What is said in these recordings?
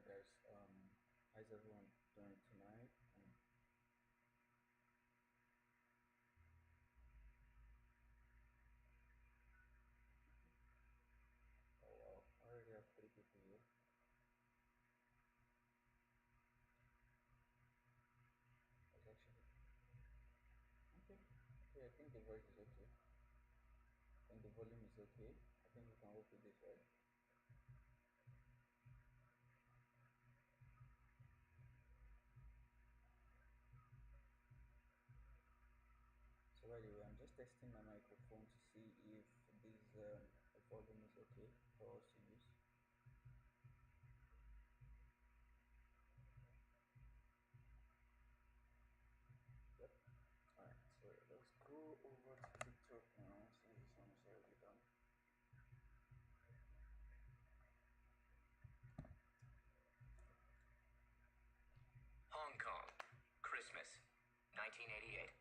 guys. How's everyone doing tonight? Oh wow, I already have three people here. That's actually okay. Okay, I think the voice is okay. I think the volume is okay. I think we can work with this, right? So by the way, I'm just testing my microphone to see if this volume is okay for us to use. Yep. Alright, so let's go over to TikTok now since this one is already done. Hong Kong, Christmas, 1988.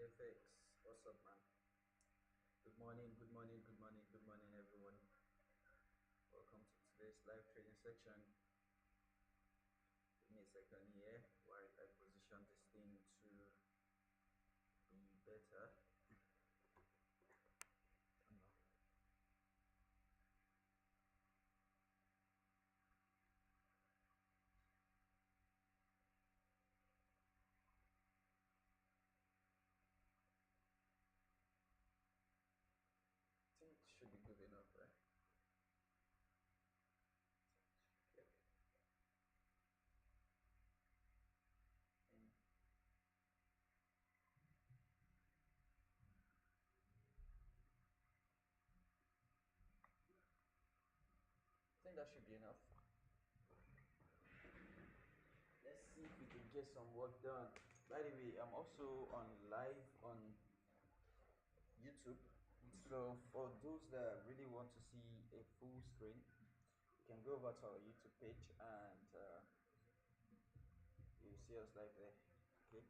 FX. What's up, man? Good morning, good morning, good morning, good morning, everyone. Welcome to today's live trading section. Give me a second here while I position this thing to be better. I think it should be good enough, right? Okay. Mm, I think that should be enough. Let's see if we can get some work done. By the way, I'm also on live on YouTube. So for those that really want to see a full screen, you can go over to our YouTube page and you'll see us live there. Okay.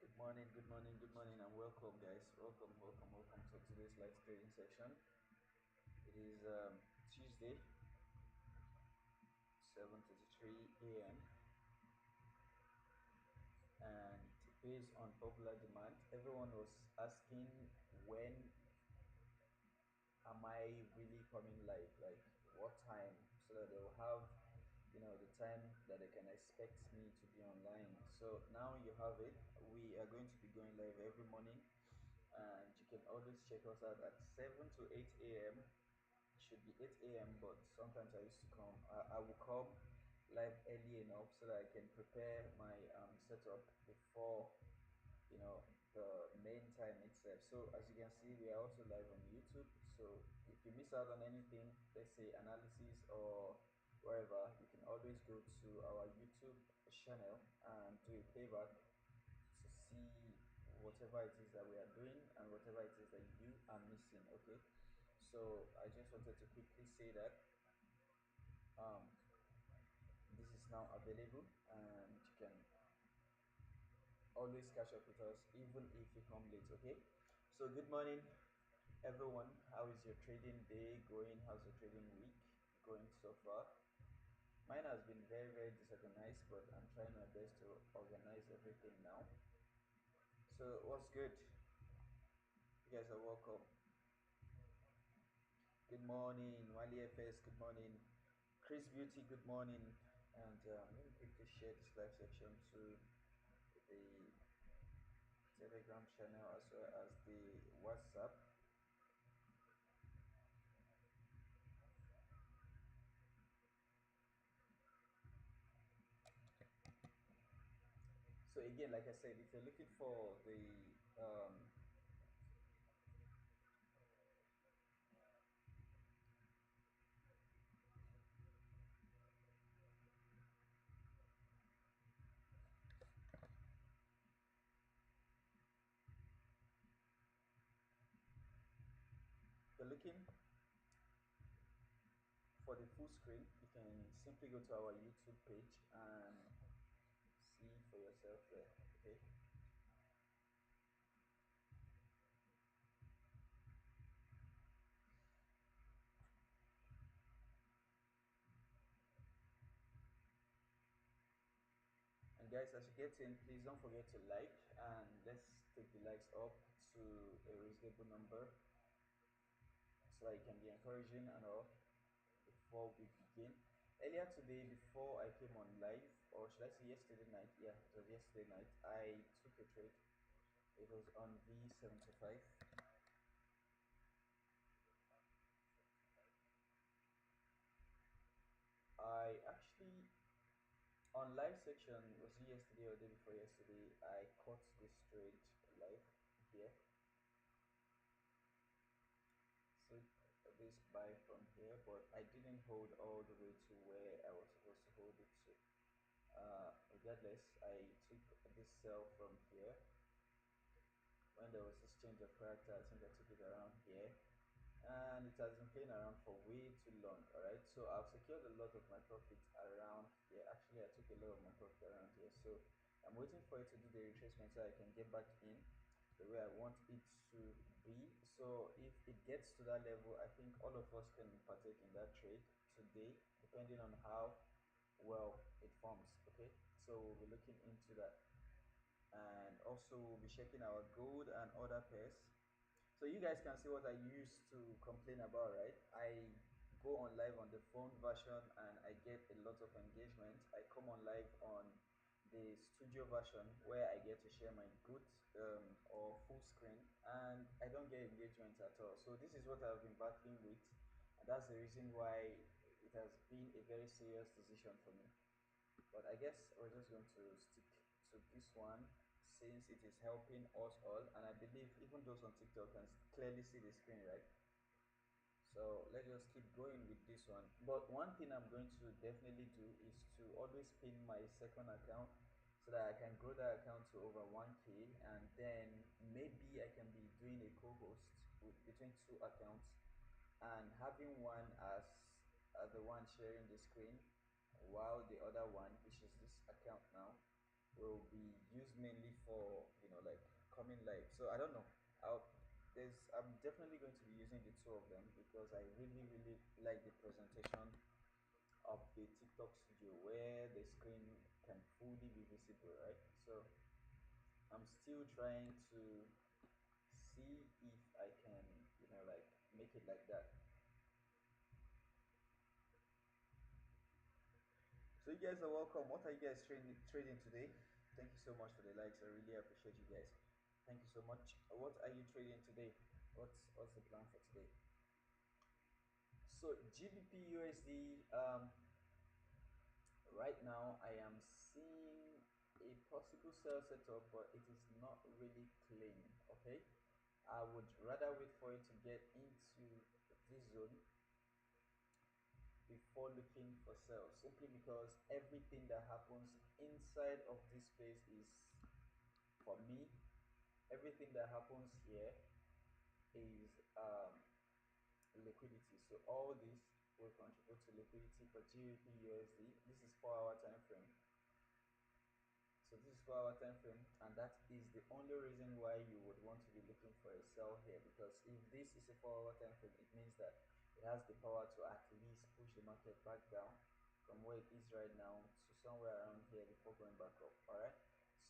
Good morning, good morning, good morning, and welcome, guys. Welcome, welcome, welcome to today's live trading section. It is Tuesday, 7:33 a.m. and based on popular demand, everyone was asking when am I really coming live? Like what time? So that they'll have, the time that they can expect me to be online. So now you have it. We are going to be going live every morning, and you can always check us out at 7 to 8 a.m. It should be 8 a.m. But sometimes I used to come. I will come live early enough so that I can prepare my setup before the main time itself. So as you can see, we are also live on YouTube. So if you miss out on anything, let's say analysis or wherever, you can always go to our YouTube channel and do a playback to see whatever it is that we are doing and whatever it is that you are missing. Okay, so I just wanted to quickly say that um, this is now available and you can always catch up with us even if you come late. Okay, so good morning everyone. How is your trading day going? How's your trading week going so far? Mine has been very, very disorganized, but I'm trying my best to organize everything now. So what's good? You guys are welcome. Good morning, Wally FS. Good morning, Chris Beauty. Good morning. And let me quickly share this live section to the Telegram channel as well as the WhatsApp. So again, like I said, if you're looking for the if you're looking for the full screen, you can simply go to our YouTube page and see for yourself there. Okay. And guys, as you get in, please don't forget to like and let's take the likes up to a reasonable number so that it can be encouraging and all before we begin. Earlier today, before I came on live, or should I say yesterday night? Yeah, it was yesterday night. I took a trade. It was on V75. I actually on live section, was it yesterday or day before yesterday? I caught this trade live here. So this buy from here, but I didn't hold all the way to where I was supposed to hold it to. Regardless, I took this sell from here. When there was this change of character, I think I took it around here, and it has been playing around for way too long. All right, so I've secured a lot of my profits around here. Actually, I took a lot of my profit around here, so I'm waiting for it to do the retracement so I can get back in the way I want it to be. So if it gets to that level, I think all of us can partake in that trade today, depending on how well it forms. Okay, so we'll be looking into that, and also we'll be checking our gold and other pairs. So you guys can see what I used to complain about, right? I go on live on the phone version and I get a lot of engagement. I come on live on the studio version where I get to share my goods or full screen, and I don't get engagement at all. So this is what I've been battling with, and that's the reason why it has been a very serious decision for me. But I guess we're just going to stick to this one since it is helping us all. And I believe even those on TikTok can clearly see the screen, right? So let's just keep going with this one. But one thing I'm going to definitely do is to always pin my second account so that I can grow that account to over 1K, and then maybe I can be doing a co-host with between two accounts, and having one as the one sharing the screen, while the other one, which is this account now, will be used mainly for like coming live. So I don't know. I'll, I'm definitely going to be using the two of them because I really like the presentation of the TikTok studio where the screen can fully be visible, right? So I'm still trying to see if I can like make it like that. So you guys are welcome. What are you guys trading today? Thank you so much for the likes. I really appreciate you guys. Thank you so much. What are you trading today? What's the plan for today? So GBP USD. Right now I am seeing a possible sell setup, but it is not really clean. Okay, I would rather wait for it to get into this zone before looking for sales, simply because everything that happens inside of this space is, for me, everything that happens here is liquidity. So all this will contribute to liquidity for GBP USD. This is 4 hour time frame. So this is 4 hour time frame, and that is the only reason why you would want to be looking for a sell here, because if this is a 4 hour time frame, it means that it has the power to at least push the market back down from where it is right now to somewhere around here before going back up. All right.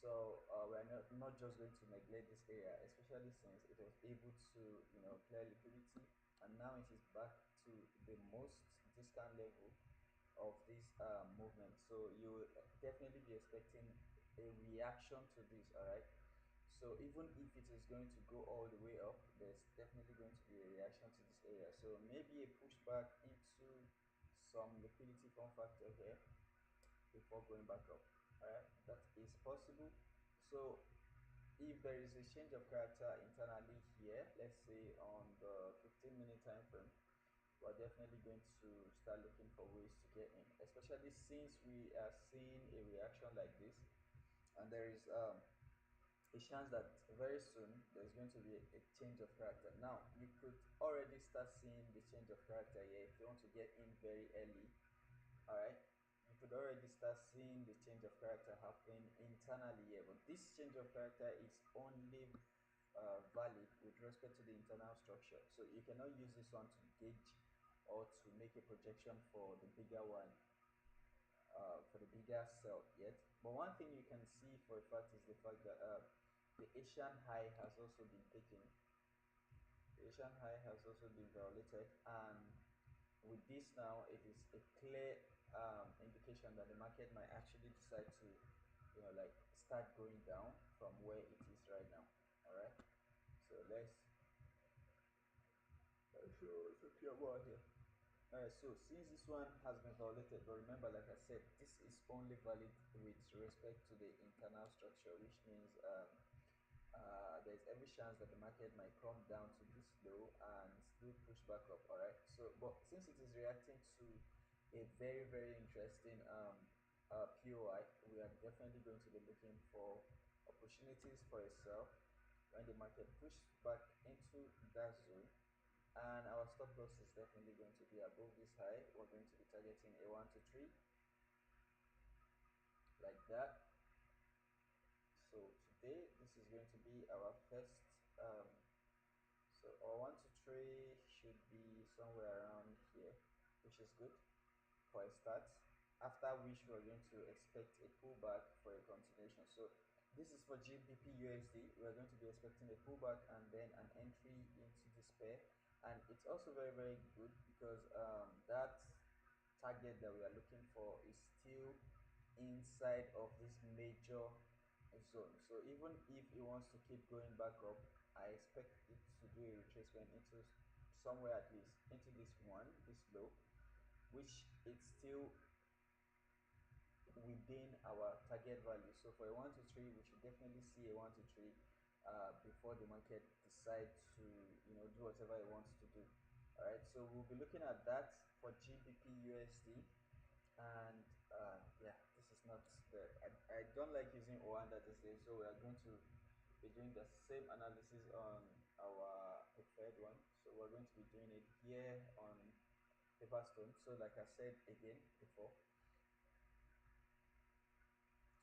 So we're not just going to neglect this area, especially since it was able to clear liquidity, and now it is back to the most discount level of this movement. So you will definitely be expecting a reaction to this. All right. So even if it is going to go all the way up, there's definitely going to be a reaction to this area. So maybe a pushback into some liquidity form factor here before going back up. All right, that is possible. So if there is a change of character internally here, let's say on the 15-minute time frame, we're definitely going to start looking for ways to get in, especially since we are seeing a reaction like this, and there is a chance that very soon there's going to be a change of character. Now you could already start seeing the change of character here if you want to get in very early. All right, you could already start seeing the change of character happening internally here, but this change of character is only valid with respect to the internal structure. So you cannot use this one to gauge or to make a projection for the bigger one, for the bigger cell yet. But one thing you can see for a fact is the fact that the Asian high has also been taken. The Asian high has also been violated, and with this now, it is a clear indication that the market might actually decide to, like start going down from where it is right now. All right. So let's show what's okay about here. Alright, so since this one has been violated, but remember, like I said, this is only valid with respect to the internal structure, which means there's every chance that the market might come down to this low and still push back up. All right. So, but since it is reacting to a very, very interesting POI, we are definitely going to be looking for opportunities for a sell when the market pushes back into that zone. And our stop loss is definitely going to be above this high. We're going to be targeting a 1 to 3 like that. So today this is going to be our first so our 1 to 3 should be somewhere around here, which is good for a start, after which we're going to expect a pullback for a continuation. So this is for GBP USD. We're going to be expecting a pullback and then an entry into this pair. And it's also very, very good because that target that we are looking for is still inside of this major zone. So even if it wants to keep going back up, I expect it to do a retracement into somewhere, at least into this low, which it's still within our target value. So for a 1 to 3, we should definitely see a 1 to 3 before the market decides to do whatever it wants to do. All right, so we'll be looking at that for GBP USD. And yeah, this is not the I don't like using Oanda these days, so we are going to be doing the same analysis on our preferred one. So we're going to be doing it here on Paperstone. So like I said again before,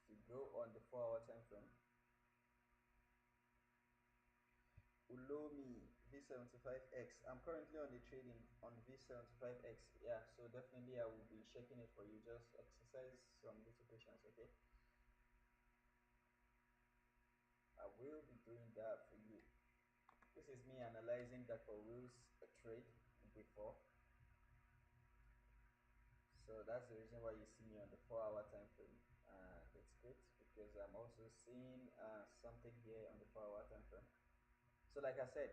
if you go on the 4 hour time frame, Ulomi V75X. I'm currently on the trading on V75X. Yeah, so definitely I will be checking it for you. Just exercise some little patience, okay? I will be doing that for you. This is me analyzing Dr. Will's trade before. So that's the reason why you see me on the 4 hour time frame. It's good because I'm also seeing something here on the 4 hour time frame. So like I said,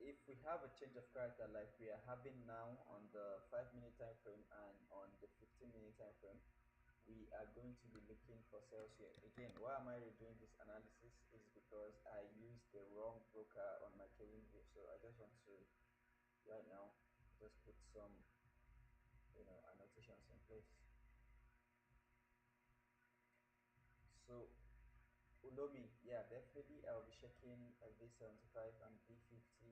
if we have a change of character like we are having now on the 5 minute time frame and on the 15 minute time frame, we are going to be looking for sales here. Again, why am I redoing this analysis is because I used the wrong broker on my trading view. So I just want to right now just put some annotations in place. So Ulomi, yeah, definitely I'll be checking a V75 and V50.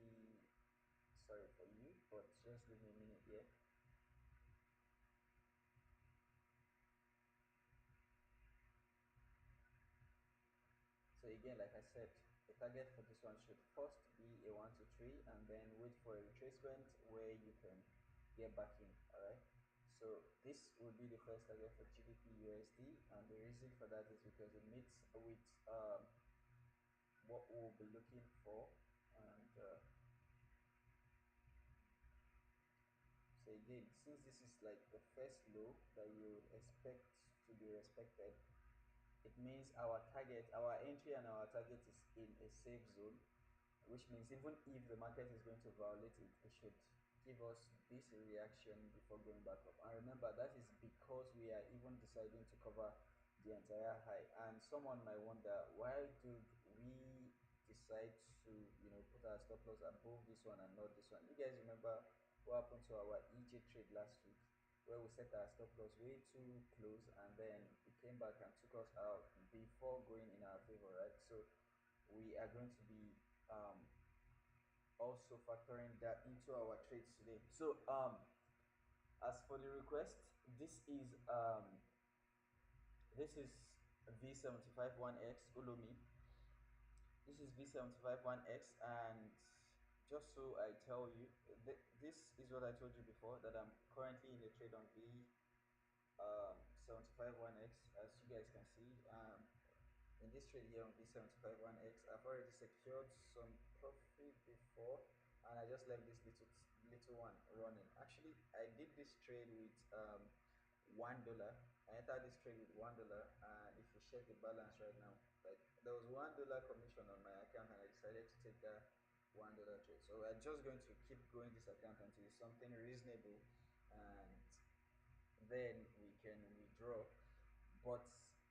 Sorry for you, but just give me a minute here. So again, like I said, the target for this one should first be a 1 to 3 and then wait for a retracement where you can get back in. All right. So this will be the first target for GBP USD, and the reason for that is because it meets with what we'll be looking for. And so again, since this is like the first low that you would expect to be respected, it means our target, our entry and our target is in a safe zone, which means even if the market is going to violate it, it should give us this reaction before going back up. And remember, that is because we are even deciding to cover the entire high. And someone might wonder, why did we decide to put our stop loss above this one and not this one? You guys remember what happened to our EJ trade last week, where we set our stop loss way too close and then it came back and took us out before going in our favor, right? So we are going to be also factoring that into our trades today. So as for the request, this is V75 1X Ulomi. This is V75 1X, and just so I tell you, this is what I told you before, that I'm currently in a trade on V 75 1X, as you guys can see. In this trade here on V75 1X, I've already secured some profit before, and I just left this little one running. Actually, I did this trade with $1. I entered this trade with $1, and if you check the balance right now, like there was $1 commission on my account, and I decided to take that $1 trade. So we're just going to keep growing this account until it's something reasonable, and then we can withdraw. But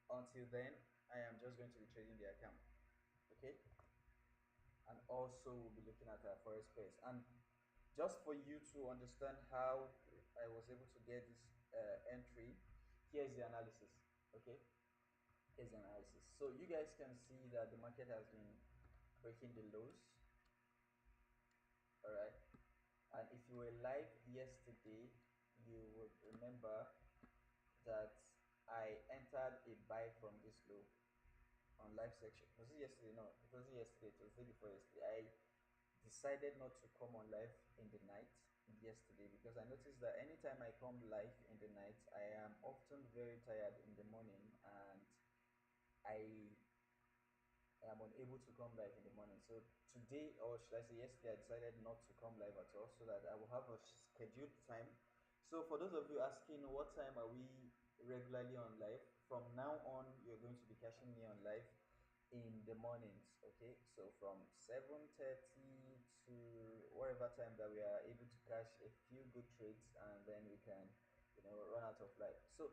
until then, I am just going to be trading the account. Okay. also we'll be looking at our forex pairs. And just for you to understand how I was able to get this entry, here's the analysis. Okay, here's the analysis. So you guys can see that the market has been breaking the lows. All right, and if you were live yesterday, you would remember that I entered a buy from this low on live section. Was it yesterday? No, it wasn't yesterday. It was the day before yesterday. I decided not to come on live in the night yesterday because I noticed that anytime I come live in the night, I am often very tired in the morning, and I am unable to come live in the morning. So today, or should I say yesterday, I decided not to come live at all so that I will have a scheduled time. So for those of you asking what time are we regularly on live, from now on you're going to be catching me on live in the mornings. Okay, so from 7:30 to whatever time that we are able to catch a few good trades, and then we can run out of life. So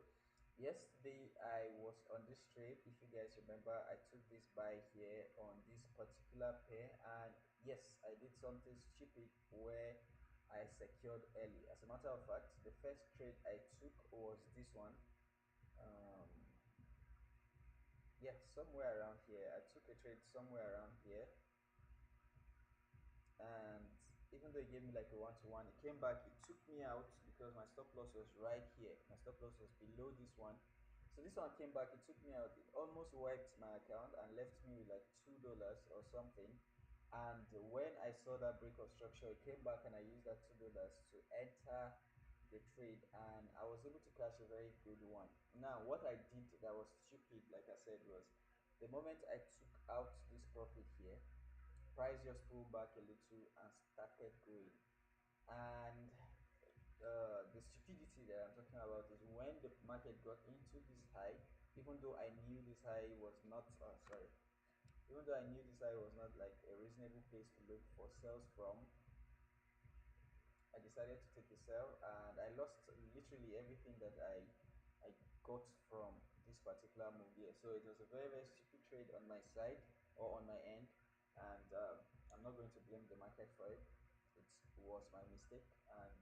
yesterday I was on this trade. If you guys remember, I took this buy here on this particular pair, and yes, I did something stupid where I secured early. As a matter of fact, the first trade I took was this one. um yeah, somewhere around here. I took a trade somewhere around here, and even though it gave me like a one-to-one, it came back, it took me out because my stop loss was right here. My stop loss was below this one. So this one came back, it took me out, it almost wiped my account and left me with like $2 or something. And when I saw that break of structure, it came back and I used that $2 to enter the trade, and I was able to catch a very good one. Now what I did that was stupid, like I said, was the moment I took out this profit here, price just pulled back a little and started going. And the stupidity that I'm talking about is when the market got into this high, even though I knew this high was not, sorry, even though I knew this high was not like a reasonable place to look for sales from, I decided to take a sell, and I lost literally everything that I got from this particular move here. So it was a very very stupid trade on my side or on my end, and I'm not going to blame the market for it. It was my mistake, and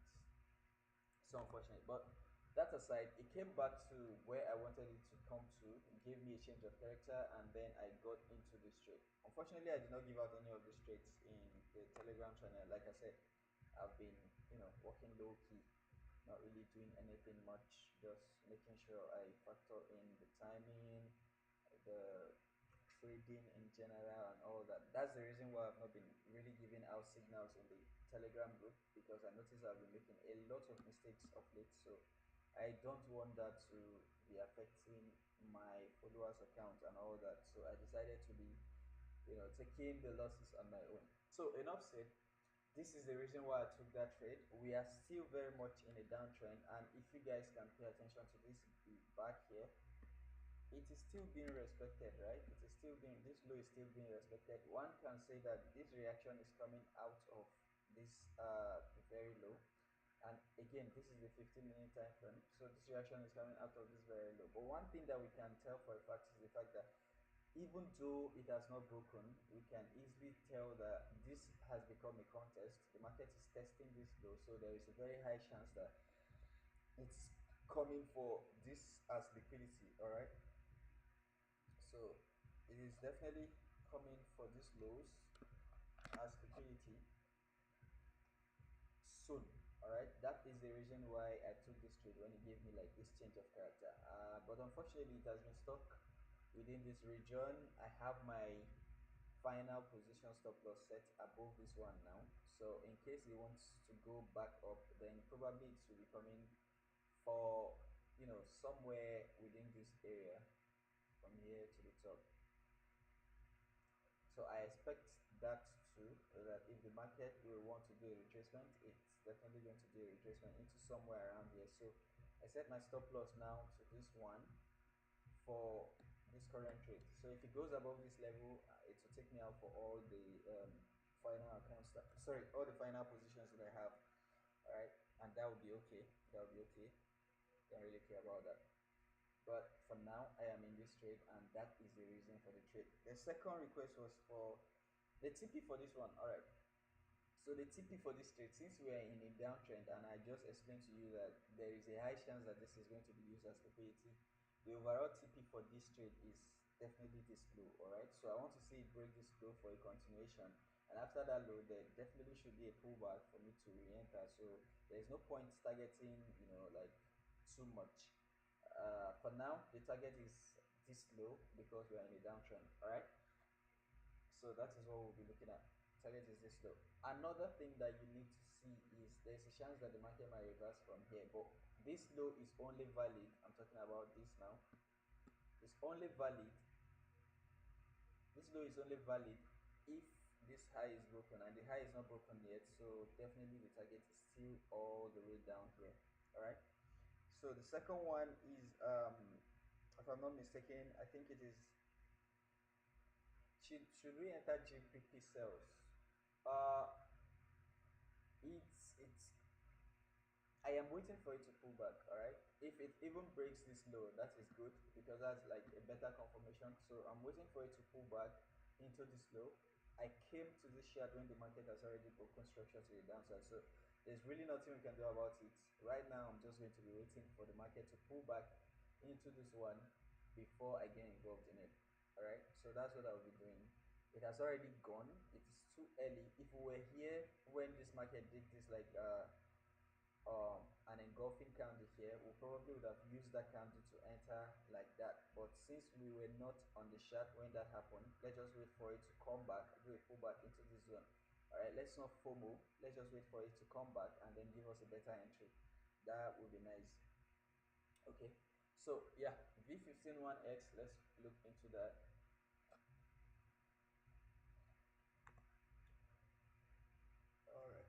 so unfortunate. But that aside, it came back to where I wanted it to come to. It gave me a change of character, and then I got into this trade. Unfortunately, I did not give out any of these trades in the Telegram channel. Like I said, I've been, working low key, not really doing anything much, just making sure I factor in the timing, the trading in general, and all that. That's the reason why I've not been really giving out signals in the Telegram group, because I notice I've been making a lot of mistakes of late. So I don't want that to be affecting my followers account and all that. So I decided to be, taking the losses on my own. So enough said. This is the reason why I took that trade. We are still very much in a downtrend, and if you guys can pay attention to this back here, it is still being respected, right? It is still being, this low is still being respected. One can say that this reaction is coming out of this very low, and again, this is the 15-minute time frame, so this reaction is coming out of this very low. But one thing that we can tell for a fact is the fact that even though it has not broken, we can easily tell that this has become a contest. The market is testing this low, so there is a very high chance that it's coming for this as liquidity. All right, so it is definitely coming for these lows as liquidity soon. All right, that is the reason why I took this trade when it gave me like this change of character. But unfortunately, it has been stuck within this region. I have my final position stop loss set above this one now. So in case it wants to go back up, then probably it will be coming for somewhere within this area from here to the top. So I expect that too, that if the market will want to do a retracement, it's definitely going to do a retracement into somewhere around here. So I set my stop loss now to this one for this current trade. So if it goes above this level, it will take me out for all the final accounts that, sorry, all the final positions that I have. All right, and that will be okay. That will be okay. Don't really care about that. But for now, I am in this trade, and that is the reason for the trade. The second request was for The TP for this one, all right. So the TP for this trade, since we are in a downtrend, and I just explained to you that there is a high chance that this is going to be used as liquidity, the overall TP for this trade is definitely this low. All right. So I want to see it break this low for a continuation, and after that low, there definitely should be a pullback for me to re-enter. So there is no point targeting, like too much. For now, the target is this low because we are in a downtrend. All right. So that is what we'll be looking at. Target is this low. Another thing that you need to see is there's a chance that the market might reverse from here, but this low is only valid. I'm talking about this now. It's only valid. This low is only valid if this high is broken, and the high is not broken yet. So definitely the target is still all the way down here. All right. So the second one is, if I'm not mistaken, I think it is. Should we enter GPP cells? Uh, it's I am waiting for it to pull back. All right. If it even breaks this low, that is good because that's like a better confirmation. So I'm waiting for it to pull back into this low. I came to this short when the market has already broken structure to the downside. So there's really nothing we can do about it. Right now, I'm just going to be waiting for the market to pull back into this one before I get involved in it. All right. So that's what I'll be doing. It has already gone. It is too early. If we were here when this market did this, like an engulfing candle here, we probably would have used that candle to enter like that. But since we were not on the chart when that happened, let's just wait for it to come back, do a pullback into this zone. All right, let's not FOMO. Let's just wait for it to come back and then give us a better entry. That would be nice. Okay, so yeah, V15 1X. Let's look into that. All right.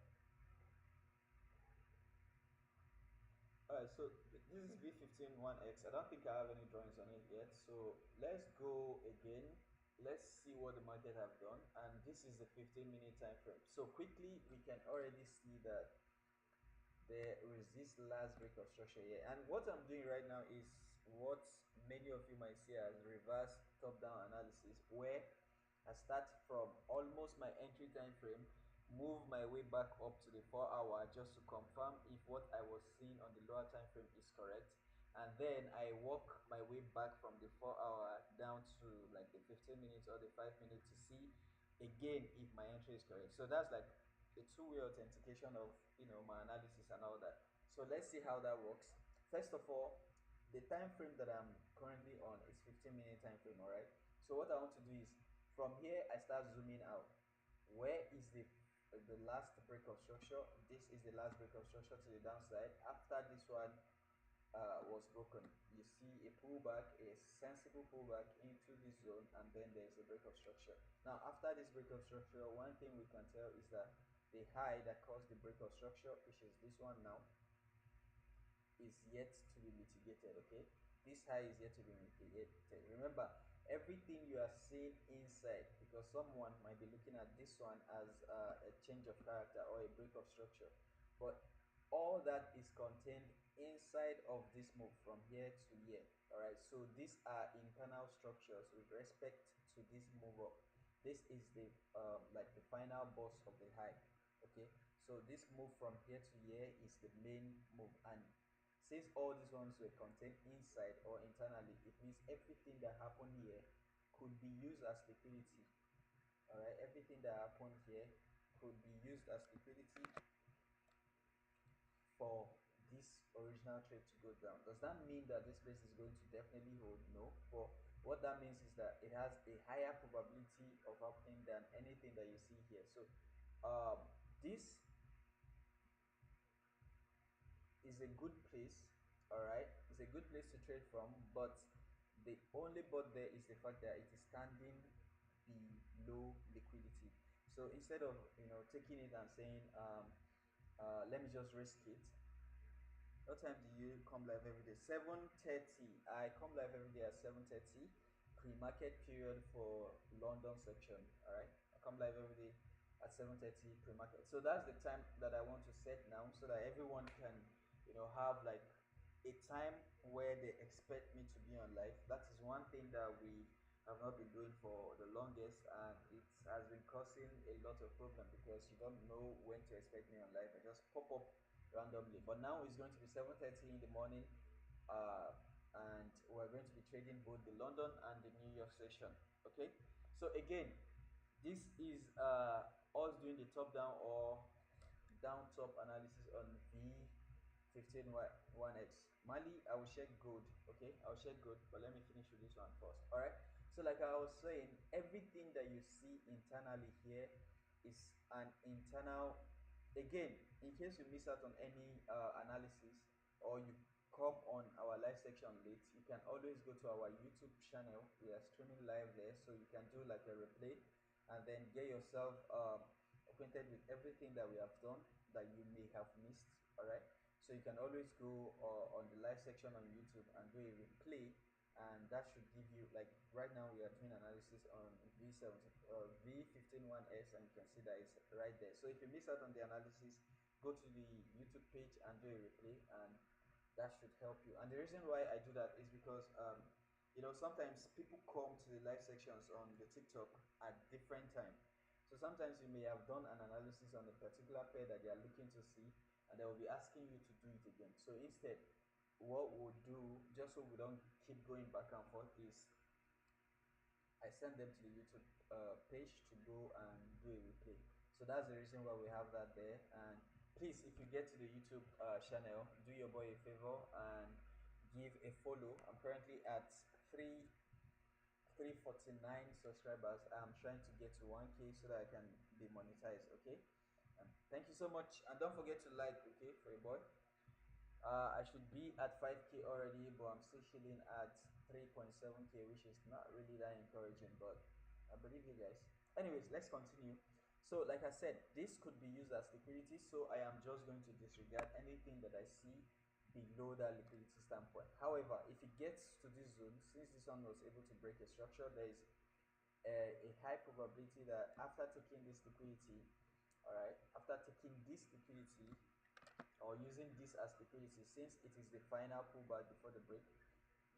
Alright, so this is V15 1X. I don't think I have any drawings on it yet. So let's go again. Let's see what the market have done. And this is the 15-minute time frame. So quickly, we can already see that there is this last break of structure here. And what I'm doing right now is what many of you might see as reverse top-down analysis, where I start from almost my entry time frame, move my way back up to the 4 hour just to confirm if what I was seeing on the lower time frame is correct. And then I walk my way back from the 4 hour down to like the 15 minutes or the 5 minutes to see again if my entry is correct. So that's like a two-way authentication of my analysis and all that. So let's see how that works. First of all, the time frame that I'm currently on is 15-minute time frame. All right. So what I want to do is from here I start zooming out. Where is the last break of structure? This is the last break of structure to the downside. After this one was broken, you see a pullback, a sensible pullback into this zone, and then there's a break of structure. Now after this break of structure, one thing we can tell is that the high that caused the break of structure, which is this one now, is yet to be mitigated. Okay, this high is yet to be mitigated. Remember, everything you are seeing inside, because someone might be looking at this one as a change of character or a break of structure, but all that is contained inside of this move from here to here. All right, so these are internal structures with respect to this move up. This is the like the final boss of the high. Okay, so this move from here to here is the main move, and since all these ones were contained inside or internally, it means everything that happened here could be used as liquidity. All right, everything that happened here could be used as liquidity for this original trade to go down. Does that mean that this place is going to definitely hold? No. But what that means is that it has a higher probability of happening than anything that you see here. So this is a good place. All right, it's a good place to trade from, but the only but there is the fact that it is standing below liquidity. So instead of taking it and saying let me just risk it. What time do you come live every day? 7:30. I come live every day at 7:30. Pre-market period for London section. All right. I come live every day at 7:30 pre-market. So that's the time that I want to set now, so that everyone can, have like a time where they expect me to be on live. That is one thing that we I've not been doing for the longest, and it has been causing a lot of problem because you don't know when to expect me on live. I just pop up randomly. But now it's going to be 7:30 in the morning, uh, and we're going to be trading both the London and the New York session. Okay, so again, this is us doing the top down or down top analysis on V15 1X. Mali, I will check gold. Okay, I'll check gold, but let me finish with this one first. All right. So, like I was saying, everything that you see internally here is an internal. Again, in case you miss out on any analysis or you come on our live section late, you can always go to our YouTube channel. We are streaming live there, so you can do like a replay and then get yourself acquainted with everything that we have done that you may have missed. All right, so you can always go on the live section on YouTube and do a replay, and that should give you, like, right now we are doing analysis on V151S, and you can see that it's right there. So if you miss out on the analysis, go to the YouTube page and do a replay, and that should help you. And the reason why I do that is because sometimes people come to the live sections on the TikTok at different time. So sometimes you may have done an analysis on a particular pair that they are looking to see, and they will be asking you to do it again. So instead, what we'll do, just so we don't keep going back and forth, is I send them to the YouTube page to go and do a replay. So that's the reason why we have that there. And please, if you get to the YouTube channel, do your boy a favor and give a follow. I'm currently at 349 subscribers. I'm trying to get to 1K so that I can be monetized. Okay. Thank you so much, and don't forget to like. Okay, for your boy. I should be at 5K already, but I'm still chilling at 3.7K, which is not really that encouraging, but I believe you guys. Anyways, let's continue. So, like I said, this could be used as liquidity, so I am just going to disregard anything that I see below that liquidity standpoint. However, if it gets to this zone, since this one was able to break a structure, there is a high probability that after taking this liquidity, all right, after taking this liquidity, or using this as liquidity, since it is the final pullback before the break,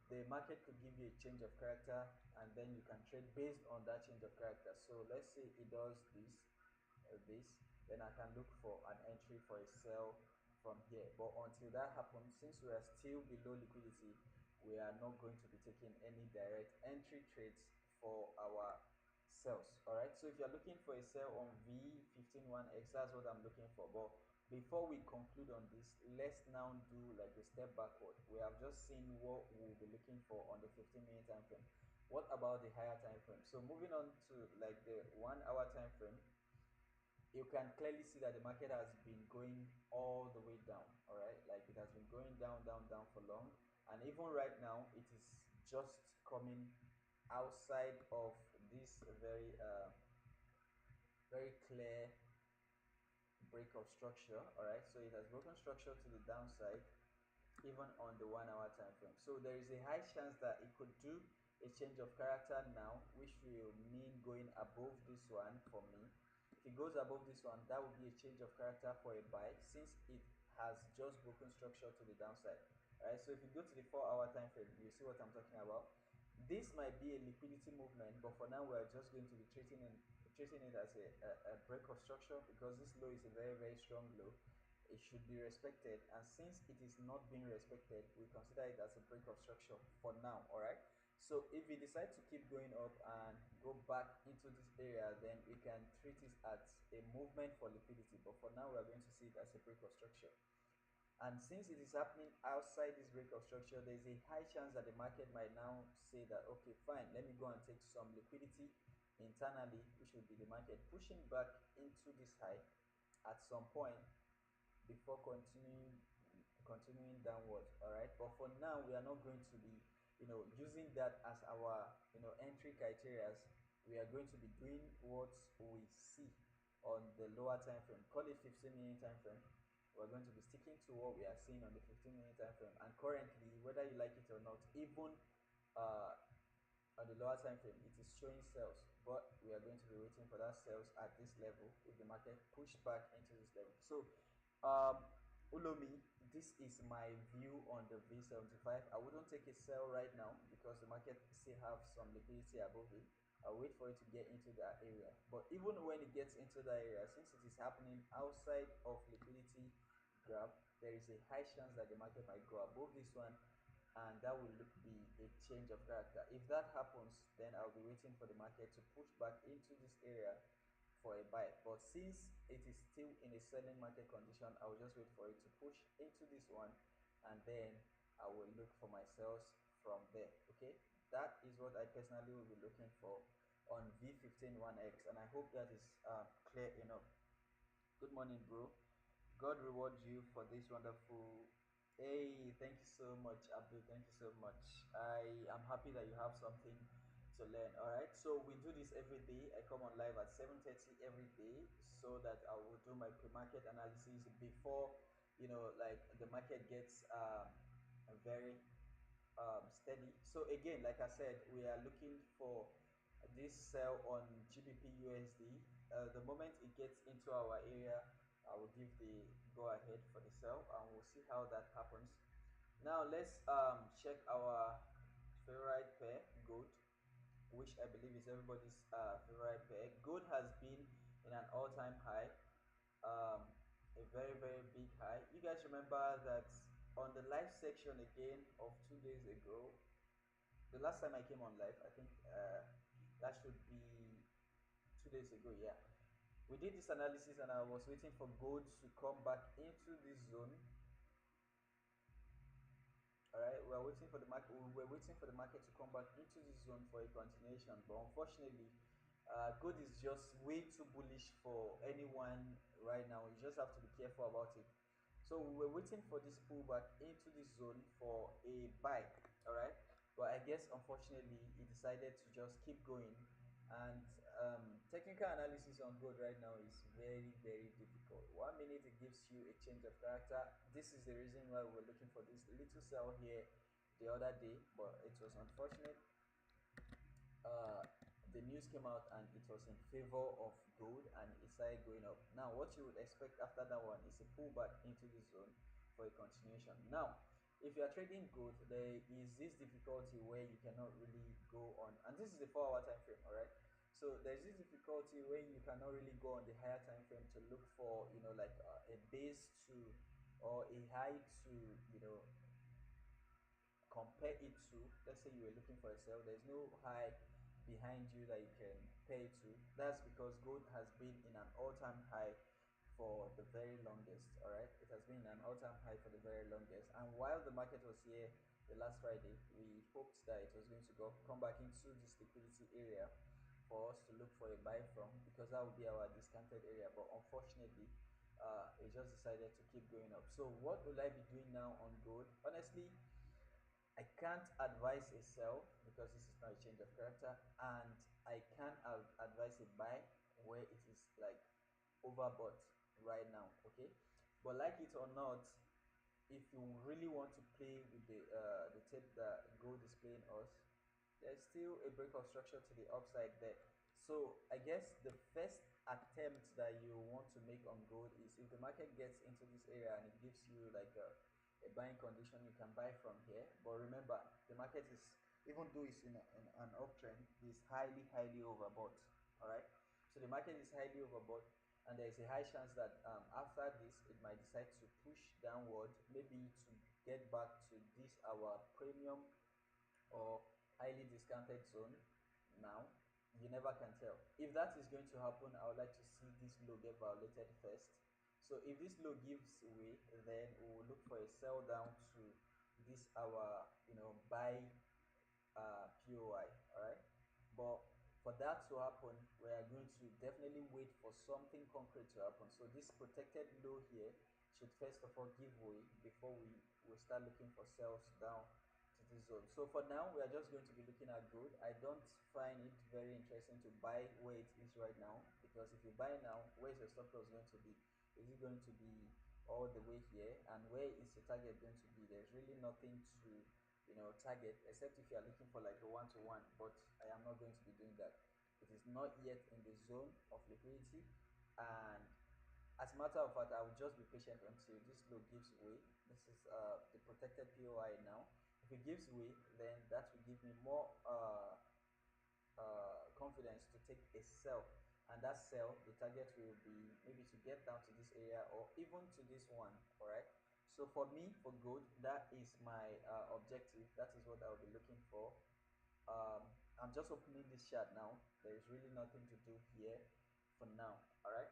the market could give you a change of character, and then you can trade based on that change of character. So let's say it does this, then I can look for an entry for a sell from here. But until that happens, since we are still below liquidity, we are not going to be taking any direct entry trades for our sells. All right, so if you're looking for a sell on V151X, that's what I'm looking for. But before we conclude on this, let's now do like a step backward. We have just seen what we'll be looking for on the 15-minute time frame. What about the higher time frame? So moving on to like the 1 hour time frame, you can clearly see that the market has been going all the way down. All right, like it has been going down, down, down for long, and even right now it is just coming outside of this very clear break of structure. All right, so it has broken structure to the downside even on the 1 hour time frame. So there is a high chance that it could do a change of character now, which will mean going above this one for me. If it goes above this one, that would be a change of character for a buy, since it has just broken structure to the downside. Right? So if you go to the 4 hour time frame, you see what I'm talking about. This might be a liquidity movement, but for now we're just going to be treating it as a break of structure, because this low is a very, very strong low. It should be respected, and since it is not being respected, we consider it as a break of structure for now. All right, so if we decide to keep going up and go back into this area, then we can treat it as a movement for liquidity, but for now we are going to see it as a break of structure. And since it is happening outside this break of structure, there is a high chance that the market might now say that, okay, fine, let me go and take some liquidity internally, which will be the market pushing back into this high at some point before continuing downward. All right, but for now we are not going to be using that as our entry criteria. We are going to be doing what we see on the lower time frame, call it 15-minute time frame. We're going to be sticking to what we are seeing on the 15-minute time frame, and currently, whether you like it or not, even uh, on the lower time frame, it is showing sales, but we are going to be waiting for that sales at this level if the market push back into this level. So, um, Ulomi, this is my view on the V75. I wouldn't take a sell right now because the market still have some liquidity above it. I'll wait for it to get into that area. But even when it gets into that area, since it is happening outside of liquidity grab, there is a high chance that the market might go above this one, and that will be a change of character. If that happens, then I'll be waiting for the market to push back into this area for a buy. But since it is still in a selling market condition, I will just wait for it to push into this one, and then I will look for my sales from there. Okay, that is what I personally will be looking for on V15 1X, and I hope that is clear enough. Good morning, bro. God reward you for this wonderful. Hey, thank you so much, Abdul. Thank you so much. I am happy that you have something to learn. All right. So we do this every day. I come on live at 7:30 every day so that I will do my pre-market analysis before like the market gets very steady. So again, like I said, we are looking for this sell on GBP USD. The moment it gets into our area, I will give the go ahead for the sell, and we'll see how that happens. Now let's check our favorite pair, gold, which I believe is everybody's favorite pair. Gold has been in an all-time high, um, a very big high. You guys remember that on the live section again of 2 days ago, the last time I came on live, I think that should be 2 days ago. Yeah, we did this analysis, and I was waiting for gold to come back into this zone. All right, we are waiting for the market. We were waiting for the market to come back into this zone for a continuation, but unfortunately, gold is just way too bullish for anyone right now. You just have to be careful about it. So we were waiting for this pullback into this zone for a buy. All right, but I guess unfortunately, he decided to just keep going. And technical analysis on gold right now is very difficult. 1 minute it gives you a change of character. This is the reason why we're looking for this little sell here the other day, but it was unfortunate. uh, the news came out and it was in favor of gold, and it started going up. Now, what you would expect after that one is a pullback into the zone for a continuation. Now, if you are trading gold, there is this difficulty where you cannot really go on, and this is the 4 hour time frame, all right? So there's this difficulty where you cannot really go on the higher time frame to look for, like a base to or a high to, compare it to. Let's say you were looking for a sell, there's no high behind you that you can pay it to. That's because gold has been in an all-time high for the very longest. All right, it has been in an all-time high for the very longest, and while the market was here the last Friday, we hoped that it was going to come back into this liquidity area for us to look for a buy from, because that would be our discounted area. But unfortunately, it just decided to keep going up. So what will I be doing now on gold? Honestly, I can't advise a sell because this is not a change of character, and I can't advise a buy where it is like overbought right now. Okay, but like it or not, if you really want to play with the tape that gold is playing us, there's still a break of structure to the upside there. So I guess the first attempt that you want to make on gold is if the market gets into this area and it gives you like a buying condition, you can buy from here. But remember, the market is, even though it's in an uptrend, is highly overbought. All right, so the market is highly overbought, and there is a high chance that after this it might decide to push downward, maybe to get back to this our premium or highly discounted zone. Now, you never can tell. If that is going to happen, I would like to see this low get violated first. So if this low gives way, then we will look for a sell down to this our buy POI. All right, but for that to happen, we are going to definitely wait for something concrete to happen. So this protected low here should first of all give way before we will start looking for sells down to this zone. So for now, we are just going to be looking at gold. I don't find it very interesting to buy where it is right now, because if you buy now, where is your stop loss going to be? Is it going to be all the way here? And where is the target going to be? There's really nothing to target, except if you are looking for like a one-to-one, but I am not going to be doing that. It is not yet in the zone of liquidity, and As a matter of fact, I will just be patient until this low gives way. This is the protected POI now. If it gives way, then that will give me more confidence to take a sell, and that sell, the target will be maybe to get down to this area or even to this one. All right, so for me, for gold, that is my objective. That is what I'll be looking for. I'm just opening this chart now. There is really nothing to do here for now. All right.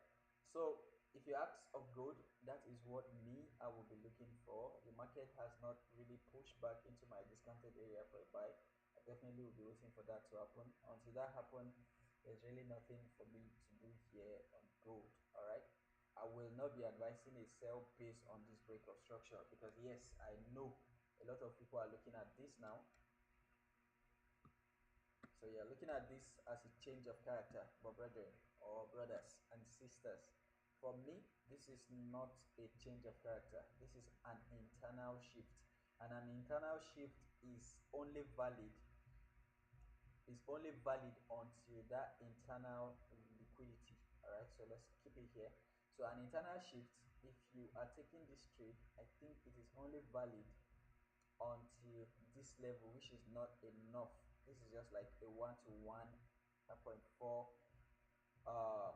So if you ask of gold, that is what me I will be looking for. The market has not really pushed back into my discounted area for a buy. I definitely will be waiting for that to happen. Until that happens, there's really nothing for me to do here on gold. All right. I will not be advising a sell based on this break of structure because yes, I know a lot of people are looking at this now. So you're looking at this as a change of character, but brethren or brothers and sisters, for me, this is not a change of character. This is an internal shift. And an internal shift is only valid until that internal liquidity. All right, so let's keep it here. So an internal shift, if you are taking this trade, I think it is only valid until this level, which is not enough. This is just like a 1 to 1 5.4 um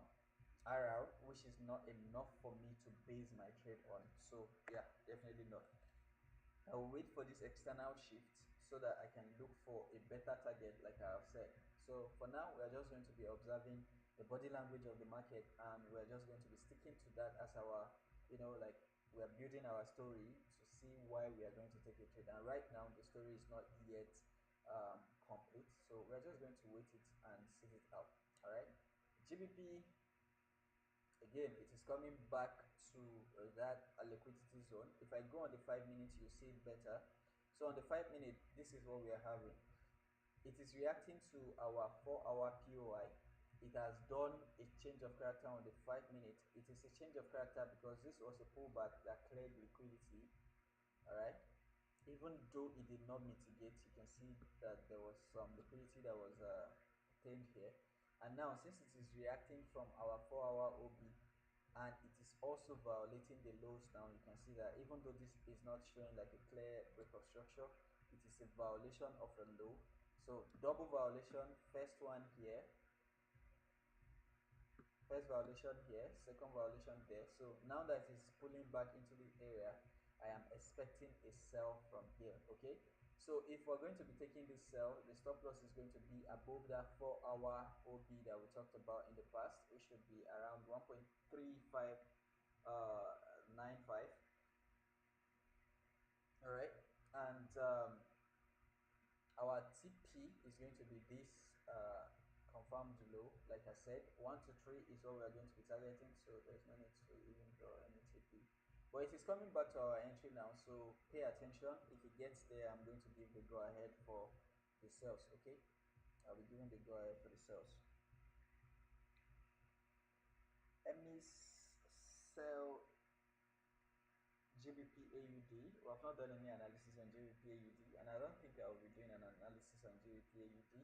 RR, which is not enough for me to base my trade on. So yeah, definitely not. I will wait for this external shift so that I can look for a better target, like I have said. So for now, we are just going to be observing the body language of the market, and we're just going to be sticking to that as our, like we are building our story to see why we are going to take a trade. And right now, the story is not yet complete, so we're just going to wait it and see it out. All right, GBP. Again, it is coming back to that liquidity zone. If I go on the 5 minutes, you see it better. So on the 5 minute, this is what we are having. It is reacting to our 4 hour POI. It has done a change of character on the 5 minute. It is a change of character because this was a pullback that cleared liquidity. All right, even though it did not mitigate, you can see that there was some liquidity that was obtained here. And now, since it is reacting from our 4 hour OB and it is also violating the lows, now you can see that even though this is not showing like a clear break of structure, it is a violation of a low. So double violation, first violation here, second violation there. So now that it's pulling back into the area, I am expecting a sell from here. Okay, so if we're going to be taking this sell, the stop loss is going to be above that 4 hour OB that we talked about in the past, which should be around 1.3595. All right, and our TP is going to be this confirmed low. Like I said, 1 to 3 is what we are going to be targeting, so there's no need to even draw any TP. But it is coming back to our entry now, so pay attention. If it gets there, I'm going to give the go ahead for the sales. Okay, I'll be giving the go ahead for the sales. Let me sell GBP AUD. We have not done any analysis on GBP AUD, and I don't think I will be doing an analysis on GBP AUD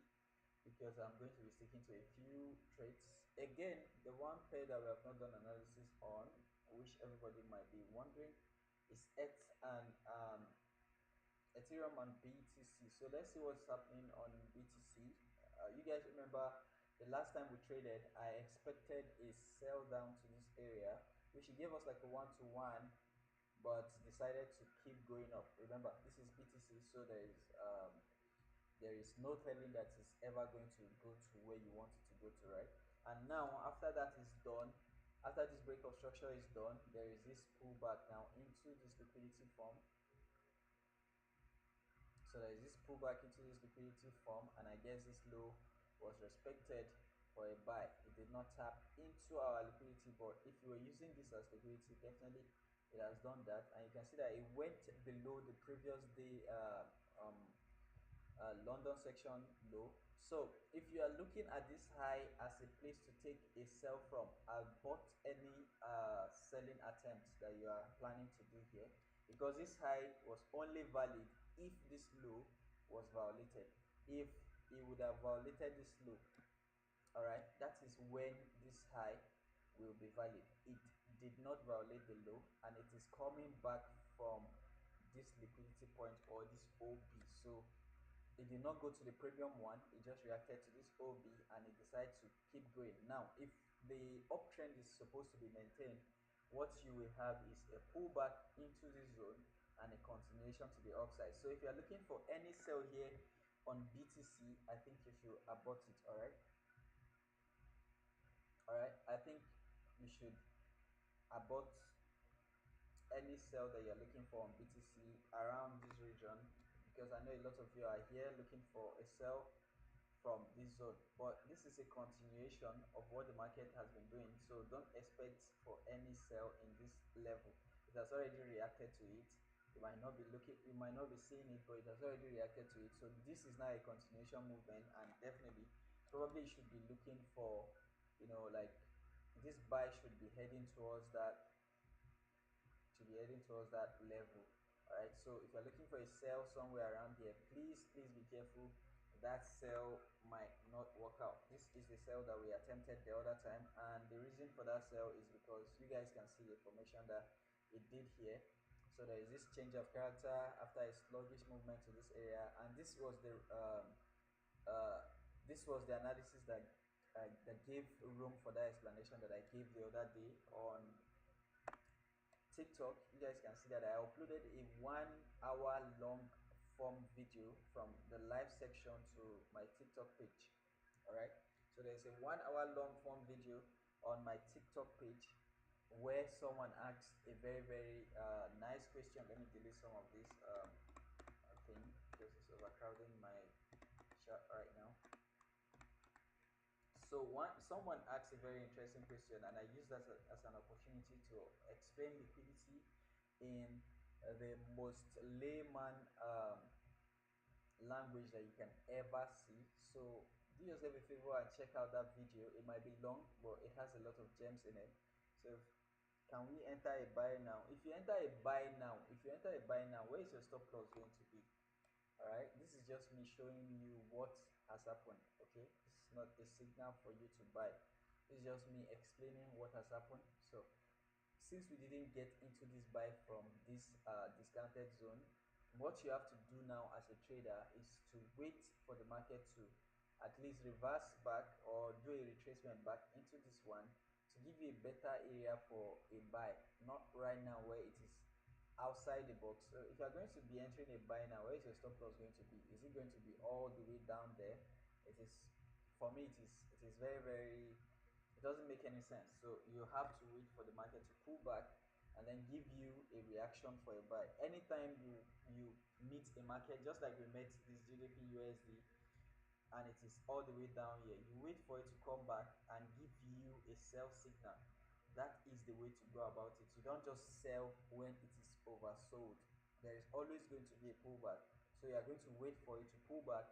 because I'm going to be sticking to a few traits. Again, the one pair that we have not done analysis on, which everybody might be wondering, is X and Ethereum and BTC. So let's see what's happening on BTC. You guys remember the last time we traded, I expected a sell down to this area, which gave us like a 1 to 1, but decided to keep going up. Remember, this is BTC, so there is no telling that it's ever going to go to where you want it to go to, right? And now, after that is done, after this break of structure is done, there is this pullback now into this liquidity form. So there is this pullback into this liquidity form, and I guess this low was respected for a buy. It did not tap into our liquidity, but if you were using this as liquidity, definitely it has done that. And you can see that it went below the previous day London section low. So if you are looking at this high as a place to take a sell from, abort any selling attempts that you are planning to do here, because this high was only valid if this low was violated. If it would have violated this low, all right, that is when this high will be valid. It did not violate the low and it is coming back from this liquidity point or this OB. So it did not go to the premium one, it just reacted to this OB and it decided to keep going. Now, if the uptrend is supposed to be maintained, what you will have is a pullback into this zone and a continuation to the upside. So if you are looking for any sell here on BTC, I think you should abort it. All right, I think you should abort any sell that you're looking for on BTC around this region, because I know a lot of you are here looking for a sell from this zone, but this is a continuation of what the market has been doing, so don't expect for any sell in this level. It has already reacted to it. You might not be seeing it, but it has already reacted to it. So this is now a continuation movement, and definitely probably you should be looking for, like, this buy should be heading towards that level. All right, so if you're looking for a sell somewhere around here, please be careful. That sell might not work out. This is the sell that we attempted the other time, and the reason for that sell is because you guys can see the formation that it did here. So there is this change of character after a sluggish movement to this area, and uh, this was the analysis that gave room for that explanation that I gave the other day on TikTok. You guys can see that I uploaded a 1 hour long form video from the live section to my TikTok page. All right, so there's a 1 hour long form video on my TikTok page where someone asked a very, very nice question. Let me delete some of this thing because it's overcrowding my chat right now. So someone asked a very interesting question, and I use that as an opportunity to explain liquidity in the most layman language that you can ever see. So do yourself a favor and check out that video. It might be long, but it has a lot of gems in it. So can we enter a buy now? If you enter a buy now, where is your stop loss going to be? All right, this is just me showing you what has happened. Okay, this is not a signal for you to buy. This is just me explaining what has happened. So since we didn't get into this buy from this discounted zone, what you have to do now as a trader is to wait for the market to at least reverse back or do a retracement back into this one to give you a better area for a buy, not right now where it is outside the box. So if you're going to be entering a buy now, where is your stop loss going to be? Is it going to be all the way down there? It is, for me, it is very, very, it doesn't make any sense. So you have to wait for the market to pull back and then give you a reaction for a buy. Anytime you meet a market, just like we met this GDP USD, and it is all the way down here, you wait for it to come back and give you a sell signal. That is the way to go about it. You don't just sell when it is oversold. There is always going to be a pullback, so you are going to wait for it to pull back.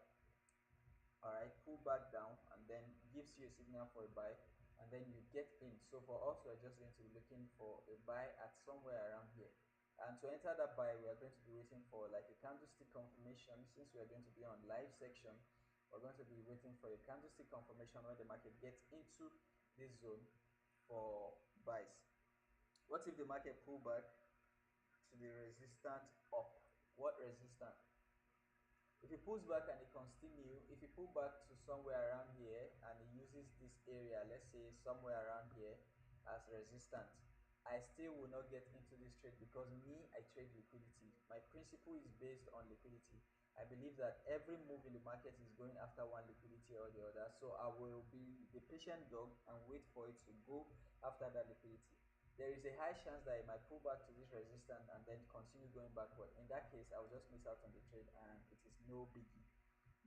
All right, pull back down and then gives you a signal for a buy, and then you get in. So for us, we're just going to be looking for a buy at somewhere around here, and to enter that buy, we are going to be waiting for like a candlestick confirmation. Since we are going to be on live section, we're going to be waiting for a candlestick confirmation where the market gets into this zone for buys. What if the market pull back to the resistance up? What resistance? If he pulls back and he continue, if he pull back to somewhere around here and he uses this area, let's say somewhere around here as resistance, I still will not get into this trade because me, I trade liquidity. My principle is based on liquidity. I believe that every move in the market is going after one liquidity or the other. So I will be the patient dog and wait for it to go after that liquidity. There is a high chance that it might pull back to this resistance and then continue going backward. In that case, I'll just miss out on the trade and it is no biggie.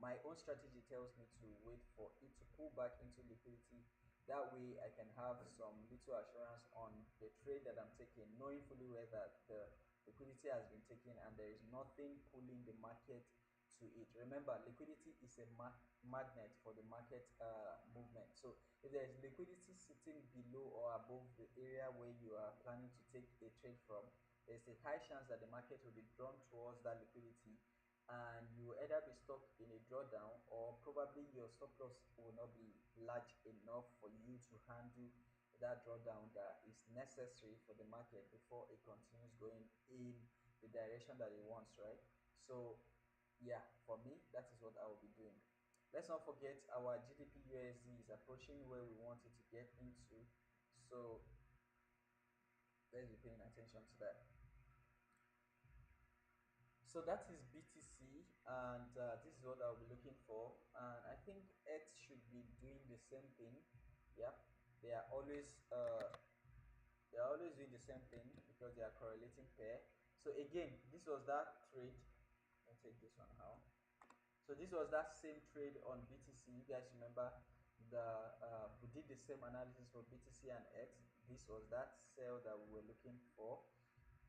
My own strategy tells me to wait for it to pull back into liquidity. That way I can have some little assurance on the trade that I'm taking, knowing fully well that the liquidity has been taken and there is nothing pulling the market to it. Remember, liquidity is a magnet for the market movement. So if there is liquidity sitting below or above the area where you are planning to take a trade from, there's a high chance that the market will be drawn towards that liquidity, and you will either be stuck in a drawdown or probably your stop loss will not be large enough for you to handle that drawdown that is necessary for the market before it continues going in the direction that it wants, right? So yeah, for me, that is what I will be doing. Let's not forget our GDP USD is approaching where we want it to get into. So let's be paying attention to that. So that is BTC, and this is what I'll be looking for. And I think X should be doing the same thing. Yeah, they are always doing the same thing because they are correlating pair. So again, this was that trade. Let's take this one now. So this was that same trade on BTC. You guys remember the we did the same analysis for BTC and X. This was that sell that we were looking for.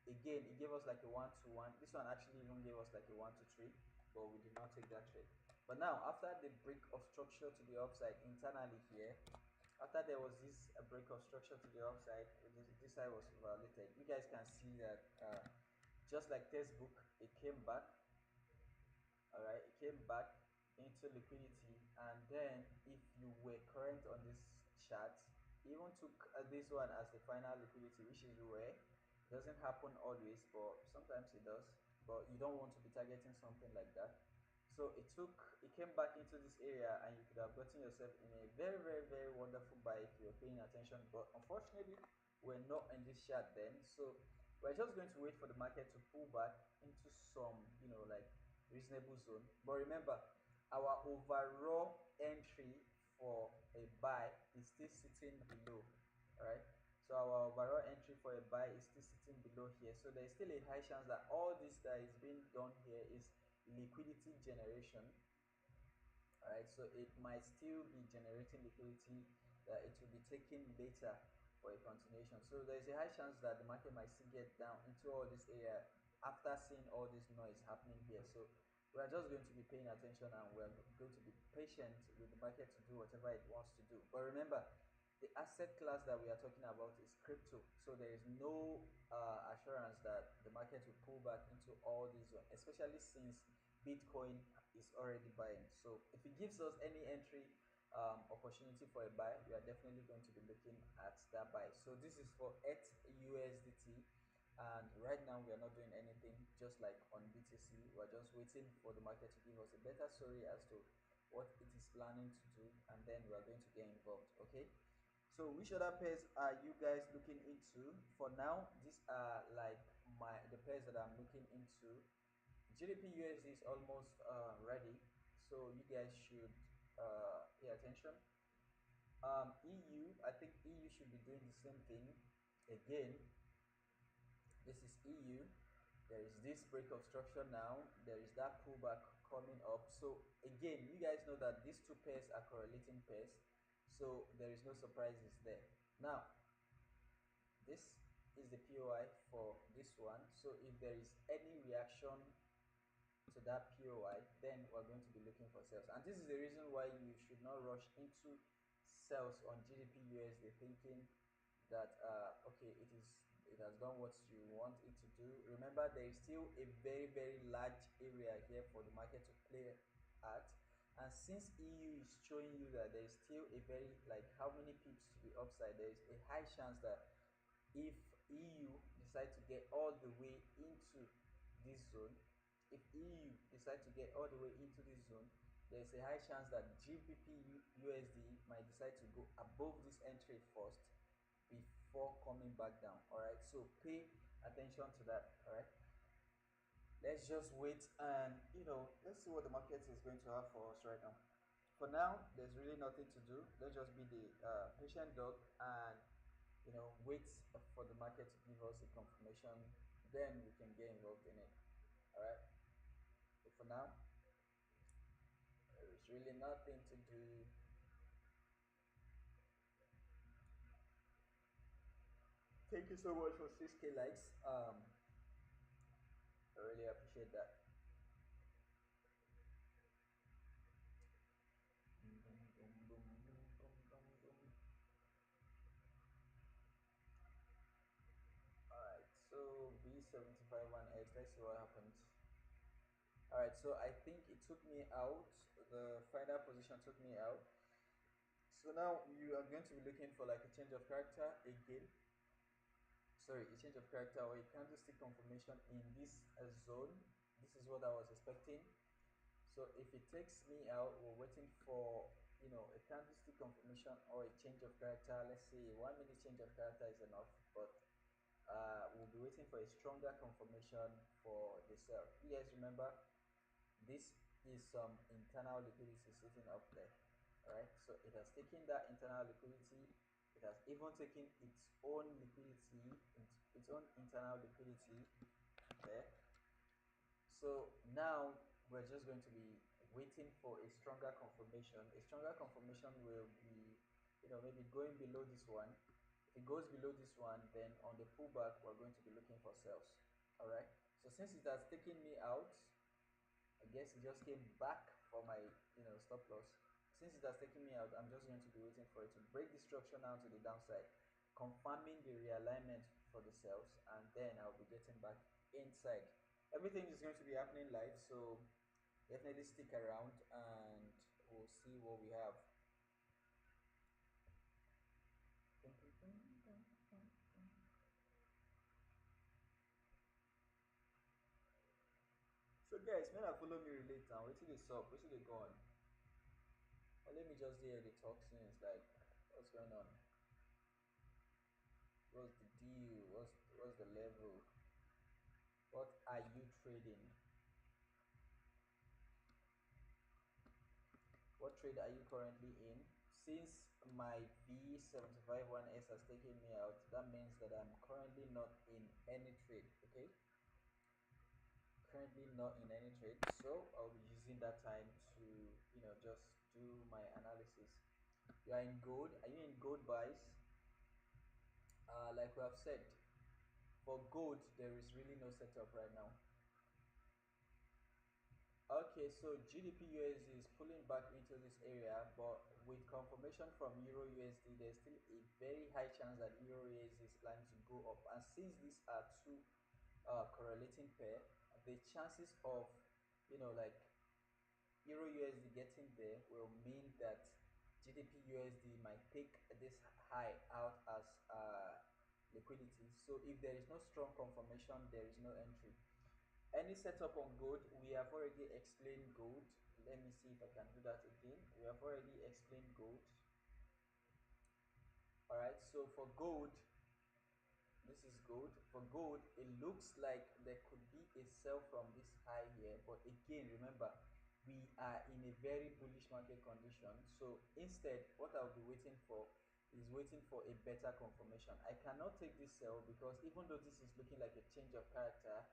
Again, it gave us like a 1 to 1. This one actually even gave us like a 1 to 3, but we did not take that trade. But now, after the break of structure to the upside internally here, after there was this break of structure to the upside, this side was violated. You guys can see that just like textbook, it came back. All right, it came back into liquidity, and then if you were current on this chart, even took this one as the final liquidity, which is rare. It doesn't happen always, but sometimes it does. But you don't want to be targeting something like that. So it came back into this area, and you could have gotten yourself in a very, very, very wonderful buy if you were paying attention. But unfortunately, we're not in this chart then. So we're just going to wait for the market to pull back into some, like reasonable zone. But remember, our overall entry for a buy is still sitting below. All right. So our overall entry for a buy is still sitting below here. So there is still a high chance that all this that is being done here is liquidity generation. All right, so it might still be generating liquidity that it will be taken later for a continuation. So there's a high chance that the market might still get down into all this area after seeing all this noise happening here. So we are just going to be paying attention, and we're going to be patient with the market to do whatever it wants to do. But remember, the asset class that we are talking about is crypto. So there is no assurance that the market will pull back into all these, especially since Bitcoin is already buying. So if it gives us any entry opportunity for a buy, we are definitely going to be looking at that buy. So this is for USDT, and right now we are not doing anything. Just like on BTC, we're just waiting for the market to give us a better story as to what it is planning to do, and then we are going to get involved. Okay, so which other pairs are you guys looking into? For now, these are like the pairs that I'm looking into. GDP USD is almost ready, so you guys should pay attention. EU, I think EU should be doing the same thing. Again, this is EU. There is this break of structure now. There is that pullback coming up. So again, you guys know that these two pairs are correlating pairs, so there is no surprises there. Now, this is the POI for this one. So if there is any reaction to that POI, then we're going to be looking for sales. And this is the reason why you should not rush into sales on GDP USD thinking that okay, it has done what you want it to do. Remember, there is still a very, very large area here for the market to play at. And since EU is showing you that there is still a very, like, how many pips to the upside, there is a high chance that if EU decide to get all the way into this zone, if EU decide to get all the way into this zone, there's a high chance that GBP USD might decide to go above this entry first before coming back down. All right, so pay attention to that. All right, let's just wait, and let's see what the market is going to have for us right now. For now, there's really nothing to do. Let's just be the patient dog, and wait for the market to give us a confirmation, then we can get involved in it. All right, but for now, there is really nothing to do. Thank you so much for 6K likes. I really appreciate that. Dum, dum, dum, dum, dum, dum, dum. All right, so B75 1X, let's see what happens. All right, so I think it took me out. The final position took me out. So now you are going to be looking for like a change of character again. Sorry, a change of character or a candlestick confirmation in this zone. This is what I was expecting. So if it takes me out, we're waiting for a candlestick confirmation or a change of character. Let's say 1 minute change of character is enough, but we'll be waiting for a stronger confirmation for the sell. You guys remember this is some internal liquidity sitting up there. All right, so it has taken that internal liquidity. It has even taken its own liquidity, its own internal liquidity there. So now we're just going to be waiting for a stronger confirmation. A stronger confirmation will be, maybe going below this one. If it goes below this one, then on the pullback, we're going to be looking for sales. All right. So since it has taken me out, I guess it just came back for my, stop loss. Since it has taken me out, I'm just going to be waiting for it to break the structure now to the downside, confirming the realignment for the sales, and then I'll be getting back inside. Everything is going to be happening live, so definitely stick around and we'll see what we have. So guys, when I follow me relate now, wait till they sup, wait till they go on. Or let me just hear the talk since like what's going on? What's the deal? What's the level? What are you trading? What trade are you currently in? Since my V751S has taken me out, that means that I'm currently not in any trade. Okay, currently not in any trade. So I'll be using that time to just do my analysis. You are in gold. Are you in gold buys? Like we have said, for gold there is really no setup right now. Okay, so GDP USD is pulling back into this area, but with confirmation from Euro USD, there's still a very high chance that Euro USD is planning to go up. And since these are two correlating pair, the chances of like Euro USD getting there will mean that GDP USD might take this high out as liquidity. So if there is no strong confirmation, there is no entry. Any setup on gold, we have already explained gold. Let me see if I can do that again. We have already explained gold. All right, so for gold, this is gold. For gold, it looks like there could be a sell from this high here, but again, remember, we are in a very bullish market condition. So instead, what I'll be waiting for is waiting for a better confirmation. I cannot take this sell because even though this is looking like a change of character,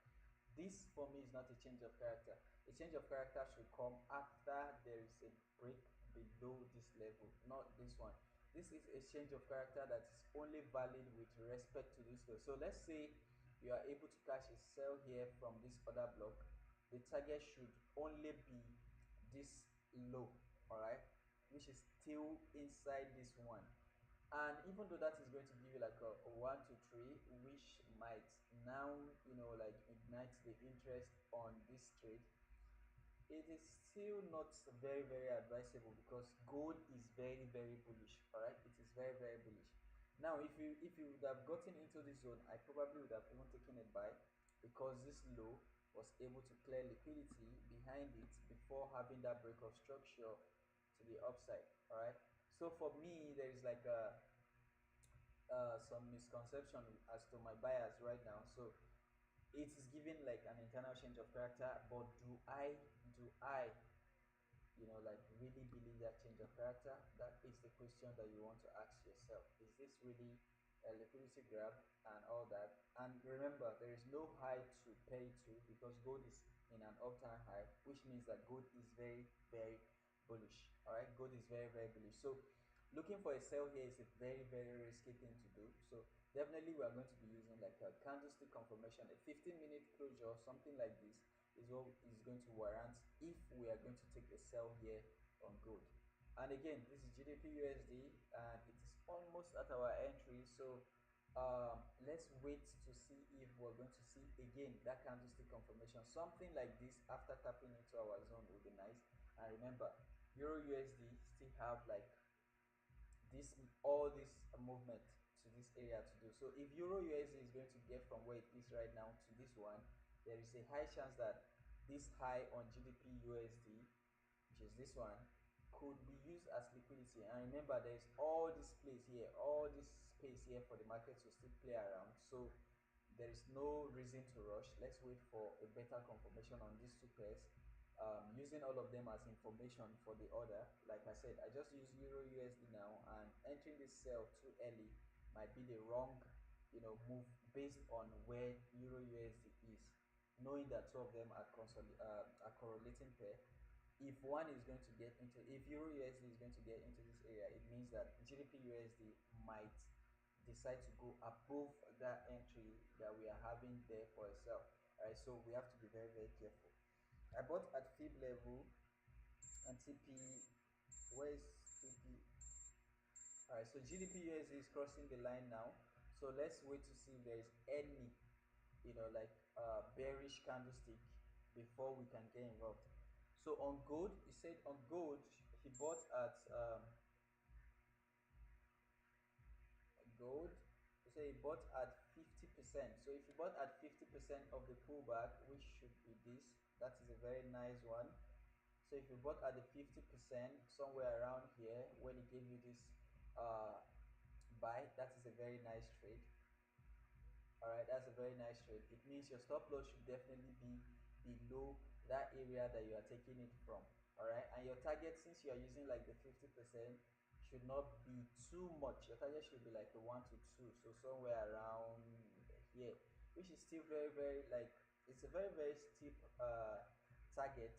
this for me is not a change of character. A change of character should come after there is a break below this level, not this one. This is a change of character that is only valid with respect to this low. So let's say you are able to catch a sell here from this other block. The target should only be this low, all right, which is still inside this one. And even though that is going to give you like a 1 to 3, which might now like ignite the interest on this trade, it is still not very advisable because gold is very bullish. All right, it is very bullish. Now if you would have gotten into this zone, I probably would have even taken a buy because this low was able to clear liquidity behind it before having that break of structure to the upside. All right, so for me there is like a some misconception as to my bias right now. So it is giving like an internal change of character, but do I like really believe that change of character? That is the question that you want to ask yourself. Is this really a liquidity grab and all that? And remember, there is no high to pay to because gold is in an all-time high, which means that gold is very bullish. All right, gold is very bullish. So looking for a sell here is a very risky thing to do. So definitely we are going to be using like a candlestick confirmation, a 15-minute closure, something like this is what is going to warrant if we are going to take a sell here on gold. And again, this is GDP USD and it is almost at our entry. So let's wait to see if we're going to see again that candlestick confirmation. Something like this after tapping into our zone would be nice. And remember, Euro USD still have like this all this movement to this area to do. So if euro USD is going to get from where it is right now to this one, there is a high chance that this high on GDP USD, which is this one, could be used as liquidity. And remember, there's all this place here, all this space here for the market to still play around. So there is no reason to rush. Let's wait for a better confirmation on these two pairs. Using all of them as information for the order. Like I said, I just use euro USD now, and entering this sell too early might be the wrong, move based on where euro USD is. Knowing that two of them are are correlating pair, if one is going to get into, if euro USD is going to get into this area, it means that GDP USD might decide to go above that entry that we are having there for itself. All right, so we have to be very, very careful. I bought at fib level and TP. Where is TP? All right, so GDP USD is crossing the line now. So let's wait to see if there is any, like bearish candlestick before we can get involved. So on gold, he said on gold he bought at gold. He said he bought at 50%. So if you bought at 50% of the pullback, which should be this, that is a very nice one. So if you bought at the 50%, somewhere around here, when he gave you this uh, buy, that is a very nice trade. All right, that's a very nice trade. It means your stop loss should definitely be below that area that you are taking it from. All right, and your target, since you are using like the 50%, should not be too much. Your target should be like a 1 to 2, so somewhere around here, which is still very, very, like, it's a very, very steep target.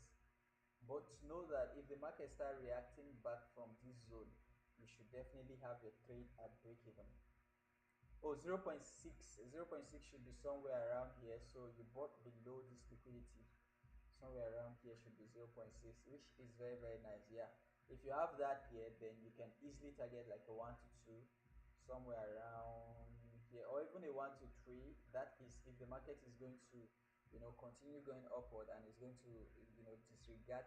But know that if the market start reacting back from this zone, you should definitely have your trade at break even. Oh, 0.6. 0.6 should be somewhere around here. So you bought below this liquidity. Somewhere around here should be 0.6, which is very, very nice. Yeah. If you have that here, then you can easily target like a 1 to 2, somewhere around here, or even a 1 to 3. That is if the market is going to, continue going upward and is going to, disregard.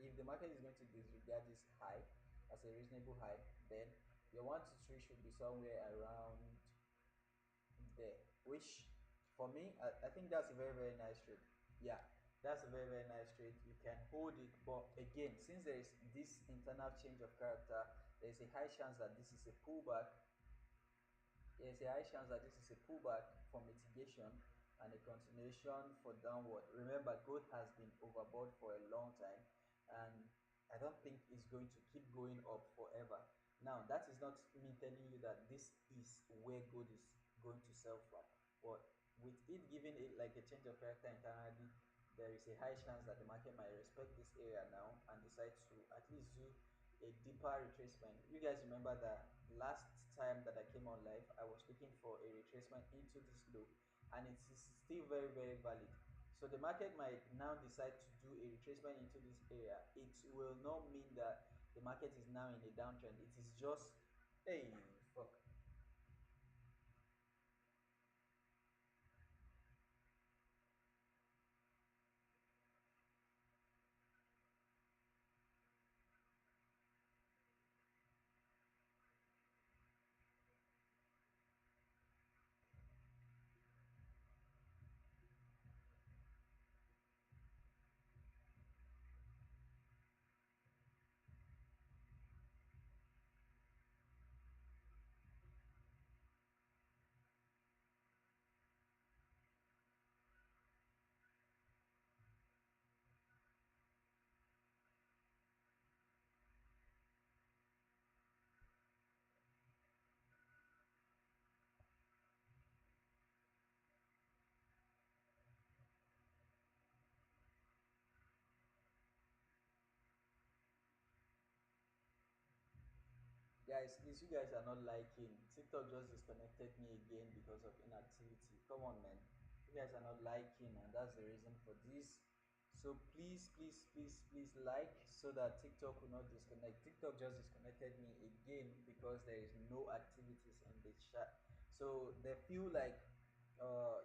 If the market is going to disregard this high as a reasonable high, then your 1 to 3 should be somewhere around there, which for me, I think that's a very, very nice trade. Yeah, that's a very, very nice trade. You can hold it, but again, since there is this internal change of character, there's a high chance that this is a pullback. There's a high chance that this is a pullback for mitigation and a continuation for downward. Remember, gold has been overbought for a long time, and I don't think it's going to keep going up forever. Now, that is not me telling you that this is where gold is going to sell from, but with it giving it like a change of character internally, there is a high chance that the market might respect this area now and decide to at least do a deeper retracement. You guys remember that last time that I came on live, I was looking for a retracement into this low, and it is still very, very valid. So the market might now decide to do a retracement into this area. It will not mean that the market is now in a downtrend. It is just, hey, fuck. Guys, please, you guys are not liking. TikTok just disconnected me again because of inactivity. Come on, man. You guys are not liking, and that's the reason for this. So please, please, please, please like so that TikTok will not disconnect. TikTok just disconnected me again because there is no activities in the chat. So they feel like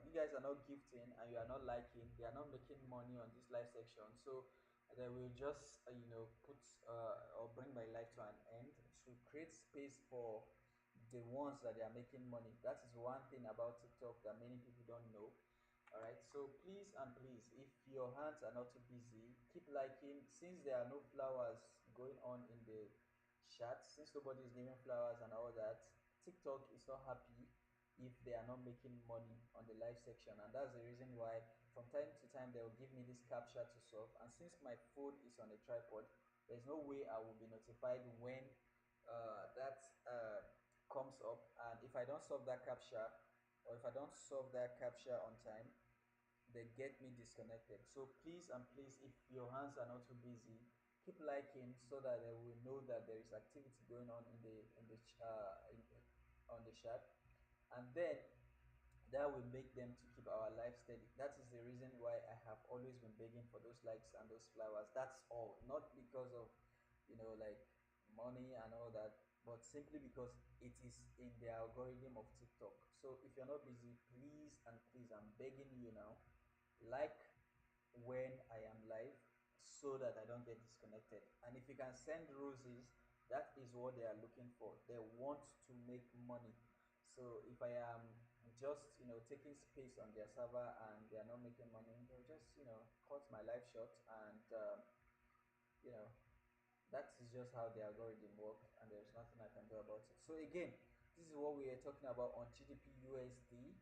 you guys are not gifting and you are not liking. They are not making money on this live section. So they will just put or bring my life to an end. to create space for the ones that they are making money. That is one thing about TikTok that many people don't know. All right, so please and please, if your hands are not too busy, keep liking. Since there are no flowers going on in the chat, since nobody is giving flowers and all that, TikTok is not happy if they are not making money on the live section, and that's the reason why from time to time they will give me this captcha to solve. And since my phone is on a tripod, there's no way I will be notified when that comes up. And if I don't solve that captcha, or if I don't solve that captcha on time, they get me disconnected. So please and please, if your hands are not too busy, keep liking so that they will know that there is activity going on on the chat, and then that will make them to keep our life steady. That is the reason why I have always been begging for those likes and those flowers. That's all, not because of like money and all that, but simply because it is in the algorithm of TikTok. So if you're not busy, please and please, I'm begging you now, like when I am live so that I don't get disconnected. And if you can send roses, that is what they are looking for. They want to make money. So if I am just taking space on their server and they are not making money, they'll just cut my life short, and you know that is just how the algorithm work, and there's nothing I can do about it. So again, this is what we are talking about on GDP USD.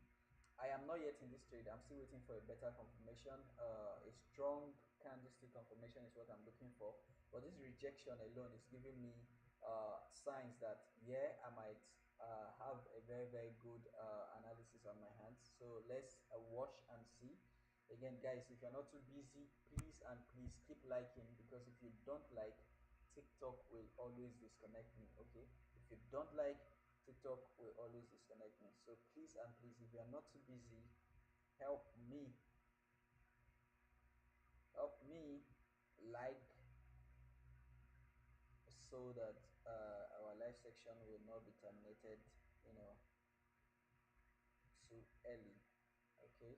I am not yet in this trade. I'm still waiting for a better confirmation. A strong candlestick confirmation is what I'm looking for. But this rejection alone is giving me signs that yeah, I might have a very very good analysis on my hands. So let's watch and see. Again, guys, if you're not too busy, please and please keep liking, because if you don't like, TikTok will always disconnect me. Okay, if you don't like, TikTok will always disconnect me. So please and please, if you are not too busy, help me, help me like, so that our live section will not be terminated, you know, too early. Okay.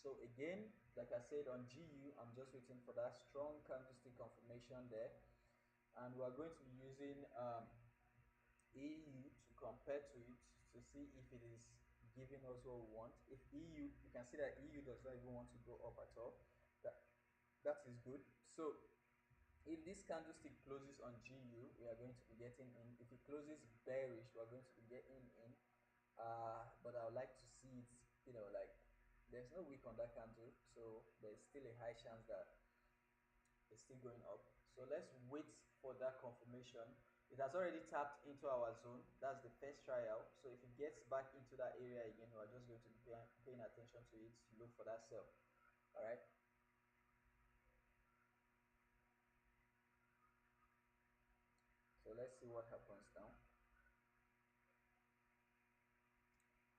So again, like I said on GU, I'm just waiting for that strong candlestick confirmation there, and we are going to be using EU to compare to it to see if it is giving us what we want. If EU, you can see that EU does not even want to go up at all. That that is good. So if this candlestick closes on GU, we are going to be getting in. If it closes bearish, we are going to be getting in. But I would like to see it, like there's no wick on that candle, so there's still a high chance that it's still going up. So let's wait for that confirmation. It has already tapped into our zone. That's the first trial. So if it gets back into that area again, we're just going to be paying attention to it to look for that sell. All right. So let's see what happens now.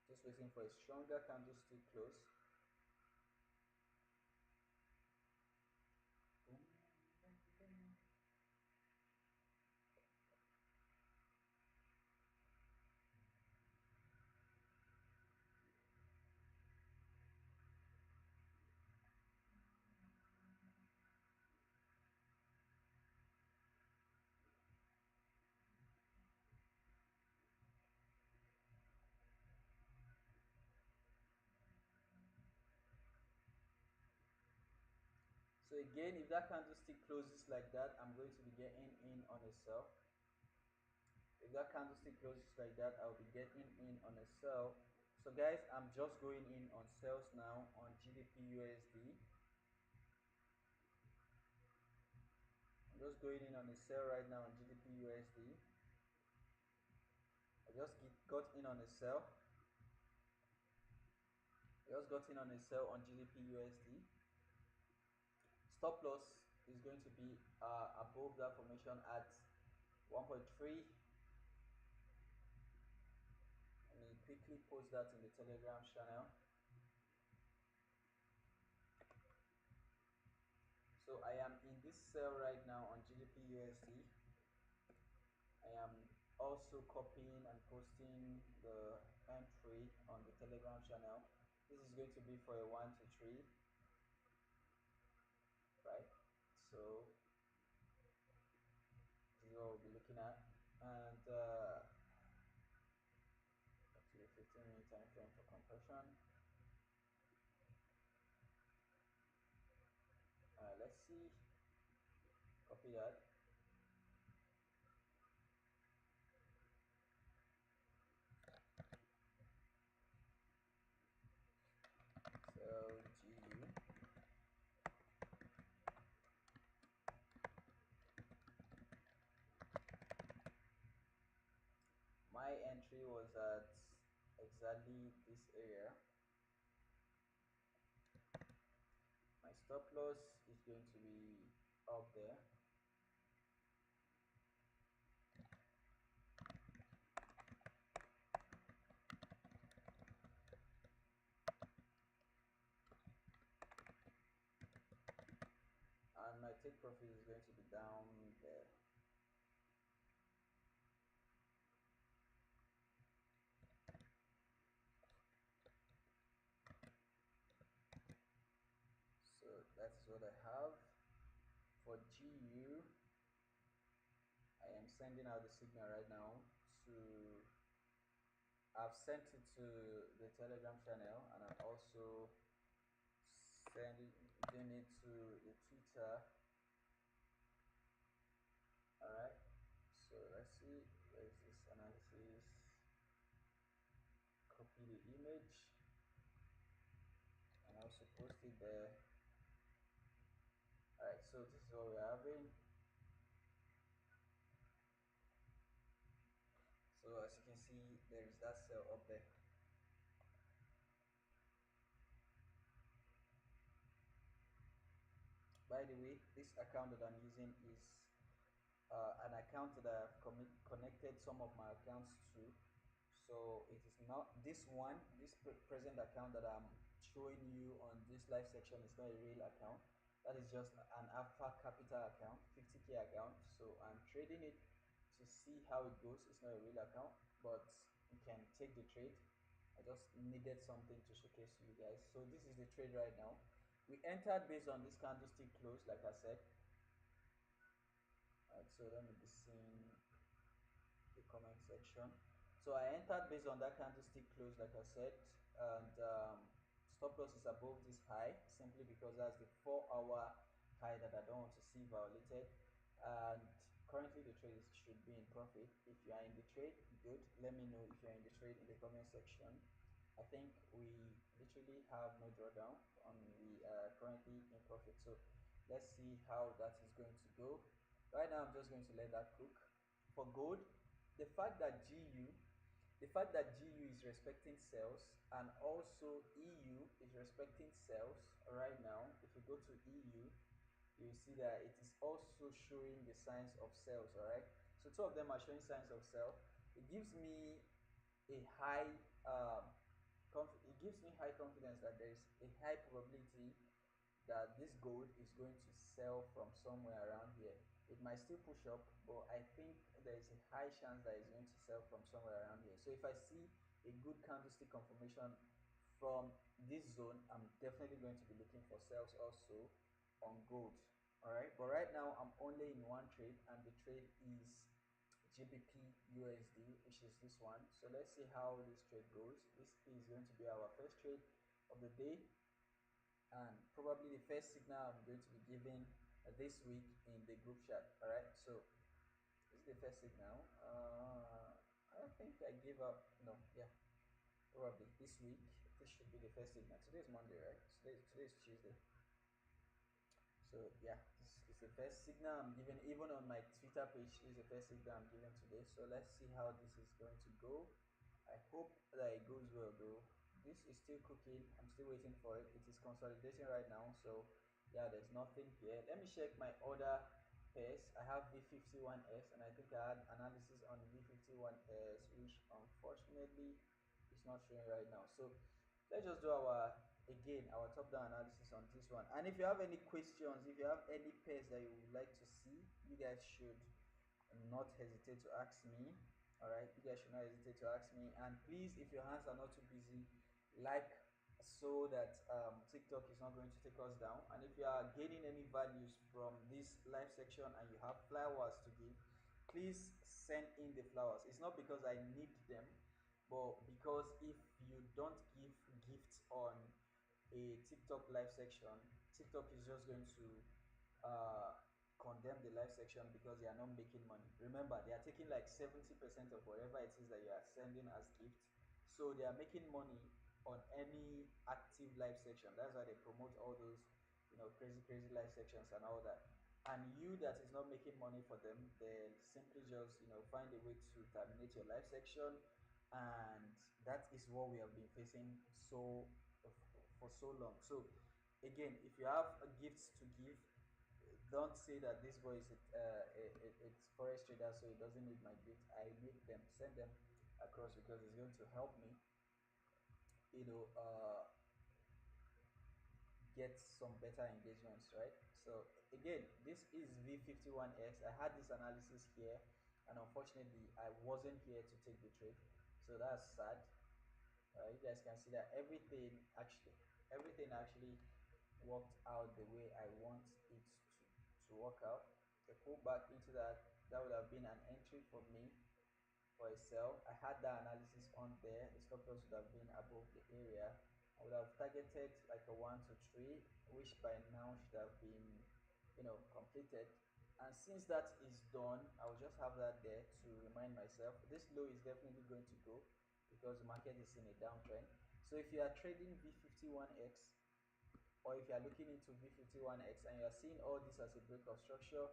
Just waiting for a stronger candlestick close. Boom, boom, boom. So again, if that candlestick closes like that, I'm going to be getting in on a sell. If that candlestick closes like that, I'll be getting in on a sell. So guys, I'm just going in on sales now on GDP USD. I'm just going in on a sell right now on GDP USD. I just got in on a sell. I just got in on a sell on GDP USD. Stop loss is going to be above that formation at 1.3. Let me quickly post that in the Telegram channel. So I am in this sell right now on GDP USD. I am also copying and posting the entry on the Telegram channel. This is going to be for a 1 to 3, right? So this is what we'll be looking at, and up to the 15-minute time frame for compression. Let's see, copy that. So GU, my entry was at exactly this area. My stop loss is going to be up there. And my take profit is going to be down there. So that is what I have for GU. I am sending out the signal right now to, I've sent it to the Telegram channel, and I'm also sending it to the Twitter. All right, so let's see, where's this analysis? Copy the image and also post it there. All right, so this is what we're having. So as you can see, there is that cell up there. By the way, this account that I'm using is an account that I've connected some of my accounts to. So it is not this one, this present account that I'm showing you on this live section is not a real account. That is just an Alpha Capital account, 50K account. So I'm trading it to see how it goes. It's not a real account, but you can take the trade. I just needed something to showcase to you guys. So this is the trade right now. We entered based on this candlestick close, like I said. Alright, so let me be seeing the comment section. So I entered based on that candlestick close, like I said, and stop loss is above this high simply because that's the 4-hour high that I don't want to see violated. And currently the trade should be in profit. If you are in the trade, good. Let me know if you are in the trade in the comment section. I think we literally have no drawdown and we are currently in profit. So let's see how that is going to go. Right now, I'm just going to let that cook. For gold, the fact that GU, the fact that GU is respecting sales and also EU is respecting sales right now. If you go to EU, you see that it is also showing the signs of sales. All right, so two of them are showing signs of sell. It gives me a high it gives me high confidence that there is a high probability that this gold is going to sell from somewhere around here. It might still push up, but I think there is a high chance that it's going to sell from somewhere around here. So if I see a good candlestick confirmation from this zone, I'm definitely going to be looking for sales also on gold. All right, but right now I'm only in one trade, and the trade is GBP USD, which is this one. So let's see how this trade goes. This is going to be our first trade of the day, and probably the first signal I'm going to be giving this week in the group chat. All right, so this is the first signal. I think I gave up. No, yeah, probably this week. This should be the first signal. Today is Monday, right? Today is Tuesday. So yeah, this is the first signal I'm giving. Even on my Twitter page, this is the first signal I'm giving today. So let's see how this is going to go. I hope that it goes well though. This is still cooking. I'm still waiting for it. It is consolidating right now. So yeah, there's nothing here. Let me check my other pairs. I have V51S, and I think I had analysis on V51S, which unfortunately is not showing right now. So let's just do our top down analysis on this one. And if you have any questions, if you have any pairs that you would like to see, you guys should not hesitate to ask me. All right, you guys should not hesitate to ask me. And please, if your hands are not too busy, like, so that TikTok is not going to take us down. And if you are gaining any values from this live section and you have flowers to give, please send in the flowers. It's not because I need them, but because if you don't give gifts on a TikTok live section, TikTok is just going to uh, condemn the live section because they are not making money. Remember, they are taking like 70% of whatever it is that you are sending as gift. So they are making money on any active live section. That's why they promote all those, crazy, crazy live sections and all that. And you that is not making money for them, they simply just, find a way to terminate your live section. And that is what we have been facing for so long. So again, if you have a gifts to give, don't say that this boy is it's forex trader, so he doesn't need my gift. I need them. Send them across because it's going to help me, you know, uh, get some better engagements, right? So again, this is V51X. I had this analysis here, and unfortunately, I wasn't here to take the trade, so that's sad. You guys can see that everything actually worked out the way I want it to work out. The pullback into that would have been an entry for me for a sell. I had that analysis on there. The stop loss would have been above the area. I would have targeted like a 1 to 3, which by now should have been, completed. And since that is done, I'll just have that there to remind myself this low is definitely going to go because the market is in a downtrend. So if you are trading V51X, or if you are looking into V51X and you are seeing all this as a break of structure,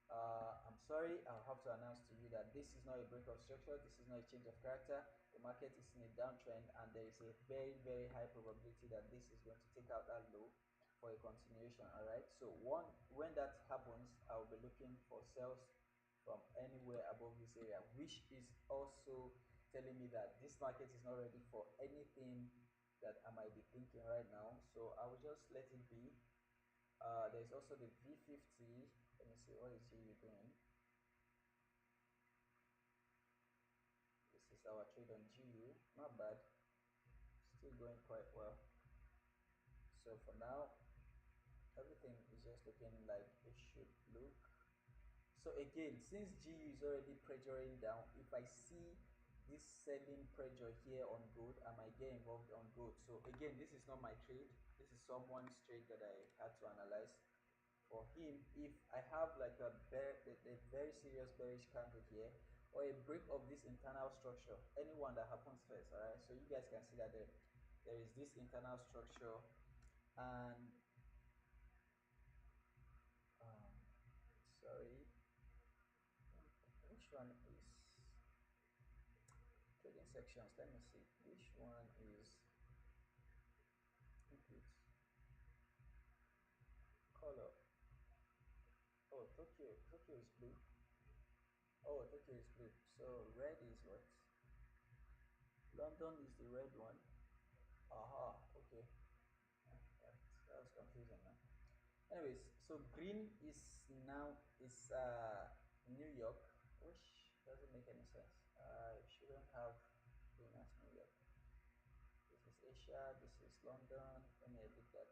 I'm sorry, I'll have to announce to you that this is not a break of structure, this is not a change of character. The market is in a downtrend, and there is a very, very high probability that this is going to take out that low for a continuation. All right, so when that happens, I'll be looking for sales from anywhere above this area, which is also telling me that this market is not ready for anything that I might be thinking right now. So I will just let it be. There's also the V50. Let me see, what is GU doing? This is our trade on GU. Not bad. Still going quite well. So for now, everything is just looking like it should look. So again, since GU is already pressuring down, if I see this selling pressure here on gold, I might get involved on gold. So again, this is not my trade. This is someone's trade that I had to analyze. For him, if I have like a very serious bearish candle here, or a break of this internal structure, anyone that happens first, all right. So you guys can see that there is this internal structure, and um, sorry, which one is trading sections? Let me see which one is. I think it's color. Oh, Tokyo is blue. Oh, Tokyo is blue. So red is what? London is the red one. Aha, okay. That was confusing now. Anyways, so green is New York, which doesn't make any sense. I shouldn't have green as New York. This is Asia, this is London. Let me edit that.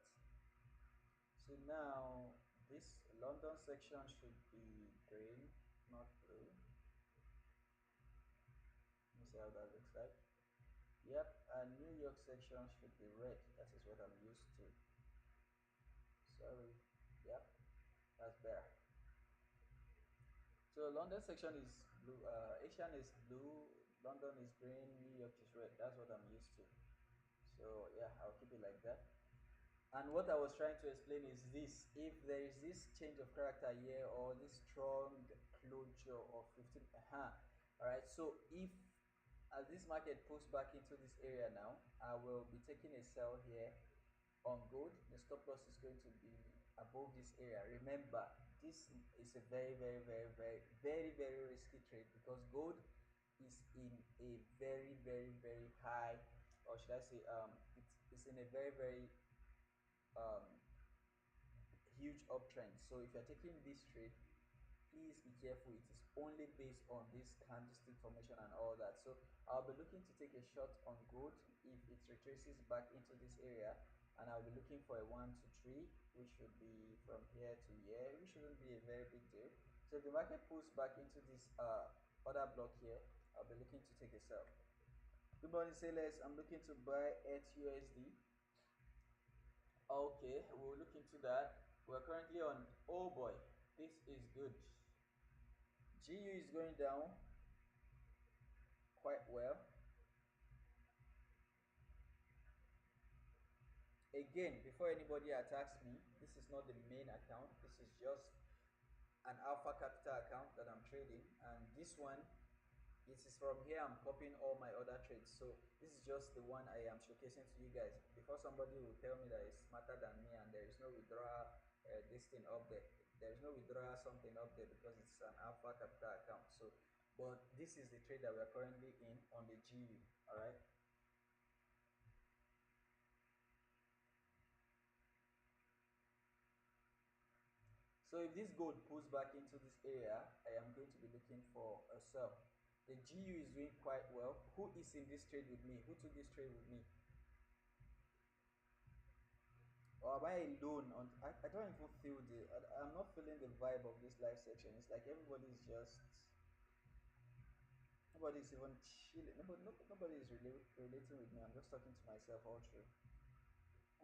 So now this London section should be green, not blue. Let me see how that looks like. Yep, and New York section should be red. That is what I'm used to. Sorry. Yep, that's better. So London section is blue, Asian is blue, London is green, New York is red. That's what I'm used to. So yeah, I'll keep it like that. And what I was trying to explain is this: if there is this change of character here, or this strong closure of 15, all right. So if as this market pulls back into this area now, I will be taking a sell here on gold. The stop loss is going to be above this area. Remember, this is a very, very, very, very, very, very risky trade because gold is in a very, very, very high, or should I say, it's in a very, very um, huge uptrend. So if you're taking this trade, please be careful. It is only based on this candlestick formation and all that. So I'll be looking to take a shot on gold if it retraces back into this area, and I'll be looking for a 1 to 3, which should be from here to here, which shouldn't be a very big deal. So if the market pulls back into this other block here, I'll be looking to take a sell. Good morning, sailors. I'm looking to buy at USD. Okay, we'll look into that. We're currently on, oh boy, this is good. GU is going down quite well. Again, before anybody attacks me, this is not the main account. This is just an Alpha Capital account that I'm trading, and this one, it is from here I'm copying all my other trades. So this is just the one I am showcasing to you guys. Before somebody will tell me that it's smarter than me and there is no withdrawal this thing up there. There is no withdrawal something up there because it's an Alpha Capital account. So, but this is the trade that we are currently in on the GU. All right. So if this gold pulls back into this area, I am going to be looking for a sell. The GU is doing quite well. Who is in this trade with me? Who took this trade with me? Or am I alone? I don't even feel I'm not feeling the vibe of this live section. It's like everybody's just, nobody's even chilling. Nobody is relating with me. I'm just talking to myself all through.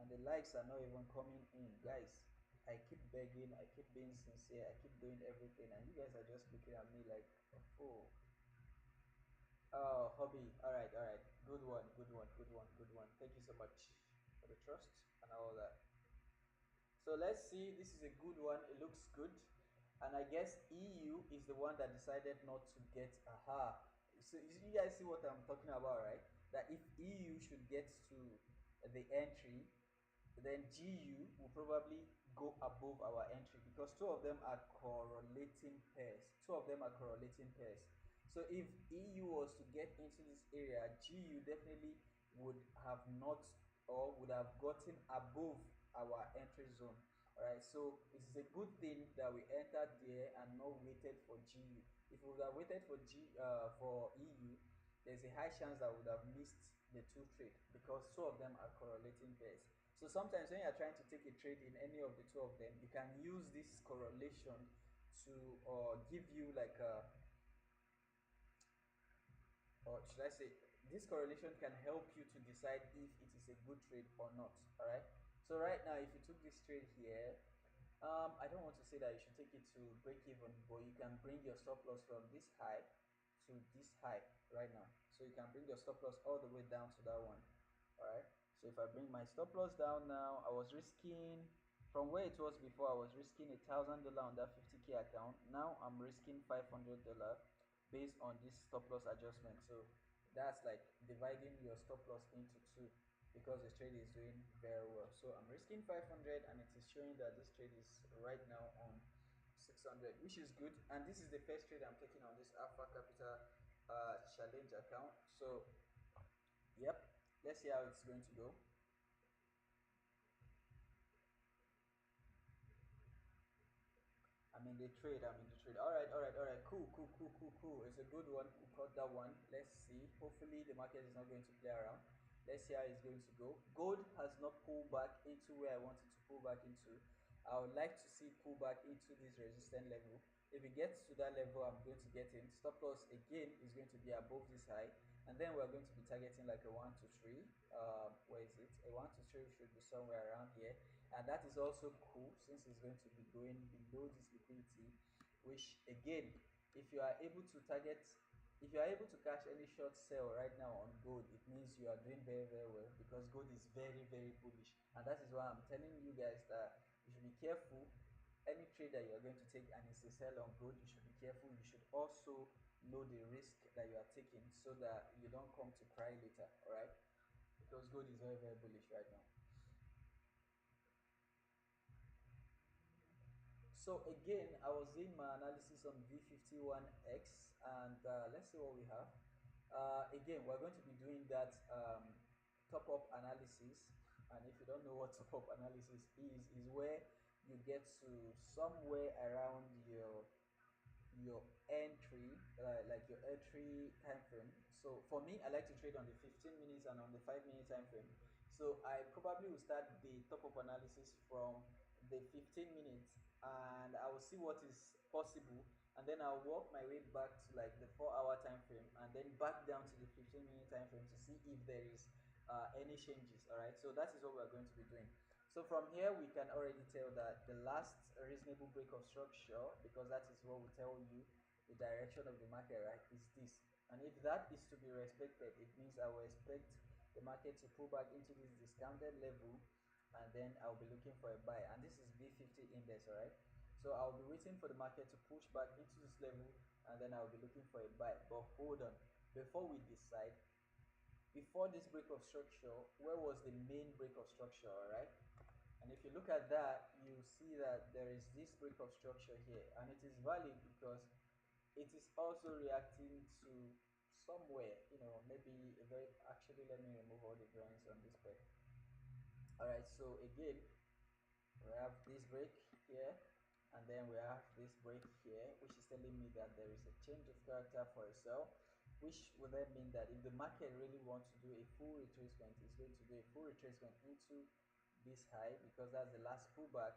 And the likes are not even coming in. Guys, I keep begging, I keep being sincere, I keep doing everything, and you guys are just looking at me like a fool. Oh, hobby. All right. Good one, good one, good one, good one. Thank you so much for the trust and all that. So let's see. This is a good one. It looks good, and I guess EU is the one that decided not to get aha. So you guys see what I'm talking about, right? That if EU should get to the entry, then GU will probably go above our entry because two of them are correlating pairs. Two of them are correlating pairs. So if EU was to get into this area, GU definitely would have not or would have gotten above our entry zone. All right, so it is a good thing that we entered there and not waited for GU. If we would have waited for for EU, there's a high chance that we would have missed the two trade because two of them are correlating pairs. So sometimes when you're trying to take a trade in any of the two of them, you can use this correlation to give you like a, or should I say, this correlation can help you to decide if it is a good trade or not. All right. So right now, if you took this trade here, I don't want to say that you should take it to break even, but you can bring your stop loss from this high to this high right now. So you can bring your stop loss all the way down to that one. All right. So if I bring my stop loss down now, I was risking from where it was before. I was risking $1,000 on that 50K account. Now I'm risking $500 based on this stop loss adjustment. So that's like dividing your stop loss into two because the trade is doing very well. So I'm risking 500 and it is showing that this trade is right now on 600, which is good. And this is the first trade I'm taking on this Alpha Capital challenge account. So yep, let's see how it's going to go. I'm in the trade. I'm in the trade. All right, all right, all right. Cool, cool, cool, cool, cool. It's a good one. We caught that one. Let's see. Hopefully, the market is not going to play around. Let's see how it's going to go. Gold has not pulled back into where I wanted to pull back into. I would like to see pull back into this resistance level. If it gets to that level, I'm going to get in. Stop loss again is going to be above this high, and then we're going to be targeting like a 1 to 3. Where is it? A 1 to 3 should be somewhere around here, and that is also cool since it's going to be going below this liquidity. Which again, if you are able to target, if you are able to catch any short sell right now on gold, it means you are doing very very well because gold is very very bullish, and that is why I'm telling you guys that you should be careful. Any trade that you are going to take and it's a sell on gold, you should be careful. You should also know the risk that you are taking so that you don't come to cry later. All right, because gold is very very bullish right now. So again, I was doing my analysis on V51X, and let's see what we have. Again, we're going to be doing that top up analysis. And if you don't know what top up analysis is where you get to somewhere around your your entry, like your entry time frame. So for me, I like to trade on the 15 minutes and on the 5 minute time frame. So I probably will start the top up analysis from the 15 minutes, and I will see what is possible, and then I'll work my way back to like the 4 hour time frame, and then back down to the 15-minute time frame to see if there is any changes. All right, so that is what we're going to be doing. So from here, we can already tell that the last reasonable break of structure, because that is what will tell you the direction of the market, right, is this. And if that is to be respected, it means I will expect the market to pull back into this discounted level, and then I'll be looking for a buy. And this is B50 index, all right. So I'll be waiting for the market to push back into this level, and then I'll be looking for a buy. But hold on, before we decide, before this break of structure, where was the main break of structure? All right, and if you look at that, you see that there is this break of structure here, and it is valid because it is also reacting to somewhere, maybe a very, actually, let me remove all the drawings on this peg. All right, so again, we have this break here, and then we have this break here, which is telling me that there is a change of character for a sell, which would then mean that if the market really wants to do a full retracement, it's going to do a full retracement into this high, because that's the last pullback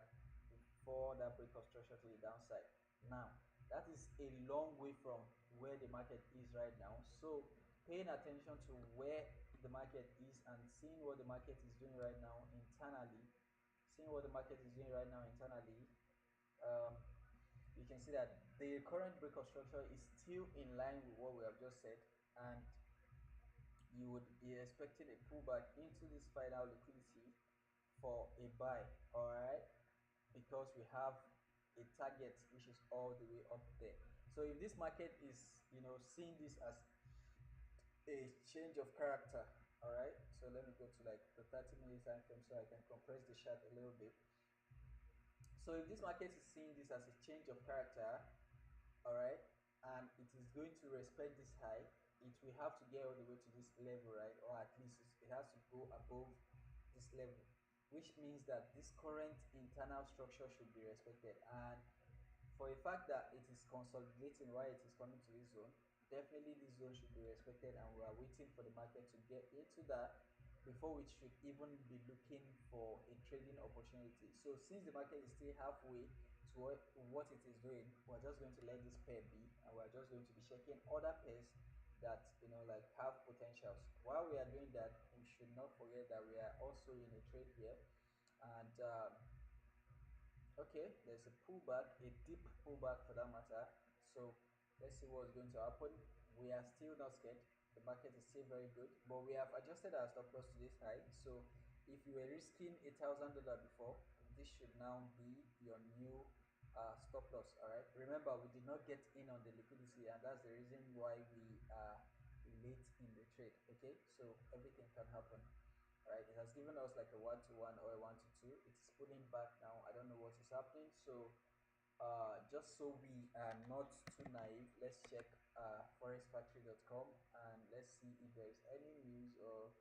before that break of structure to the downside. Now, that is a long way from where the market is right now. So paying attention to where the market is and seeing what the market is doing right now internally, seeing what the market is doing right now internally, um, you can see that the current break of structure is still in line with what we have just said, and you would be expecting a pullback into this final liquidity for a buy. All right, because we have a target which is all the way up there. So if this market is, seeing this as a change of character, all right, so let me go to like the 30 minute time frame so I can compress the chart a little bit. So if this market is seeing this as a change of character, all right, and it is going to respect this high, it will have to get all the way to this level, right, or at least it has to go above this level, which means that this current internal structure should be respected. And for a fact that it is consolidating while it is coming to this zone, definitely this zone should be respected, and we are waiting for the market to get into that before we should even be looking for a trading opportunity. So since the market is still halfway to what it is doing, we're just going to let this pair be, and we're just going to be checking other pairs that, like, have potentials. While we are doing that, we should not forget that we are also in a trade here, and okay, there's a pullback, a deep pullback for that matter. So let's see what's going to happen. We are still not scared. The market is still very good, but we have adjusted our stop loss to this high. So if you were risking $1,000 before, this should now be your new stop loss. All right. Remember, we did not get in on the liquidity, and that's the reason why we are late in the trade. Okay, so everything can happen. Right, it has given us like a 1 to 1 or a 1 to 2. It's pulling back now. I don't know what is happening. So just so we are not too naive, let's check forexfactory.com, and let's see if there is any news or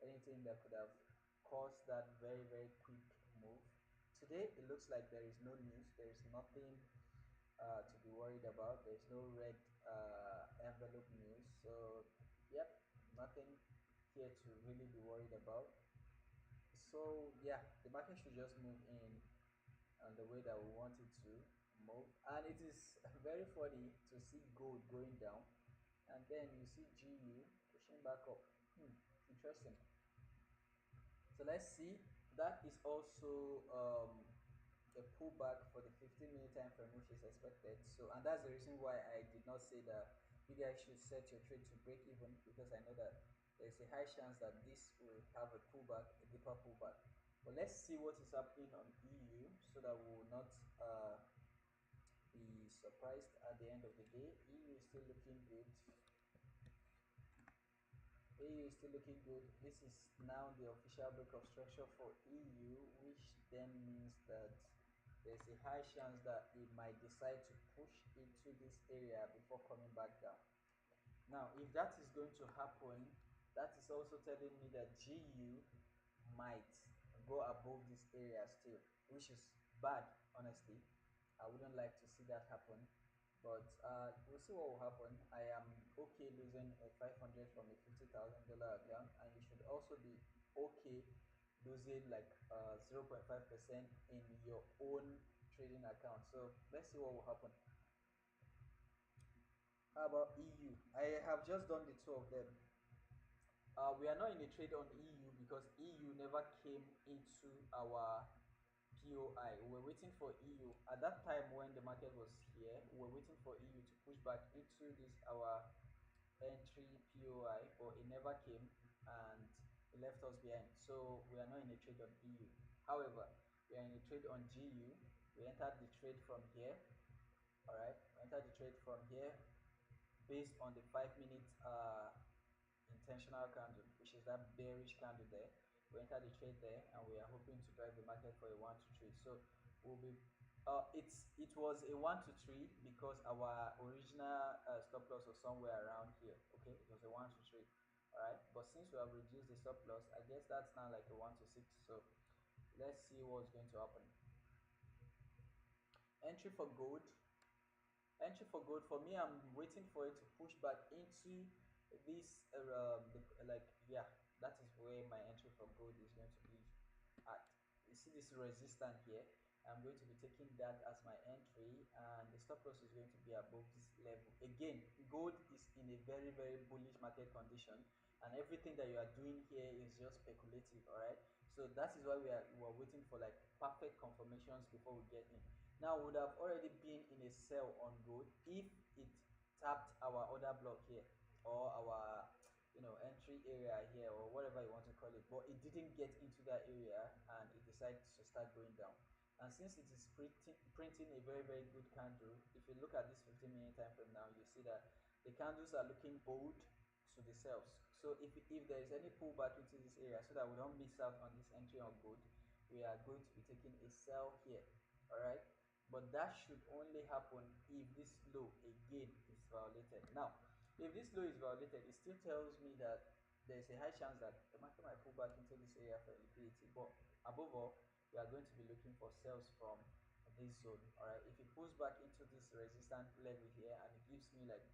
anything that could have caused that very, very quick move. Today it looks like there is no news, there is nothing to be worried about. There's no red envelope news. So yep, nothing here to really be worried about. So yeah, the market should just move in the way that we want it to move. And it is very funny to see gold going down, and then you see GU pushing back up. Interesting. So let's see. That is also a pullback for the 15-minute time frame, which is expected. So, and that's the reason why I did not say that you guys should set your trade to break even, because I know that there's a high chance that this will have a pullback, a deeper pullback. But let's see what is happening on EU so that we will not be surprised at the end of the day. EU is still looking good. EU is still looking good. This is now the official break of structure for EU, which then means that there's a high chance that it might decide to push into this area before coming back down. Now, if that is going to happen, that is also telling me that GU might go above this area still, which is bad, honestly. I wouldn't like to see that happen. But we'll see what will happen. I am okay losing a 500 from a $50,000 account, and you should also be okay losing like 0.5% in your own trading account. So let's see what will happen. How about EU? I have just done the two of them. We are not in a trade on EU because EU never came into our POI. We were waiting for EU at that time when the market was here. We were waiting for EU to push back into this our entry POI, but it never came and it left us behind. So we are not in a trade on EU. However, we are in a trade on GU. We entered the trade from here. All right, we entered the trade from here based on the 5 minute intentional candle, which is that bearish candle there. We enter the trade there, and we are hoping to drive the market for a 1 to 3. So we'll be. It was a 1 to 3 because our original stop loss was somewhere around here. Okay, it was a 1 to 3. All right, but since we have reduced the stop loss, I guess that's now like a 1 to 6. So let's see what's going to happen. Entry for gold. Entry for gold for me, I'm waiting for it to push back into this like, yeah, that is where my entry for gold is going to be at. You see this resistance here, I'm going to be taking that as my entry, and the stop loss is going to be above this level. Again, gold is in a very very bullish market condition, and everything that you are doing here is just speculative. All right, so that is why we are waiting for like perfect confirmations before we get in. Now we would have already been in a sell on gold if it tapped our order block here, or our entry area here, or whatever you want to call it, but it didn't get into that area and it decided to start going down. And since it is printing a very very good candle, if you look at this 15-minute time frame now, you see that the candles are looking bold to the selves. So if there is any pullback into this area, so that we don't miss out on this entry on gold, we are going to be taking a sell here. All right, but that should only happen if this low again is violated. Now if this low is violated, it still tells me that there is a high chance that the market might pull back into this area for liquidity. But above all, we are going to be looking for sales from this zone. All right, if it pulls back into this resistance level here and it gives me like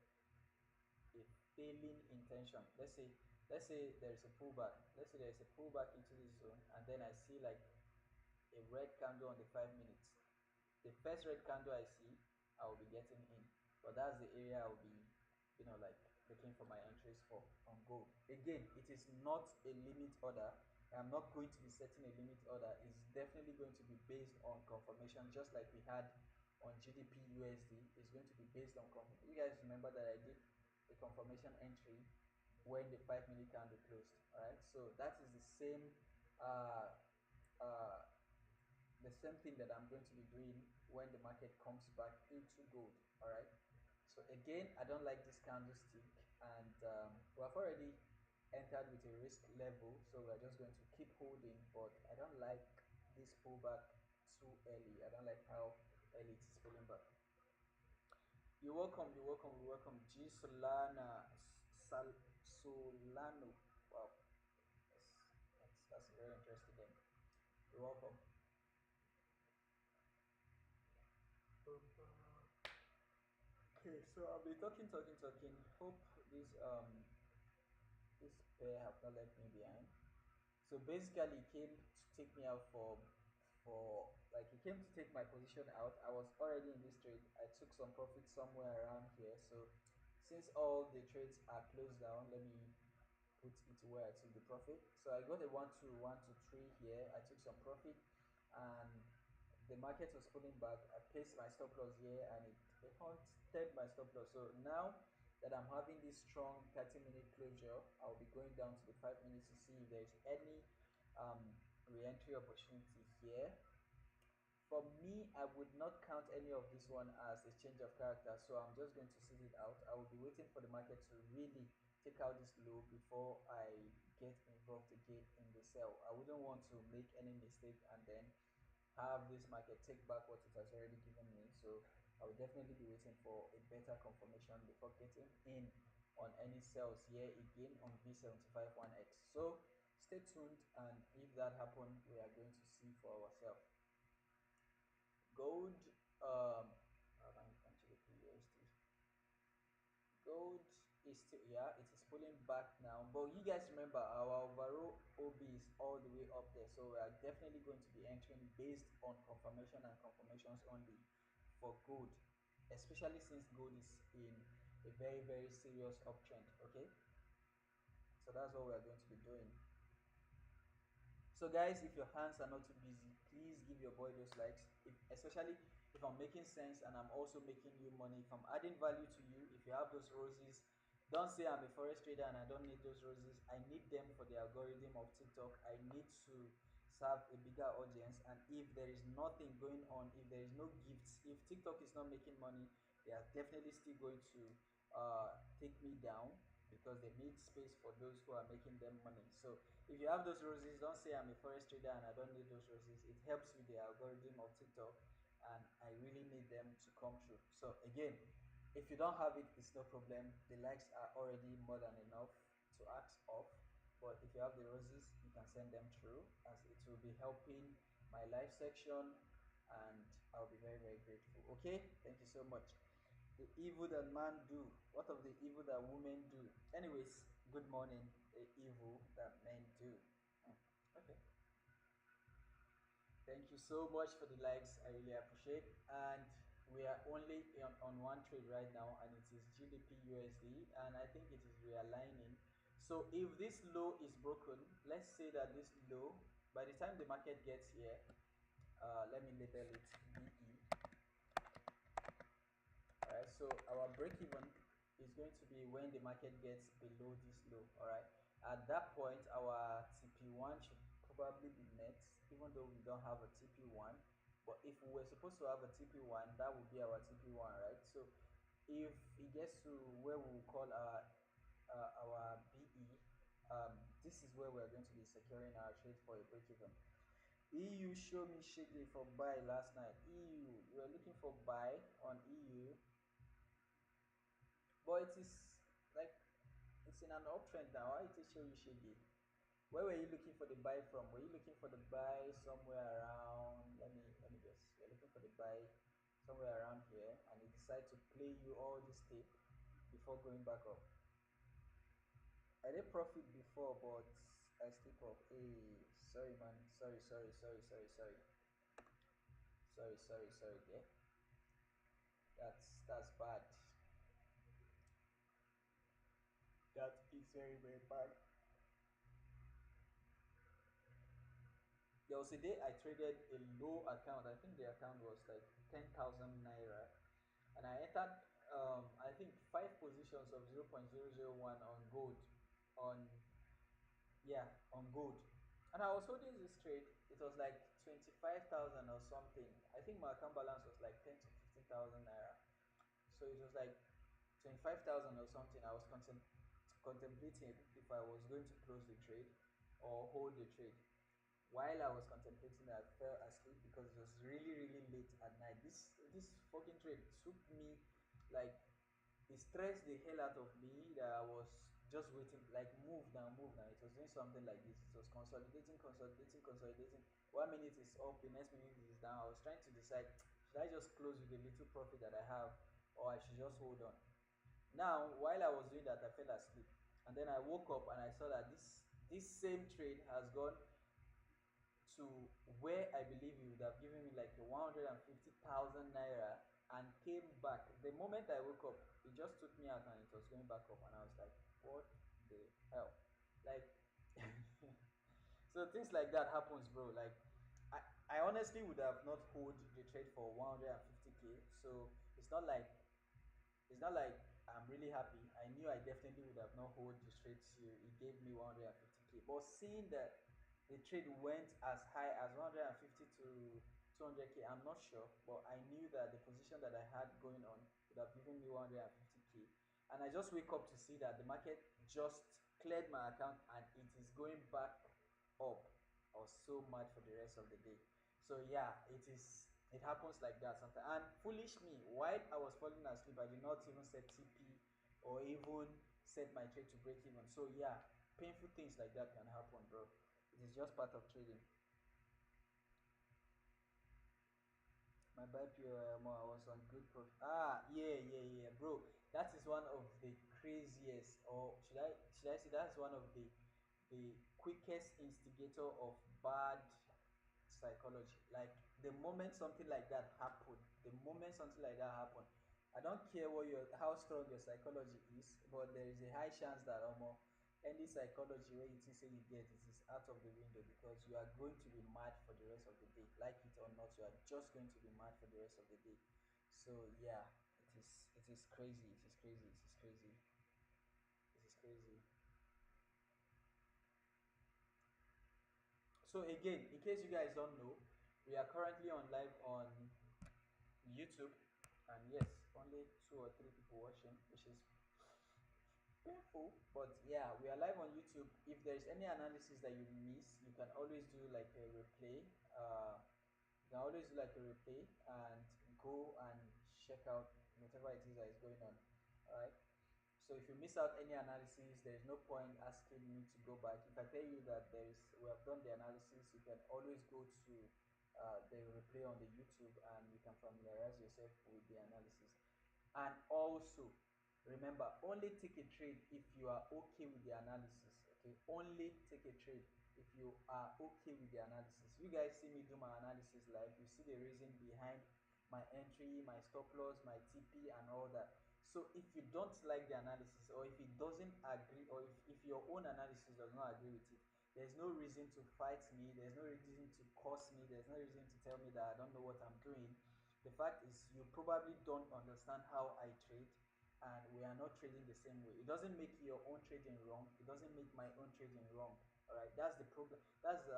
a failing intention, let's say there is a pullback, let's say there is a pullback into this zone, and then I see like a red candle on the 5 minutes. The first red candle I see, I will be getting in. But that's the area I will be, like looking for my entries for on gold. Again, it is not a limit order. I'm not going to be setting a limit order. It's definitely going to be based on confirmation, just like we had on GDP USD. It's going to be based on confirmation. You guys remember that I did a confirmation entry when the 5 minute candle closed. All right, so that is uh, uh, the same thing that I'm going to be doing when the market comes back into gold. All right. So again, I don't like this candlestick, and we have already entered with a risk level, so we're just going to keep holding. But I don't like this pullback too early. I don't like how early it is pulling back. You're welcome. You're welcome. You're welcome. G Solano. Wow, that's a very interesting name. You're welcome. Okay, so I'll be talking. Hope this pair have not left me behind. So basically, he came to take me out for like he came to take my position out. I was already in this trade. I took some profit somewhere around here. So since all the trades are closed down, let me put it where I took the profit. So I got a 1 to 3 here. I took some profit, and the market was pulling back. I placed my stop loss here, and it haunted my stop loss. So now that I'm having this strong 30-minute closure, I'll be going down to the 5 minutes to see if there's any re-entry opportunity here. For me, I would not count any of this one as a change of character, so I'm just going to sit it out. I will be waiting for the market to really take out this low before I get involved again in the sell. I wouldn't want to make any mistake and then have this market take back what it has already given me. So I will definitely be waiting for a better confirmation before getting in on any sells here again on V75 1X. So stay tuned, and if that happens, we are going to see for ourselves. Gold, actually USD. Gold is still, yeah, it is pulling back now. But you guys remember our overall OB is all the way up there. So we are definitely going to be entering based on confirmation and confirmations only for gold. Especially since gold is in a very, very serious uptrend. Okay. So that's what we are going to be doing. So guys, if your hands are not too busy, please give your boy those likes. Especially if I'm making sense and I'm also making you money. If I'm adding value to you, if you have those roses, don't say I'm a forex trader and I don't need those roses. I need them for the algorithm of TikTok. I need to serve a bigger audience. And if there is nothing going on, if there is no gifts, if TikTok is not making money, they are definitely still going to take me down because they need space for those who are making them money. So if you have those roses, don't say I'm a forex trader and I don't need those roses. It helps with the algorithm of TikTok, and I really need them to come true. So again, if you don't have it, it's no problem. The likes are already more than enough to ask off. But if you have the roses, you can send them through, as it will be helping my live section, and I'll be very, very grateful. Okay, thank you so much. The evil that man do, what of the evil that women do? Anyways, good morning. The evil that men do. Hmm, okay, thank you so much for the likes. I really appreciate. And we are only on one trade right now, and it is GDP USD, and I think it is realigning. So if this low is broken, let's say that this low, by the time the market gets here, let me label it BE. All right, so our break even is going to be when the market gets below this low. All right, at that point our TP1 should probably be met, even though we don't have a TP1. But if we were supposed to have a TP1, that would be our TP1, right? So if it gets to where we will call our BE, this is where we're going to be securing our trade for a break even. EU show me shiggy for buy last night. EU, we were looking for buy on EU, but it is like it's in an uptrend now. Why it is show you shaggy? Where were you looking for the buy from? Were you looking for the buy somewhere around? Let me guess. You're looking for the buy somewhere around here, and you decide to play you all this tape before going back up. I did profit before, but I slip up. Hey, sorry, man. Sorry. Yeah, that's bad. That is very, very bad. There was a day I traded a low account. I think the account was like 10,000 naira, and I entered I think five positions of 0.001 on gold, on yeah, on gold, and I was holding this trade. It was like 25,000 or something. I think my account balance was like 10 to 15,000 naira. So it was like 25,000 or something. I was contemplating if I was going to close the trade or hold the trade. While I was contemplating, I fell asleep because it was really, really late at night. This fucking trade took me like, it stressed the hell out of me that I was just waiting, like move now. It was doing something like this. It was consolidating. 1 minute is up, the next minute is down. I was trying to decide, should I just close with the little profit that I have, or I should just hold on. Now, while I was doing that, I fell asleep, and then I woke up and I saw that this same trade has gone to where I believe he would have given me like a 150,000 naira, and came back. The moment I woke up, it just took me out and it was going back up, and I was like, what the hell? Like, so things like that happens, bro. Like, I honestly would have not hold the trade for 150k. So it's not like I'm really happy. I knew I definitely would have not hold the trade till it gave me 150k. But seeing that the trade went as high as 150 to 200k, I'm not sure. But I knew that the position that I had going on would have given me 150k. And I just wake up to see that the market just cleared my account and it is going back up. I was so mad for the rest of the day. So yeah, it happens like that sometimes. And foolish me, while I was falling asleep, I did not even set TP or even set my trade to break even. So yeah, painful things like that can happen, bro. It is just part of trading. My buy POM, I was on good profit. Ah, yeah, bro. that is one of the craziest, or should I say that's one of the quickest instigator of bad psychology. Like the moment something like that happen, the moment something like that happen, I don't care what your how strong your psychology is, but there is a high chance that any psychology where you think say you get it is out of the window, because you are going to be mad for the rest of the day, like it or not. You are just going to be mad for the rest of the day. So yeah, it is crazy. It is crazy. It is crazy. It is crazy. So again, in case you guys don't know, we are currently on live on YouTube, and yes, only 2 or 3 people watching, which is painful. But yeah, we are live on YouTube. If there is any analysis that you miss, you can always do like a replay. You can always do like a replay and go and check out whatever it is that is going on. All right. So if you miss out any analysis, there is no point asking me to go back. If I tell you that we have done the analysis, you can always go to the replay on the YouTube and you can familiarize yourself with the analysis. And also, remember, only take a trade if you are okay with the analysis. Okay, only take a trade if you are okay with the analysis. You guys see me do my analysis live, you see the reason behind my entry, my stop loss, my TP, and all that. So if you don't like the analysis, or if it doesn't agree, or if your own analysis does not agree with it, there's no reason to fight me, there's no reason to curse me, there's no reason to tell me that I don't know what I'm doing. The fact is, you probably don't understand how I trade, and we are not trading the same way. It doesn't make your own trading wrong, it doesn't make my own trading wrong. All right, that's the problem. That's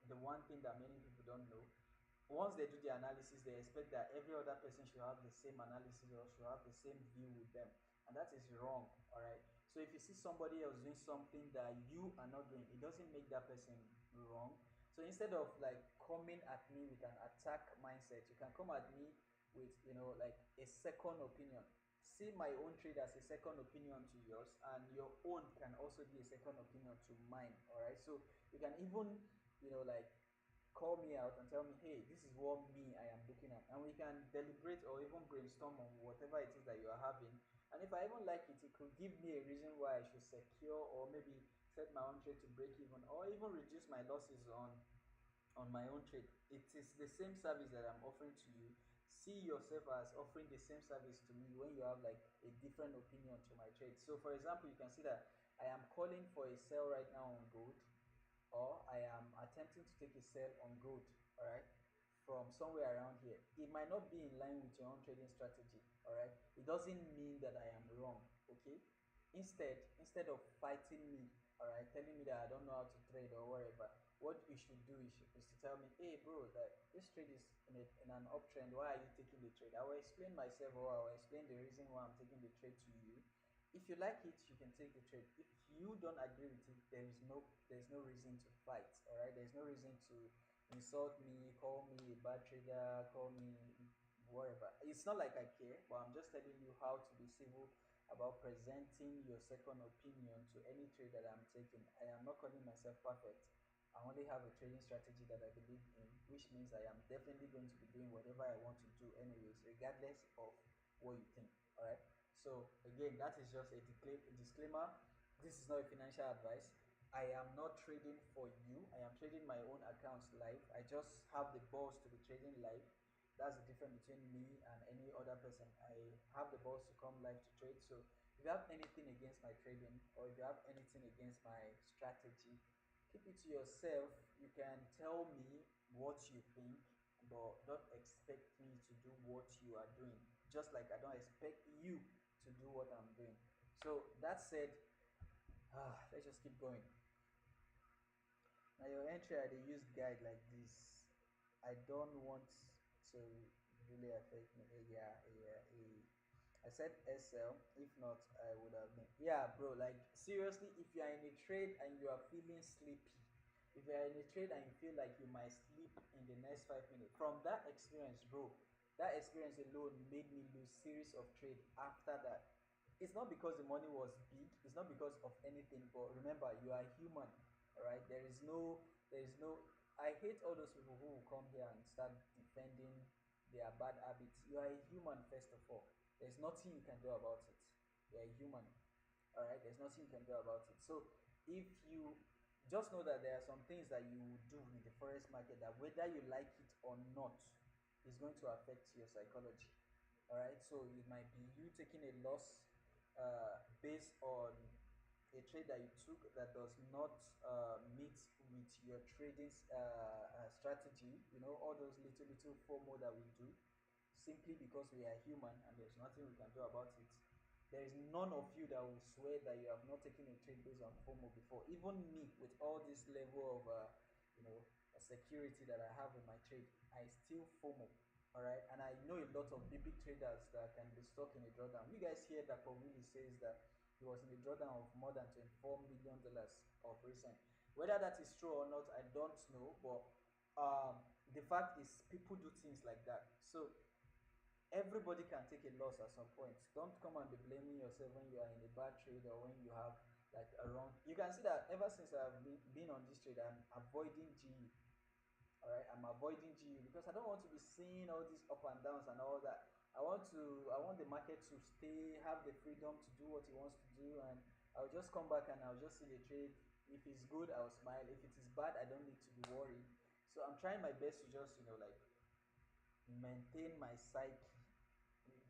the one thing that many people don't know. Once they do the analysis, they expect that every other person should have the same analysis or should have the same view with them, and that is wrong. All right, so if you see somebody else doing something that you are not doing, it doesn't make that person wrong. So instead of like coming at me with an attack mindset, you can come at me with, like a second opinion. See my own trade as a second opinion to yours, and your own can also be a second opinion to mine. All right, so you can even, like, call me out and tell me, hey, this is what me I am looking at, and we can deliberate or even brainstorm on whatever it is that you are having. And if I even like it, it could give me a reason why I should secure, or maybe set my own trade to break even, or even reduce my losses on my own trade. It is the same service that I'm offering to you. See yourself as offering the same service to me when you have like a different opinion to my trade. So for example, you can see that I am calling for a sell right now on gold, or I am attempting to take a sell on gold, all right, from somewhere around here. It might not be in line with your own trading strategy, all right. It doesn't mean that I am wrong, okay. Instead of fighting me, all right, telling me that I don't know how to trade or whatever, what you should do is to tell me, hey bro, that this trade is in an uptrend. Why are you taking the trade? I will explain myself, or I will explain the reason why I'm taking the trade to you. If you like it, you can take the trade. If you don't agree with it, there's no reason to fight. All right, there's no reason to insult me, call me a bad trader, call me whatever. It's not like I care, but I'm just telling you how to be civil about presenting your second opinion to any trade that I'm taking. I am not calling myself perfect. I only have a trading strategy that I believe in, which means I am definitely going to be doing whatever I want to do anyways, regardless of what you think. All right. So again, that is just a disclaimer. This is not a financial advice. I am not trading for you. I am trading my own accounts live. I just have the balls to be trading live. That's the difference between me and any other person. I have the balls to come live to trade. So if you have anything against my trading, or if you have anything against my strategy, keep it to yourself. You can tell me what you think, but don't expect me to do what you are doing, just like I don't expect you to do what I'm doing. So that said, let's just keep going. Now your entry I dey use guide like this. I don't want to really affect me. Yeah, yeah, yeah. I said SL. If not, I would have been. Yeah, bro. Like seriously, if you are in a trade and you are feeling sleepy, if you are in a trade and you feel like you might sleep in the next 5 minutes, from that experience, bro, that experience alone made me lose series of trade after that. It's not because the money was big, it's not because of anything, but remember, you are human. All right, there is no I hate all those people who will come here and start defending their bad habits. You are a human, first of all. There's nothing you can do about it. We are human. All right, there's nothing you can do about it. So if you just know that there are some things that you do in the forex market that whether you like it or not is going to affect your psychology. All right, so it might be you taking a loss based on a trade that you took that does not meet with your trading strategy. You know, all those little FOMO that we do simply because we are human and there's nothing we can do about it. There is none of you that will swear that you have not taken a trade based on FOMO before. Even me, with all this level of you know security that I have in my trade, I still FOMO. All right, and I know a lot of big traders that can be stuck in a drawdown. You guys hear that Powili says that he was in a drawdown of more than $24 million of recent. Whether that is true or not, I don't know. But the fact is, people do things like that. So everybody can take a loss at some point. Don't come and be blaming yourself when you are in a bad trade or when you have like a wrong. You can see that ever since I've been on this trade, I'm avoiding GE. All right, I'm avoiding GU because I don't want to be seeing all these up and downs and all that. I want the market to stay, have the freedom to do what it wants to do, and I'll just come back and I'll just see the trade. If it's good, I'll smile. If it is bad, I don't need to be worried. So I'm trying my best to just like maintain my psyche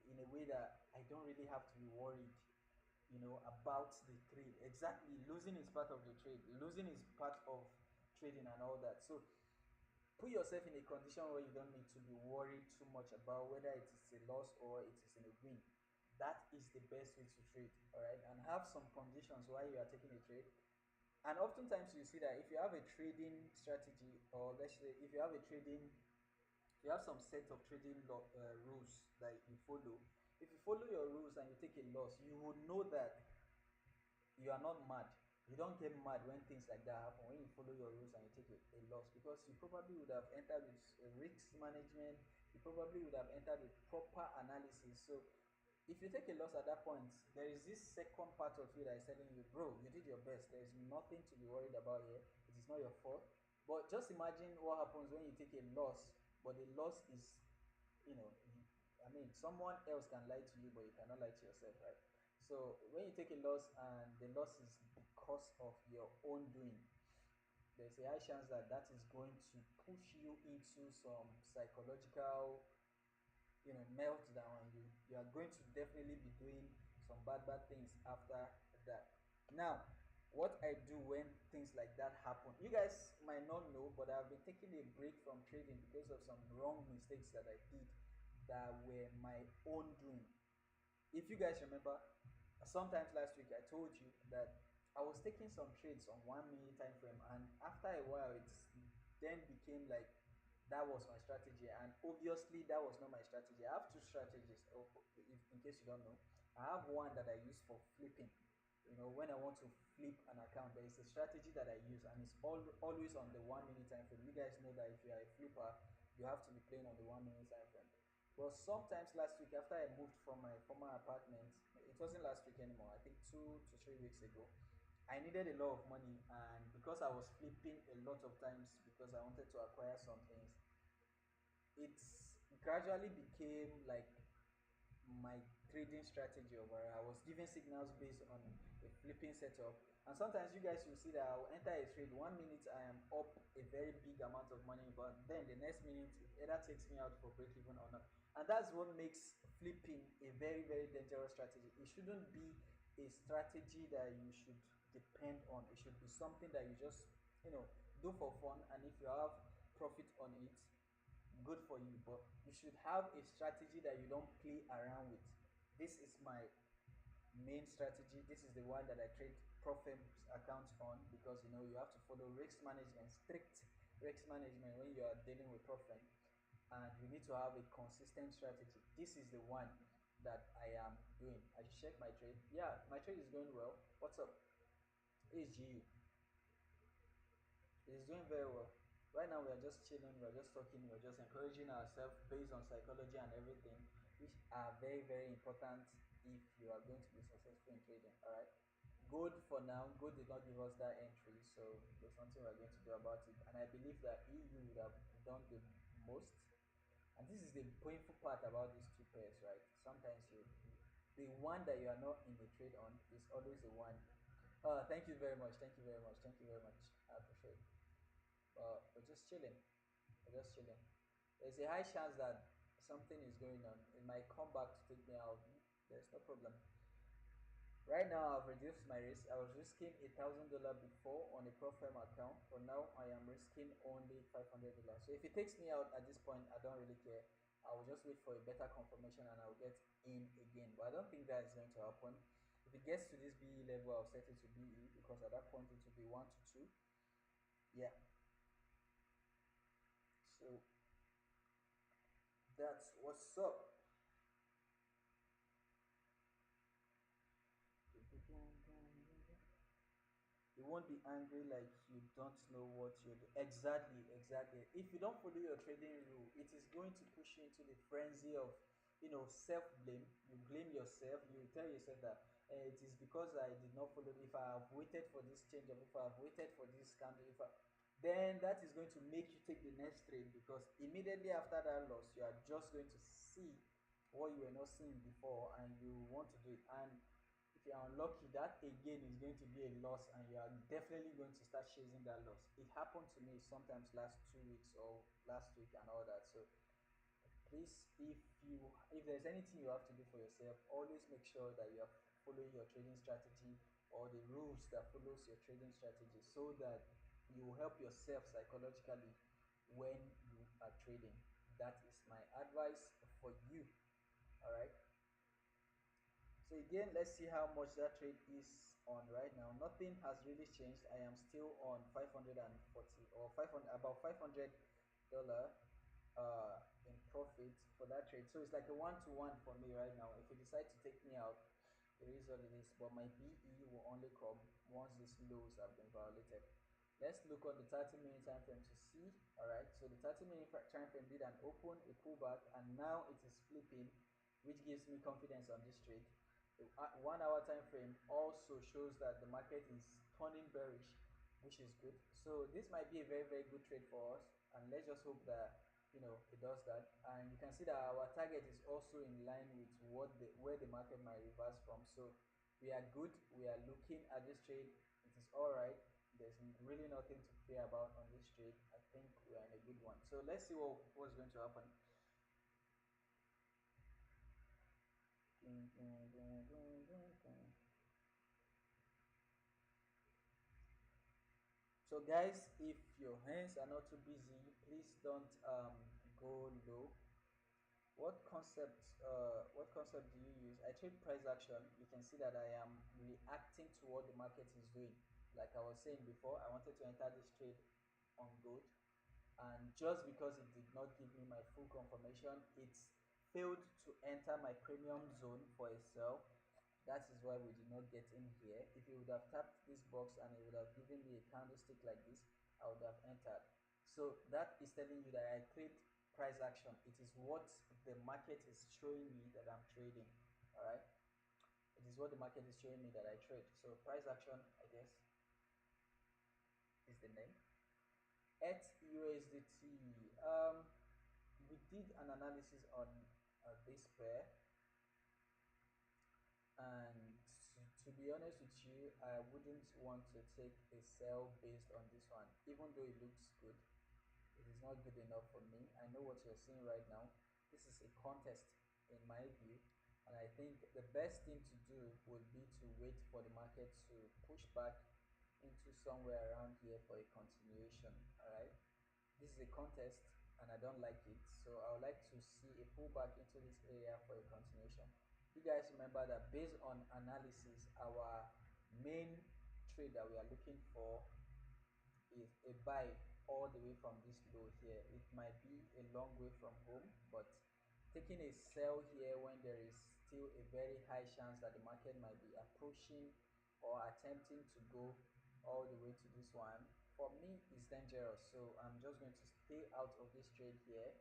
in a way that I don't really have to be worried, about the trade. Exactly, losing is part of the trade. Losing is part of trading and all that. So put yourself in a condition where you don't need to be worried too much about whether it is a loss or it is in a win. That is the best way to trade, all right? And have some conditions while you are taking a trade. And oftentimes you see that if you have a trading strategy, or let's say if you have a trading, you have some set of trading rules that you follow. If you follow your rules and you take a loss, you would know that you are not mad. You don't get mad when things like that happen, when you follow your rules and you take a loss, because you probably would have entered with risk management, you probably would have entered with proper analysis. So if you take a loss at that point, there is this second part of you that is telling you, bro, you did your best. There is nothing to be worried about here. It is not your fault. But just imagine what happens when you take a loss, but the loss is, I mean, someone else can lie to you, but you cannot lie to yourself, right? So when you take a loss and the loss is because of your own doing, there's a high chance that that is going to push you into some psychological meltdown, and you are going to definitely be doing some bad things after that. Now, what I do when things like that happen, you guys might not know, but I've been taking a break from trading because of some wrong mistakes that I did that were my own doing. If you guys remember, sometimes last week I told you that I was taking some trades on 1 minute time frame, and after a while, it then became like that was my strategy. And obviously, that was not my strategy. I have two strategies. If, in case you don't know, I have one that I use for flipping. When I want to flip an account, there is a strategy that I use, and it's always on the 1 minute time frame. You guys know that if you are a flipper, you have to be playing on the 1 minute time frame. But sometimes last week, after I moved from my former apartment, it wasn't last week anymore, I think 2 to 3 weeks ago, I needed a lot of money. And because I was flipping a lot of times because I wanted to acquire some things, it gradually became like my trading strategy overall. I was giving signals based on a flipping setup. And sometimes you guys will see that I'll enter a trade 1 minute, I am up a very big amount of money, but then the next minute it either takes me out for break even or not. And that's what makes flipping a very dangerous strategy. It shouldn't be a strategy that you should depend on. It should be something that you just do for fun, and if you have profit on it, good for you. But you should have a strategy that you don't play around with. This is my main strategy. This is the one that I trade profit accounts on, because you have to follow risk management, strict risk management when you are dealing with profit, and you need to have a consistent strategy. This is the one that I am doing. I check my trade. Yeah, my trade is going well. What's up? It's GU. It's doing very well. Right now, we are just chilling, we are just talking, we are just encouraging ourselves based on psychology and everything, which are very important if you are going to be successful in trading. All right. Good for now. Good did not give us that entry, so there's nothing we're going to do about it. And I believe that EU would have done the most. And this is the painful part about these two pairs, right? Sometimes The one that you are not in the trade on is always the one. Thank you very much. Thank you very much. Thank you very much. I appreciate it. We're just chilling. We're just chilling. There's a high chance that something is going on. It might come back to take me out. There's no problem. Right now, I've reduced my risk. I was risking $1,000 before on a Pro firm account, but now I am risking only $500. So if it takes me out at this point, I don't really care. I will just wait for a better confirmation and I'll get in again. But I don't think that is going to happen. If it gets to this BE level, I'll set it to BE because at that point it will be 1 to 2. Yeah. So that's what's up. You won't be angry like you don't know what you're doing. Exactly, exactly. If you don't follow your trading rule, it is going to push you into the frenzy of, self blame. You blame yourself. You tell yourself that it is because I did not follow. If I have waited for this change, or if I have waited for this candle, then that is going to make you take the next trade because immediately after that loss, you are just going to see what you were not seeing before, and you want to do it. And if you are unlucky, that again is going to be a loss, and you are definitely going to start chasing that loss. It happened to me sometimes last 2 weeks or last week and all that. So please, if there's anything you have to do for yourself, always make sure that you are following your trading strategy or the rules that follows your trading strategy, so that you will help yourself psychologically when you are trading. That is my advice for you. All right. So again, let's see how much that trade is on right now. Nothing has really changed. I am still on 540 or 500, about $500 in profit for that trade. So it's like a one-to-one for me right now. If you decide to take me out, it is what it is. But my BE will only come once these lows have been violated. Let's look on the 30-minute time frame to see. All right, so the 30-minute time frame did an open, a pullback, and now it is flipping, which gives me confidence on this trade. The 1 hour time frame also shows that the market is turning bearish, which is good. So this might be a very, very good trade for us, and let's just hope that it does that. And you can see that our target is also in line with where the market might reverse from. So we are good. We are looking at this trade. It is all right. There's really nothing to fear about on this trade. I think we are in a good one. So let's see what's going to happen. So guys, if your hands are not too busy, please don't go low. What concept do you use? I trade price action. You can see that I am reacting to what the market is doing. Like I was saying before, I wanted to enter this trade on gold, and just because it did not give me my full confirmation, it failed to enter my premium zone for a sell. That is why we did not get in here. If you would have tapped this box and it would have given me a candlestick like this, I would have entered. So that is telling you that I trade price action. It is what the market is showing me that I'm trading. All right. It is what the market is showing me that I trade. So price action, I guess, is the name. At USDT, we did an analysis on this pair, and to be honest with you, I wouldn't want to take a sell based on this one, even though it looks good. It is not good enough for me. I know what you're seeing right now. This is a contest in my view, and I think the best thing to do would be to wait for the market to push back into somewhere around here for a continuation. All right, this is a contest and I don't like it, so I would like to see a pullback into this area for a continuation. You guys remember that based on analysis, our main trade that we are looking for is a buy all the way from this low here. It might be a long way from home, but taking a sell here when there is still a very high chance that the market might be approaching or attempting to go all the way to this one, for me is dangerous. So I'm just going to stay out of this trade here.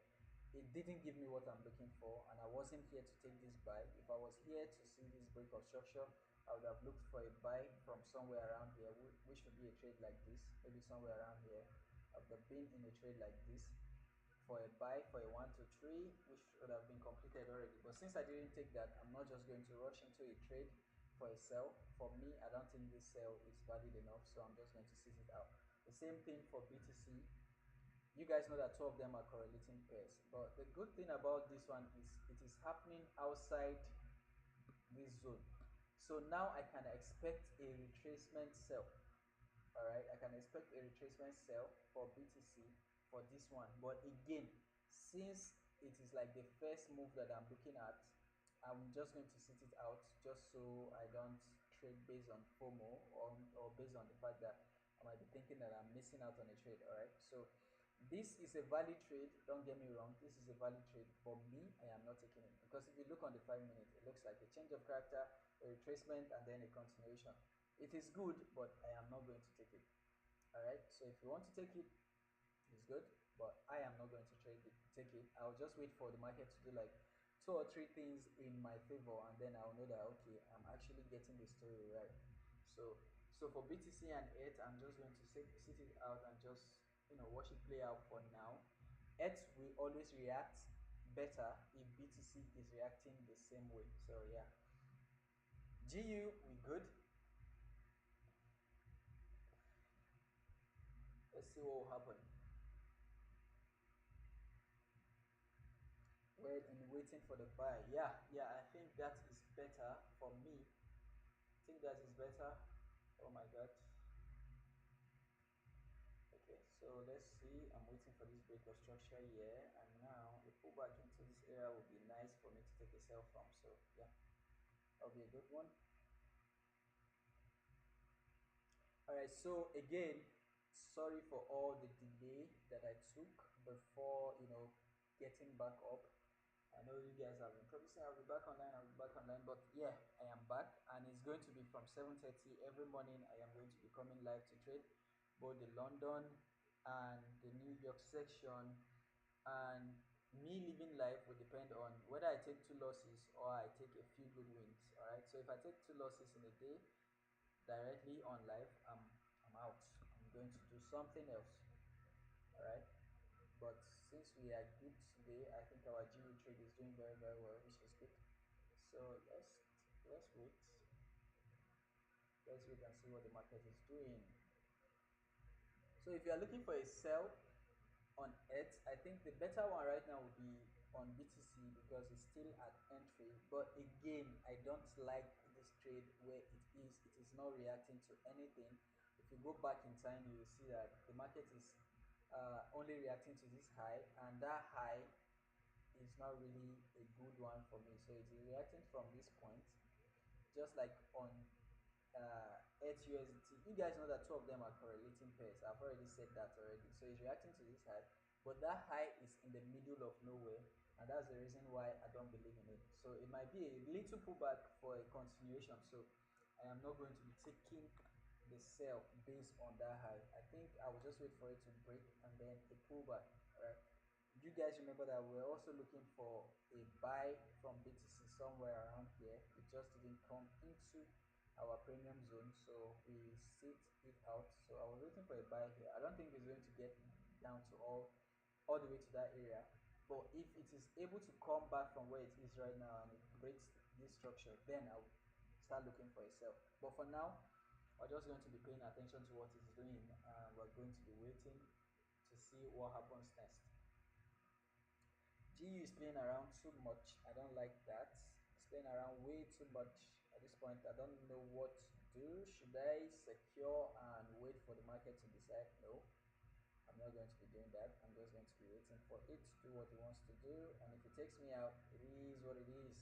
It didn't give me what I'm looking for, and I wasn't here to take this buy. If I was here to see this break of structure, I would have looked for a buy from somewhere around here, which would be a trade like this, maybe somewhere around here. I would have been in a trade like this, for a buy for a 1 to 3, which would have been completed already. But since I didn't take that, I'm not just going to rush into a trade for a sell. For me, I don't think this sell is valid enough, so I'm just going to sit it out. The same thing for BTC. You guys know that two of them are correlating pairs, but the good thing about this one is it is happening outside this zone. So now I can expect a retracement sell. All right, I can expect a retracement sell for BTC for this one. But again, since it is like the first move that I'm looking at, I'm just going to sit it out just so I don't trade based on FOMO, or based on the fact that I might be thinking that I'm missing out on a trade. All right, so this is a valid trade. Don't get me wrong, this is a valid trade. For me, I am not taking it because if you look on the 5 minute, it looks like a change of character, a retracement, and then a continuation. It is good, but I am not going to take it. All right, so if you want to take it, it's good, but I am not going to take it. I'll just wait for the market to do like 2 or 3 things in my favor, and then I'll know that okay, I'm actually getting the story right. So for BTC and ETH, I'm just going to sit it out and just watch it play out for now. ETH will always react better if BTC is reacting the same way. So yeah, GU we good. Let's see what will happen. Wait and waiting for the buy. Yeah, I think that is better for me. I think that is better. Oh my god. Okay, so let's see. I'm waiting for this break of structure here, and now a pullback into this area would be nice for me to take a sell from. So yeah, that'll be a good one. All right, so again, sorry for all the delay that I took before getting back up. I know you guys have been promising I'll be back online, but yeah, I am back, and it's going to be from 7:30 every morning. I am going to be coming live to trade both the London and the New York section, and me living live will depend on whether I take 2 losses or I take a few good wins. All right, so if I take 2 losses in a day directly on live, I'm out. I'm going to do something else. All right. But since we are good today, I think our GU trade is doing very very well, which is good. So let's wait. Let's wait and see what the market is doing. So if you are looking for a sell on X, I think the better one right now would be on BTC because it's still at entry. But again, I don't like this trade where it is not reacting to anything. If you go back in time, you will see that the market is only reacting to this high, and that high is not really a good one for me. So it is reacting from this point, just like on HUSDT. You guys know that two of them are correlating pairs. I've already said that already. So it's reacting to this high, but that high is in the middle of nowhere, and that's the reason why I don't believe in it. So it might be a little pullback for a continuation. So I am not going to be taking the sell based on that high. I think I will just wait for it to break and then a pullback. All right. You guys remember that we're also looking for a buy from BTC somewhere around here. It just didn't come into our premium zone, so we sit it out. So I was waiting for a buy here. I don't think it's going to get down to all the way to that area, but if it is able to come back from where it is right now and it breaks this structure, then I'll start looking for a sell. But for now, we're just going to be paying attention to what it's doing, and we're going to be waiting to see what happens next. GU is playing around too much. I don't like that. It's playing around way too much at this point. I don't know what to do. Should I secure and wait for the market to decide? No, I'm not going to be doing that. I'm just going to be waiting for it to do what it wants to do. And if it takes me out, it is what it is.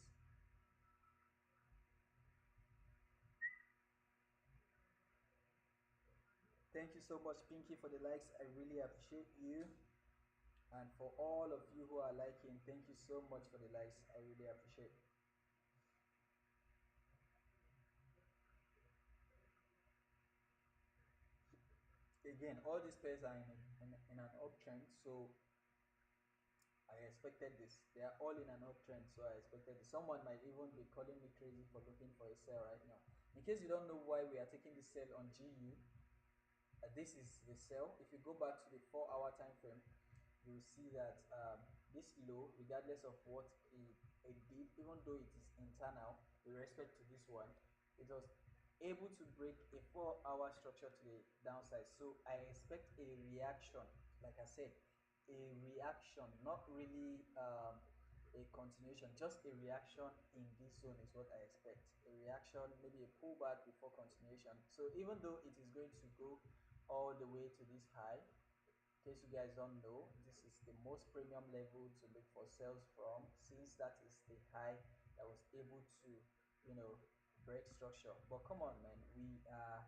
Thank you so much, Pinky, for the likes. I really appreciate you. And for all of you who are liking, thank you so much for the likes. I really appreciate. Again, all these pairs are in an uptrend, so I expected this. They are all in an uptrend, so I expected this. Someone might even be calling me crazy for looking for a sell right now. In case you don't know why we are taking this sell on GU, this is the sell. If you go back to the 4 hour time frame, you'll see that this low, regardless of what it did, even though it is internal with respect to this one, it was able to break a 4 hour structure to the downside. So I expect a reaction, like I said, a reaction, not really a continuation, just a reaction in this zone is what I expect. A reaction, maybe a pullback before continuation. So even though it is going to go all the way to this high, in case you guys don't know, this is the most premium level to look for sales from, since that is the high that was able to, you know, break structure. But come on, man, we are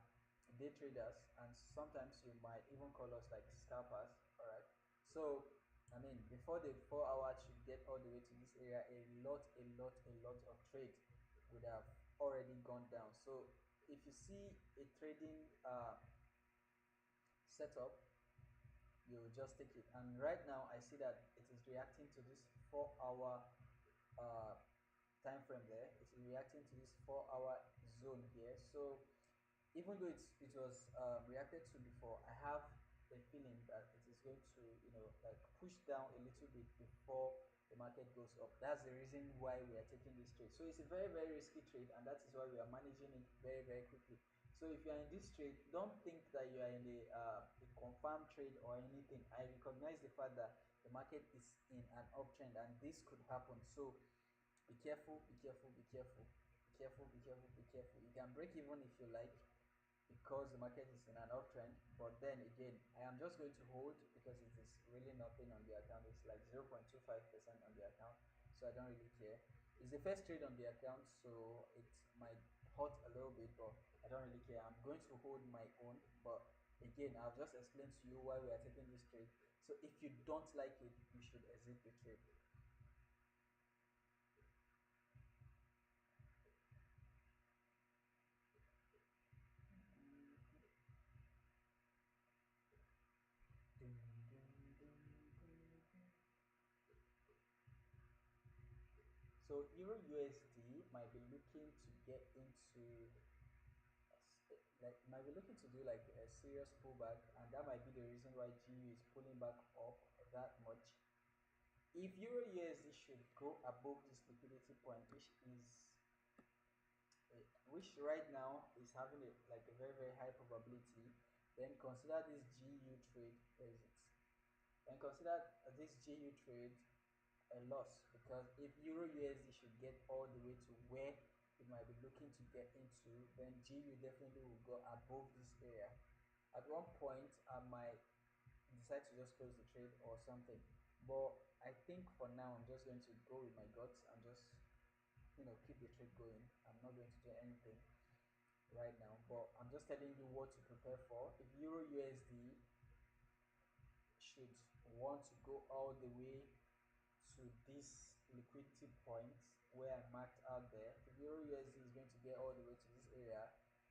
day traders, and sometimes you might even call us like scalpers. All right. So I mean, before the 4 hour should get all the way to this area, a lot of trade would have already gone down. So if you see a trading setup, you just take it. And right now I see that it is reacting to this 4 hour uh, time frame there. It is reacting to this 4 hour zone here. So even though it was reacted to before, I have a feeling that it is going to, like push down a little bit before the market goes up. That's the reason why we are taking this trade. So it's a very, very risky trade, and that is why we are managing it very, very quickly. So if you are in this trade, don't think that you are in a confirmed trade or anything. I recognize the fact that the market is in an uptrend and this could happen. So be careful, be careful, be careful, be careful, be careful, be careful. You can break even if you like, because the market is in an uptrend. But then again, I am just going to hold because it is really nothing on the account. It's like 0.25% on the account, so I don't really care. It's the first trade on the account, so it might hurt a little bit, but I don't really care. I'm going to hold my own, but again, I've just explained to you why we are taking this trade. So if you don't like it, you should exit the trade. Dun, dun, dun, dun, dun. So Euro USD might be looking to get into like might be looking to do like a serious pullback, and that might be the reason why GU is pulling back up that much. If Euro USD should go above this liquidity point, which right now is having like a very, very high probability, then consider this GU trade. Where is it? Then consider this GU trade a loss, because if Euro USD should get all the way to where it might be looking to get into, then GU definitely will go above this area. At one point, I might decide to just close the trade or something, but I think for now I'm just going to go with my guts and just, keep the trade going. I'm not going to do anything right now, but I'm just telling you what to prepare for. If Euro USD should want to go all the way to this liquidity point where I marked out there, if Euro USD is going to get all the way to this area,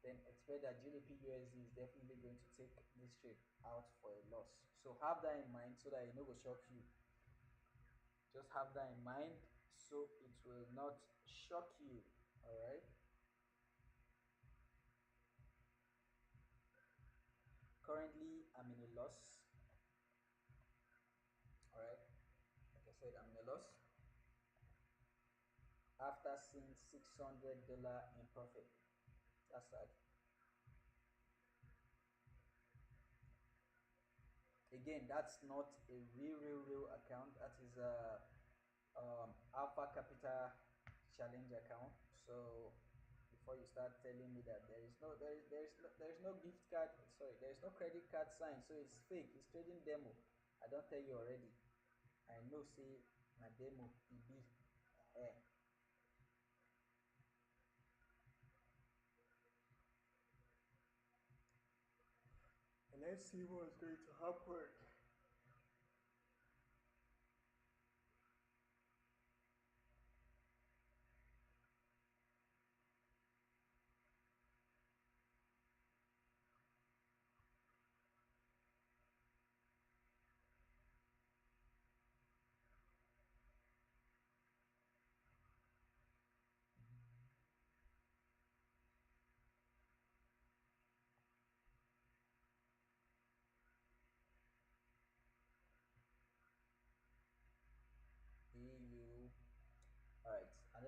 then expect that GBP USD is definitely going to take this trade out for a loss. So have that in mind so that it no go shock you. Just have that in mind so it will not shock you. All right. Currently, I'm in a loss. All right. Like I said, I'm in a loss after seeing $600 in profit. That's sad. Again, that's not a real account. That is a Alpha Capital Challenge account. So before you start telling me that there is no gift card, sorry, there is no credit card sign, so it's fake, it's trading demo. I don't tell you already. I know, say na demo e be. Eh. And let's see what's going to happen.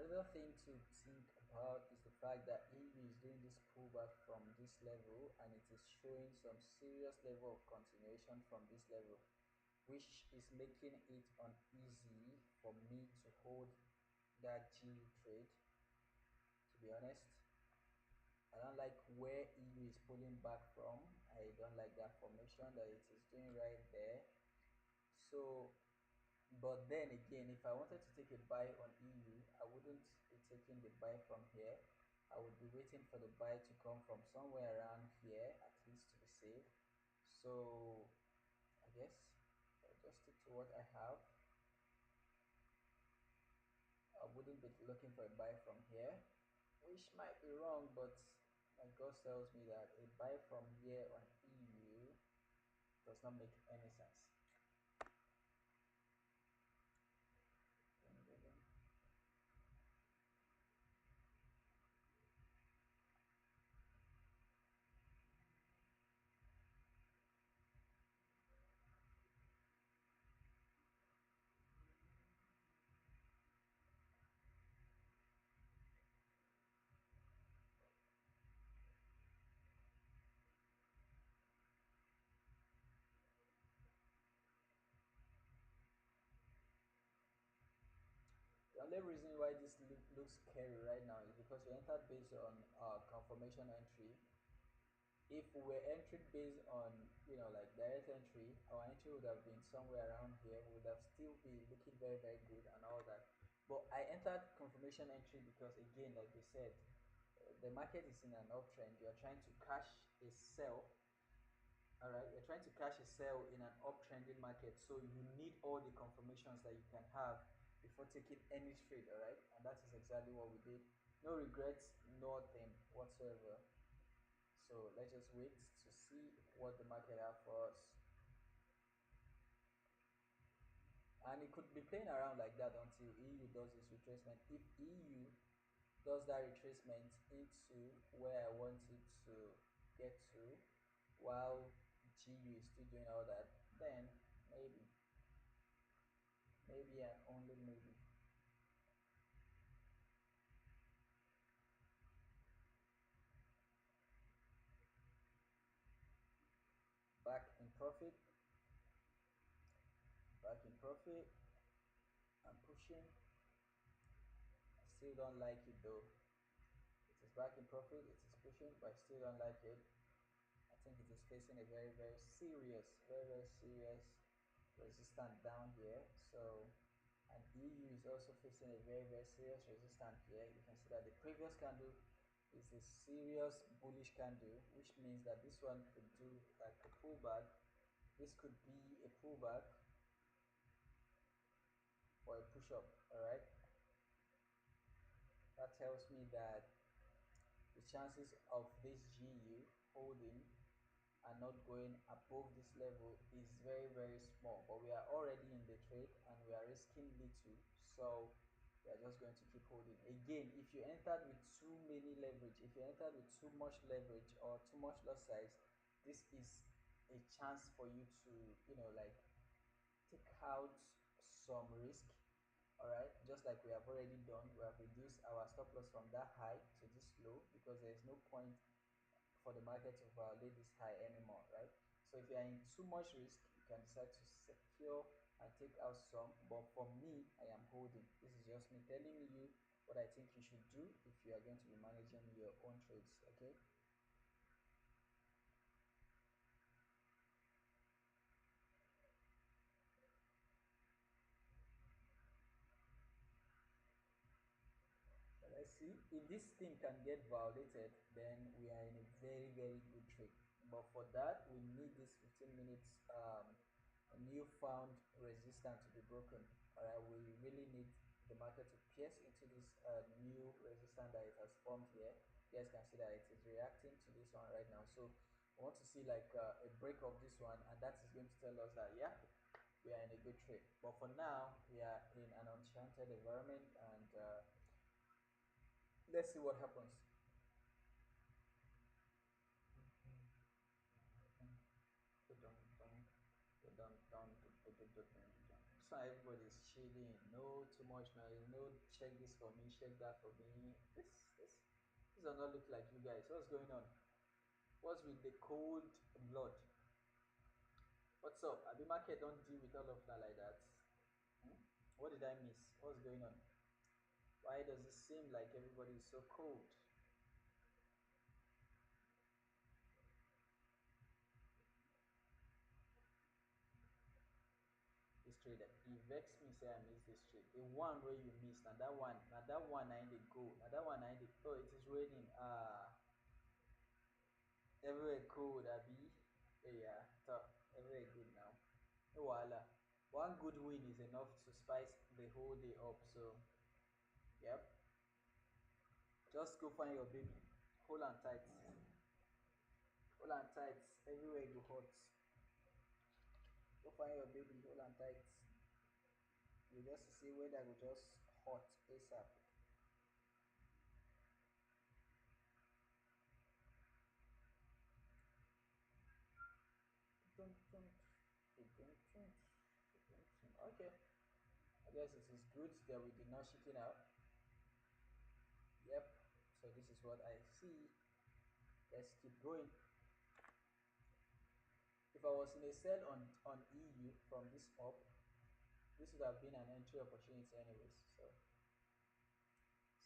Another thing to think about is the fact that EU is doing this pullback from this level and it is showing some serious level of continuation from this level, which is making it uneasy for me to hold that GU trade, to be honest. I don't like where EU is pulling back from. I don't like that formation that it is doing right there. So, but then again, if I wanted to take a buy on EU, I wouldn't be taking the buy from here. I would be waiting for the buy to come from somewhere around here, at least to be safe. So, I guess I'll just stick to what I have. I wouldn't be looking for a buy from here, which might be wrong, but my gut tells me that a buy from here on EU does not make any sense. The only reason why this looks scary right now is because we entered based on confirmation entry. If we were entering based on like direct entry, our entry would have been somewhere around here. We would have still be looking very very good and all that. But I entered confirmation entry because again, like we said, the market is in an uptrend. You are trying to cash a sell. All right, you're trying to cash a sell in an uptrending market, so you need all the confirmations that you can have before taking any trade. All right, and that is exactly what we did. No regrets, nothing whatsoever. So let's just wait to see what the market have for us. And it could be playing around like that until EU does its retracement. If EU does that retracement into where I want it to get to, while GU is still doing all that, then maybe and only maybe. Back in profit, back in profit. I'm pushing. I still don't like it though. It is back in profit, it is pushing, but I still don't like it. I think it is facing a very, very serious resistance down here. So, and EU is also facing a very, very serious resistance here. You can see that the previous candle is a serious bullish candle, which means that this one could do like a pullback. This could be a pullback or a push up. All right, that tells me that the chances of this GU holding are not going above this level is very very small, but we are already in the trade and we are risking little, so we are just going to keep holding. Again, if you entered with too many leverage, if you entered with too much leverage or too much lot size, this is a chance for you to like take out some risk. All right, just like we have already done, we have reduced our stop loss from that high to this low because there is no point for the market to violate this high anymore, right? So if you are in too much risk, you can decide to secure and take out some. But for me, I am holding. This is just me telling you what I think you should do if you are going to be managing your own trades. Okay. So let's see if this thing can get violated, then we are in a very very good trade. But for that, we need this 15 minutes newfound resistance to be broken. All right, we really need the market to pierce into this new resistance that it has formed here. You guys can see that it is reacting to this one right now. So we want to see like a break of this one, and that is going to tell us that yeah, we are in a good trade. But for now, we are in an enchanted environment, and let's see what happens. So everybody's chilling, no too much noise, no check this for me, check that for me. This does not look like you guys. What's going on? What's with the cold blood? What's up? Abi market don't deal with all of that like that. Hmm? What did I miss? What's going on? Why does it seem like everybody is so cold? This trade, e vex me say I miss this trade. The one where you miss, now that one I dey go, now that one I dey. Oh, it is raining. Everywhere cold, Abi. Yeah, tough. Everywhere good now. No wahala. One good win is enough to spice the whole day up. So, yep. Just go find your baby. Hold on tight. Hold on tight. Everywhere go hot. Go find your baby. Hold on tight. You just see weather go just hot ASAP. Dun, dun, dun, dun, dun, dun, dun. Okay. I guess it is good that we did not chicken out. Yep. So this is what I see. Let's keep going. If I was in a sell on EU from this up, this would have been an entry opportunity anyways.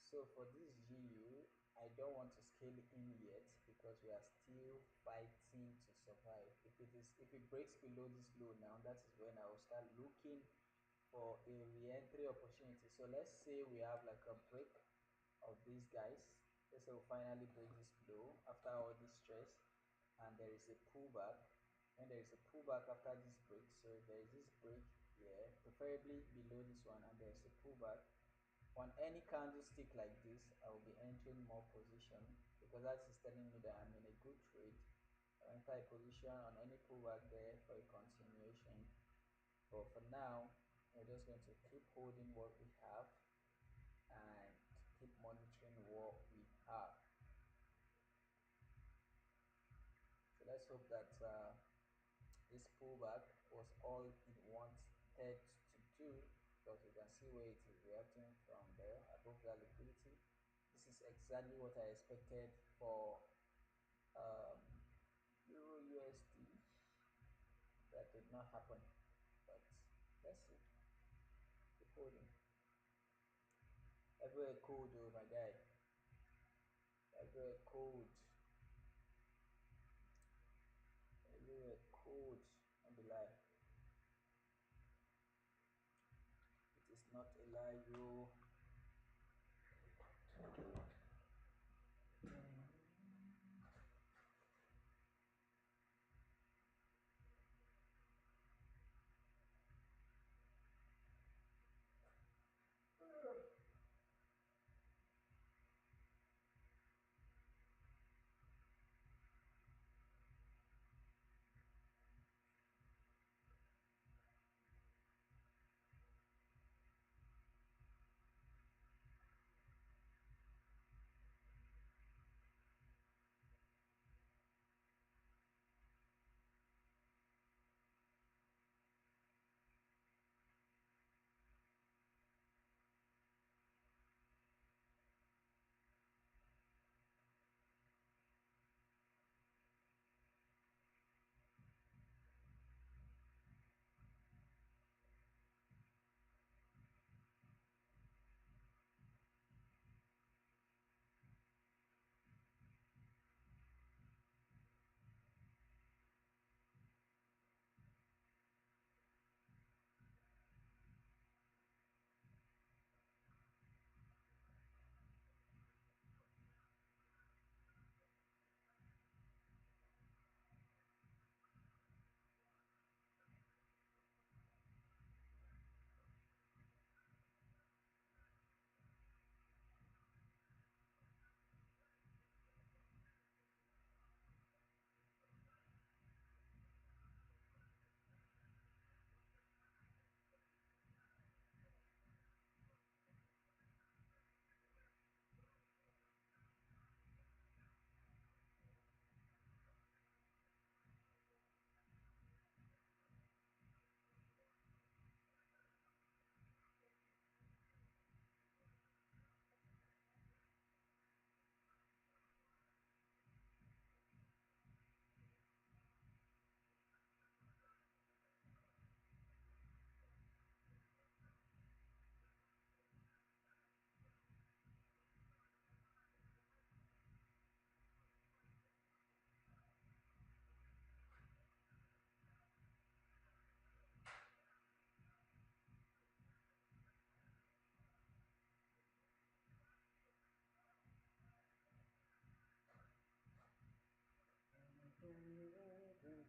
So for this GU, I don't want to scale in yet because we are still fighting to survive. If it breaks below this low now, that is when I will start looking for a re-entry opportunity. So let's say we have like a break of these guys. Let's say we finally break this low after all this stress, and there is a pullback. When there is a pullback after this break, so if there is this break here, preferably below this one, and there is a pullback on any candlestick like this, I will be entering more position because that is telling me that I'm in a good trade. I enter a position on any pullback there for a continuation. But for now, we're just going to keep holding what we have and keep monitoring what we have. So let's hope that this pullback was all it wanted to do because we can see where it is reacting from there above that liquidity. This is exactly what I expected for um, Euro USD. That did not happen, but let's see. Keep holding. Everywhere cold, oh my guy. Everywhere cold. Everywhere cold. Don't be lie. It is not a lie, yo.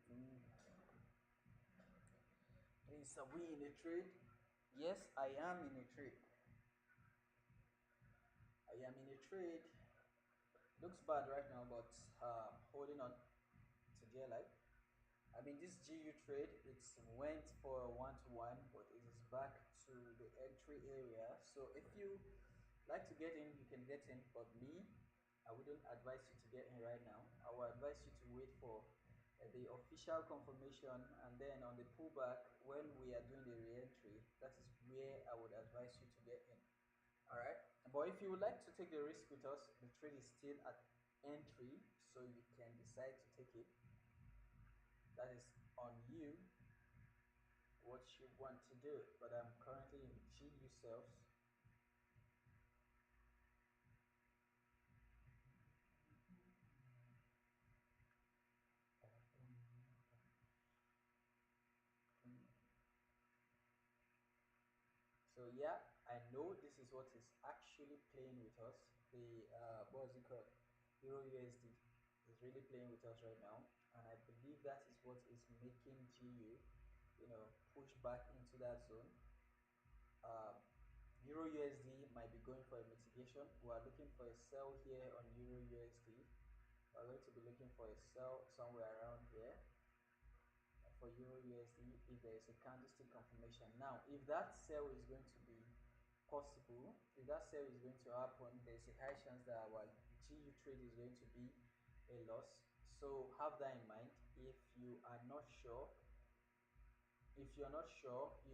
Mm, please, are we in a trade? Yes, I am in a trade. I am in a trade. Looks bad right now, but holding on to dear life. I mean, this GU trade, it's went for a one-to-one, but it is back to the entry area. So if you like to get in, you can get in. But me, I wouldn't advise you to get in right now. I would advise you to wait for the official confirmation, and then on the pullback, when we are doing the re-entry, that is where I would advise you to get in. All right. But if you would like to take the risk with us, the trade is still at entry, so you can decide to take it. That is on you what you want to do. But I'm currently in GU sales. So yeah, I know this is what is actually playing with us. The what is it called? Euro USD is really playing with us right now, and I believe that is what is making GU, push back into that zone. Um, Euro USD might be going for a mitigation. We are looking for a sell here on Euro USD. We're going to be looking for a sell somewhere around here for Euro USD if there is a candlestick confirmation. Now, if that sell is going to be possible, if that sell is going to happen, there's a high chance that our GU trade is going to be a loss. So have that in mind. If you're not sure, you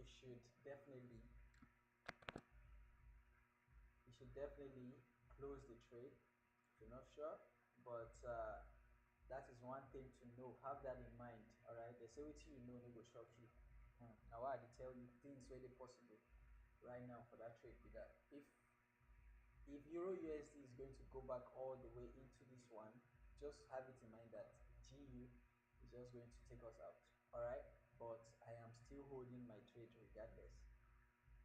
should definitely close the trade if you're not sure. But that is one thing to know. Have that in mind. All right. They say what you know, no go shock you. Now I had to tell you things really possible right now for that trade with that. If Euro USD is going to go back all the way into this one, just have it in mind that GU is just going to take us out. All right. But I am still holding my trade regardless.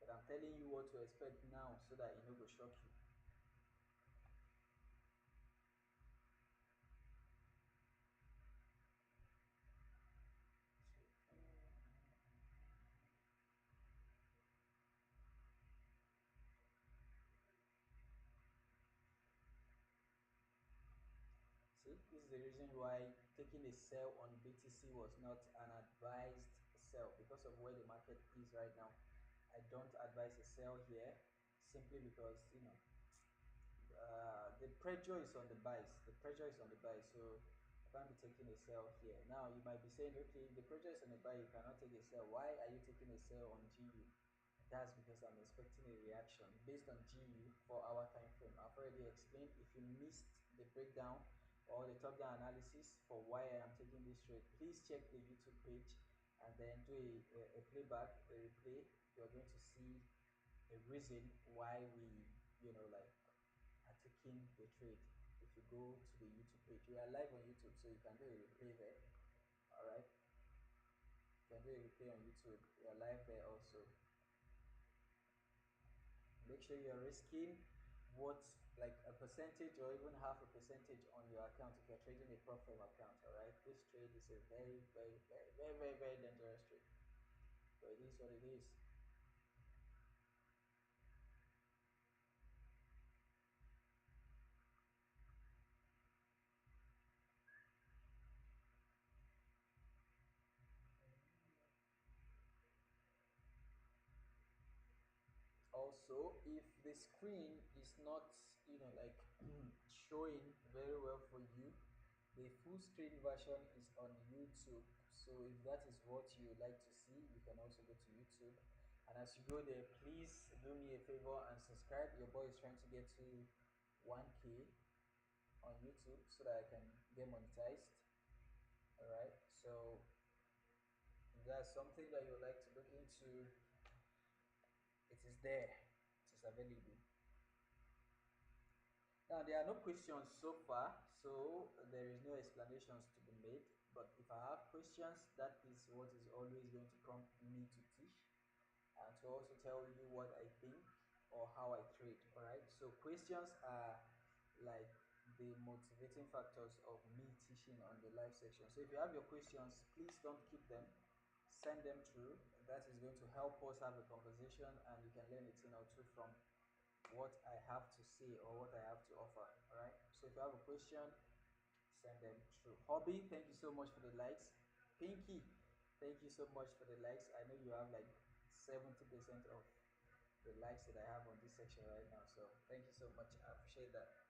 But I'm telling you what to expect now so that it no go shock you. See, this is the reason why taking a sell on BTC was not an advised sell because of where the market is right now. I don't advise a sell here simply because the pressure is on the buys. The pressure is on the buy, so I can't be taking a sell here. Now you might be saying, okay, if the pressure is on the buy, you cannot take a sell. Why are you taking a sell on GU? That's because I'm expecting a reaction based on GU for our time frame. I've already explained. If you missed the breakdown or the top-down analysis for why I am taking this trade, please check the YouTube page and then do a playback, a replay. You're going to see a reason why we, are taking the trade. If you go to the YouTube page, we are live on YouTube, so you can do a replay there. All right, you can do a replay on YouTube. We are live there also. Make sure you're risking what, like a percentage or even half a percentage on your account if you're trading a prop firm account. All right, this trade is a very, very, very, very, very, very dangerous trade, but it is what it is. Also, if the screen is not like showing very well for you, the full screen version is on YouTube. So if that is what you like to see, you can also go to YouTube. And as you go there, please do me a favor and subscribe. Your boy is trying to get to 1K on YouTube so that I can get monetized. All right, so if that's something that you would like to look into, it is there, it is available. Now, there are no questions so far, so there is no explanations to be made. But if I have questions, that is what is always going to prompt me to teach and to also tell you what I think or how I trade. All right. So questions are like the motivating factors of me teaching on the live section. So if you have your questions, please don't keep them. Send them through. That is going to help us have a conversation, and you can learn a thing or two from what I have to say or what I have to offer. All right. So if you have a question, send them through. Hobby, thank you so much for the likes. Pinky, thank you so much for the likes. I know you have like 70% of the likes that I have on this section right now. So thank you so much. I appreciate that.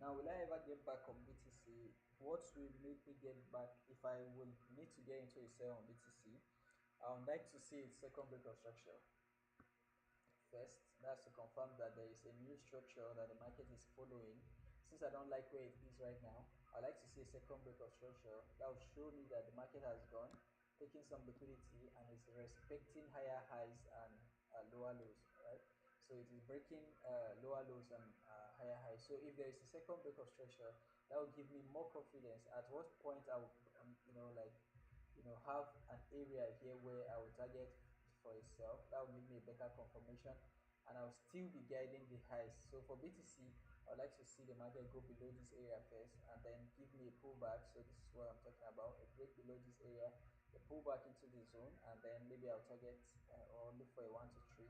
Now, will I ever get back on BTC? What will make me get back if I will need to get into a sell on BTC? I would like to see its second break of structure. First, that's to confirm that there is a new structure that the market is following. Since I don't like where it is right now, I like to see a second break of structure that will show me that the market has gone, taking some liquidity, and is respecting higher highs and lower lows, right? So it is breaking lower lows and higher highs. So if there is a second break of structure, that will give me more confidence at what point I will, have an area here where I will target for itself. That will give me a better confirmation, and I'll still be guiding the highs. So for BTC, I would like to see the market go below this area first and then give me a pullback. So this is what I'm talking about, a break below this area, a pullback into the zone, and then maybe I'll target or look for a 1 to 3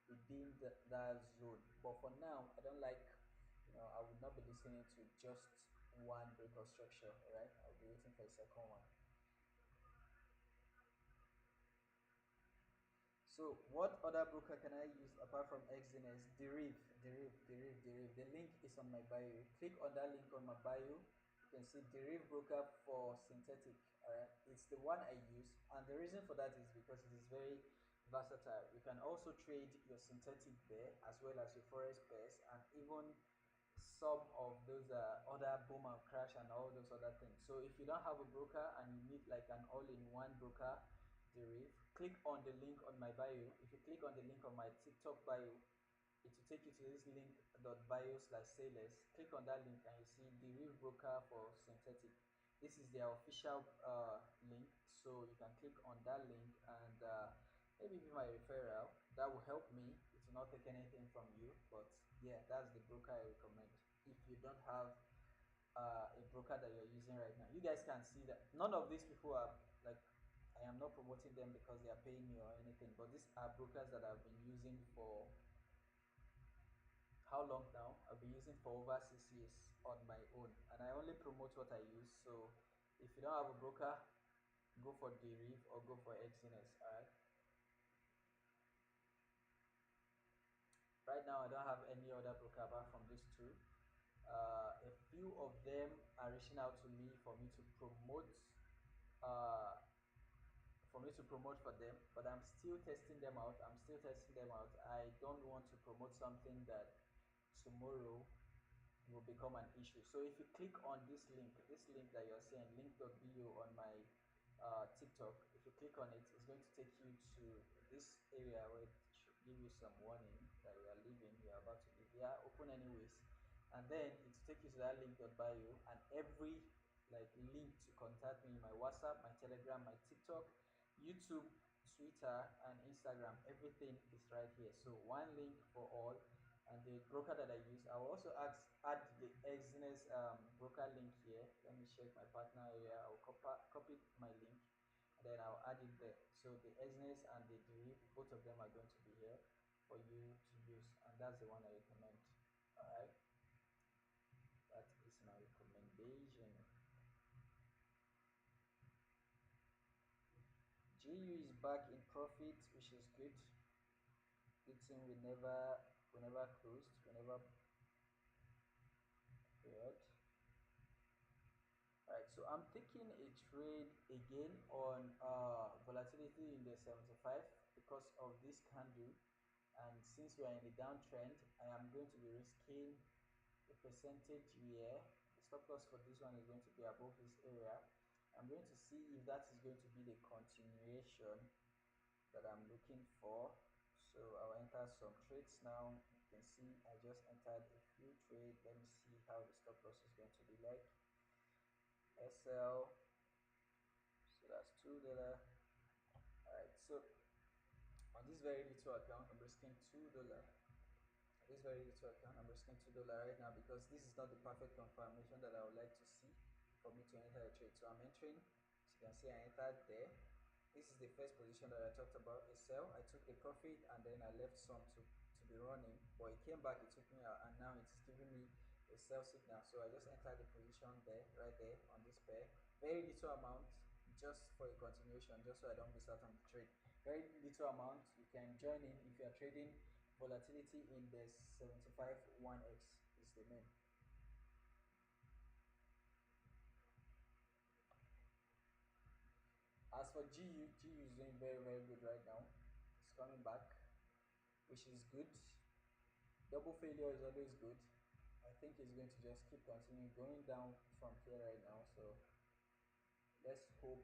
within that zone. But for now, I don't like, I would not be listening to just one break of structure, all right? I'll be waiting for a second one. So what other broker can I use apart from Exines? Deriv. The link is on my bio. Click on that link on my bio. You can see Deriv broker for synthetic. Alright, it's the one I use, and the reason for that is because it is very versatile. You can also trade your synthetic there as well as your forex pairs, and even some of those other boom and crash and all those other things. So if you don't have a broker and you need like an all-in-one broker deriv, click on the link on my bio. If you click on the link on my TikTok bio, it will take you to this link .bio/sailors. Click on that link and you see deriv broker for synthetic. This is their official link, so you can click on that link and maybe be my referral. That will help me. It will not take anything from you, but yeah, that's the broker I recommend if you don't have a broker that you're using right now. You guys can see that none of these people are like, I am not promoting them because they are paying me or anything, but these are brokers that I've been using for how long now? I've been using for over 6 years on my own, and I only promote what I use. So if you don't have a broker, go for Deriv or go for Exines. All right. Right now, I don't have any other broker apart from these two. A few of them are reaching out to me uh, for me to promote for them, but I'm still testing them out. I don't want to promote something that tomorrow will become an issue. So if you click on this link that you're seeing, link.bio on my TikTok, if you click on it, it's going to take you to this area where it should give you some warning that you are leaving, you are about to leave. Yeah, open anyways. And then it will take you to that link.bio, and every like link to contact me, my WhatsApp, my Telegram, my TikTok, YouTube, Twitter, and Instagram, everything is right here. So one link for all, and the broker that I use. I will also add the Exines broker link here. Let me check my partner area. I'll copy my link, and then I'll add it there. So the Exines and the Deriv, both of them are going to be here for you to use, and that's the one I recommend. All right, that is my recommendation. GU is back in profit, which is good. Good thing we never closed, we never failed. Alright, so I'm taking a trade again on volatility in the 75 because of this candle, and since we are in the downtrend, I am going to be risking a percentage here. The stop loss for this one is going to be above this area, I'm going to see if that is going to be the continuation that I'm looking for. So I'll enter some trades now. You can see I just entered a few trades. Let me see how the stop loss is going to be like. SL, so that's $2. All right, so on this very little account, I'm risking $2. This very little account, I'm risking $2 right now because this is not the perfect confirmation that I would like to see for me to enter a trade. So I'm entering, as you can see, I entered there. This is the first position that I talked about, a sell. I took the profit and then I left some to be running, but it came back, it took me out, and now it's giving me a sell signal. So I just entered the position there, right there on this pair. Very little amount, just for a continuation, just so I don't miss out on the trade. Very little amount. You can join in if you are trading volatility index 75 1x is the name. As for GU is doing very good right now. It's coming back, which is good. Double failure is always good. I think it's going to just keep continuing going down from here right now. So let's hope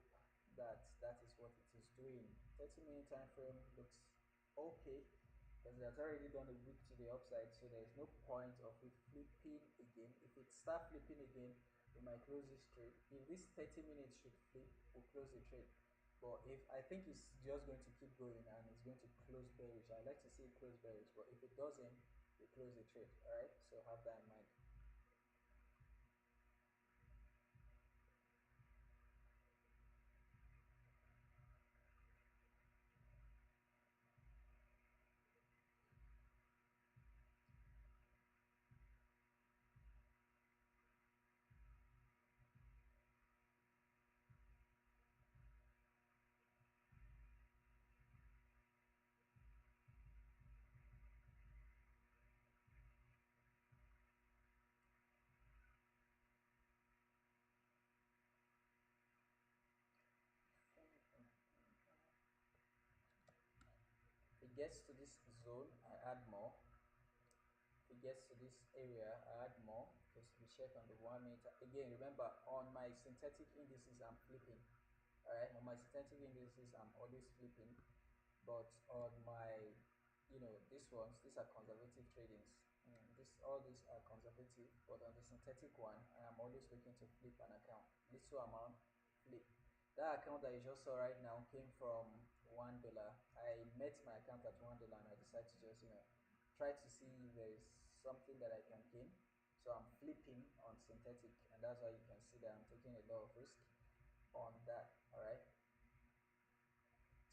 that that is what it is doing. 30-minute time frame looks okay because it has already done a wick to the upside, so there's no point of it flipping again. If it starts flipping again, we might close this trade. If this 30 minutes should flip, we'll close the trade. But if I think it's just going to keep going and it's going to close bearish, I like to see it close bearish, but if it doesn't, we close the trade. All right, so have that in mind. If it gets to this zone, I add more. If it gets to this area, I add more because we check on the 1 minute. Again, remember on my synthetic indices, I'm flipping. All right, on my synthetic indices, I'm always flipping. But on my, these are conservative tradings. All these are conservative, but on the synthetic one, I am always looking to flip an account. Little amount, flip. That account that you just saw right now came from $1. I met my account at $1 and I decided to just, try to see if there is something that I can gain. So I'm flipping on synthetic, and that's why you can see that I'm taking a lot of risk on that. All right.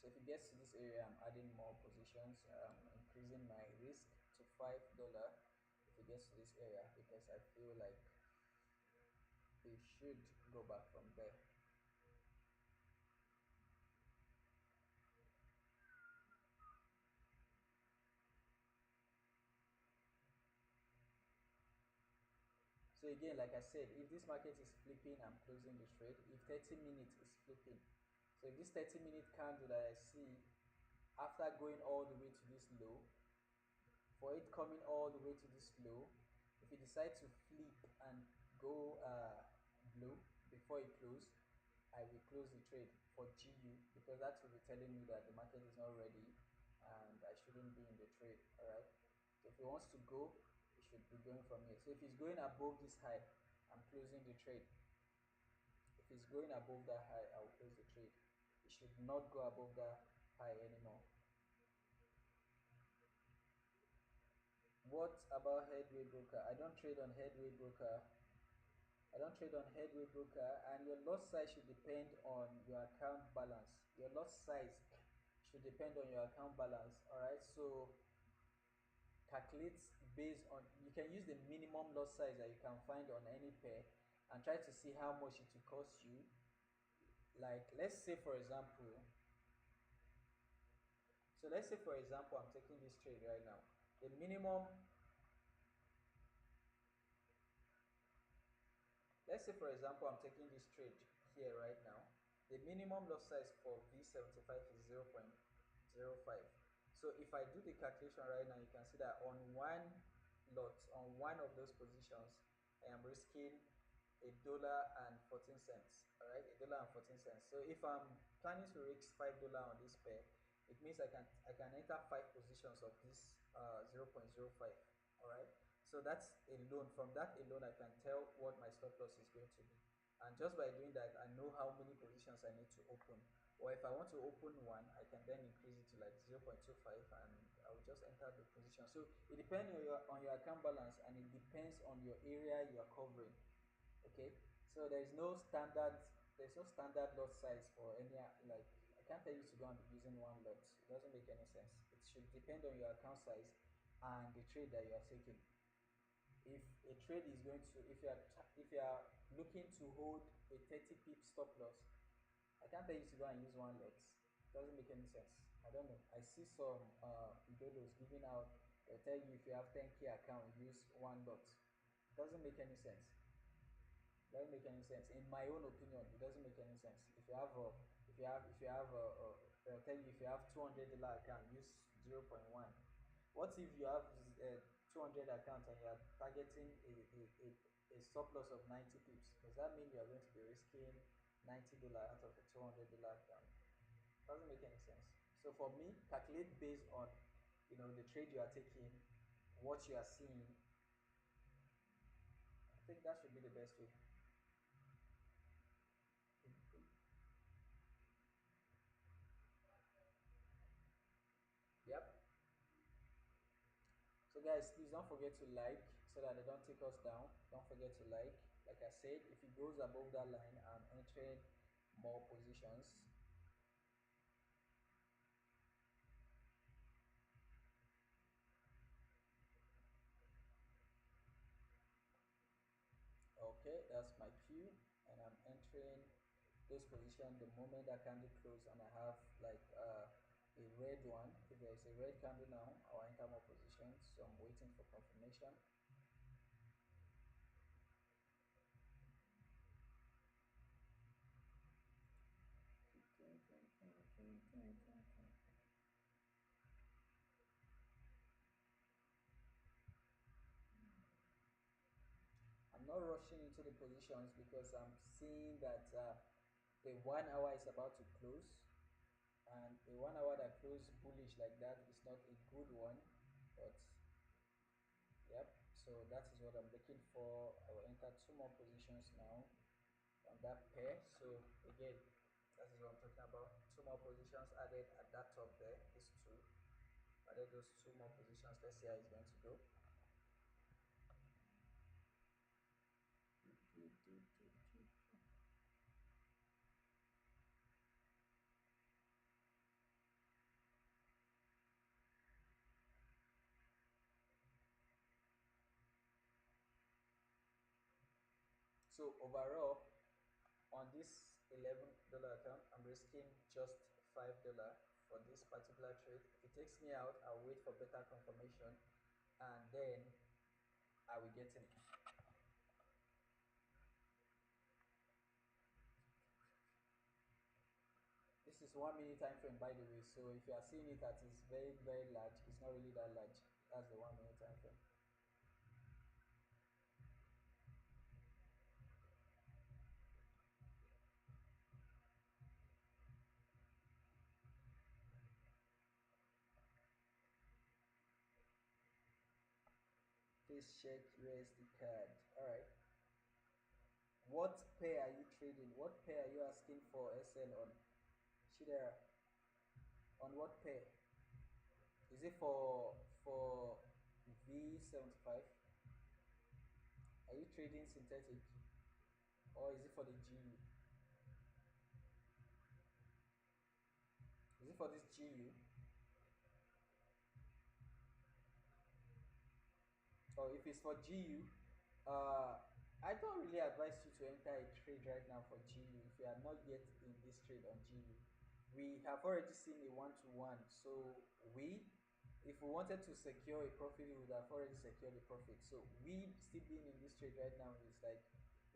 So if it gets to this area, I'm adding more positions, increasing my risk to $5 if it gets to this area because I feel like we should go back from there. So again, like I said, if this market is flipping, I'm closing the trade. If 30 minutes is flipping, so if this 30-minute candle that I see after going all the way to this low, for it coming all the way to this low, if you decide to flip and go blue before it close, I will close the trade for GU because that will be telling me that the market is not ready and I shouldn't be in the trade. All right, so if it wants to go, it should be going from here. So if it's going above this high, I'm closing the trade. If it's going above that high, I'll close the trade. It should not go above that high anymore. What about headway broker? I don't trade on headway broker, and your lot size should depend on your account balance. Your lot size should depend on your account balance. All right, so calculate based on, you can use the minimum lot size that you can find on any pair and try to see how much it will cost you. Like let's say for example, I'm taking this trade right now. The minimum Let's say, for example, I'm taking this trade here right now. The minimum lot size for V75 is 0.05. So if I do the calculation right now, you can see that on one of those positions, I am risking $1.14. all right, $1.14. So if I'm planning to risk $5 on this pair, it means I can enter five positions of this 0.05. All right, so that's a loan. From that alone, I can tell what my stop loss is going to be, and just by doing that, I know how many positions I need to open. Or if I want to open one, I can then increase it to like 0.25, and I will just enter the position. So it depends on your account balance, and it depends on your area you are covering. Okay, so there's no standard lot size for any, like, I can't tell you to go and be using one lot. It doesn't make any sense. It should depend on your account size and the trade that you are taking. If a trade is going to if you are looking to hold a 30 pip stop loss, I can't tell you to go and use one lot. It doesn't make any sense. I don't know. I see some dodos giving out. They'll tell you if you have 10K account, use one lot. It doesn't make any sense. Doesn't make any sense. In my own opinion, it doesn't make any sense. If you have they'll tell you if you have $200 account, use 0.1. What if you have 200 accounts and you are targeting a surplus of 90 pips? Does that mean you are going to be risking $90 out of a $200 account? Doesn't make any sense. So for me, calculate based on the trade you are taking, what you are seeing. I think that should be the best way. Yep. So guys, please don't forget to like so that they don't take us down. Don't forget to like. Like I said, if it goes above that line, I'm entering more positions. Okay, that's my cue, and I'm entering those positions the moment that candle close, and I have like a red one. If there is a red candle now, I'll enter more positions. So I'm waiting for confirmation. I'm not rushing into the positions because I'm seeing that the 1 hour is about to close, and a 1 hour that closed bullish like that is not a good one. But yep, so that is what I'm looking for. I will enter two more positions now on that pair. So again, that is what I'm talking about. Two more positions added at that top there. These two added, those two more positions. Let's see how it's going to go. So overall, on this $11 account, I'm risking just $5 for this particular trade. If it takes me out, I'll wait for better confirmation, and then I will get in. This is 1 minute time frame, by the way. So if you are seeing it that is very, very large, it's not really that large. That's the 1 minute time frame. Please check USD card. All right. What pair are you trading? What pair are you asking for SL on? Shidera, on what pair? Is it for V75? Are you trading synthetic, or is it for the GU? Is it for this GU? Or if it's for GU, I don't really advise you to enter a trade right now for GU if you are not yet in this trade on GU. We have already seen a one-to-one, so if we wanted to secure a profit, we would have already secured the profit. So we still being in this trade right now is like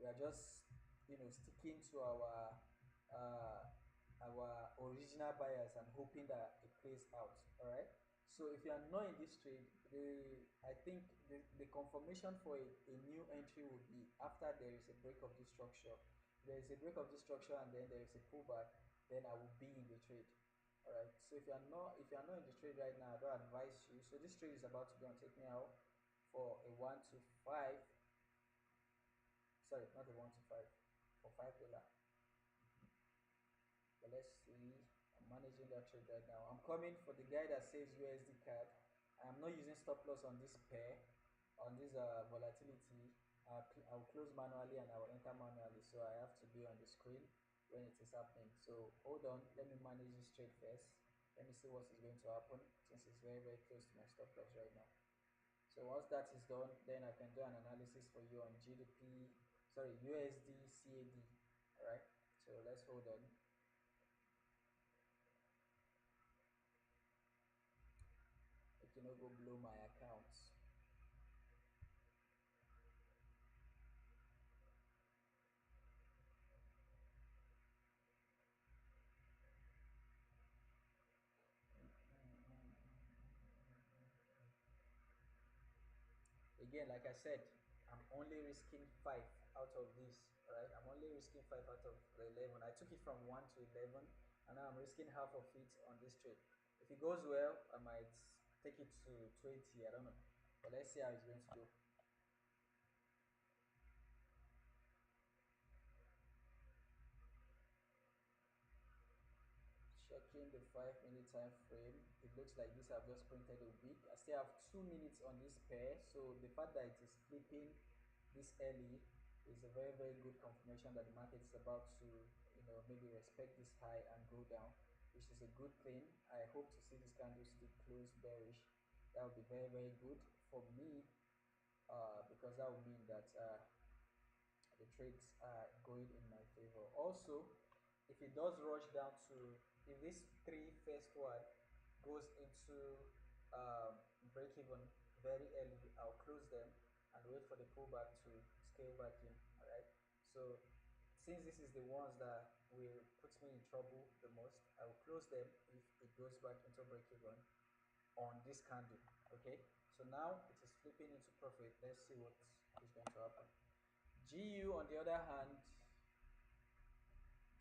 we are just sticking to uh, our original buyers and hoping that it plays out. All right. So if you are not in this trade, I think the confirmation for a new entry would be after there is a break of this structure. there is a break of this structure and then there is a pullback, then I will be in the trade. All right. So if you are not in the trade right now, I don't advise you. So this trade is about to go and take me out for a 1 to 5. Sorry, not a 1 to 5, for $5. But let's see. I'm managing that trade right now. I'm coming for the guy that says USD card. I'm not using stop loss on this pair, on this volatility. I'll close manually and I'll enter manually. So I have to be on the screen when it is happening. So hold on. Let me manage this trade first. Let me see what is going to happen since it's very, very close to my stop loss right now. So once that is done, then I can do an analysis for you on GDP, sorry, USD CAD. All right. So let's hold on. It cannot go below my accounts. Again, like I said, I'm only risking 5 out of this. All right, I'm only risking 5 out of the 11. I took it from 1 to 11, and now I'm risking half of it on this trade. If it goes well, I might take it to 20. I don't know, but let's see how it's going to go. Checking the 5 minute time frame, it looks like this have just printed a week. I still have 2 minutes on this pair, so the fact that it is flipping this early is a very, very good confirmation that the market is about to, maybe respect this high and go down, which is a good thing. I hope to see this candlestick close bearish. That would be very, very good for me, because that would mean that the trades are going in my favor. Also, if it does rush down to, if this three first one goes into break even very early, I'll close them and wait for the pullback to scale back in. All right. So since this is the ones that will put me in trouble the most, I will close them if it goes back into break even on this candle. Okay. So now it is flipping into profit. Let's see what is going to happen. GU on the other hand,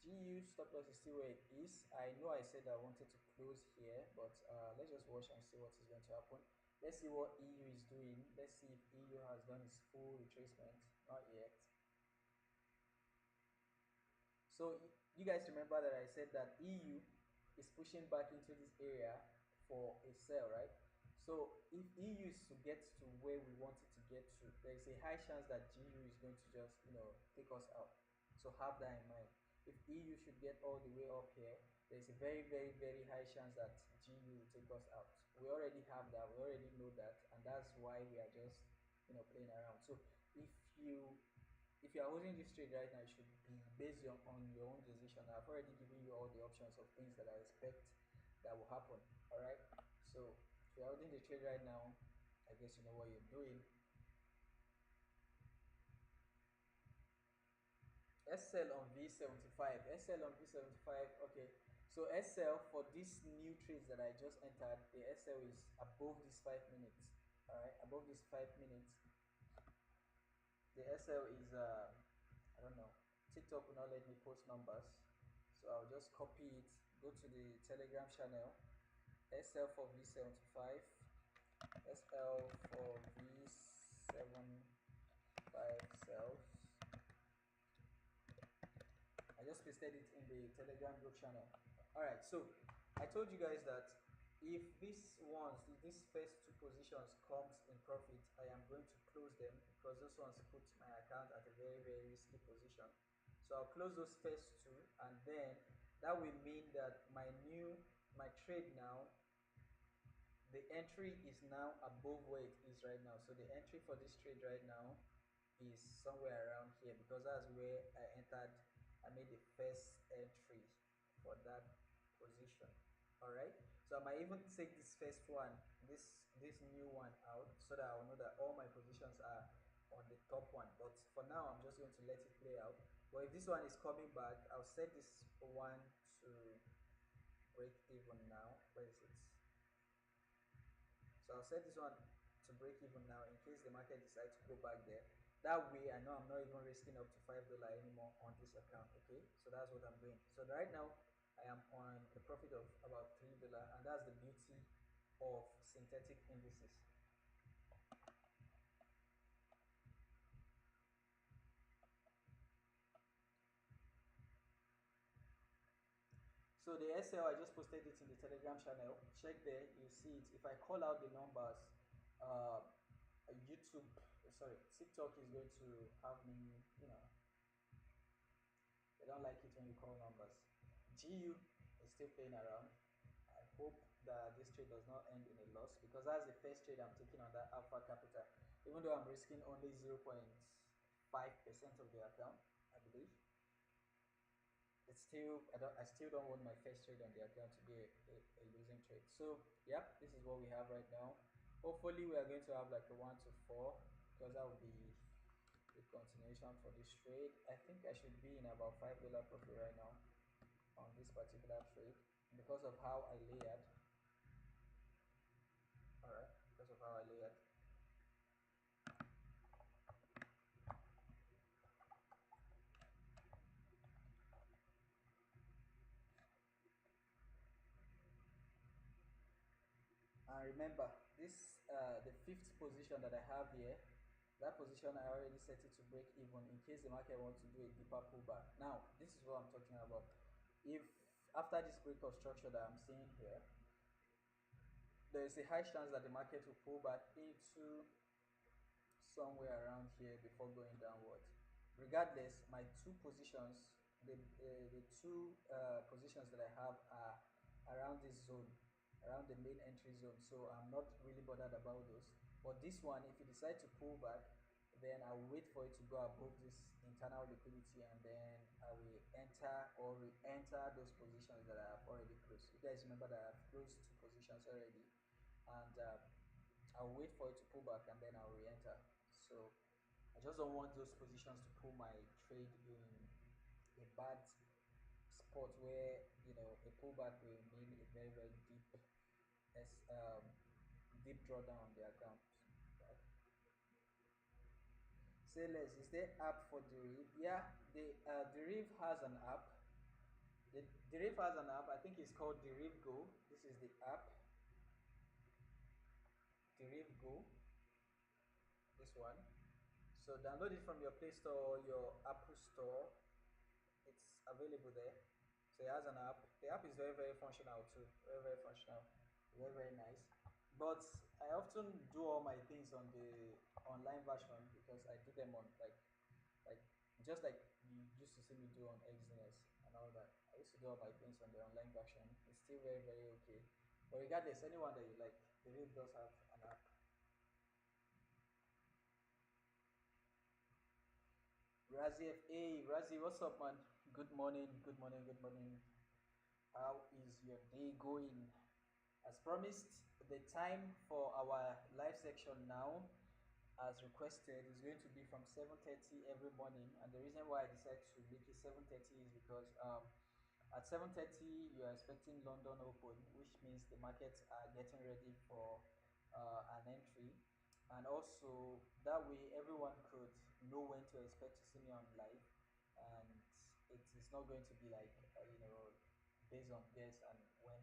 GU stop loss is still where it is. I know I said I wanted to close here, but let's just watch and see what is going to happen. Let's see what EU is doing. Let's see if EU has done its full retracement. Not yet. So you guys remember that I said that EU is pushing back into this area for a sell, right? So if EU is to get to where we want it to get to, there is a high chance that GU is going to just, take us out. So have that in mind. If EU should get all the way up here, there is a very, very, very high chance that GU will take us out. We already have that. We already know that, and that's why we are just, playing around. So if you if you are holding this trade right now, it should be based on your own decision. I've already given you all the options of things that I expect that will happen. All right. So if you're holding the trade right now, I guess you know what you're doing. SL on V75. SL on V75. Okay. So SL for these new trades that I just entered, the SL is above these 5 minutes. All right, above these 5 minutes. The SL is I don't know. TikTok will not let me post numbers, so I'll just copy it. Go to the Telegram channel. SL for V75. SL for V75 cells. I just pasted it in the Telegram group channel. All right, so I told you guys that if these first two positions comes in profit, I am going to close them because those ones put my account at a very, very risky position. So I'll close those first two, and then that will mean that my trade now, the entry is now above where it is right now. So the entry for this trade right now is somewhere around here because that's where I entered. I made the first entry for that position. All right. So I might even take this first one, this new one out, so that I'll know that all my positions are on the top one. But for now, I'm just going to let it play out. But if this one is coming back, I'll set this one to break even now. Where is it? So I'll set this one to break even now in case the market decides to go back there. That way, I know I'm not even risking up to $5 anymore on this account. Okay, so that's what I'm doing. So right now, I am on a profit of about $3, and that's the beauty of synthetic indices. So the SL, I just posted it in the Telegram channel. Check there, you see it. If I call out the numbers, uh, YouTube, sorry, TikTok is going to have me, they don't like it when you call numbers. GU is still playing around. I hope that this trade does not end in a loss because that's the first trade I'm taking on that Alpha Capital. Even though I'm risking only 0.5% of the account, I believe. It's still I still don't want my first trade on the account to be a losing trade. So yeah, this is what we have right now. Hopefully we are going to have like a 1 to 4 because that will be the continuation for this trade. I think I should be in about $5 profit right now on this particular trade because of how I layered. Alright, because of how I layered. And remember, this the fifth position that I have here. That position I already set it to break even in case the market wants to do a deeper pullback. Now, this is what I'm talking about. If after this break of structure that I'm seeing here, there is a high chance that the market will pull back into somewhere around here before going downwards. Regardless, my two positions, the two positions that I have are around this zone, around the main entry zone. So I'm not really bothered about those. But this one, if you decide to pull back, then I will wait for it to go above this internal liquidity and then I will enter or re-enter those positions that I have already closed. You guys remember that I've closed two positions already and I'll wait for it to pull back and then I'll re-enter. So I just don't want those positions to pull my trade in a bad spot where a pullback will mean a very very deep as deep drawdown on the account. Right? Say less. Is there app for Deriv? Yeah, the Deriv has an app. The Deriv has an app. I think it's called Deriv Go. This is the app. Deriv Go. This one. So download it from your Play Store or your Apple Store. It's available there. So it has an app. The app is very very functional too. Very very functional. Very very nice. But I often do all my things on the online version because I do them on like just like you used to see me do on Xness and all that. I used to do all my things on the online version. It's still very very okay. But regardless, anyone that you like, the Reef does have an app. Razi FA, Razi, what's up, man? Good morning, good morning, good morning. How is your day going? As promised, the time for our live section now, as requested, is going to be from 7:30 every morning. And the reason why I decided to make it 7:30 is because at 7:30 you are expecting London Open, which means the markets are getting ready for an entry, and also that way everyone could know when to expect to see me on live, and it is not going to be like based on guess and when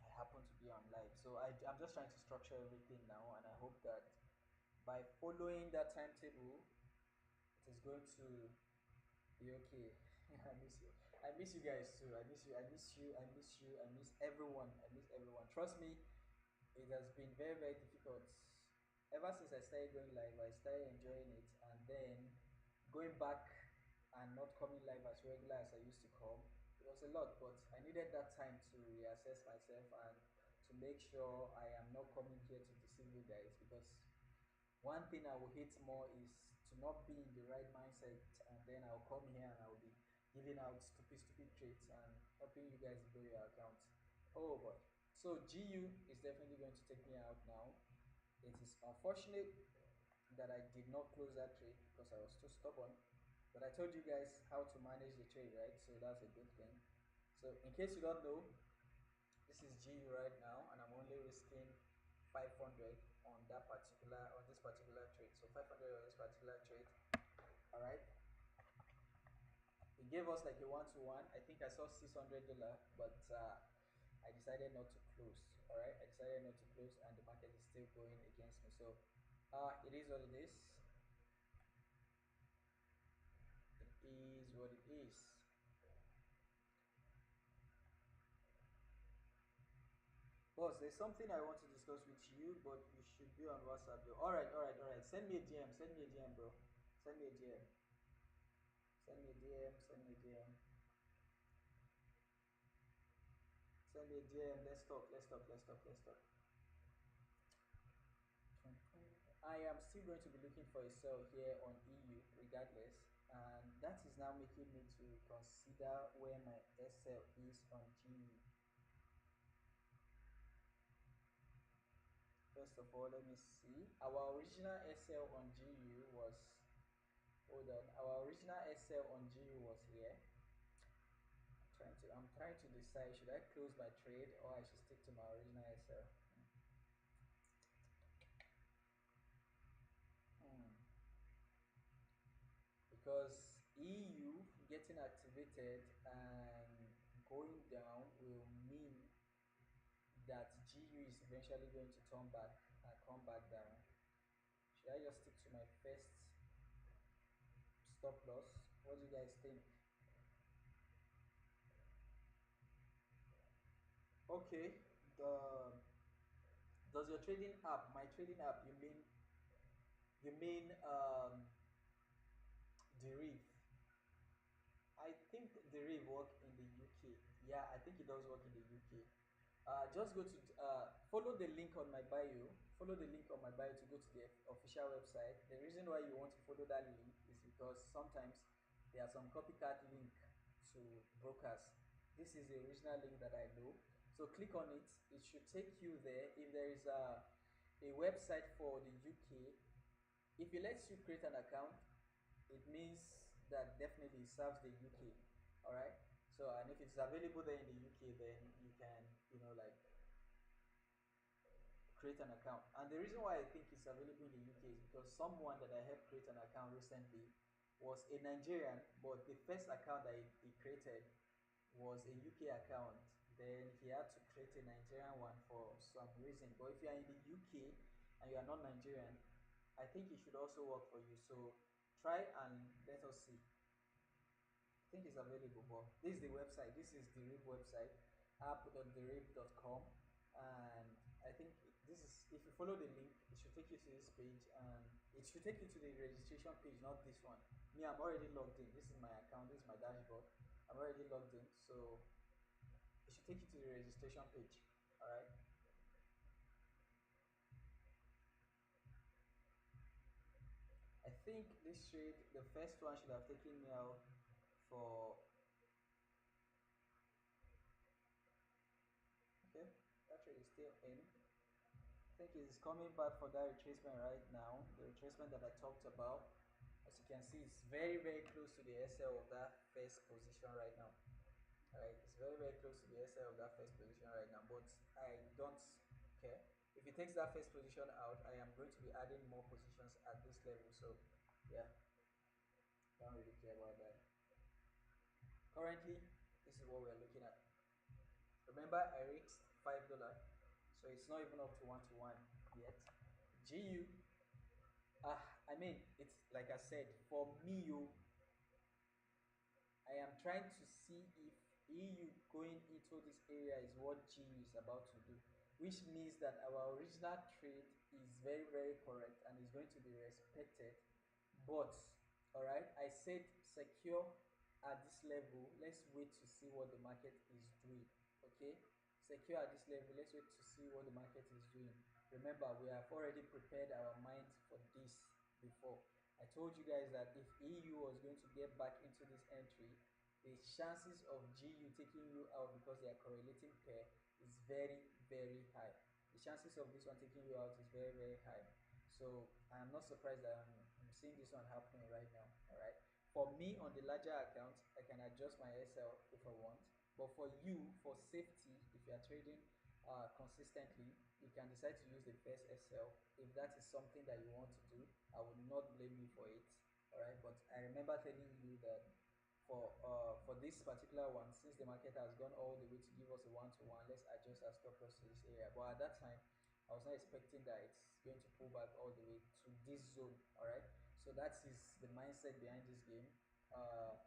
I happen to be on live. So I'm just trying to structure everything now, and I hope that by following that timetable, it is going to be okay. I miss you. I miss you guys too. I miss you. I miss you. I miss you. I miss everyone. I miss everyone. Trust me, it has been very very difficult. Ever since I started going live, I started enjoying it, and then going back and not coming live as regular as I used to come. It was a lot, but I needed that time to reassess myself and to make sure I am not coming here to deceive you guys because one thing I will hate more is to not be in the right mindset and then I'll come here and I'll be giving out stupid, stupid traits and helping you guys grow your account. Oh boy. So GU is definitely going to take me out now. It is unfortunate that I did not close that trade because I was too stubborn. But I told you guys how to manage the trade, right? So that's a good thing. So in case you don't know, this is GU right now and I'm only risking 500. on this particular trade. So 500 on this particular trade. All right. It gave us like a one-to-one. I think I saw $600, but I decided not to close. All right, I decided not to close, and the market is still going against me. So it is what it is. It is what it is. Boss, there's something I want to discuss with you, but you should be on WhatsApp though. All right, all right, all right. Send me a DM. Send me a DM, bro. Send me a DM. Send me a DM. Send me a DM. Send me a DM. Let's talk. Let's talk. Let's talk. Let's talk. I am still going to be looking for a sell here on EU regardless, and that is now making me to consider where my SL is on GU. First of all, let me see. Our original SL on GU was, hold on, our original SL on GU was here. I'm trying to decide, should I close my trade or I should stick to my original SL? Hmm. Because EU getting activated and going down will mean that GU is eventually going to turn back and come back down. Should I just stick to my first stop loss? What do you guys think? Okay, the does your trading app, my trading app, you mean Deriv? I think the rave work in the UK. Yeah, I think it does work in the UK. Just go to follow the link on my bio. Follow the link on my bio to go to the official website. The reason why you want to follow that link is because sometimes there are some copycat link to brokers. This is the original link that I know. So click on it. It should take you there. If there is a website for the UK, if it lets you create an account, it means that definitely it serves the UK. All right. So and if it's available there in the UK, then you can like create an account. And the reason why I think it's available in the UK is because someone that I helped create an account recently was a Nigerian, but the first account that he created was a UK account. Then he had to create a Nigerian one for some reason. But if you are in the UK and you are not Nigerian, I think it should also work for you. So try and let us see. I think it's available, but this is the website. This is the RIP website, app.therip.com. And I think this is, if you follow the link, it should take you to this page and it should take you to the registration page, not this one. Me, I'm already logged in. This is my account, this is my dashboard. I'm already logged in, so it should take you to the registration page. All right. I think this trade, the first one should have taken me out for, okay, that trade is still in. I think it's coming back for that retracement right now, the retracement that I talked about. As you can see, it's very, very close to the SL of that first position right now. All right, it's very, very close to the SL of that first position right now, but I don't care. If it takes that first position out, I am going to be adding more positions at this level. So, yeah, don't really care about that. Currently, this is what we're looking at. Remember, I risked $5, so it's not even up to one yet. GU, I mean, it's like I said, for me, I am trying to see if EU going into this area is what GU is about to do, which means that our original trade is very, very correct and is going to be respected. But, all right, I said secure at this level. Let's wait to see what the market is doing. Okay, secure at this level. Let's wait to see what the market is doing. Remember, we have already prepared our minds for this before. I told you guys that if EU was going to get back into this entry, the chances of GU taking you out because they are correlating pair is very, very high. The chances of this one taking you out is very, very high. So I'm not surprised that I'm seeing this one happening right now. All right. For me on the larger account, I can adjust my SL if I want. But for you, for safety, if you are trading consistently, you can decide to use the first SL. If that is something that you want to do, I will not blame you for it. All right, but I remember telling you that for this particular one, since the market has gone all the way to give us a one-to-one, let's adjust our stop loss to this area. But at that time, I was not expecting that it's going to pull back all the way to this zone. All right, so that is the mindset behind this game. Uh,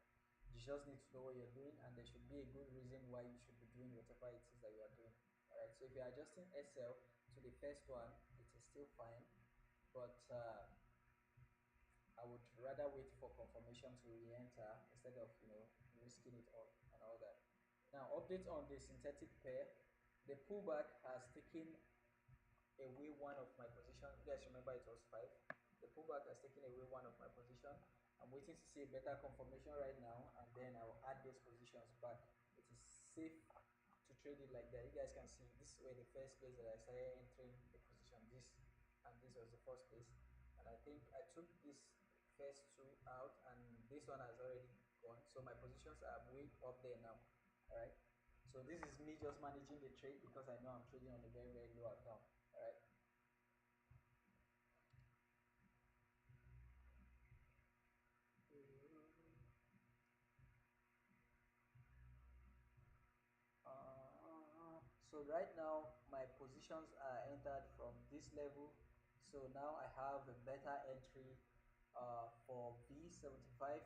you just need to know what you're doing, and there should be a good reason why you should be doing whatever it is that you are doing. All right, so if you're adjusting SL to the first one, it is still fine, but I would rather wait for confirmation to re-enter instead of risking it all and all that. Now, update on the synthetic pair. The pullback has taken away one of my position. You guys remember it was five. The pullback has taken away one of my position. I'm waiting to see a better confirmation right now, and then I'll add those positions back. It is safe to trade it like that. You guys can see this were the first place that I started entering the position. This and this was the first place, and I think I took this first two out, and this one has already gone. So my positions are way up there now. All right. So this is me just managing the trade because I know I'm trading on a very low account. All right. So right now my positions are entered from this level. So now I have a better entry for V75.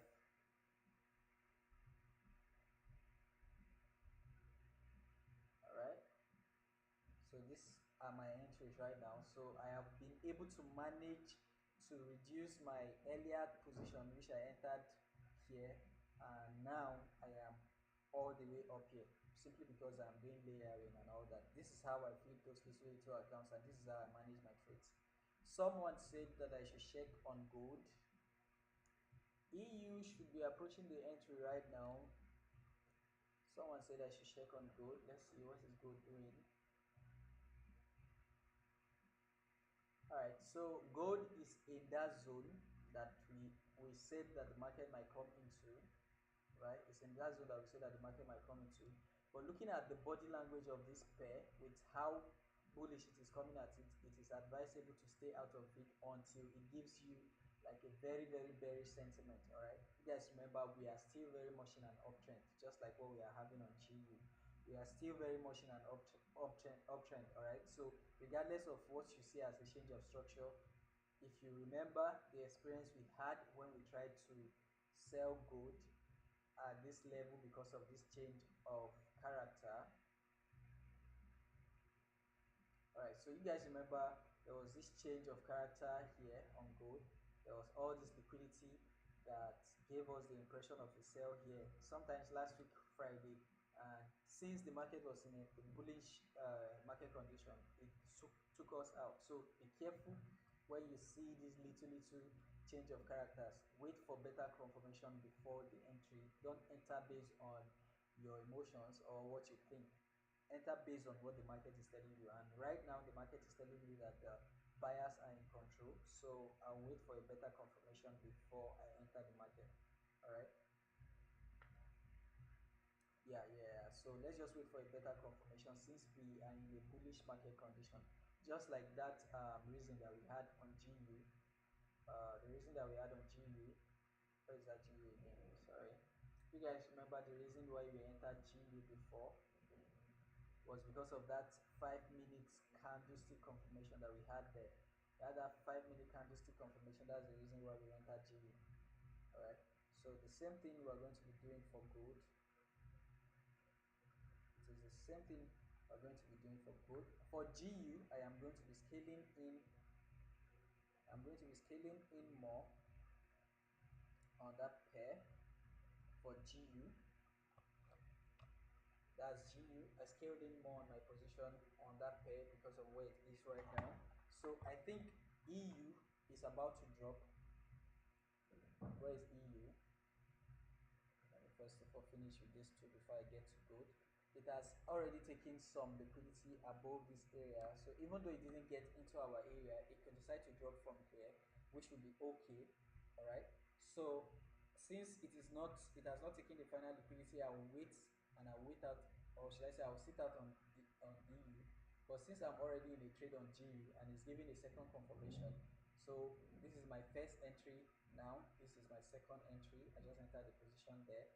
All right. So these are my entries right now. So I have been able to manage to reduce my earlier position which I entered here, and now I am all the way up here simply because I'm doing layering and all that. This is how I flip those liquidity two accounts, and this is how I manage my trades. Someone said that I should check on gold. EU should be approaching the entry right now. Someone said I should check on gold. Let's see what is gold doing. All right, so gold is in that zone that we said that the market might come into, right? It's in that zone that we said that the market might come into. But looking at the body language of this pair, with how bullish it is coming at it, it is advisable to stay out of it until it gives you like a very bearish sentiment. All right, you guys remember we are still very much in an uptrend, just like what we are having on GU. We are still very much in an uptrend. All right, so regardless of what you see as a change of structure, if you remember the experience we had when we tried to sell gold at this level because of this change of character. All right, so you guys remember there was this change of character here on gold. There was all this liquidity that gave us the impression of a sell here. Sometimes last week Friday, and since the market was in a bullish market condition, it took us out. So be careful when you see this little change of characters. Wait for better confirmation before the entry. Don't enter based on your emotions or what you think. Enter based on what the market is telling you, and right now the market is telling me that the buyers are in control, so I'll wait for a better confirmation before I enter the market. All right. Yeah, so let's just wait for a better confirmation since we are in a bullish market condition, just like that reason that we had on GU. The reason that we had on GU, what is that GU again? Sorry, you guys remember the reason why we entered GU before was because of that 5 minutes candlestick confirmation that we had there. We had that 5 minute candlestick confirmation. That's the reason why we entered GU. All right. So the same thing we are going to be doing for gold. It is the same thing we're going to be doing for gold. For GU, I am going to be scaling in. I'm going to be scaling in more on that pair for GU. That's GU. I scaled in more on my position on that pair because of where it is right now. So I think EU is about to drop. Where is EU? Let me first of all finish with this two before I get to gold. It has already taken some liquidity above this area. So even though it didn't get into our area, it could decide to drop from here, which will be okay. All right. So since it has not taken the final liquidity, I will wait and I'll wait out, or should I say, I'll sit out on EU. But since I'm already in a trade on GU and it's giving a second confirmation, so this is my first entry now. This is my second entry. I just entered the position there.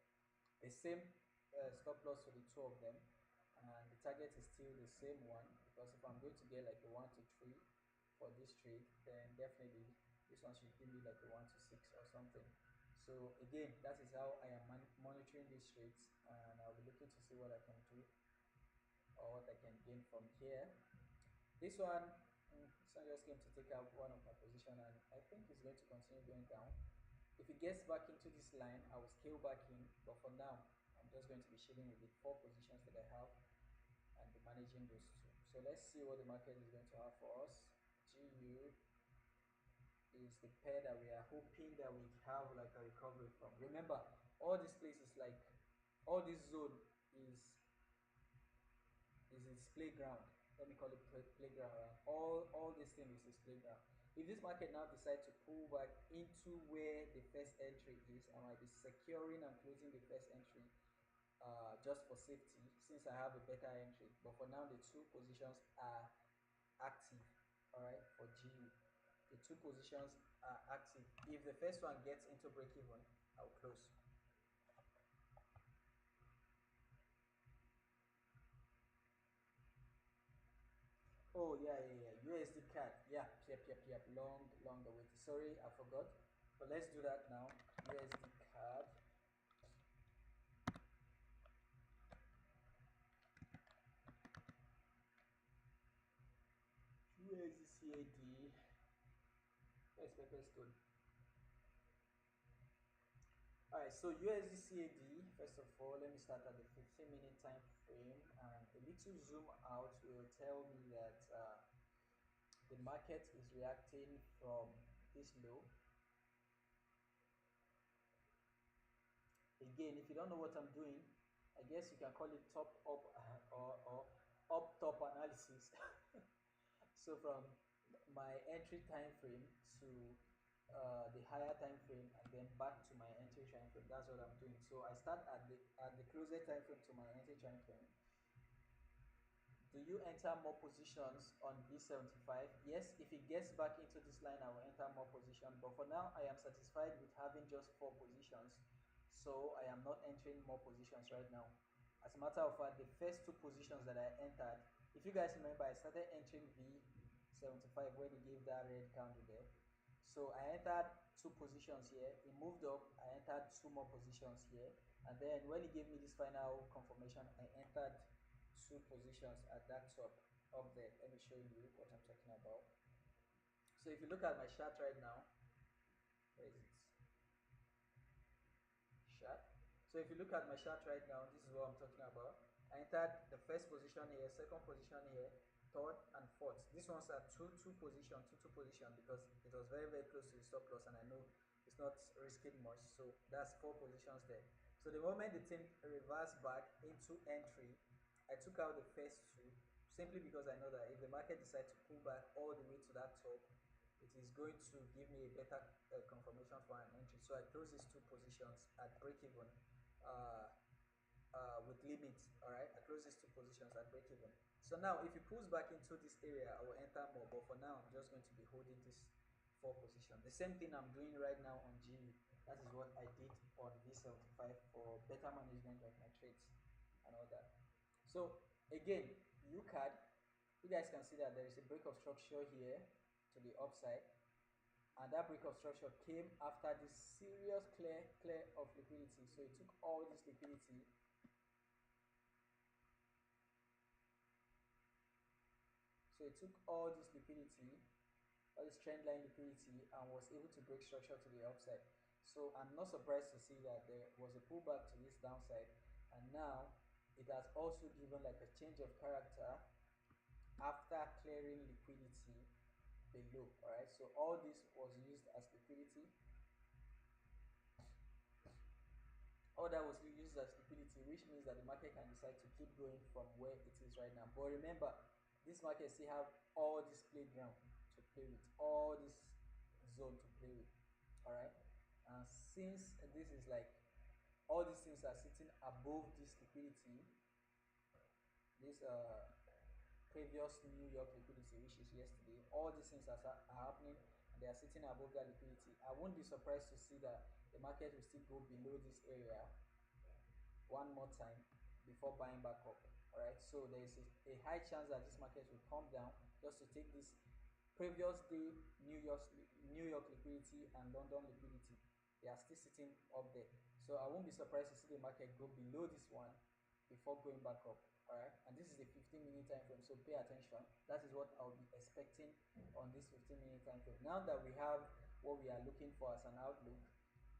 The same stop loss for the two of them, and the target is still the same one, because if I'm going to get like a 1 to 3 for this trade, then definitely this one should give me like a 1 to 6 or something. So again, that is how I am monitoring these trades, and I'll be looking to see what I can do or what I can gain from here. This one, this one just came to take out one of my position, and I think it's going to continue going down. If it gets back into this line, I will scale back in, but for now, I'm just going to be shading with the four positions that I have and be managing those two. So let's see what the market is going to have for us. GU is the pair that we are hoping that we have like a recovery from. Remember, all these places, like all this zone is its playground. Let me call it playground. Right? All these things is its playground. If this market now decides to pull back into where the first entry is, I might be securing and closing the first entry just for safety, since I have a better entry. But for now, the two positions are active. All right, for GU, the two positions are active. If the first one gets into break even, I'll close. Oh yeah. USD card. Yep. Long awaited. Sorry, I forgot. But let's do that now. USD card. USD CAD. Where's Pepper Stone? Alright, so USD CAD. First of all, let me start at the 15-minute time frame, and a little zoom out will tell me that the market is reacting from this low. Again, if you don't know what I'm doing, I guess you can call it top up or up top analysis. So from my entry time frame to the higher time frame, and then back to my entry time frame. That's what I'm doing. So I start at the closer time frame to my entry time frame. Do you enter more positions on B75? Yes, if it gets back into this line, I will enter more position. But for now, I am satisfied with having just four positions. So I am not entering more positions right now. As a matter of fact, the first two positions that I entered, if you guys remember, I started entering V75 when he gave that red candle there. So I entered two positions here. He moved up. I entered two more positions here. And then when he gave me this final confirmation, I entered two positions at that top up there. Let me show you what I'm talking about. So if you look at my chart right now, where is it? Chart. So if you look at my chart right now, this is what I'm talking about. I entered the first position here, second position here, third and fourth. These ones are two position, two position, because it was very close to the stop loss, and I know it's not risking much. So that's four positions there. So the moment the thing reversed back into entry, I took out the first two, simply because I know that if the market decides to pull back all the way to that top, it is going to give me a better confirmation for an entry. So I close these two positions at break even uh, with limits. All right, I close these two positions at break even. So now, if it pulls back into this area, I will enter more. But for now, I'm just going to be holding this four position. The same thing I'm doing right now on GU. That is what I did on B75 for better management of my trades and all that. So again, UCAD, you guys can see that there is a break of structure here to the upside, and that break of structure came after this serious clear of liquidity. So it took all this liquidity. So it took all this liquidity, all this trend line liquidity, and was able to break structure to the upside. So I'm not surprised to see that there was a pullback to this downside, and now it has also given like a change of character after clearing liquidity below. All right, so all this was used as liquidity. All that was used as liquidity, which means that the market can decide to keep going from where it is right now. But remember, this market still have all this playground to play with, all this zone to play with. All right, and since this is like all these things are sitting above this liquidity, this previous New York liquidity, which is yesterday. All these things are happening and they are sitting above that liquidity. I won't be surprised to see that the market will still go below this area one more time before buying back up. All right, so there is a high chance that this market will come down just to take this previous day New York liquidity and London liquidity. They are still sitting up there, so I won't be surprised to see the market go below this one before going back up. All right, and this is the 15-minute time frame, so pay attention. That is what I'll be expecting on this 15-minute time frame. Now that we have what we are looking for as an outlook,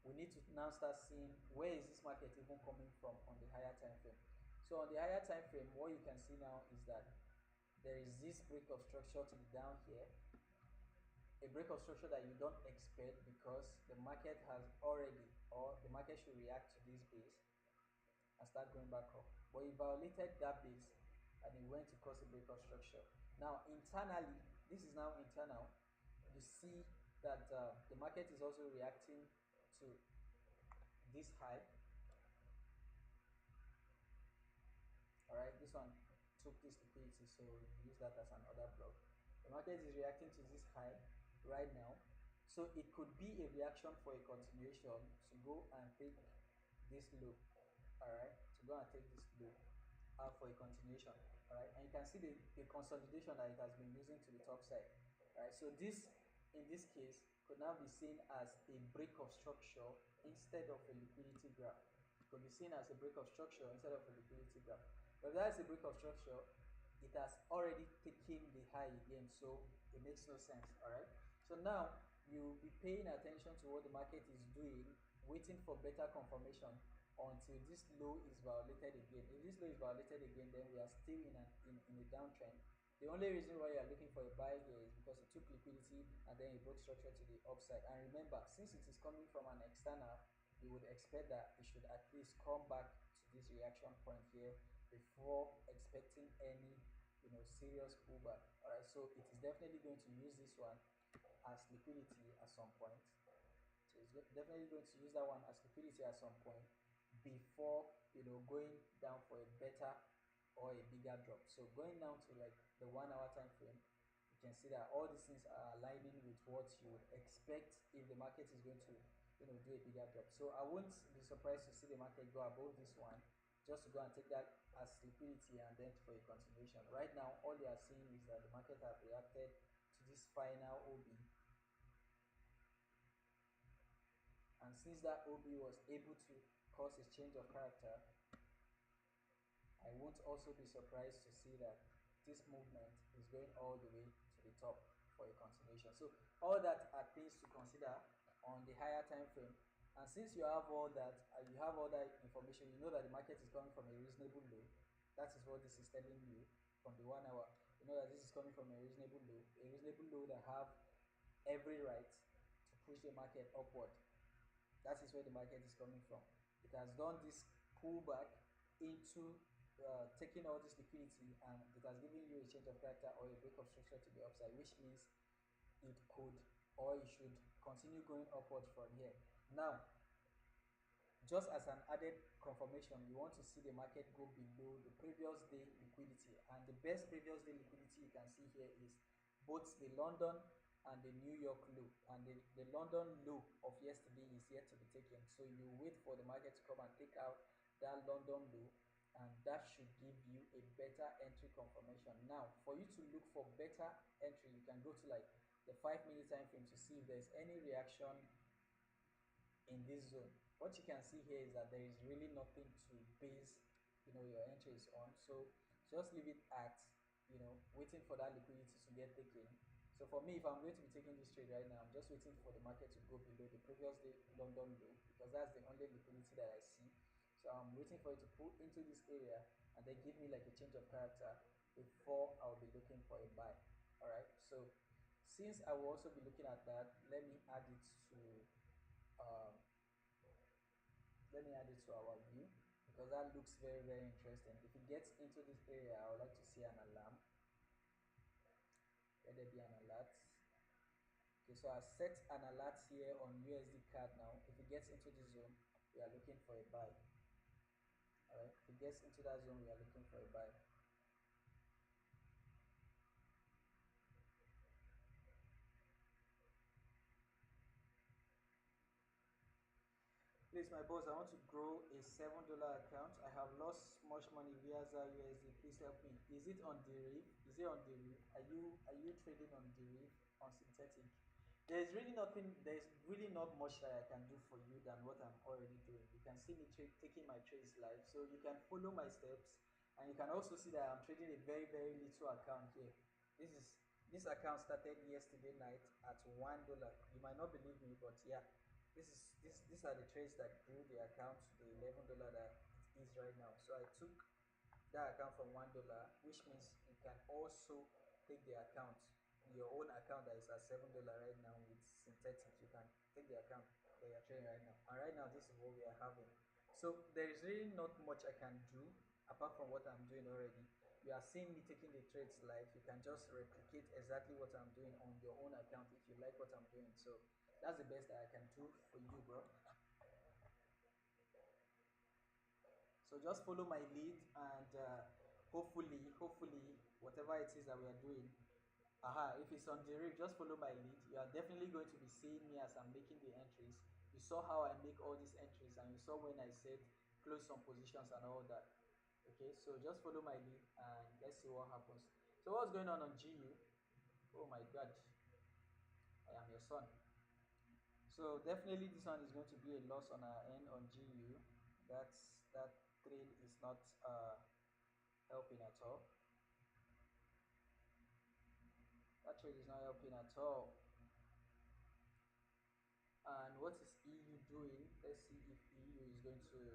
we need to now start seeing where is this market even coming from on the higher time frame. So on the higher time frame, what you can see now is that there is this break of structure to the down here, a break of structure that you don't expect because the market has already, or the market should react to this base and start going back up. But it violated that base and it went to cause a break of structure. Now internally, this is now internal, you see that the market is also reacting to this high. All right, this one took this liquidity, so use that as an order block. The market is reacting to this high right now, so it could be a reaction for a continuation to go and take this low. All right, to go and take this low for a continuation. All right, and you can see the consolidation that it has been using to the top side. All right, so this in this case could now be seen as a break of structure instead of a liquidity graph. It could be seen as a break of structure instead of a liquidity graph. But if that is a break of structure, it has already taken the high again, so it makes no sense. All right, so now you'll be paying attention to what the market is doing, waiting for better confirmation until this low is violated again. If this low is violated again, then we are still in a downtrend. The only reason why you are looking for a buy here is because it took liquidity and then it broke structure to the upside. And remember, since it is coming from an external, you would expect that it should at least come back to this reaction point here before expecting any serious pullback. All right, so it is definitely going to use this one as liquidity at some point. So it's definitely going to use that one as liquidity at some point before going down for a better or a bigger drop. So going down to like the 1 hour time frame, you can see that all these things are aligning with what you would expect if the market is going to do a bigger drop. So I won't be surprised to see the market go above this one just to go and take that as liquidity and then for a continuation. Right now, all you are seeing is that the market have reacted to this final OB, and since that OB was able to cause a change of character, I won't also be surprised to see that this movement is going all the way to the top for a continuation. So all that are things to consider on the higher time frame. And since you have all that, you have all that information, you know that the market is coming from a reasonable low. That is what this is telling you from the 1 hour. You know that this is coming from a reasonable low that have every right to push the market upward. That is where the market is coming from. It has done this pullback into taking all this liquidity, and it has given you a change of character or a break of structure to the upside, which means it could or it should continue going upward from here. Now, just as an added confirmation, you want to see the market go below the previous day liquidity, and the best previous day liquidity you can see here is both the London and the New York low, and the London low of yesterday is yet to be taken. So you wait for the market to come and take out that London low, and that should give you a better entry confirmation. Now, for you to look for better entry, you can go to like the 5 minute time frame to see if there's any reaction in this zone. What you can see here is that there is really nothing to base your entries on, so just leave it at waiting for that liquidity to get taken. So for me, if I'm going to be taking this trade right now, I'm just waiting for the market to go below the previous day London low, because that's the only liquidity that I see. So I'm waiting for it to pull into this area and then give me like a change of character before I'll be looking for a buy. All right, so since I will also be looking at that, um, let me add it to our view, because that looks very, very interesting. If it gets into this area, I would like to see an alarm. Let there be an alert. Okay, so I set an alert here on USD card now. If it gets into this zone, we are looking for a buy. All right, if it gets into that zone, we are looking for a buy. Please, my boss, I want to grow a $7 account. I have lost much money via ZA USD. Please help me. Is it on Deriv? Is it on Deriv? Are you trading on Deriv, on synthetic? There's really nothing. There's really not much that I can do for you than what I'm already doing. You can see me taking my trades live, so you can follow my steps, and you can also see that I'm trading a very little account here. This is this account started yesterday night at $1. You might not believe me, but yeah, these are the trades that grew the account to the $11 that it is right now. So I took that account from $1, which means you can also take the account, your own account that is at $7 right now with synthetic. You can take the account that you're trading right now. And right now, this is what we are having. So there is really not much I can do apart from what I'm doing already. You are seeing me taking the trades live. You can just replicate exactly what I'm doing on your own account if you like what I'm doing. So that's the best that I can do for you, bro. So just follow my lead, and hopefully, whatever it is that we are doing, if it's on the rig, just follow my lead. You are definitely going to be seeing me as I'm making the entries. You saw how I make all these entries, and you saw when I said close some positions and all that. Okay, so just follow my lead, and let's see what happens. So what's going on GU? Oh my God, I am your son. So definitely this one is going to be a loss on our end on GU. That trade is not helping at all. That trade is not helping at all. And what is EU doing? Let's see if EU is going to.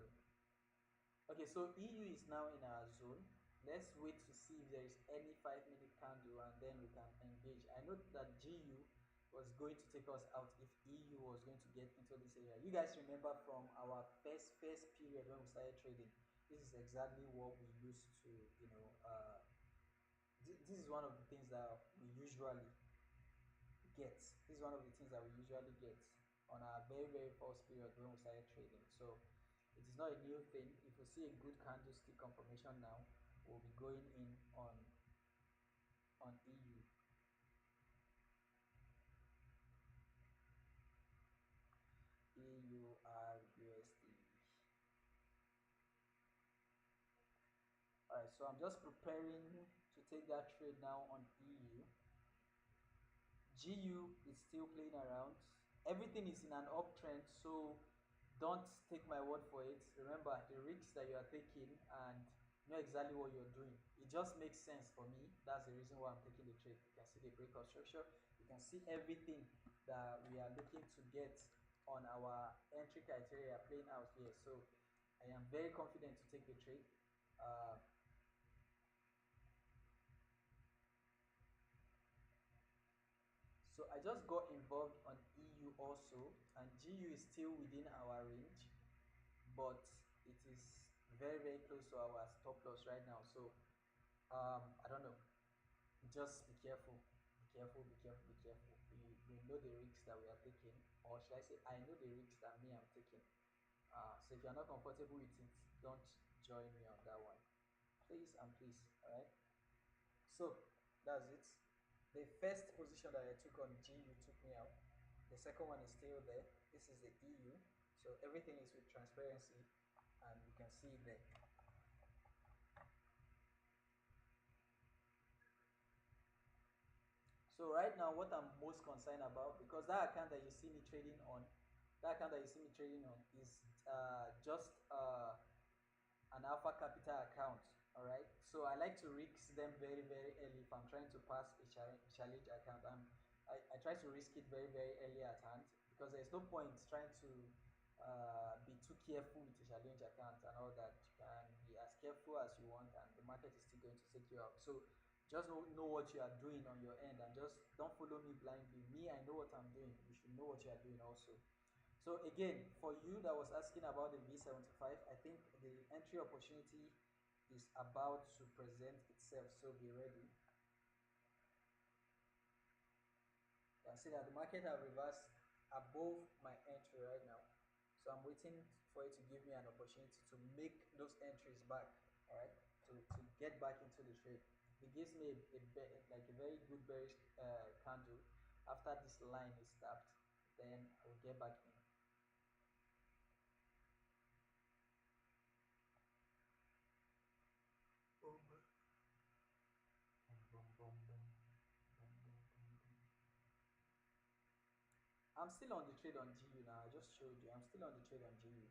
Okay, so EU is now in our zone. Let's wait to see if there is any 5 minute candle, and then we can engage. I know that GU was going to take us out if EU was going to get into this area. You guys remember from our first period when we started trading, this is exactly what we used to, this is one of the things that we usually get. This is one of the things that we usually get on our very first period when we started trading. So it is not a new thing. If we see a good candlestick confirmation now, we'll be going in on EURUSD. All right, so I'm just preparing to take that trade now on EU. GU is still playing around. Everything is in an uptrend, so don't take my word for it. Remember the risks that you are taking and know exactly what you're doing. It just makes sense for me. That's the reason why I'm taking the trade. You can see the breakout structure. You can see everything that we are looking to get on our entry criteria playing out here. So I am very confident to take the trade. Uh, So I just got involved on EU also, and GU is still within our range, but it is very close to our stop loss right now. So I don't know. Just be careful. Be careful. Be careful. Be careful. We know the risks that we are taking, or should I say, I know the risks that me I'm taking. So if you're not comfortable with it, don't join me on that one, please and please. All right. So that's it. The first position that I took on GU took me out. The second one is still there. This is the EU. So everything is with transparency, and you can see it there. So right now, what I'm most concerned about, because that account that you see me trading on, is just an alpha capital account. All right, so I like to risk them very early if I'm trying to pass a challenge account. I try to risk it very early at hand, because there's no point trying to be too careful with a challenge account and all that. You can be as careful as you want, and the market is still going to take you out. So just know what you are doing on your end, and just don't follow me blindly. Me, I know what I'm doing. You should know what you are doing also. So again, for you that was asking about the V75, I think the entry opportunity is about to present itself. So be ready. You can see that the market have reversed above my entry right now. So I'm waiting for it to give me an opportunity to make those entries back. All right, to get back into the trade. If it gives me like a very good bearish candle after this line is tapped, then I will get back in. I'm still on the trade on GU now. I just showed you. I'm still on the trade on GU.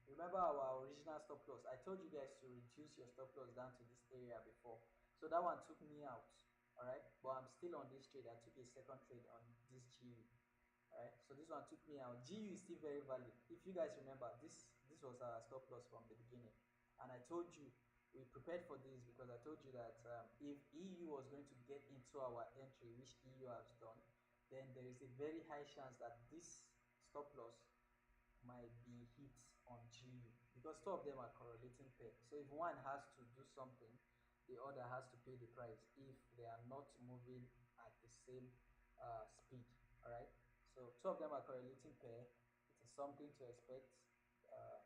Remember our original stop loss? I told you guys to reduce your stop loss down to this area before. So that one took me out. All right. But I'm still on this trade. I took a second trade on this GU. All right. So this one took me out. GU is still very valid. If you guys remember, this was our stop loss from the beginning. And I told you we prepared for this because I told you that if EU was going to get into our entry, which EU has done, then there is a very high chance that this stop loss might be hit on GU because two of them are correlating pair. So if one has to do something, the other has to pay the price if they are not moving at the same speed. All right. So two of them are correlating pair. It is something to expect. Uh,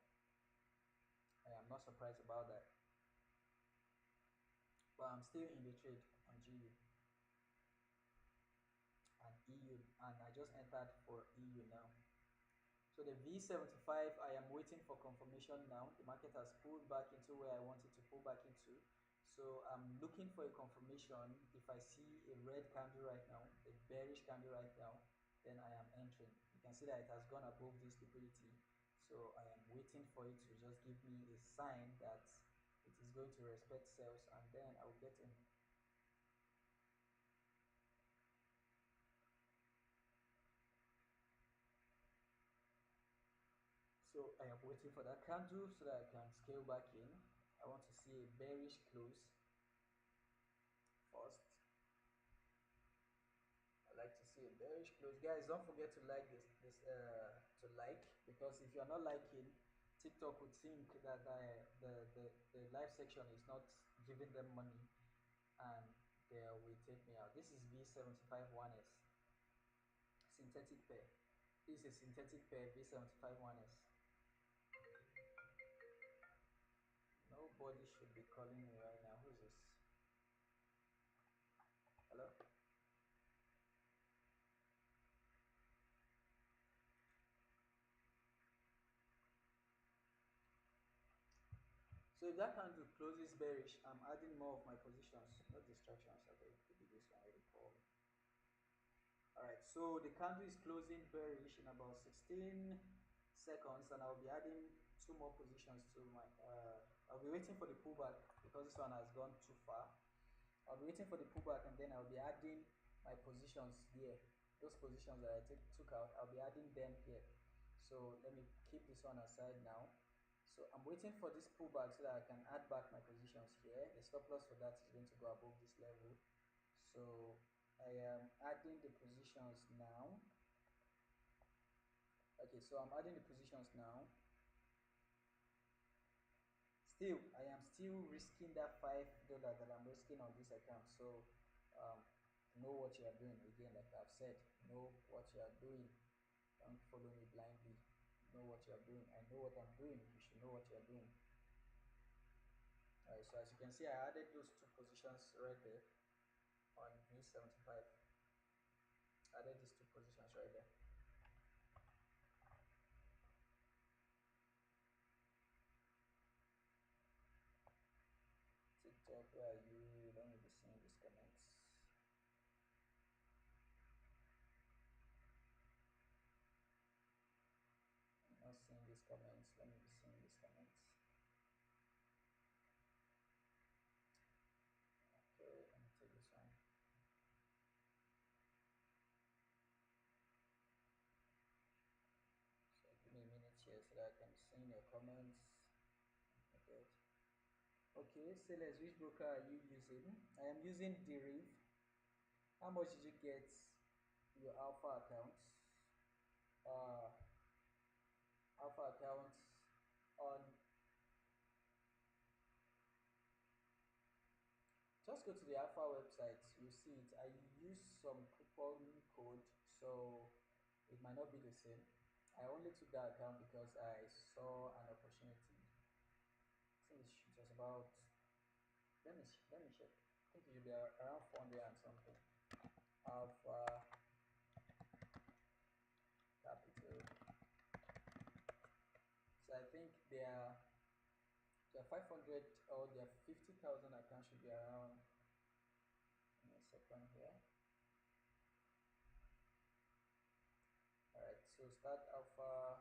I am not surprised about that. But I'm still in the trade on GU and EU, and I just entered for EU now. So the V75, I am waiting for confirmation now. The market has pulled back into where I wanted to pull back into. So I'm looking for a confirmation. If I see a red candle right now, a bearish candle right now, then I am entering. You can see that it has gone above this liquidity. So I am waiting for it to just give me a sign that it is going to respect sales, and then I will get in. So I am waiting for that candle so that I can scale back in. I want to see a bearish close first. I like to see a bearish close. Guys, don't forget to like to like, because if you're not liking, TikTok would think that the live section is not giving them money and they will take me out. This is V75 1S synthetic pair. This is a synthetic pair V75 1S. Nobody should be calling me right now. Who's this? Hello? So if that candle closes bearish, I'm adding more of my positions. No distractions. Okay, could be this one already called. Alright, so the candle is closing bearish in about 16 seconds, and I'll be adding two more positions to my I'll be waiting for the pullback because this one has gone too far. I'll be waiting for the pullback, and then I'll be adding my positions here. Those positions that I took out, I'll be adding them here. So let me keep this one aside now. So I'm waiting for this pullback so that I can add back my positions here. The stop loss for that is going to go above this level. So I am adding the positions now. Okay, so I'm adding the positions now. Still, I am still risking that $5 that I'm risking on this account. So know what you are doing. Again, like I've said, know what you are doing. Don't follow me blindly. Know what you are doing. I know what I'm doing. You should know what you are doing. Alright, so as you can see, I added those two positions right there on B75. Added these two positions right there. TikTok, where are you? Don't need to see these comments. I'm not seeing these comments. Let me be seeing these comments. Okay, let me take this one. So give me a minute here so that I can see your comments. Okay. Okay, sellers, which broker are you using? I am using Deriv. How much did you get your alpha accounts? Uh, alpha accounts on, just go to the alpha website, you see it. I use some coupon code, so it might not be the same. I only took that account because I saw an opportunity. I think it was about, let me check. I think it should be around 400 and something. Alpha Capital. So I think their 500 or their 50,000 account should be around, in a second here. So start alpha.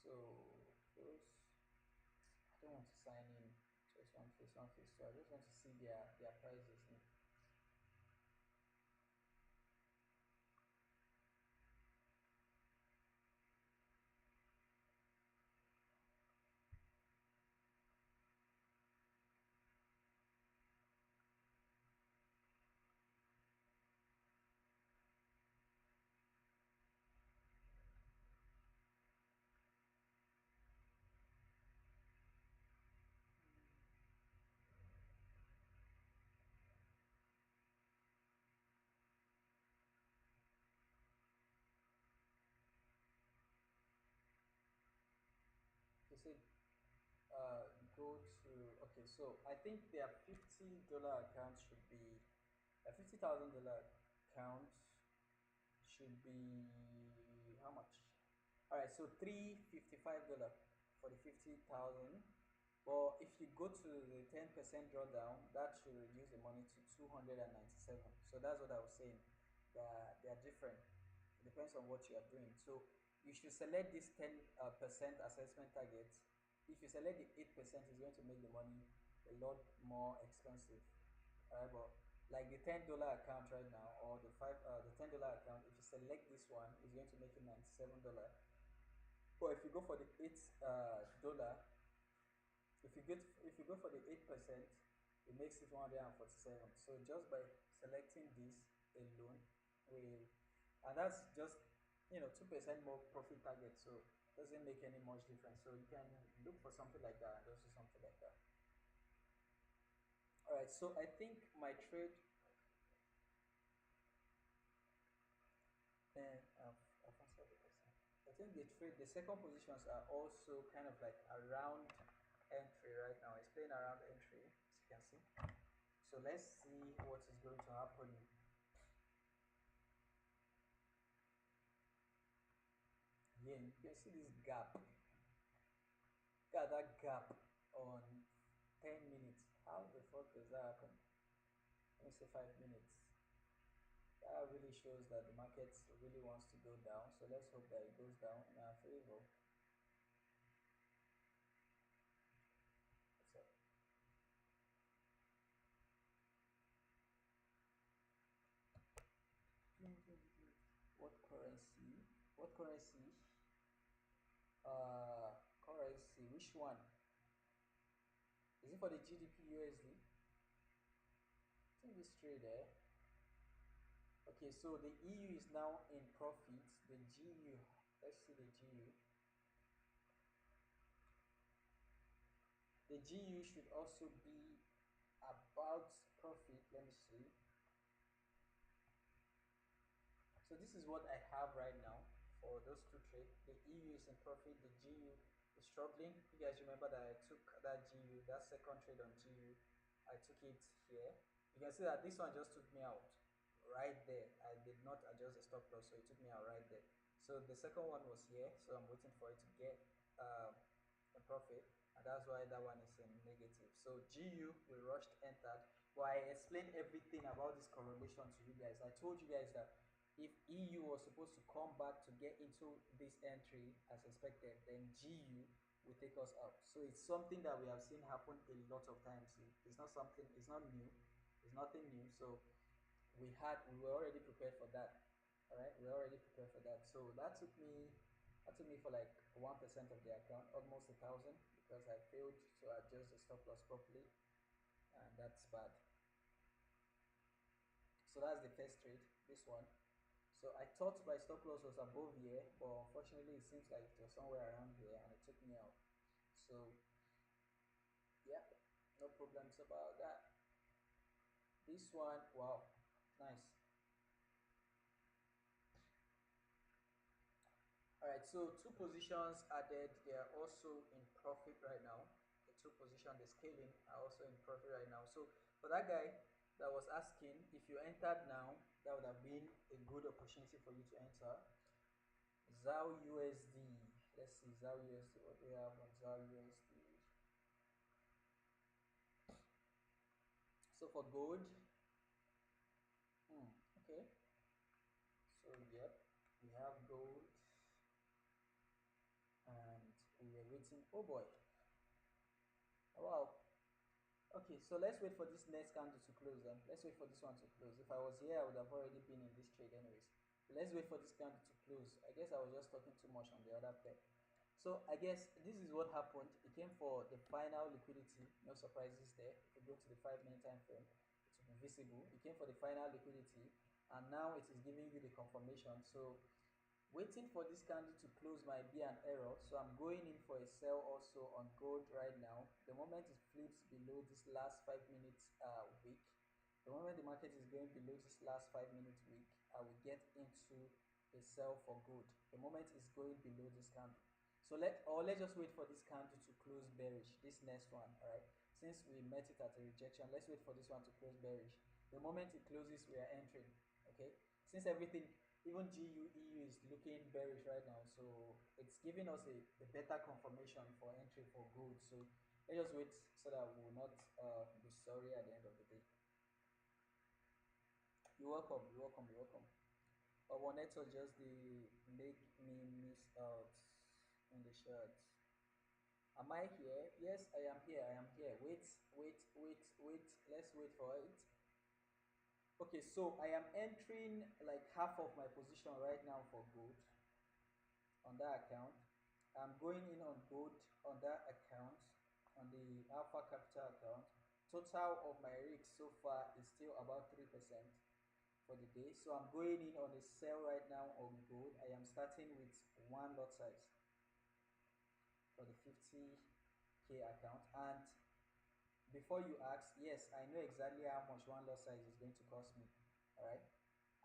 So those, I don't want to sign in just one face. So I just want to see their prices. They said go to, okay, so I think their $50 account should be a $50,000 account should be how much? All right, so $355 for the 50,000. But if you go to the 10% drawdown, that should reduce the money to 297. So that's what I was saying. They are different. It depends on what you are doing. So you should select this 10% assessment target. If you select the 8%, it's going to make the money a lot more expensive. But like the $10 account right now, or the $10 account, if you select this one, it's going to make you $97. But if you go for the $8, if you go for the 8%, it makes it 147. So just by selecting this alone, will and that's just 2% more profit target. So doesn't make any much difference. So you can look for something like that and just do something like that. All right. So I think my trade and I've answered the question. I think the second positions are also kind of like around entry right now. It's playing around entry, as you can see. So let's see what is going to happen. Yeah, you can see this gap. Look at that gap on 10 minutes. How the fuck does that happen? Let me say 5 minutes. That really shows that the market really wants to go down. So let's hope that it goes down in our favor. What's up? What currency? What currency? Currency. Which one? Is it for the GDP USD? I think this trade there. Okay, so the EU is now in profit. The GU, let's see the GU. The GU should also be about profit. Let me see. So this is what I have right now for those two trades. The EU is in profit. The GU is struggling. You guys remember that I took that GU, that second trade on GU. I took it here. You can see that this one just took me out right there. I did not adjust the stop loss, so it took me out right there. So the second one was here, so I'm waiting for it to get a profit, and that's why that one is in negative. So GU we rushed entered, but I explained everything about this correlation to you guys. I told you guys that if EU was supposed to come back to get into this entry as expected, then GU will take us out. So it's something that we have seen happen a lot of times. It's not something, it's not new, it's nothing new. So we were already prepared for that. All right, we were already prepared for that. So that took me for like 1% of the account, almost 1,000, because I failed to adjust the stop loss properly, and that's bad. So that's the first trade, this one. So I thought my stop loss was above here, but unfortunately it seems like it was somewhere around here and it took me out. So yeah, no problems about that. This one, wow, nice. All right, so two positions added. They are also in profit right now. The two positions, the scaling, are also in profit right now. So for that guy that was asking, if you entered now, that would have been a good opportunity for you to enter. ZAO USD. Let's see ZAR USD. What do we have on ZAR USD? So for gold, okay. So yep, we have gold, and we are waiting. Oh boy! Oh, wow. Okay, so let's wait for this next candle to close then. Let's wait for this one to close. If I was here, I would have already been in this trade anyways. So let's wait for this candle to close. I guess I was just talking too much on the other pair. So I guess this is what happened. It came for the final liquidity. No surprises there. If you go to the 5 minute time frame, it will be visible. It came for the final liquidity, and now it is giving you the confirmation. So waiting for this candle to close might be an error, so I'm going in for a sell also on gold right now. The moment it flips below this last 5 minutes wick, the moment the market is going below this last 5 minute wick, I will get into a sell for gold. The moment it's going below this candle, so let's just wait for this candle to close bearish, this next one. All right, since we met it at a rejection, let's wait for this one to close bearish. The moment it closes, we are entering. Okay, since everything, even GU EU is looking bearish right now, so it's giving us a better confirmation for entry for gold. So let's just wait so that we will not be sorry at the end of the day. You're welcome, you're welcome, you're welcome. Our network just the make me miss out in the shots. Am I here? Yes, I am here. I am here. Wait, wait, wait, wait. Let's wait for it. Okay, so I am entering like half of my position right now for gold on that account. I'm going in on gold on that account, on the Alpha Capital account. Total of my risk so far is still about 3% for the day. So I'm going in on a sell right now on gold. I am starting with one lot size for the 50K account. And before you ask, yes, I know exactly how much one lot size is going to cost me. All right,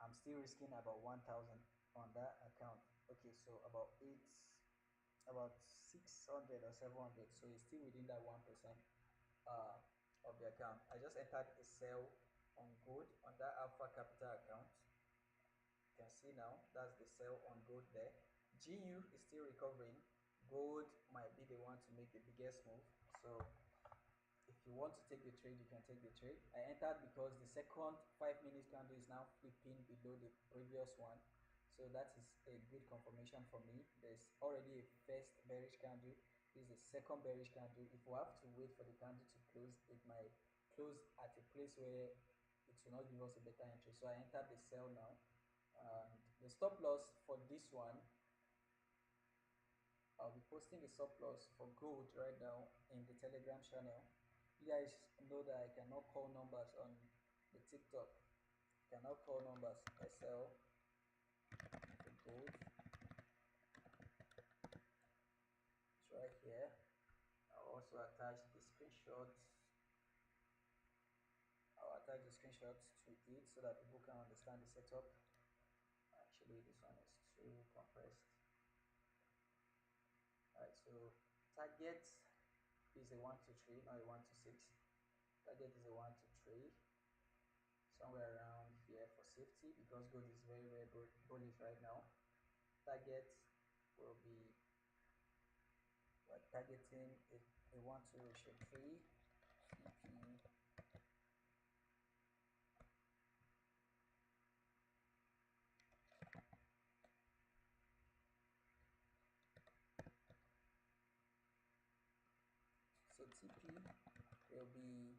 I'm still risking about 1,000 on that account. Okay, so about 600 or 700, so it's still within that 1% uh, of the account. I just entered a sell on gold on that Alpha Capital account. You can see now that's the sell on gold there. GU is still recovering. Gold might be the one to make the biggest move. So if you want to take the trade, you can take the trade. I entered because the second 5 minute candle is now flipping below the previous one, so that is a good confirmation for me. There's already a first bearish candle. This is the second bearish candle. If we have to wait for the candle to close, it might close at a place where it will not give us a better entry. So I entered the sell now, and the stop loss for this one, I'll be posting the stop loss for gold right now in the Telegram channel. You guys know that I cannot call numbers on the TikTok. Cannot call numbers. SL for gold. It's right here. I'll also attach the screenshots. I'll attach the screenshots to it so that people can understand the setup. Actually, this one is too compressed. Alright, so target is a 1 to 3, not a 1 to 6. Target is a 1 to 3, somewhere around here for safety, because gold is very, very bullish right now. Target will be, we're targeting a 1 to ratio 3 TP. So TP will be,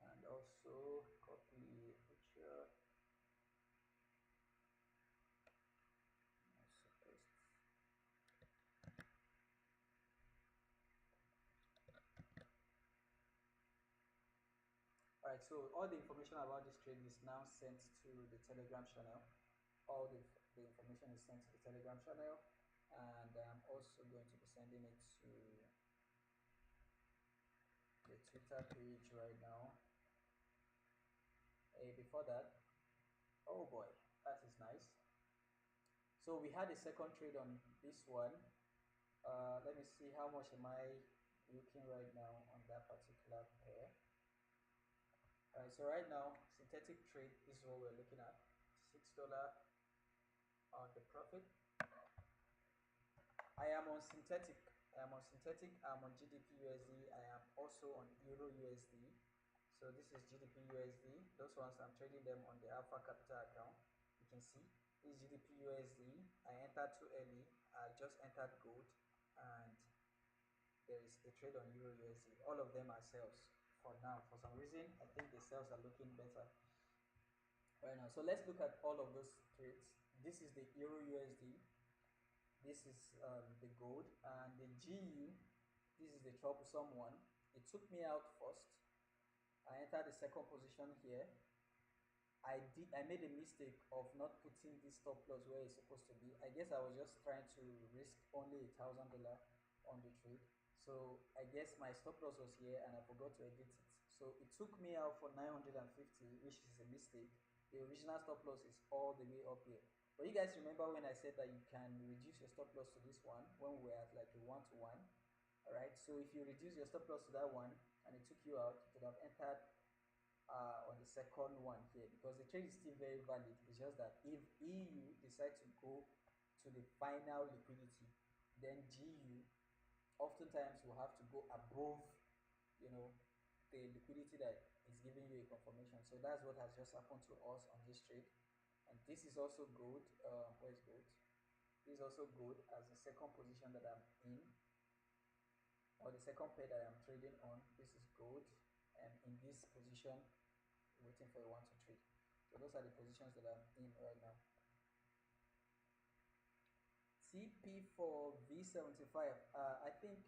and also copy picture, also paste. Alright, so all the information about this trade is now sent to the Telegram channel. All the information is sent to the Telegram channel, and I'm also going to be sending it to the Twitter page right now. Before that, oh boy, that is nice. So we had a second trade on this one. Let me see, how much am I looking right now on that particular pair. Alright, so right now, synthetic trade, this is what we're looking at. $6 on the profit. I am on synthetic. I am on synthetic. I'm on GDP USD. I am also on Euro USD. So this is GDP USD. Those ones I'm trading them on the Alpha Capital account. You can see this is GDP USD. I entered too early. I just entered gold, and there is a trade on Euro USD. All of them are sales for now. For some reason, I think the sales are looking better right now. So let's look at all of those trades. This is the Euro USD. This is the gold, and the GU. This is the troublesome one. It took me out first. I entered the second position here. I made a mistake of not putting this stop loss where it's supposed to be. I guess I was just trying to risk only $1,000 on the trade. So I guess my stop loss was here and I forgot to edit it. So it took me out for 950, which is a mistake. The original stop loss is all the way up here. But you guys remember when I said that you can reduce your stop loss to this one when we're at like a 1-to-1. All right. So if you reduce your stop loss to that one and it took you out, you could have entered on the second one here, because the trade is still very valid. It's just that if EU decide to go to the final liquidity, then GU oftentimes will have to go above, you know, the liquidity that is giving you a confirmation. So that's what has just happened to us on this trade. And this is also good. Where is gold? This is also good as the second position that I'm in, or the second pair that I'm trading on. This is gold, and in this position waiting for a 1 to 3. So those are the positions that I'm in right now. TP for V75. I think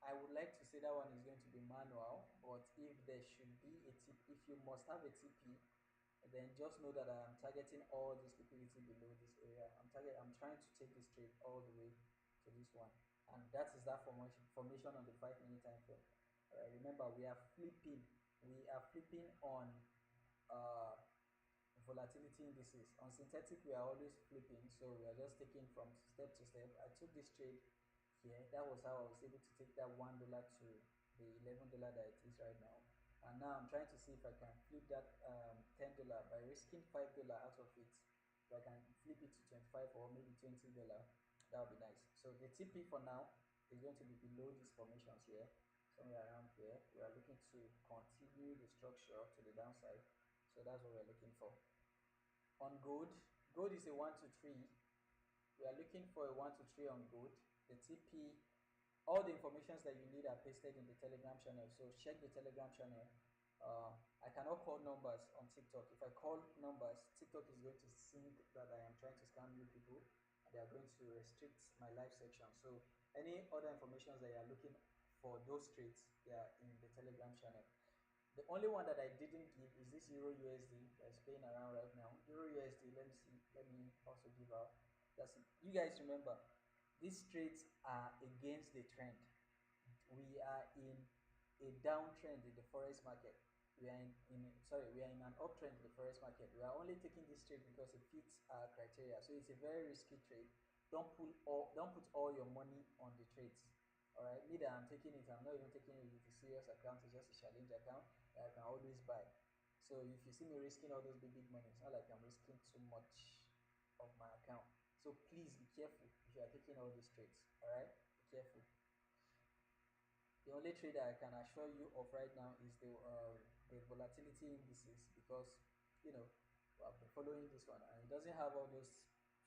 I would like to say that one is going to be manual, but if there should be a TP, if you must have a TP, then just know that I'm targeting all this liquidity below this area. I'm trying to take this trade all the way to this one, and that is that formation on the 5 minute time frame. Remember, we are flipping on uh, volatility indices. On synthetic, we are always flipping, so we are just taking from step to step. I took this trade here. That was how I was able to take that $1 to the $11 that it is right now. And now I'm trying to see if I can flip that $10 by risking $5 out of it. If I can flip it to 25 or maybe $20, that would be nice. So the TP for now is going to be below these formations here, somewhere around here. We are looking to continue the structure to the downside. So that's what we're looking for. On gold, gold is a 1 to 3. We are looking for a 1 to 3 on gold. The TP, all the informations that you need are pasted in the Telegram channel. So check the Telegram channel. I cannot call numbers on TikTok. If I call numbers, TikTok is going to think that I am trying to scam you people, and they are going to restrict my live section. So any other information that you are looking for those trades, they are in the Telegram channel. The only one that I didn't give is this Euro USD that's playing around right now. Euro USD, let me see. Let me also give out. That's it. You guys remember, these trades are against the trend. We are in a downtrend in the forex market. We are in an uptrend in the forex market. We are only taking this trade because it fits our criteria. So it's a very risky trade. Don't put all your money on the trades. All right, me that I'm taking it, I'm not even taking it with a serious account. It's just a challenge account that I can always buy. So if you see me risking all those big money, it's not like I'm risking too much of my account. So please be careful if you are taking all these trades. All right, be careful. The only trade that I can assure you of right now is the volatility indices, because you know I've been following this one and it doesn't have all those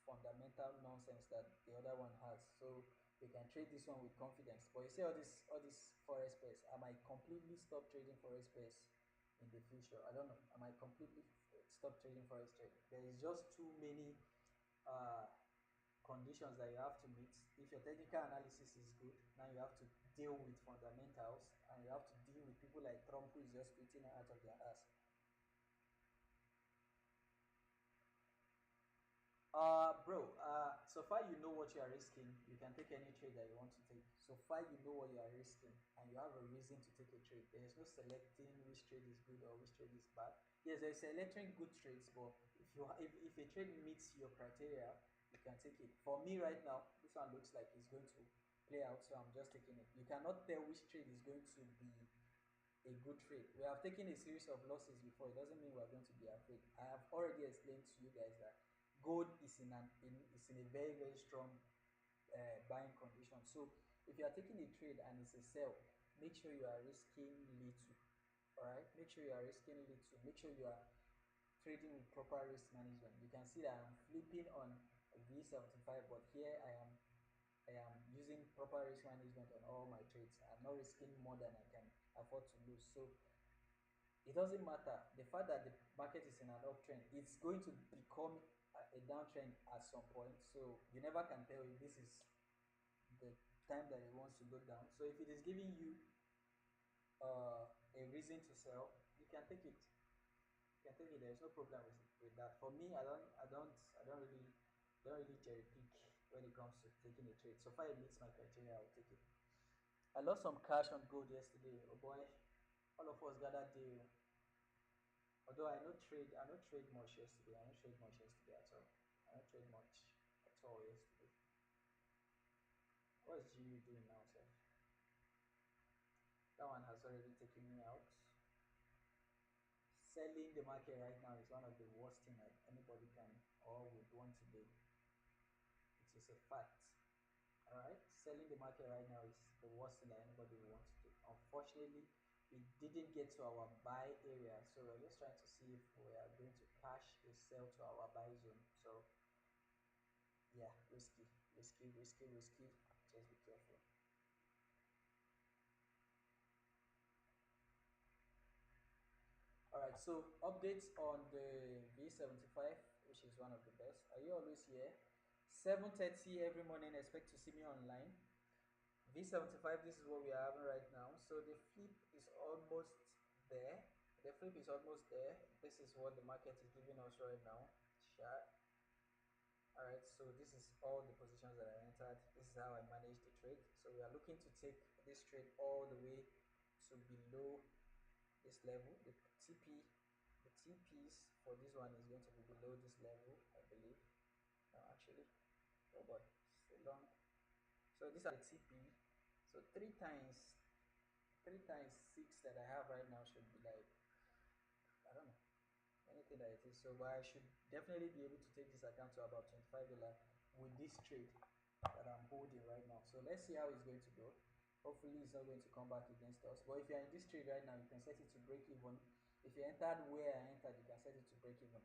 fundamental nonsense that the other one has. So we can trade this one with confidence. But you see all this forex pairs, I might completely stop trading forex pairs in the future. I don't know. I might completely stop trading forex trade. There is just too many uh conditions that you have to meet. If your technical analysis is good, now you have to deal with fundamentals, and you have to deal with people like Trump, who is just tweeting out of their ass. Bro, so far you know what you are risking. You can take any trade that you want to take. So far you know what you are risking, and you have a reason to take a trade. There is no selecting which trade is good or which trade is bad. Yes, there is selecting good trades, but if a trade meets your criteria, you can take it. For me right now, this one looks like it's going to play out, so I'm just taking it. You cannot tell which trade is going to be a good trade. We have taken a series of losses before. It doesn't mean we're going to be afraid. I have already explained to you guys that gold is is in a very very strong buying condition. So if you are taking a trade and it's a sell, make sure you are risking little. All right, make sure you are risking little. Make sure you are trading with proper risk management. You can see that I'm flipping on V75, but here I am using proper risk management on all my trades. I'm not risking more than I can afford to lose. So it doesn't matter. The fact that the market is in an uptrend, it's going to become a downtrend at some point. So you never can tell if this is the time that it wants to go down. So if it is giving you a reason to sell, you can take it. You can take it. There's no problem with that. For me, I don't really cherry pick when it comes to taking a trade. So far it meets my criteria, I'll take it. I lost some cash on gold yesterday. Oh boy, all of us gathered there. Although I don't trade much yesterday. I don't trade much yesterday at all. I don't trade much at all yesterday. What is GU doing now, sir? That one has already taken me out. Selling the market right now is one of the worst thing that anybody can or would want to do. It is a fact. All right, selling the market right now is the worst thing that anybody would want to do. Unfortunately, it didn't get to our buy area, so we're just trying to see if we are going to cash a sell to our buy zone. So yeah, risky, risky, risky, risky. Just be careful. All right, so updates on the V75, which is one of the best. Are you always here? 7:30 every morning. Expect to see me online. V75. This is what we are having right now. So the flip is almost there. The flip is almost there. This is what the market is giving us right now. Sure. All right, so this is all the positions that I entered. This is how I managed the trade. So we are looking to take this trade all the way to below this level. The TPs for this one is going to be below this level, I believe. No, actually, oh boy, so long. So these are the TP. So three times six that I have right now should be like, I don't know, anything that it is. So but I should definitely be able to take this account to about $25 with this trade that I'm holding right now. So let's see how it's going to go. Hopefully it's not going to come back against us. But if you're in this trade right now, you can set it to break even. If you entered where I entered, you can set it to break even.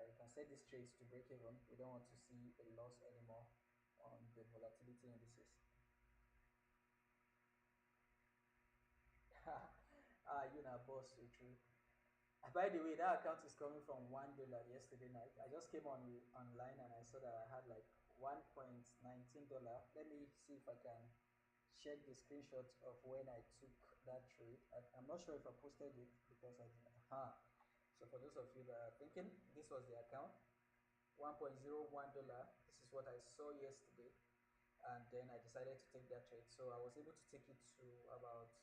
You can set these trades to break even. We don't want to see a loss anymore on the volatility indices. You know, boss, so true. By the way, that account is coming from $1 yesterday night. I just came on online and I saw that I had like $1.19. Let me see if I can check the screenshot of when I took that trade. I'm not sure if I posted it because I didn't. So for those of you that are thinking, this was the account, $1.01. This is what I saw yesterday, and then I decided to take that trade. So I was able to take it to about,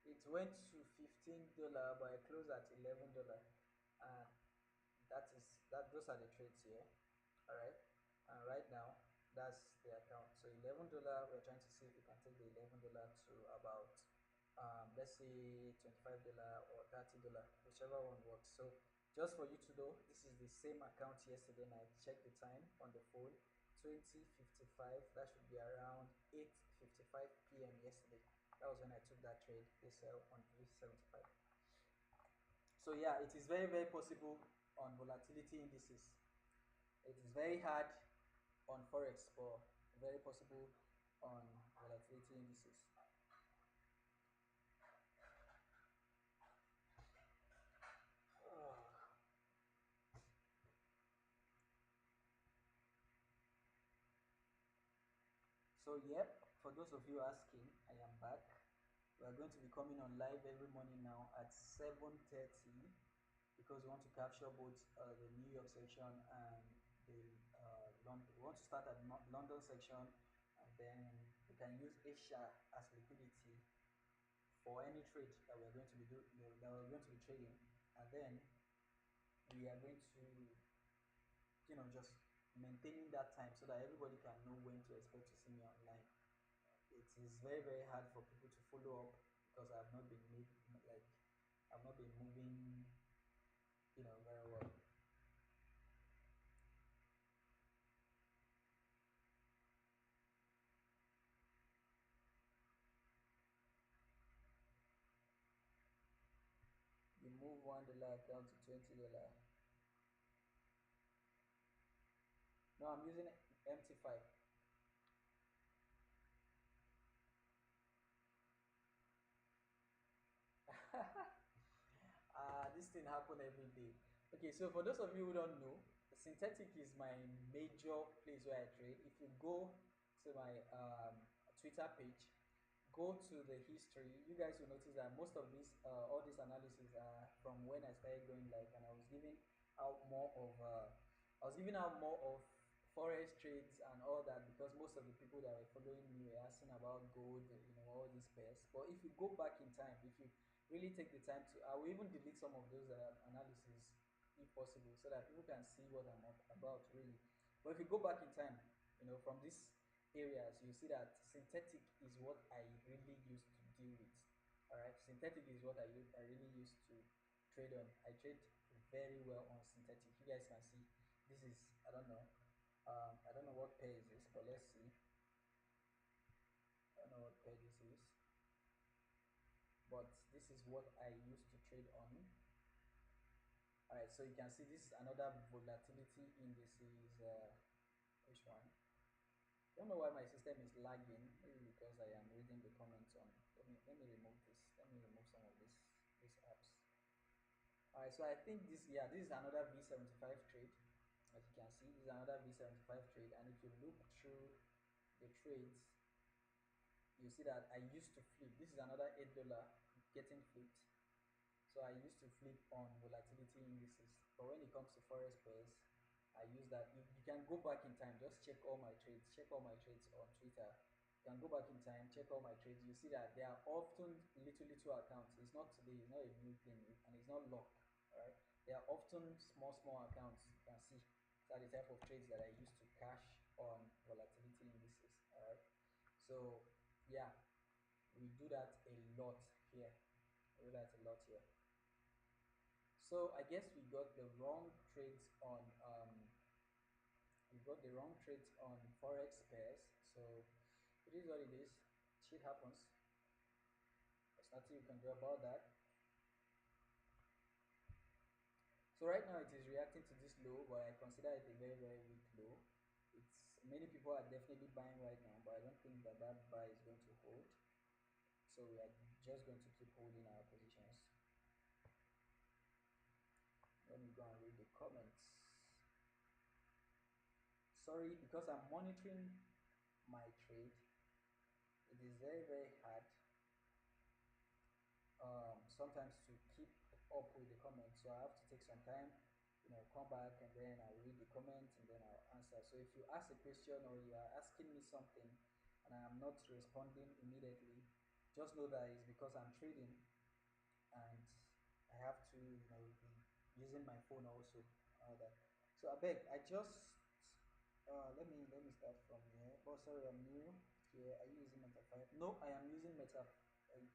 it went to $15, but I closed at $11, and those are the trades here. All right, and right now that's the account. So $11. We're trying to see if we can take the $11 to about let's say $25 or $30, whichever one works. So just for you to know, this is the same account yesterday night. Check the time on the phone, 20:55. That should be around 8:55 p.m. yesterday. That was when I took that trade, they sell on V75. So yeah, it is very very possible on volatility indices. It is very hard on Forex, but very possible on volatility indices. So yep, for those of you asking, I am back. We are going to be coming on live every morning now at 7:30 because we want to capture both the New York section and the London. We want to start at London section, and then we can use Asia as liquidity for any trade that we are going to be that we're going to be trading, and then we are going to, just maintaining that time so that everybody can know when to expect to see me online. It is very very hard for people to follow up because I've not been I've not been moving, very well. move $1 account to $20. No, I'm using MT5. This thing happen every day. Okay, so for those of you who don't know, synthetic is my major place where I trade. If you go to my Twitter page, go to the history, you guys will notice that most of these, all these analysis are from when I started going live, and I was giving out more of forex trades and all that because most of the people that were following me were asking about gold, all these pairs. But if you go back in time, if you really take the time to, I will even delete some of those analysis if possible, so that people can see what I'm about really. But if you go back in time, from these areas, you see that synthetic is what I really used to deal with. All right, synthetic is what I really used to trade on. I trade very well on synthetic. You guys can see this is, I don't know what pair is this, but let's see. I don't know what pair this is, but this is what I used to trade on. All right, so you can see this is another volatility indices. Which one? Don't know why my system is lagging. Maybe because I am reading the comments on. Let me remove this. Let me remove some of these apps. All right, so I think this is another V75 trade. As you can see, this is another V75 trade, and if you look through the trades, you see that I used to flip. This is another $8 getting flipped. So I used to flip on volatility indices, but when it comes to forex pairs, I use that. You can go back in time, just check all my trades. Check all my trades on Twitter. You can go back in time, check all my trades. You see that they are often little accounts. It's not today. It's not a new thing, and it's not luck. All right, they are often small accounts. You can see these are the type of trades that I used to cash on volatility indices. All right, so yeah, we do that a lot here. We do that a lot here. So I guess we got the wrong trades on forex pairs. So it is what it is. Shit happens. There's nothing you can do about that. So right now it is reacting to this low, but I consider it a very weak low. It's many people are definitely buying right now, but I don't think that buy is going to hold. So we are just going to keep holding our positions. Let me go and read the comments. Sorry, because I'm monitoring my trade, it is very hard sometimes to keep up with the comments. So I have to take some time, come back, and then I'll read the comments and then I'll answer. So if you ask a question or you are asking me something and I am not responding immediately, just know that it's because I'm trading and I have to, be using my phone also. All that. So I beg, I just let me start from here. Oh, sorry, I'm new here. Are you using Meta 5? No, I am using Meta.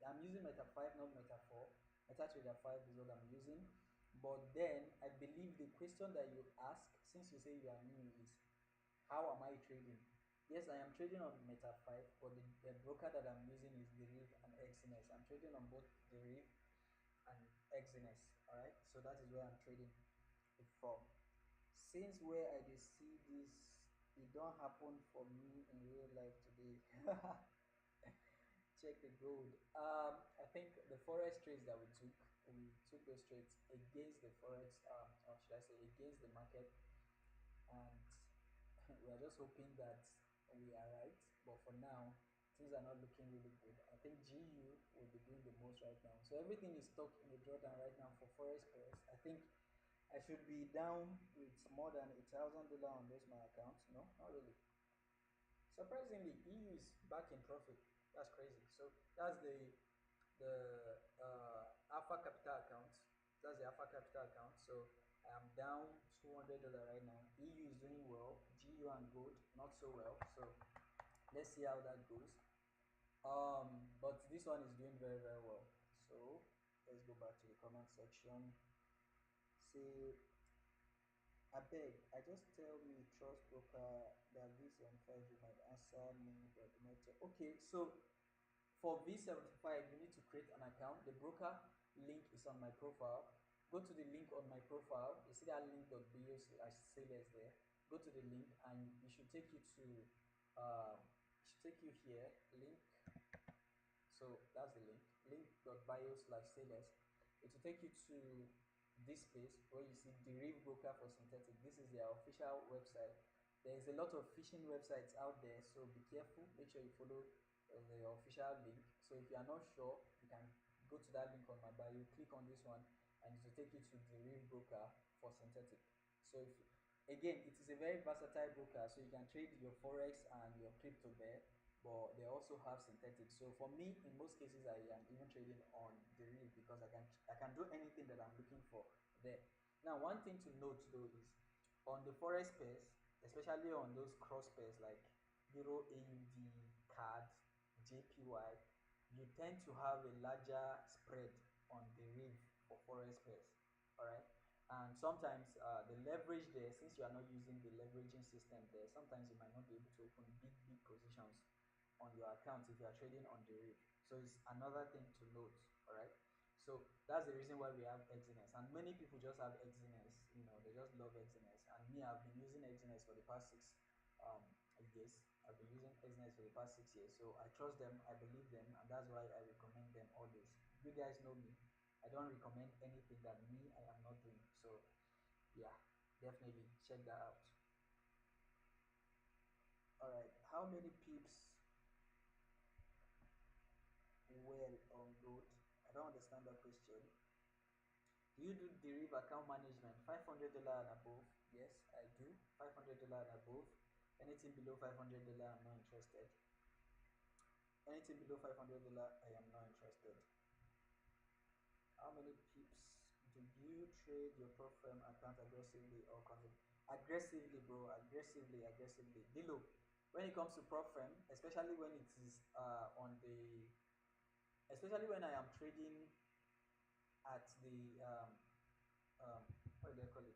I'm using Meta 5, not Meta 4. Meta Trader 5 is what I'm using. But then I believe the question that you ask, since you say you are new, is how am I trading? Yes, I am trading on Meta 5, but the broker that I'm using is Deriv and Exynos. I'm trading on both Deriv and Exynos. All right, so that is where I'm trading it from. Since where I dey see this, it don't happen for me in real life today. Check the gold. I think the forex trades that we took those trades against the forex, or should I say, against the market, and we are just hoping that we are right. But for now, things are not looking really good. I think GU will be doing the most right now. So everything is stuck in the drawdown right now for forex pairs. I think I should be down with more than $1,000 on those my accounts. No, not really. Surprisingly, EU is back in profit. That's crazy. So that's the Alpha Capital account. That's the Alpha Capital account. So I am down $200 right now. EU is doing well. GU and gold not so well. So let's see how that goes. But this one is doing very well. So let's go back to the comment section. Say, abeg, I just tell me trust broker that V75 you might answer me but the network. Okay, so for V75 you need to create an account. The broker link is on my profile. go to the link on my profile. You see that link.bio/sellers there. Go to the link and it should take you to it should take you here. Link, so that's the link, link.bio/sellers. It will take you to this place where you see Deriv Broker for Synthetic. This is their official website. There is a lot of phishing websites out there, so be careful. Make sure you follow the official link. So if you are not sure, you can go to that link on my bio, click on this one, and it will take you to Deriv Broker for Synthetic. So if again, it is a very versatile broker, so you can trade your forex and your crypto there, but they also have synthetic. So for me, in most cases, I am even trading on the real because I can do anything that I'm looking for there. Now, one thing to note though is on the forex pairs, especially on those cross pairs like Euro AUD, CAD, JPY, you tend to have a larger spread on the real for forex pairs. All right, and sometimes the leverage there, since you are not using the leveraging system there, sometimes you might not be able to open big positions on your account if you are trading on the reef. So it's another thing to note. All right, so that's the reason why we have exiness, and many people just have exiness, they just love exiness. And me, I've been using exiness for the past 6 years. I've been using exiness for the past 6 years, so I trust them, I believe them, and that's why I recommend them always. You guys know me, I don't recommend anything that me I am not doing. So yeah, definitely check that out. All right, how many pips well on gold? I don't understand that question. Do you do deriv account management? $500 and above? Yes, I do. $500 and above. Anything below $500, I'm not interested. Anything below $500, I am not interested. How many pips do you trade your prop firm account aggressively or confidently? Aggressively, bro. Aggressively. Dilo, when it comes to prop firm, especially when it is especially when I am trading at the what do they call it?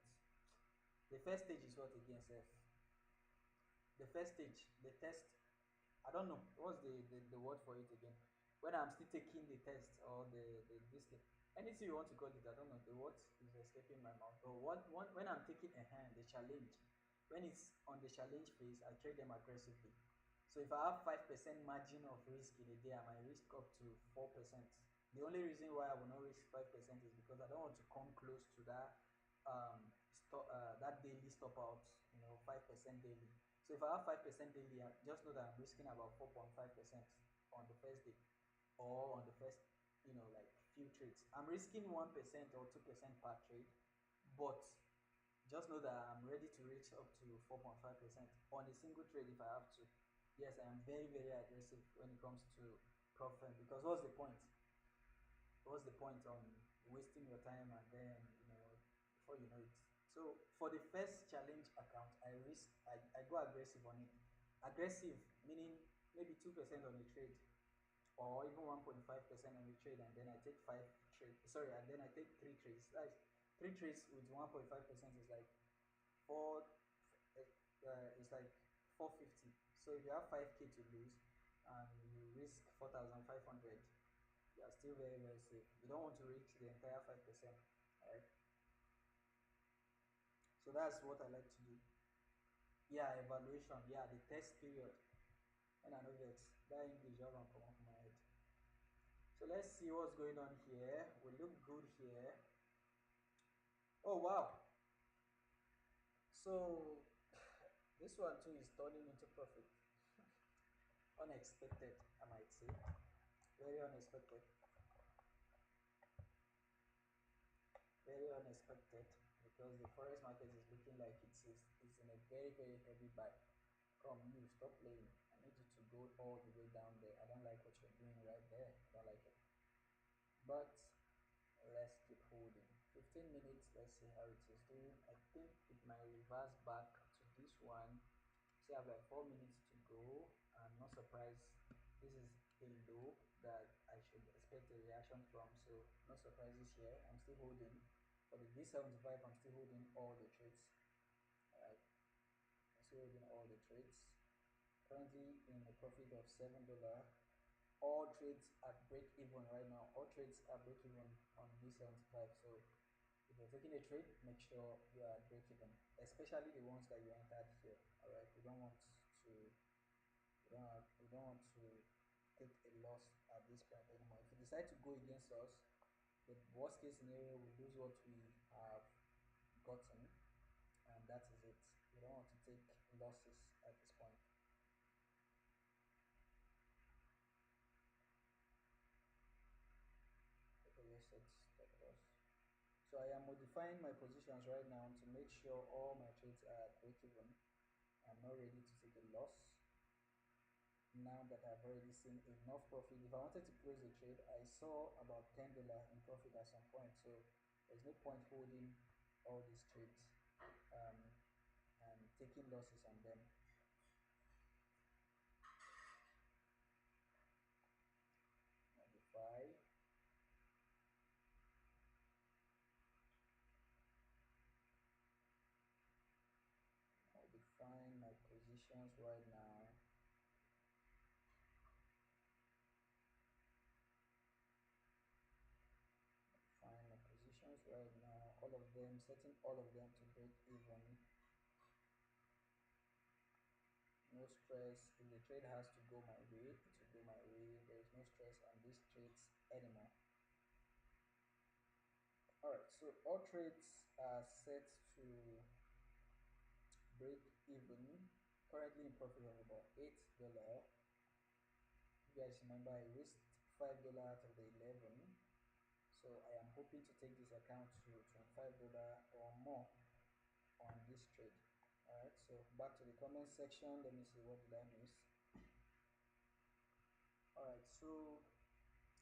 The first stage is what again, Seth? The first stage, the test. I don't know what's the word for it again. When I'm still taking the test or the this thing, anything you want to call it, I don't know. The word is escaping my mouth. But when I'm taking a hand, the challenge, when it's on the challenge phase, I trade them aggressively. So if I have 5% margin of risk in a day, I might risk up to 4%. The only reason why I will not risk 5% is because I don't want to come close to that daily stop out, 5% daily. So if I have 5% daily, just know that I'm risking about 4.5% on the first day or on the first, like few trades. I'm risking 1% or 2% per trade, but just know that I'm ready to reach up to 4.5% on a single trade if I have to. Yes, I am very, very aggressive when it comes to profit, because what's the point? What's the point on wasting your time and then, before you know it? So for the first challenge account, I go aggressive on it. Aggressive meaning maybe 2% on a trade or even 1.5% on a trade, and then I take five trade. Sorry, and then I take three trades. That's three trades with 1.5% is like four. It's like 450. So if you have 5K to lose and you risk 4,500, you are still very, very safe. You don't want to reach the entire 5%. Right? So that's what I like to do. Yeah, evaluation. Yeah, the test period. And I know that English job and come off my head. So let's see what's going on here. We look good here. Oh wow. So this one too is turning into profit. Unexpected, I might say. Very unexpected. Very unexpected, because the forex market is looking like it's in a very, very heavy buy. Come, you stop playing. I need you to go all the way down there. I don't like what you're doing right there. I don't like it. But let's keep holding. 15 minutes. Let's see how it is doing. I think it might reverse back to this one. So I have like 4 minutes to go. I'm not surprised. This is a low that I should expect a reaction from. So no surprises here. I'm still holding. For the V75, I'm still holding all the trades. Alright. I'm still holding all the trades. Currently in a profit of $7. All trades at break even right now. All trades are break even on V75. So you're taking a trade, make sure you are at break even, especially the ones that you entered here. All right, we don't want to we don't want to take a loss at this point anymore. If you decide to go against us, the worst case scenario, we lose what we have gotten, and that is it. We don't want to take losses at this point. Okay, set stop loss. So I am modifying my positions right now to make sure all my trades are at break even. I'm not ready to take a loss now that I've already seen enough profit. If I wanted to close the trade, I saw about $10 in profit at some point, so there's no point holding all these trades um, and taking losses on them. Modify. Modifying my positions right now. Modifying my positions right now. All of them, setting all of them to break even. No stress. If the trade has to go my way, it will go my way. There is no stress on these trades anymore. All right, so all trades are set to break even. Currently in profit of about $8. You guys remember I risked $5 out of the 11, so I am hoping to take this account to $25 or more on this trade. All right, so back to the comment section. Let me see, what did I miss? All right, so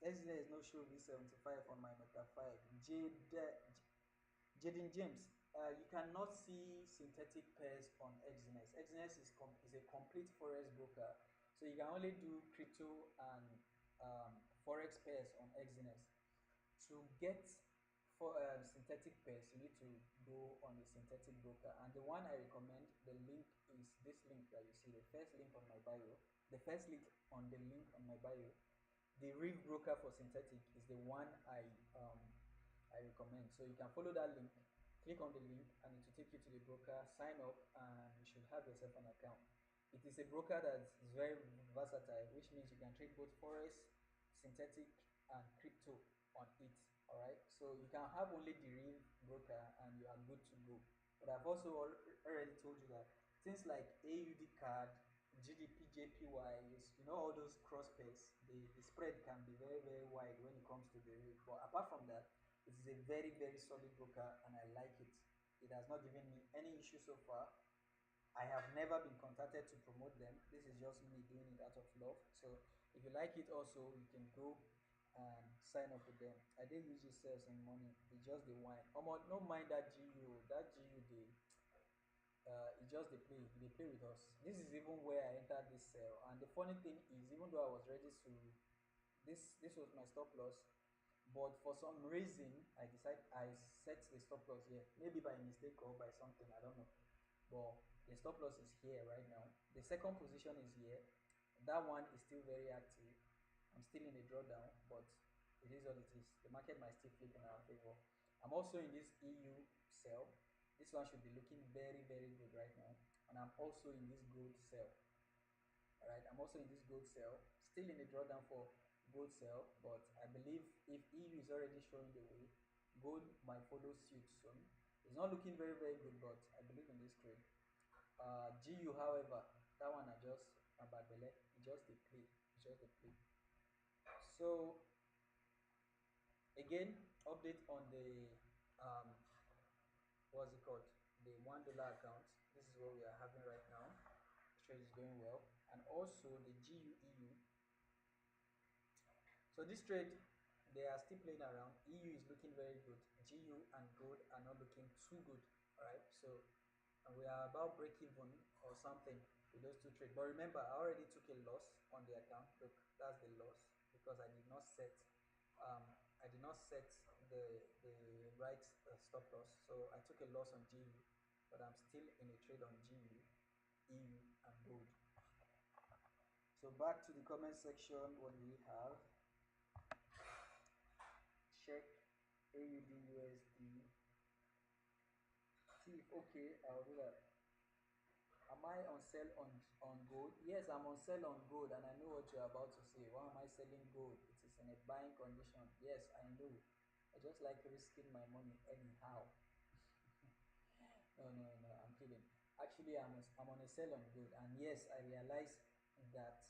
there is no show V75 on my Meta 5. Jaden James, you cannot see synthetic pairs on Exynos. Exynos is a complete forex broker, so you can only do crypto and forex pairs on Exynos. To get for synthetic pairs, you need to go on a synthetic broker, and the one I recommend, the link is this link that you see, the first link on my bio. The first link on the link on my bio, the reef broker for synthetic is the one I recommend. So you can follow that link, click on the link, and it will take you to the broker, sign up, and you should have yourself an account. It is a broker that is very versatile, which means you can trade both forex, synthetic, and crypto on it. All right, so you can have only the real broker and you are good to go. But I've also already told you that things like AUD card, GDP, JPY, is, all those cross pairs, the spread can be very, very wide when it comes to the rate. But apart from that, it is a very, very solid broker and I like it. It has not given me any issue so far. I have never been contacted to promote them. This is just me doing it out of love. So if you like it also, you can go and sign up with them. I did use it sell some money. It's just the wine. No mind that GU. That GU it's just they play with us. This is even where I entered this sale. And the funny thing is, even though I was ready to, this was my stop loss, but for some reason I set the stop loss here, maybe by mistake or by something, I don't know. But the stop loss is here right now. The second position is here. That one is still very active. I'm still in the drawdown, but it is what it is. The market might still flip in our favor. I'm also in this EU sell. This one should be looking very, very good right now. And I'm also in this gold sell. All right, I'm also in this gold sell. Still in the drawdown for gold sell, but I believe if EU is already showing the way, gold might follow suit soon. It's not looking very, very good, but I believe in this trade. GU, however, that one I just about belle. It just the play. It's just the play. So again, update on the what's it called? The $1 account. This is what we are having right now. The trade is going well, and also the GUEU. So this trade, they are still playing around. EU is looking very good. GU and gold are not looking too good. All right, so we are about break even or something with those two trades. But remember, I already took a loss on the account. Look, that's the loss because I did not set the right stop loss. So I took a loss on GU, but I'm still in a trade on GU, EU, and gold. So back to the comment section. What do we have? Check AUD USD. active. Okay, I'll do that. Am I on sell on gold? Yes, I'm on sell on gold, and I know what you're about to say. Why am I selling gold? It is in a buying condition. Yes, I know. I just like risking my money anyhow. No, no, no, I'm kidding. Actually, I'm on a sell on gold, and yes, I realize that,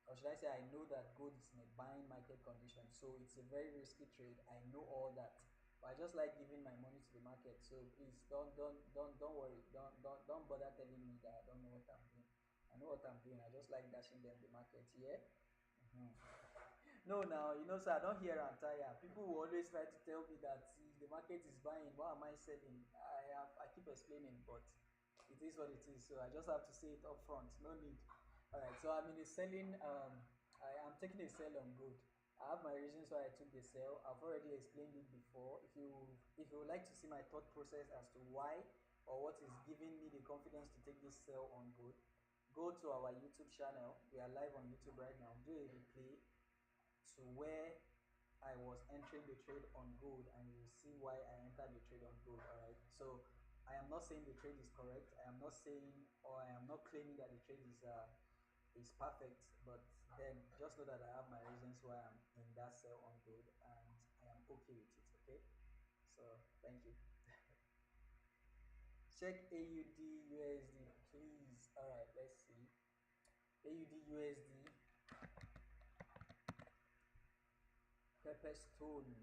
or should I say, I know that gold is in a buying market condition, so it's a very risky trade. I know all that, but I just like giving my money to the market. So please don't worry. Don't bother telling me that I don't know what I'm doing. I know what I'm doing. I just like dashing them the market. Yeah. Mhm. No, now you know, sir, I don't hear and tire. People will always try to tell me that if the market is buying, why am I selling? I keep explaining, but it is what it is. So I just have to say it up front. No need. All right. So I'm in a selling. I am taking a sell on gold. I have my reasons why I took the sell. I've already explained it before. If you would like to see my thought process as to why or what is giving me the confidence to take this sell on gold, go to our YouTube channel. We are live on YouTube right now. Do a replay to where I was entering the trade on gold, and you will see why I entered the trade on gold. All right. So I am not saying the trade is correct. I am not saying, or I am not claiming that the trade is perfect. But then just know that I have my reasons why I'm in that sell on gold, and I am okay with it. Okay. So thank you. Check AUD USD, please. All right. Let's see. AUD USD Pepper Stone.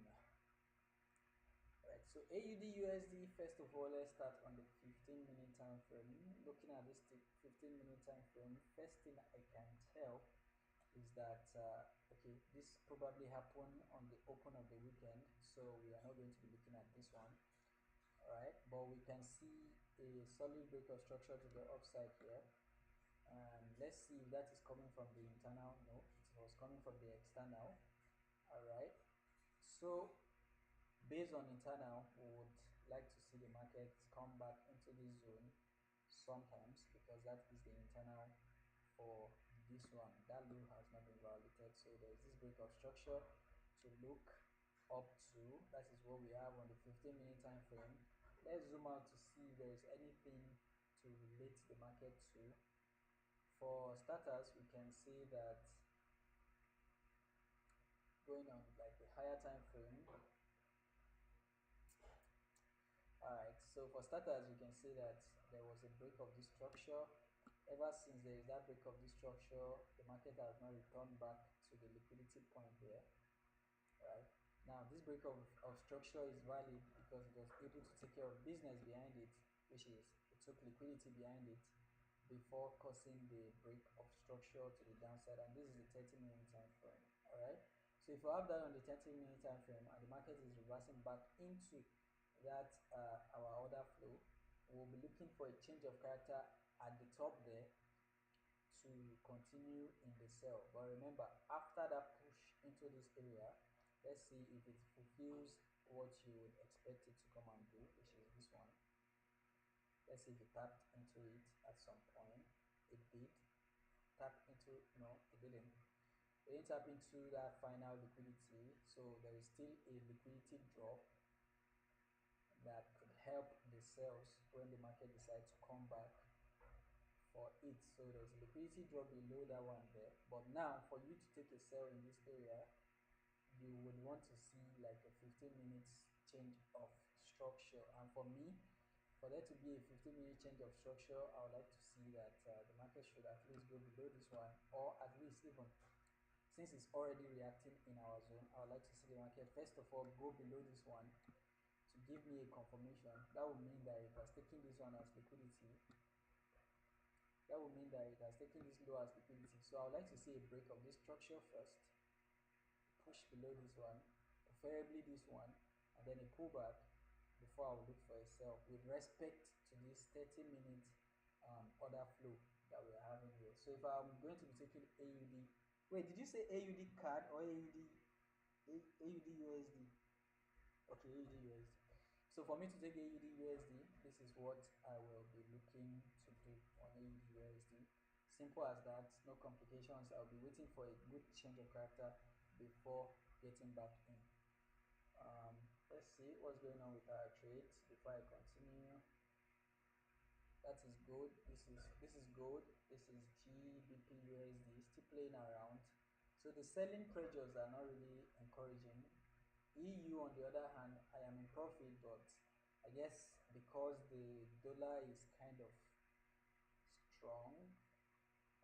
Right, so AUD USD, first of all, let's start on the 15-minute time frame. Looking at this 15-minute time frame, first thing I can tell is that, okay, this probably happened on the open of the weekend, so we are not going to be looking at this one. All right, but we can see a solid break of structure to the upside here. And let's see if that is coming from the internal. No, it was coming from the external. All right, so based on internal, we would like to see the market come back into this zone sometimes, because that is the internal for this one. That low has not been violated, so there's this break of structure to look up to. That is what we have on the 15-minute time frame. Let's zoom out to see if there is anything to relate the market to. For starters, we can see that going on like a higher time frame. Alright, so for starters, you can see that there was a break of this structure. Ever since there is that break of this structure, the market has not returned back to the liquidity point here. Right now, this break of structure is valid because it was able to take care of business behind it, which is it took liquidity behind it before causing the break of structure to the downside. And this is the 30-minute time frame. All right, so if you have that on the 30-minute time frame and the market is reversing back into that our order flow, we'll be looking for a change of character at the top there to continue in the sell. But remember, after that push into this area, let's see if it fulfills what you would expect it to come and do, which is this one. Let's see if it tapped into it at some point. It did tap into, no, it didn't. It didn't tap into that final liquidity, so there is still a liquidity drop that could help the sales when the market decides to come back for it. So there's a liquidity drop below that one there. But now for you to take a sell in this area, you would want to see like a 15 minutes change of structure. And for me, for there to be a 15-minute change of structure, I would like to see that the market should at least go below this one, or at least even since it's already reacting in our zone, I would like to see the market first of all go below this one to give me a confirmation. That would mean that it has taken this one as liquidity. That would mean that it has taken this low as liquidity. So I would like to see a break of this structure first, push below this one, preferably this one, and then a pullback before I will look for a sell with respect to this 30-minute order flow that we are having here. So if I'm going to be taking AUD, wait, did you say AUD card or AUD USD? Okay, AUD USD. So for me to take AUD USD, this is what I will be looking to do on AUD USD. Simple as that, no complications. I'll be waiting for a good change of character before getting back in. Let's see what's going on with our trades before I continue. That is gold. This is gold. This is GBP USD still playing around. So the selling pressures are not really encouraging. EU on the other hand, I am in profit, but I guess because the dollar is kind of strong,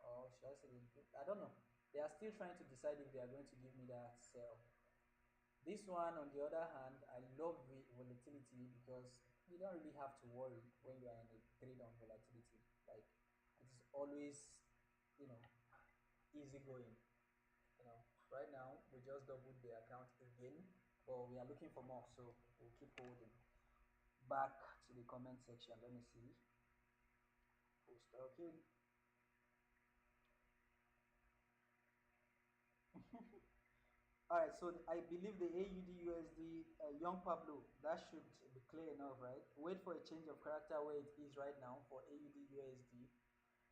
or should I say I don't know. They are still trying to decide if they are going to give me that sell. This one, on the other hand, I love volatility because you don't really have to worry when you are in a trade on volatility. Like it's always, you know, easy going. Right now we just doubled the account again, but we are looking for more, so we'll keep holding. Back to the comment section. Let me see who's talking. All right, so I believe the AUD USD young Pablo, that should be clear enough, right? Wait for a change of character where it is right now for AUD USD.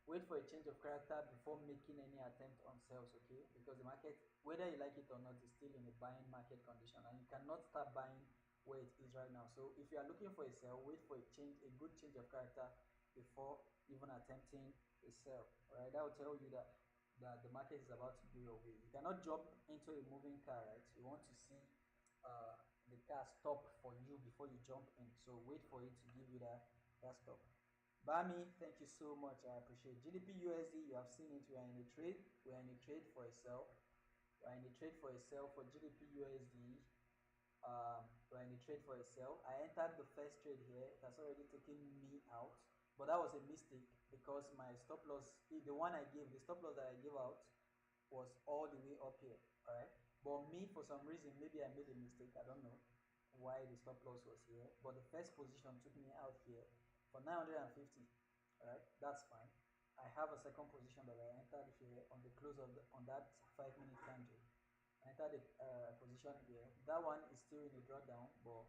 Wait for a change of character before making any attempt on sales, okay? Because the market, whether you like it or not, is still in a buying market condition, and you cannot start buying where it is right now. So if you are looking for a sell, wait for a good change of character before even attempting a sell. All right, that will tell you that the market is about to go your way. You cannot jump into a moving car, right? You want to see the car stop for you before you jump in. So wait for it to give you that stop. Bami, thank you so much. I appreciate GDP USD. You have seen it. We are in a trade. We are in a trade for a sell. We are in a trade for a sell for GDP USD. We are in a trade for a sell. I entered the first trade here. It has already taken me out, but that was a mistake because my stop loss, the one I gave, the stop loss that I gave out was all the way up here. All right, but me for some reason, maybe I made a mistake. I don't know why the stop loss was here, but the first position took me out here for 950. All right, that's fine. I have a second position that I entered here on the close of on that 5 minute candle. I entered the position here. That one is still in a drawdown, but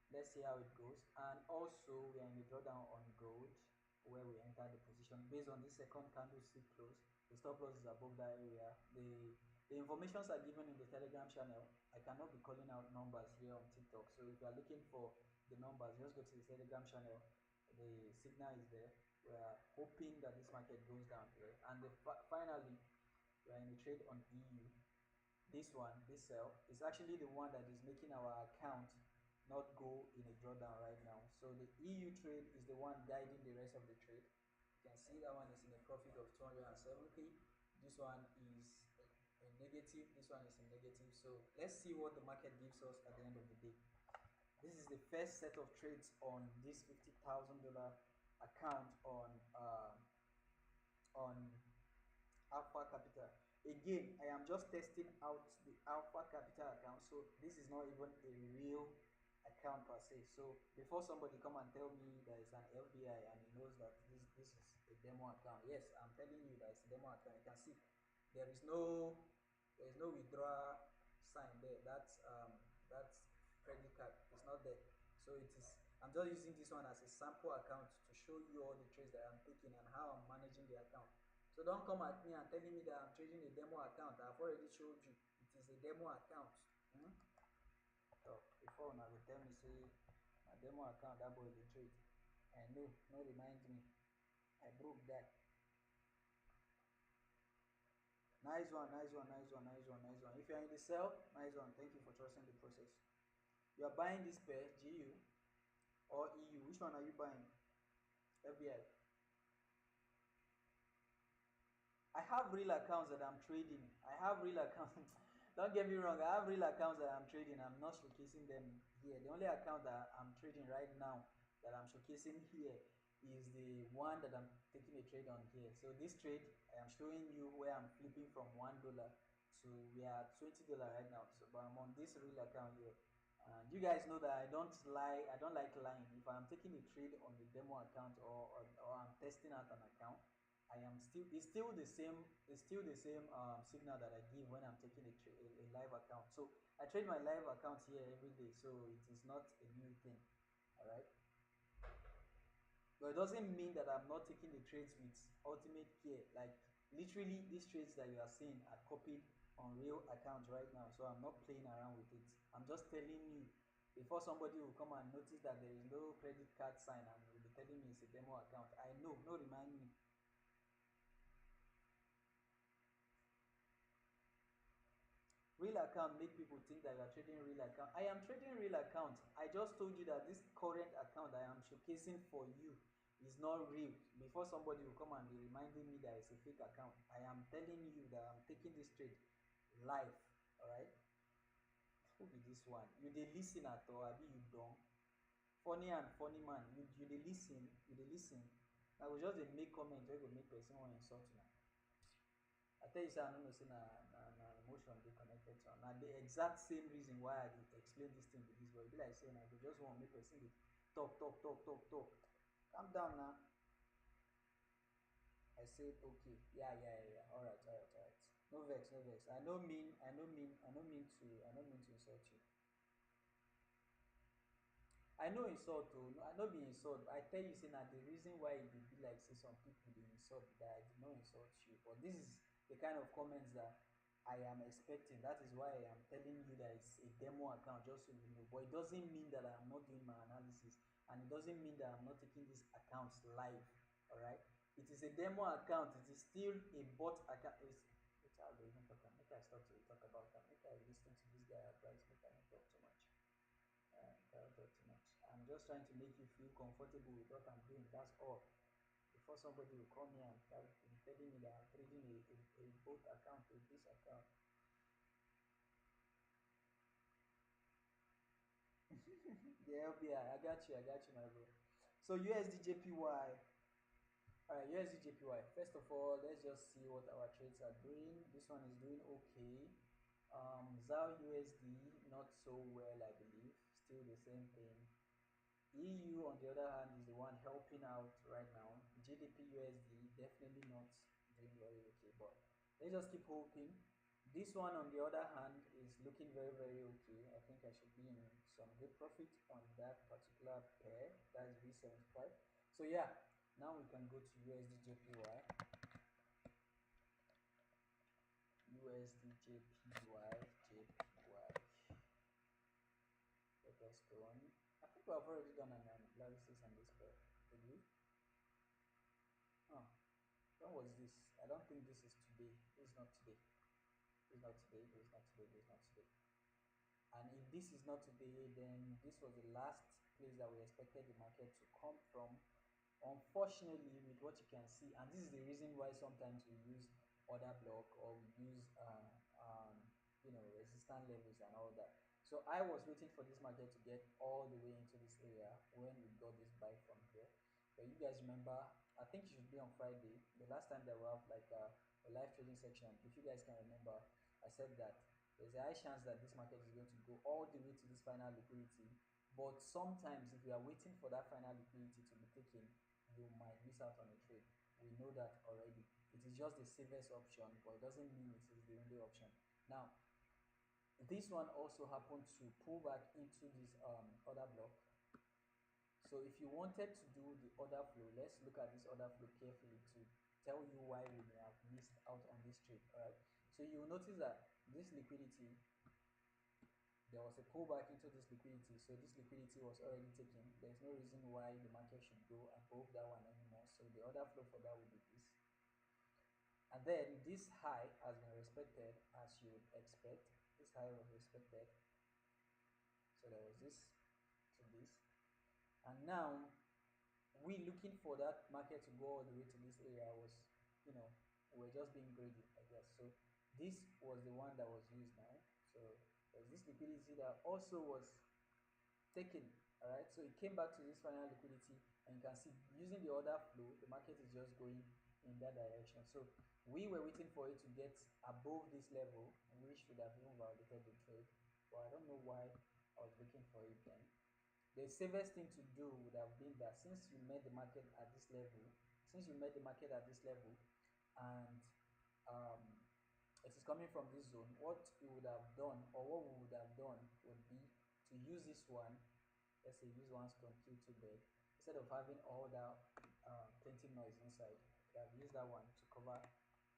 let's see how it goes. And also we are in a drawdown on gold where we entered the position based on this second candlestick close. The stop loss is above that area. The informations are given in the Telegram channel. I cannot be calling out numbers here on TikTok, so if you are looking for the numbers, just go to the Telegram channel. The signal is there. We are hoping that this market goes down here. And finally, we are in a trade on EU. This one, this sell, is actually the one that is making our account not go in a drawdown right now. So the EU trade is the one guiding the rest of the trade. You can see that one is in a profit of 270. This one is a negative. This one is a negative. So let's see what the market gives us at the end of the day. This is the first set of trades on this $50,000 account on Alpha Capital. Again, I am just testing out the Alpha Capital account, so this is not even a real account per se. So before somebody come and tell me there is an FBI and he knows that this is a demo account, yes, I'm telling you that it's a demo account. You can see there is no withdrawal sign there. That's credit card. It's not there. So it is. I'm just using this one as a sample account to show you all the trades that I'm taking and how I'm managing the account. So don't come at me and telling me that I'm trading a demo account. I've already showed you it is a demo account. So before now they tell me say my demo account that boy dey trade. I know, no remind me. I broke that. Nice one, nice one, nice one, nice one, nice one. If you're in the sell, nice one. Thank you for trusting the process. You are buying this pair, GU or EU. Which one are you buying? FBI. I have real accounts that I'm trading. I have real accounts. Don't get me wrong. I have real accounts that I'm trading. I'm not showcasing them here. The only account that I'm trading right now that I'm showcasing here is the one that I'm taking a trade on here. So this trade, I am showing you where I'm flipping from $1 to we are $20 right now. So, but I'm on this real account here. And you guys know that I don't lie. I don't like lying. If I'm taking a trade on the demo account or I'm testing out an account, I am still it's still the same signal that I give when I'm taking a live account. So I trade my live account here every day, so it is not a new thing. All right, but it doesn't mean that I'm not taking the trades with ultimate care. Like literally, these trades that you are seeing are copied on real accounts right now. So I'm not playing around with it. I'm just telling you before somebody will come and notice that there is no credit card sign and will be telling me it's a demo account. I know, no remind me. Real account make people think that you are trading real account. I am trading real account. I just told you that this current account I am showcasing for you is not real. Before somebody will come and be reminding me that it's a fake account, I am telling you that I'm taking this trade live. All right. Who be this one? You dey listen at all? Abi you dumb? Funny and funny man. You dey listen? You dey listen? I go just dey make comment wey go make person wan insult una. I tell you say I no know say na emotion dey connected to am. Na the exact same reason why I dey explain this thing be this, but e be like say na go just wan make person dey talk. Calm down now. I said okay. Yeah. Alright. No vex, no vex. I no mean to insult you. I no insult o, I no be insult. I tell you say na the reason why e dey be like say some people dey insult be that I did not insult you. But this is the kind of comments that I am expecting. That is why I am telling you that it's a demo account, just so you know. But it doesn't mean that I am not doing my analysis, and it doesn't mean that I'm not taking these accounts live. All right. It is a demo account. It is still a bot account. It's, which I will even talk am. Make I stop to dey talk about am. Make I lis ten to this guy advice. Make I not talk too much. Don't talk too much. I'm just trying to make you feel comfortable with what I'm doing. That's all. Before somebody will call me and start telling me that I'm trading a boat account with this account. The LBI, I got you, my bro. So USDJPY. Alright, USDJPY. First of all, let's just see what our trades are doing. This one is doing okay. ZAL USD not so well, I believe. Still the same thing. EU, on the other hand, is the one helping out right now. GDP USD definitely not doing very okay, but let's just keep hoping. This one, on the other hand, is looking very okay. I think I should be in some good profit on that particular pair. That's V75. So yeah, now we can go to USD JPY. Let us go on. I think we have already done an analysis on this pair. Did we? Oh, when was this? I don't think this is today. This is not today. This is not today. This is not today. This is not today. And if this is not today, then this was the last place that we expected the market to come from. Unfortunately, with what you can see, and this is the reason why sometimes we use order block or we use resistance levels and all that. So I was waiting for this market to get all the way into this area when we got this buy from here. But you guys remember, I think it should be on Friday, the last time that we have like a live trading section. If you guys can remember, I said that there's a high chance that this market is going to go all the way to this final liquidity. But sometimes, if you are waiting for that final liquidity to be taken, you might miss out on a trade. We know that already. It is just the safest option, but it doesn't mean it is the only option. Now, this one also happened to pull back into this order block. So if you wanted to do the order flow, let's look at this order flow carefully to tell you why we may have missed out on this trade. All right. So you will notice that this liquidity, there was a pullback into this liquidity. So this liquidity was already taken. There's no reason why the market should go above that one anymore. So the order flow for that will be this. And then this high has been respected as you would expect. This high was respected. So there was this to this. And now we looking for that market to go all the way to this area was, we're just being greedy, I guess. So this was the one that was used now. So there's this liquidity that also was taken. All right, so it came back to this final liquidity, and you can see using the order flow, the market is just going in that direction. So we were waiting for it to get above this level, which should have even validated the trade, but I don't know why I was looking for it then. The safest thing to do would have been that since you met the market at this level, and um, it is coming from this zone, what you would have done, or what we would have done, would be to use this one. Let's say use one stone, kill two birds. Instead of having all that plenty noise inside, we have used that one to cover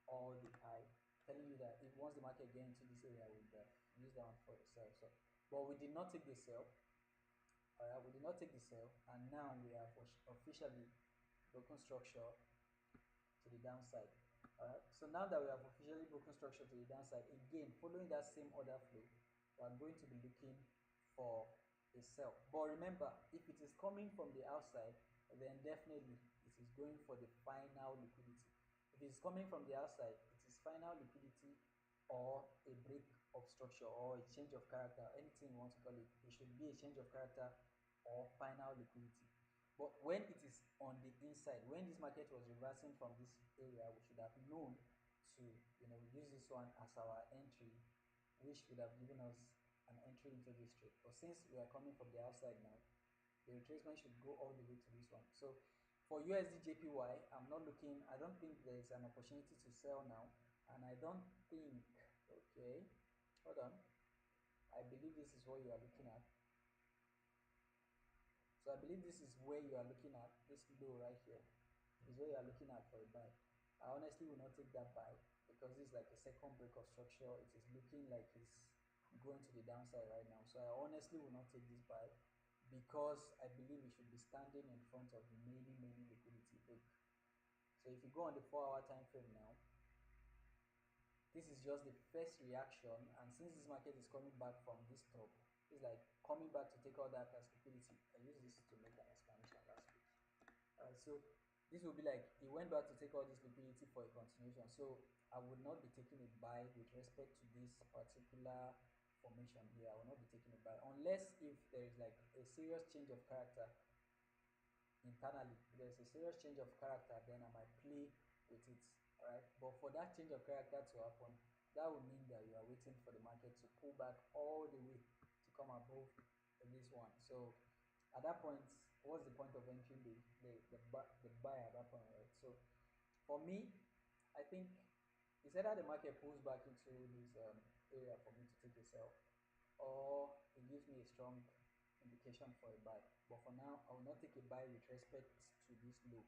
all the eye, telling you that if once the market get into this area, we would have used that one for the sell. So, but we did not take the sell. All right, we did not take the sell, and now we are for officially broken structure to the downside. All right. So now that we have officially broken structure to the downside, again, following that same order flow, we are going to be looking for a sell. But remember, if it is coming from the outside, then definitely it is going for the final liquidity. If it's coming from the outside, it is final liquidity or a break of structure or a change of character, anything you want to call it. It should be a change of character or final liquidity. But when it is on the inside, when this market was reversing from this area, we should have known to use this one as our entry, which would have given us an entry into this trade. But since we are coming from the outside now, the retracement should go all the way to this one. So for USD JPY, I'm not looking, I don't think there is an opportunity to sell now. And I don't think, okay, hold on. I believe this is what you are looking at. So I believe this is where you are looking at, this low right here is where you are looking at for a buy. I honestly will not take that buy because this is like a second break of structure. It is looking like it's going to the downside right now. So I honestly will not take this buy because I believe it should be standing in front of many liquidity break. So if you go on the 4-hour time frame now, this is just the first reaction, and since this market is coming back from this top, it's like coming back to take all that as liquidity. I used this to make an explanation last week. So this will be like it went back to take all this liquidity for a continuation. So I would not be taking a buy with respect to this particular formation here. I will not be taking a buy unless if there is like a serious change of character internally. If there's a serious change of character, then I might play with it. All right. But for that change of character to happen, that would mean that you are waiting for the market to pull back all the way to come above this one. So at that point, what's the point of entering the buy at that point, right? So for me, I think it's either the market pulls back into this area for me to take a sell, or it gives me a strong indication for a buy. But for now, I will not take a buy with respect to this low.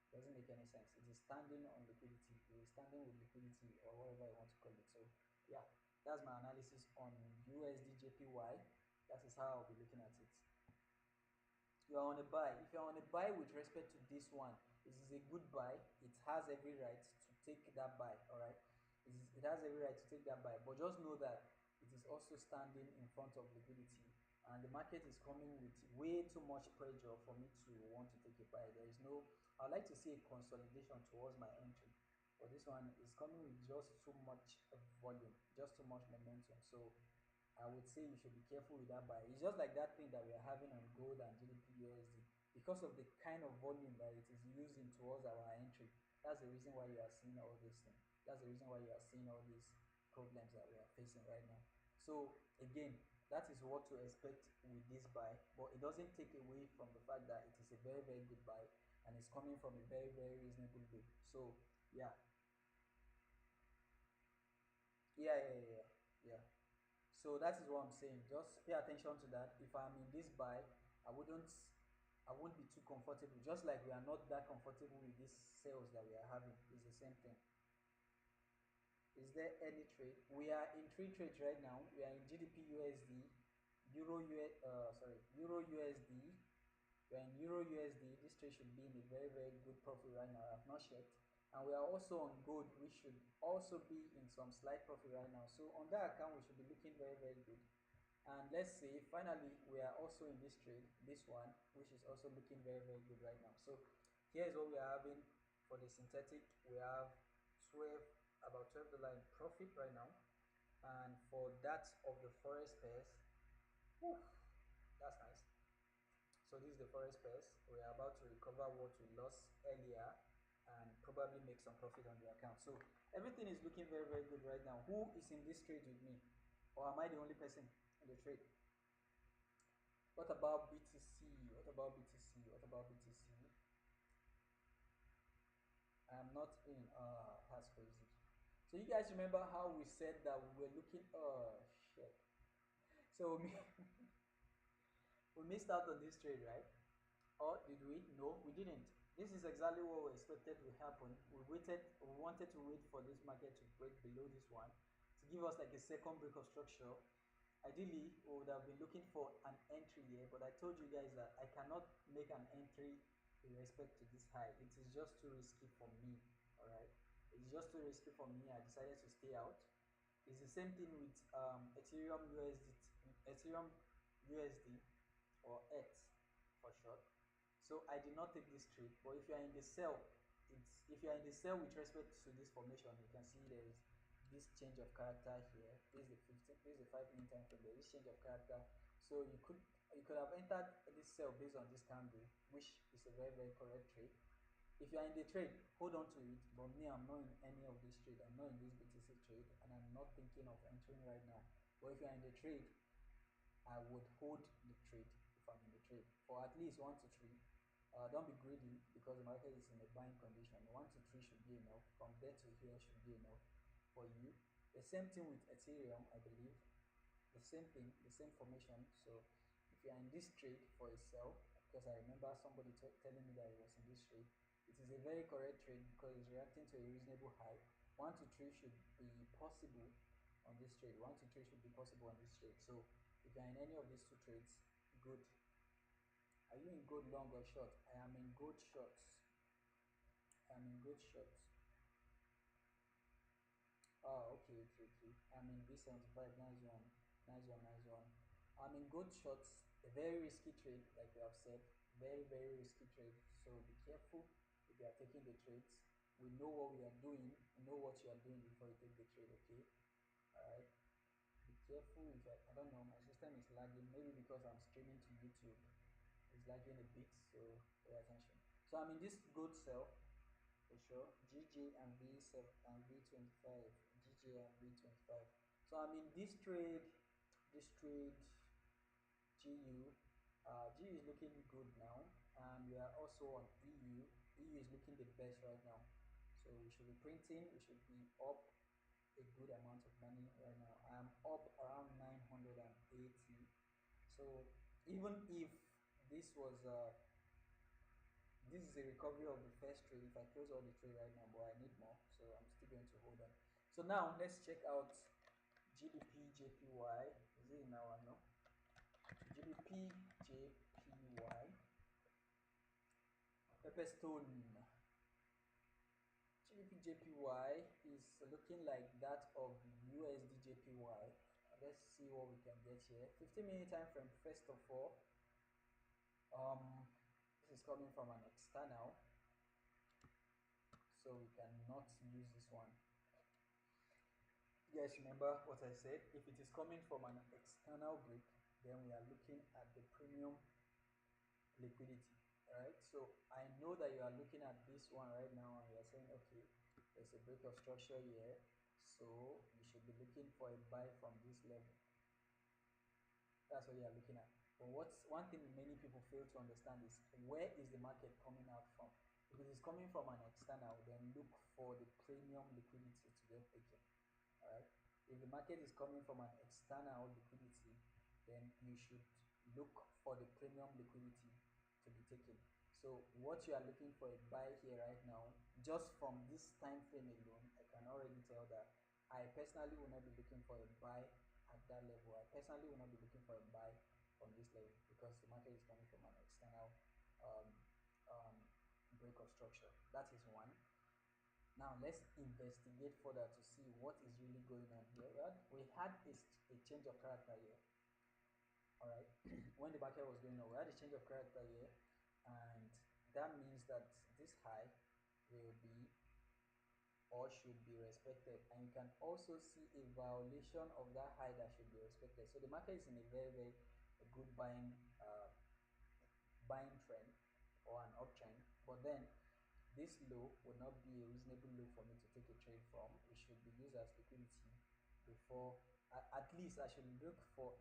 Doesn't make any sense. It is standing on liquidity. It is standing with liquidity or whatever I want to call it. So yeah, that's my analysis on USD JPY. That is how I'll be looking at it. You are on a buy. If you are on a buy with respect to this one, this is a good buy. It has every right to take that buy. All right, it has every right to take that buy. But just know that it is also standing in front of liquidity, and the market is coming with way too much pressure for me to want to take a buy. There is no. I'd like to see a consolidation towards my entry, but this one is coming with just too much volume, just too much momentum. So I would say you should be careful with that buy. It's just like that thing that we are having on gold and GDP USD. Because of the kind of volume that it is using towards our entry, that's the reason why you are seeing all this thing. That's the reason why you are seeing all these problems that we are facing right now. So again, that is what to expect with this buy, but it doesn't take away from the fact that it is a very good buy and it's coming from a very reasonable low. So yeah, yeah. So that is what I'm saying. Just pay attention to that. If I'm in this buy, I wouldn't I won't be too comfortable. Just like we are not that comfortable with these sales that we are having. It's the same thing. Is there any trade? We are in three trades right now. We are in GDP USD, Euro USD. We are in Euro USD. This trade should be in a very good profit right now. I have not checked. And we are also on gold, which should also be in some slight profit right now. So on that account, we should be looking very good. And let's say finally we are also in this trade, this one, which is also looking very good right now. So here is what we are having for the synthetic. We have 12 about $12 in profit right now, and for that of the Forex pairs, whew, that's nice. So this is the Forex pairs. We are about to recover what we lost earlier and probably make some profit on the account. So everything is looking very good right now. Who is in this trade with me, or am I the only person in the trade? What about BTC? What about BTC? What about BTC? I am not in. That's crazy. So you guys remember how we said that we were looking? Oh shit. So we missed out on this trade, right? Or did we? No, we didn't. This is exactly what we expected would happen. We wanted to wait for this market to break below this one to give us like a second break of structure. Ideally, we would have been looking for an entry here, but I told you guys that I cannot make an entry with respect to this high. It is just too risky for me. All right, it's just too risky for me. I decided to stay out. It's the same thing with Ethereum USD, Ethereum USD, or ETH for short. So I did not take this trade. But if you are in the sell, it's if you are in the sell with respect to this formation, you can see there is this change of character here. This is the 15. This is the 5 minute time frame. There is change of character. So you could have entered this sell based on this candle, which is a very correct trade. If you are in the trade, hold on to it. But me, I'm not in any of this trade. I'm not in this BTC trade, and I'm not thinking of entering right now. But if you are in the trade, I would hold the trade if I'm in the trade for at least 1 to 3. Don't be greedy because the market is in a buying condition. 1 to 3 should be enough. From there to here should be enough for you. The same thing with Ethereum, I believe. The same thing, the same formation. So if you are in this trade for a sell, because I remember somebody telling me that it was in this trade, it is a very correct trade because it's reacting to a reasonable high. 1 to 3 should be possible on this trade. 1 to 3 should be possible on this trade. So if you're in any of these two trades, good. Are you in gold long or short? I am in gold shorts. I'm in gold shorts. Oh, okay. I'm in V75. Nice one. Nice one. I'm in gold shorts. A very risky trade, like we have said. Very risky trade. So be careful if you are taking the trades. We know what we are doing. We know what you are doing before you take the trade, okay? Alright. Be careful if I don't know, my system is lagging. Maybe because I'm streaming to YouTube. It's lagging a bit, so pay attention. So I'm in this gold cell for sure. GJ and V7 and V25. GJ and V25. So I'm in this trade GU. GU is looking good now, and we are also on EU. EU is looking the best right now. So we should be printing, we should be up a good amount of money right now. I am up around 980. So even if this was this is a recovery of the first trade, if I close all the trade right now, but I need more, so I'm still going to hold on. So now let's check out GBP JPY. Is it now or no? GBP JPY. Pepperstone. GBP JPY is looking like that of USD JPY. Let's see what we can get here. 15-minute time frame. First of all, this is coming from an external, so we cannot use this one. You guys remember what I said? If it is coming from an external break, then we are looking at the premium liquidity. Right, so I know that you are looking at this one right now and you are saying, okay, there's a break of structure here, so you should be looking for a buy from this level. That's what you are looking at. But what's one thing many people fail to understand is, where is the market coming out from? If it is coming from an external, then look for the premium liquidity to get taken. All right. If the market is coming from an external liquidity, then you should look for the premium liquidity to be taken. So what you are looking for a buy here right now, just from this time frame alone, I can already tell that I personally will not be looking for a buy at that level. I personally will not be looking for a buy from this level because the market is coming from an external um, um, break of structure. That is one. Now let's investigate further to see what is really going on here. We had a change of character here. All right, when the market was going on, we had a change of character here, and that means that this high will be or should be respected, and you can also see a violation of that high that should be respected. So the market is in a very good buying trend or an uptrend, but then this low will not be a reasonable low for me to take a trade from. It should be used as liquidity before, at least I should look for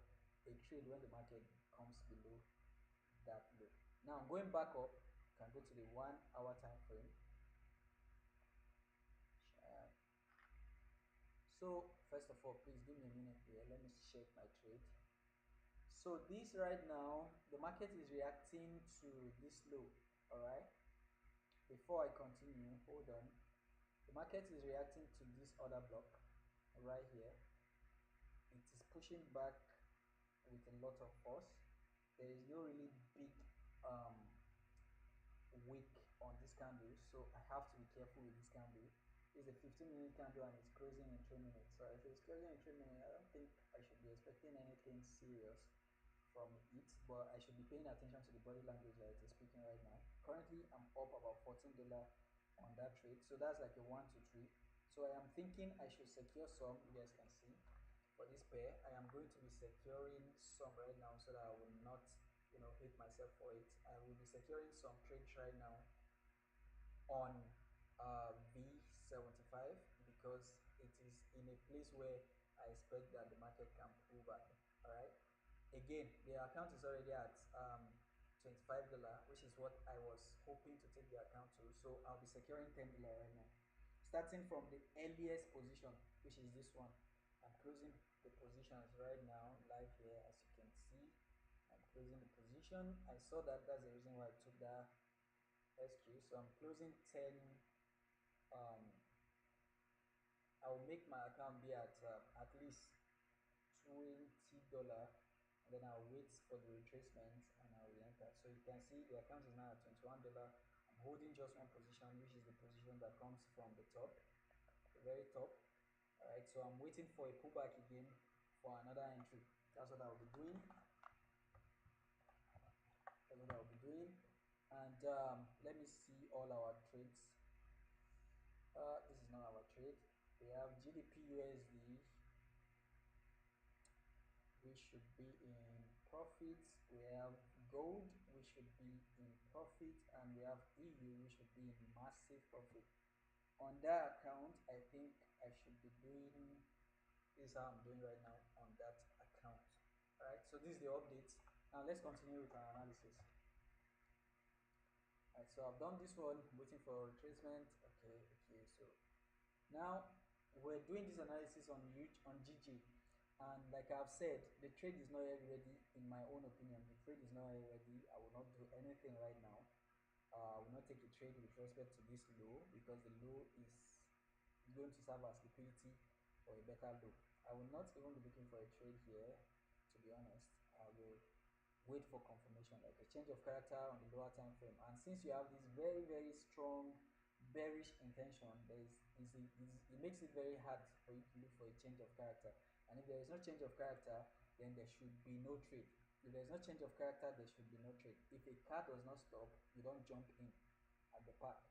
a trade when the market comes below that low. Now going back up, you can go to the 1 hour time frame. So first of all, please give me a minute here. Let me check my trade. So this right now, the market is reacting to this low. All right. Before I continue, hold on. The market is reacting to this other block right here. It is pushing back with a lot of force. There is no really big wick on this candle, so I have to be careful with this candle. It's a 15-minute candle and it's closing in 3 minutes. So if it's closing in 3 minutes, I don't think I should be expecting anything serious from it, but I should be paying attention to the body language that it is speaking right now. Currently, I'm up about $14 on that trade, so that's like a 1 to 3. So I am thinking I should secure some. You guys can see for this pair, I am going to be securing some right now so that I will not, hate myself for it. I will be securing some trades right now on V75 because it is in a place where I expect that the market can pull back. All right. Again, the account is already at $25, which is what I was hoping to take the account to. So I'll be securing $10 right now, starting from the earliest position, which is this one. I'm closing the positions right now live here, as you can see. I'm closing the position. I saw that. That's the reason why I took that SQ. So I'm closing 10. um I will make my account be at least $20, and then I'll wait for the retracement and I'll re-enter. So you can see the account is now at $21. I'm holding just one position, which is the position that comes from the top, the very top. All right, so I'm waiting for a pullback again for another entry. That's what I'll be doing. That's what I'll be doing. And let me see all our trades. This is not our trade. We have GDP USD. We should be in profit. We have gold, we should be in profit, and we have EU, we should be in massive profit. On that account, I think I should be doing this is how I'm doing right now on that account. All right, so this is the update. Now let's continue with our analysis. All right, so I've done this one, waiting for retracement. Okay, so now we're doing this analysis on GG, and like I've said, the trade is not yet ready. In my own opinion, the trade is not yet ready. I will not do anything right now. I will not take a trade with respect to this low because the low is going to serve as liquidity for a better low. I will not even be looking for a trade here, to be honest. I will wait for confirmation, like a change of character on the lower time frame. And since you have this very, very strong bearish intention, it makes it very hard for you to look for a change of character. And if there is no change of character, then there should be no trade. If there is no change of character, there should be no trade. If a car does not stop, you don't jump in at the park.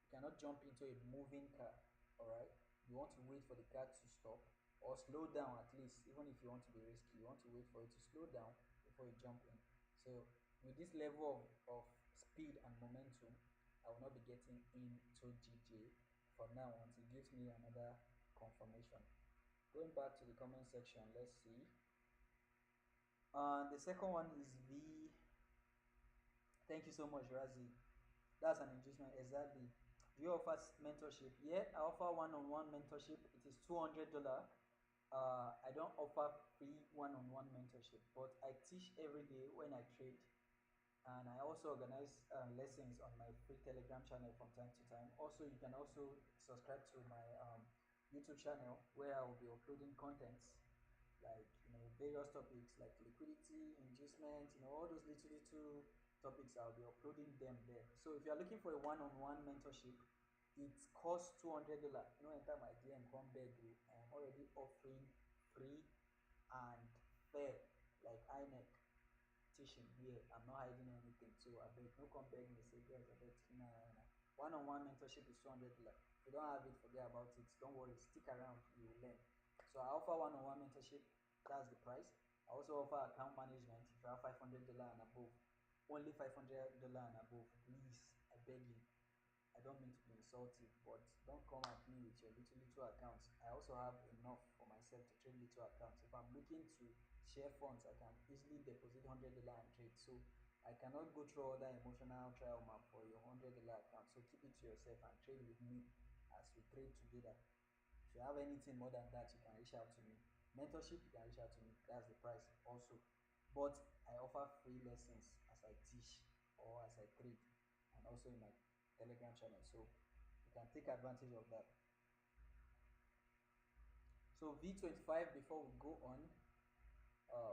You cannot jump into a moving car. All right, you want to wait for the car to stop or slow down at least. Even if you want to be risky, you want to wait for it to slow down before you jump in. So with this level of speed and momentum, I will not be getting into GJ for now until it gives me another confirmation. Going back to the comment section, let's see. The second one is V. Thank you so much, Razi. That's an inducement, exactly. Do you offer mentorship? Yeah, I offer one-on-one mentorship. It is $200. I don't offer free one-on-one mentorship, but I teach every day when I trade, and I also organize lessons on my free Telegram channel from time to time. Also, you can also subscribe to my YouTube channel where I will be uploading contents like various topics like liquidity, inducement, all those little topics. I'll be uploading them there. So if you are looking for a one-on-one mentorship, it costs $200. No enter my DM, come beg you. I am already offering free and fair, like INEC teaching here. I'm not hiding anything. So I beg, no come beg me, say, guys, I beg, nah. One-on-one mentorship is $200. If you don't have it, forget about it. Don't worry, stick around, you will learn. So I offer one-on-one mentorship, that's the price. I also offer account management if you have $500 and above. Only $500 and above, please, I beg you. I don't mean to be insultive, but don't come at me with your little accounts. I also have enough for myself to trade little accounts. If I'm looking to share funds, I can easily deposit $100 and trade. So I cannot go through all that emotional trial map for your $100 account. So keep it to yourself and trade with me as we trade together. If you have anything more than that, you can reach out to me. Mentorship, you can reach out to me. That's the price also. But I offer free lessons as I teach or as I trade, and also in my Telegram channel. So you can take advantage of that. So V25, before we go on,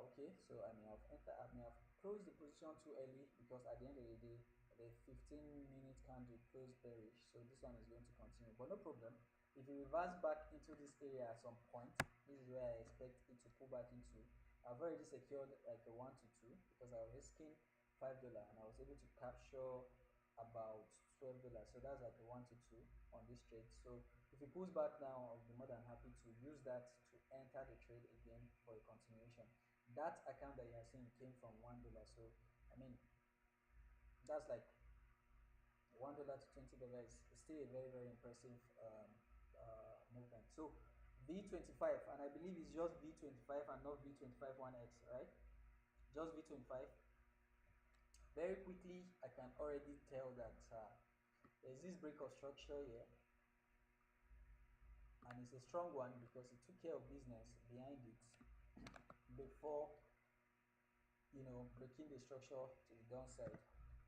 okay, so I may have closed the position too early because at the end of the day, the 15-minute candle closed bearish, so this one is going to continue, but no problem. If you reverse back into this area at some point, this is where I expect it to pull back into. I've already secured like a 1 to 2 because I was risking $5 and I was able to capture about $12, so that's like a 1 to 2 on this trade. So if it pulls back now, I'll be more than happy to use that to enter the trade again for a continuation. That account that you are seeing came from $1, so I mean that's like $1 to $20 is still a very very impressive movement. So V25, and I believe it's just V25 and not V25 1x, right? Just V25. Very quickly, I can already tell that there's this break of structure here, and it's a strong one because it took care of business behind it before breaking the structure to the downside.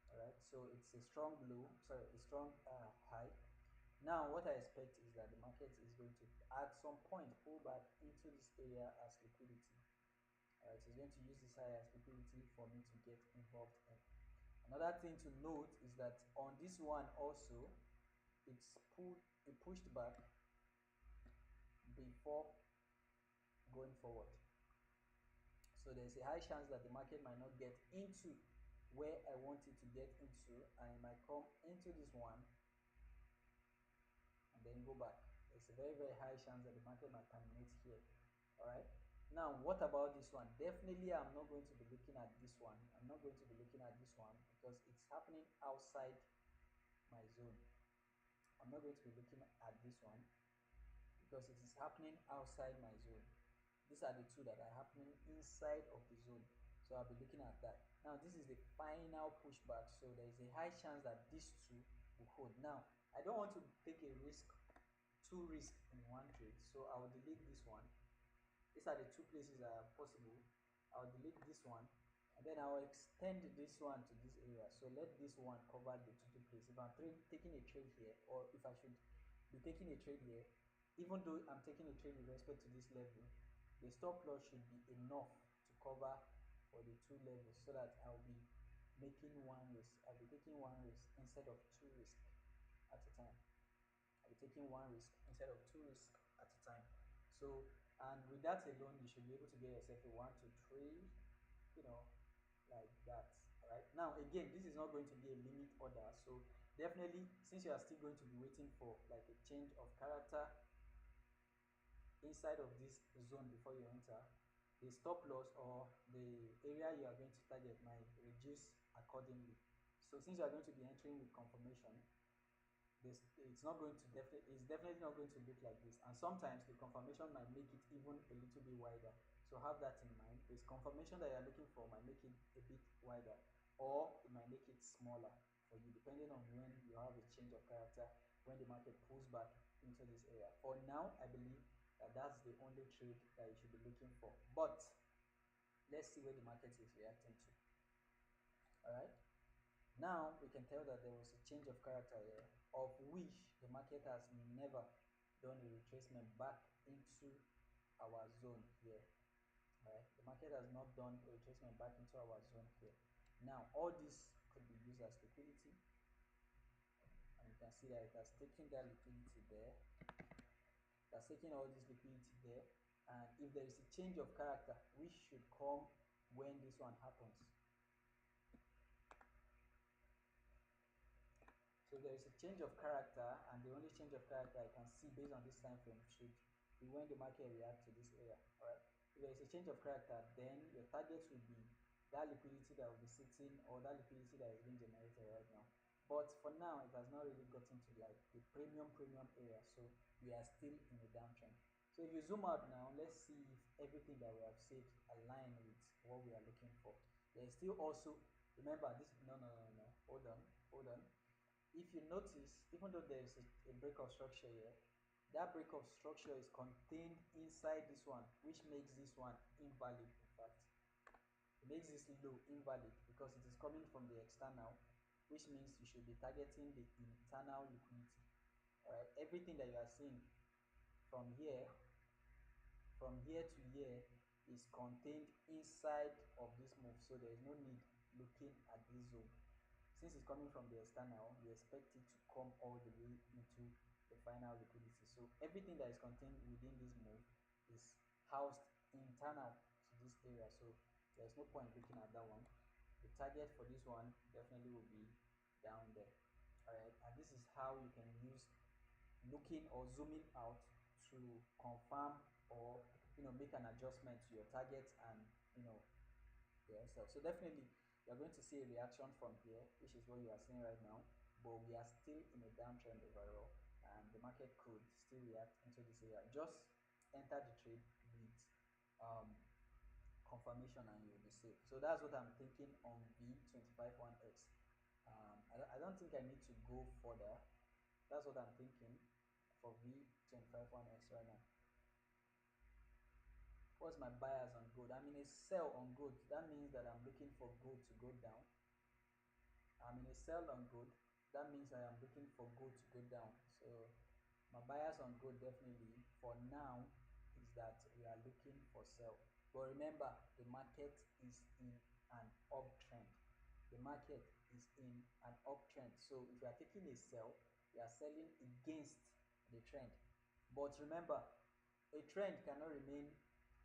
All right, so it's a strong low, sorry, a strong high. Now what I expect is that the market is going to at some point pull back into this area as liquidity. All right, so it's going to use this high as liquidity for me to get involved in. Another thing to note is that on this one also, it pushed back before going forward. So there's a high chance that the market might not get into where I want it to get into, and it might come into this one and then go back. There's a very very high chance that the market might terminate here. All right, now what about this one? Definitely I'm not going to be looking at this one. I'm not going to be looking at this one because it's happening outside my zone. I'm not going to be looking at this one because it is happening outside my zone. These are the two that are happening inside of the zone, so I'll be looking at that. Now this is the final pushback, so there is a high chance that these two will hold. Now I don't want to take a risk, two risks in one trade, so I will delete this one. These are the two places that are possible. I'll delete this one and then I'll extend this one to this area. So let this one cover the two places. If I'm taking a trade here, or if I should be taking a trade here, even though I'm taking a trade with respect to this level, the stop loss should be enough to cover for the two levels, so that I'll be making one risk. I'll be taking one risk instead of two risks at a time. I'll be taking one risk instead of two risks at a time. So, and with that alone, you should be able to get yourself a 1 to 3, you know, like that. All right. Now, again, this is not going to be a limit order. So, definitely, since you are still going to be waiting for like a change of character inside of this zone before you enter, the stop loss or the area you are going to target might reduce accordingly. So, since you are going to be entering with confirmation, this it's definitely not going to look like this, and sometimes the confirmation might make it even a little bit wider, so have that in mind. This confirmation that you're looking for might make it a bit wider, or it might make it smaller for you, depending on when you have a change of character, when the market pulls back into this area. For now, I believe that that's the only trade that you should be looking for, but let's see where the market is reacting to. All right, now we can tell that there was a change of character here, of which the market has never done a retracement back into our zone here. Right? The market has not done a retracement back into our zone here. Now, all this could be used as liquidity, and you can see that it has taken that liquidity there. It has taken all this liquidity there, and if there is a change of character, which should come when this one happens. So there is a change of character, and the only change of character I can see based on this time frame should be when the market reacts to this area. All right. If there is a change of character, then your target will be that liquidity that will be sitting, or that liquidity that is being generated right now. But for now, it has not really gotten to like the premium area, so we are still in a downtrend. So if you zoom out now, let's see if everything that we have said align with what we are looking for. There is still also, remember this, no, hold on. If you notice, even though there is a break of structure here, that break of structure is contained inside this one, which makes this one invalid. In fact, it makes this low invalid because it is coming from the external, which means you should be targeting the internal liquidity. All right, everything that you are seeing from here to here is contained inside of this move, so there is no need looking at this zone. since it's coming from the external, we expect it to come all the way into the final liquidity. So everything that is contained within this move is housed internal to this area. So there's no point looking at that one. The target for this one definitely will be down there. All right, and this is how you can use looking or zooming out to confirm or make an adjustment to your target and yourself. So definitely you're going to see a reaction from here, which is what you are seeing right now, but we are still in a downtrend overall, and the market could still react into this area. Just enter the trade with confirmation and you'll be safe. So that's what I'm thinking on V251X. I don't think I need to go further. That's what I'm thinking for V251X right now. What's my bias on gold? I'm in a sell on gold. That means that I'm looking for gold to go down. I'm in a sell on gold. That means I am looking for gold to go down. So my bias on gold definitely for now is that we are looking for sell. But remember, the market is in an uptrend. The market is in an uptrend. So if you are taking a sell, you are selling against the trend. But remember, a trend cannot remain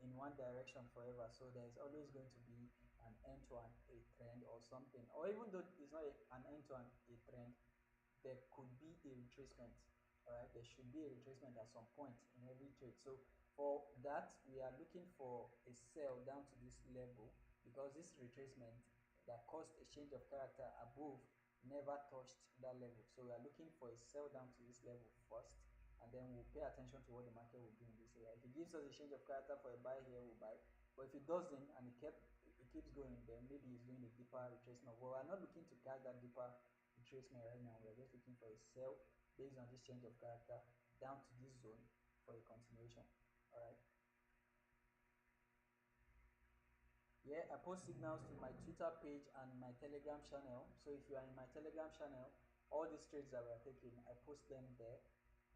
in one direction forever. So there's always going to be an end to a trend or something. Or even though it's not an end to a trend, there could be a retracement. All right, there should be a retracement at some point in every trade. So for that, we are looking for a sell down to this level because this retracement that caused a change of character above never touched that level. So we are looking for a sell down to this level first, and then we'll pay attention to what the market will do in this area. If it gives us a change of character for a buy here, we'll buy. But if it doesn't and it keeps going, then maybe it's doing a deeper retracement. Well, we're not looking to catch that deeper retracement right now. We're just looking for a sell based on this change of character down to this zone for a continuation. All right. Yeah, I post signals to my Twitter page and my Telegram channel. So if you are in my Telegram channel, all these trades that we're taking, I post them there.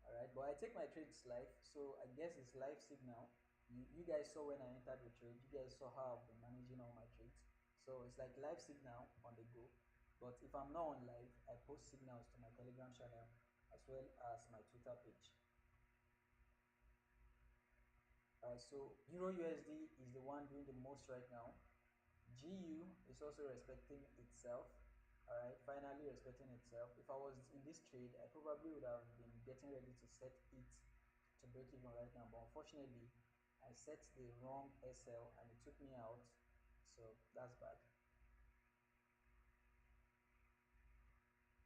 All right, but I take my trades live, so I guess it's live signal. You guys saw when I entered the trade. You guys saw how I've been managing all my trades. So it's like live signal on the go. But if I'm not on live, I post signals to my Telegram channel as well as my Twitter page. So Euro USD is the one doing the most right now. GU is also respecting itself. All right, finally respecting itself. If I was in this trade, I probably would have been getting ready to set it to break even right now, but unfortunately I set the wrong SL and it took me out, so that's bad.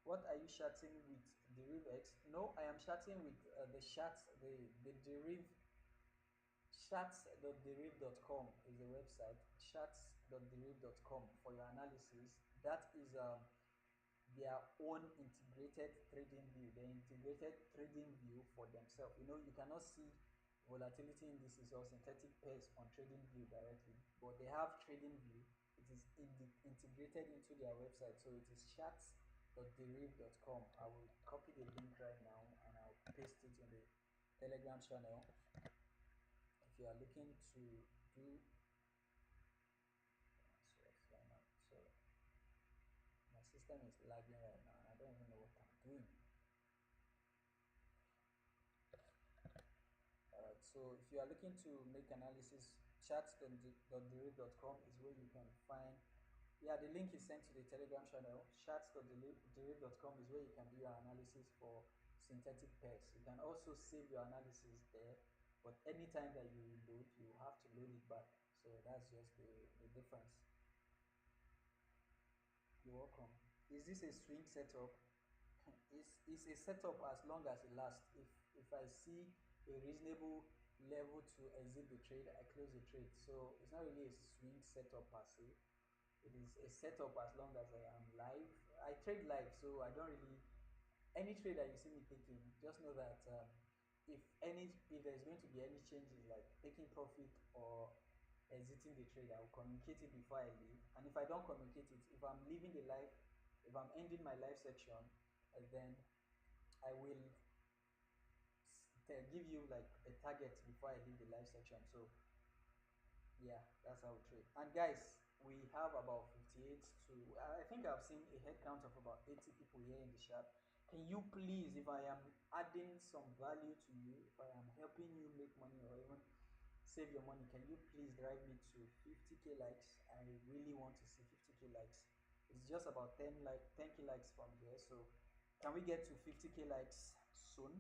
What are you chatting with DeriveX? No, I am chatting with the chat, the derive chats.derive.com is the website. Chats.derive.com for your analysis. That is their own integrated trading view, the integrated trading view for themselves. You cannot see volatility indices or synthetic pairs on trading view directly, but they have trading view. It is integrated into their website. So it is chats.derive.com. I will copy the link right now and I'll paste it in the Telegram channel. If you are looking to do so my system is lagging right now and I don't even know what I'm doing. Alright, so if you are looking to make analysis, chats.derive.com is where you can find. Yeah, the link is sent to the Telegram channel. Chats.derive.com is where you can do your analysis for synthetic pairs. You can also save your analysis there, but anytime that you reload, you have to load it back. So that's just the difference. You're welcome. Is this a swing setup? It's a setup as long as it lasts. If I see a reasonable level to exit the trade, I close the trade. So it's not really a swing setup per se. It is a setup as long as I am live. I trade live, so I don't really any trade that you see me taking. Just know that if there's going to be any changes like taking profit or exiting the trade, I will communicate it before I leave. And if I don't communicate it, if I'm leaving the live, if I'm ending my live section, then I will give you like a target before I leave the live section. So yeah, that's how we trade. And guys, we have about 78 to, I think I've seen a head count of about 80 people here in the chat. Can you please, if I am adding some value to you, if I am helping you make money or even save your money, can you please drive me to 50k likes? I really want to see 50k likes. It's just about 10k likes from here. So can we get to 50k likes soon?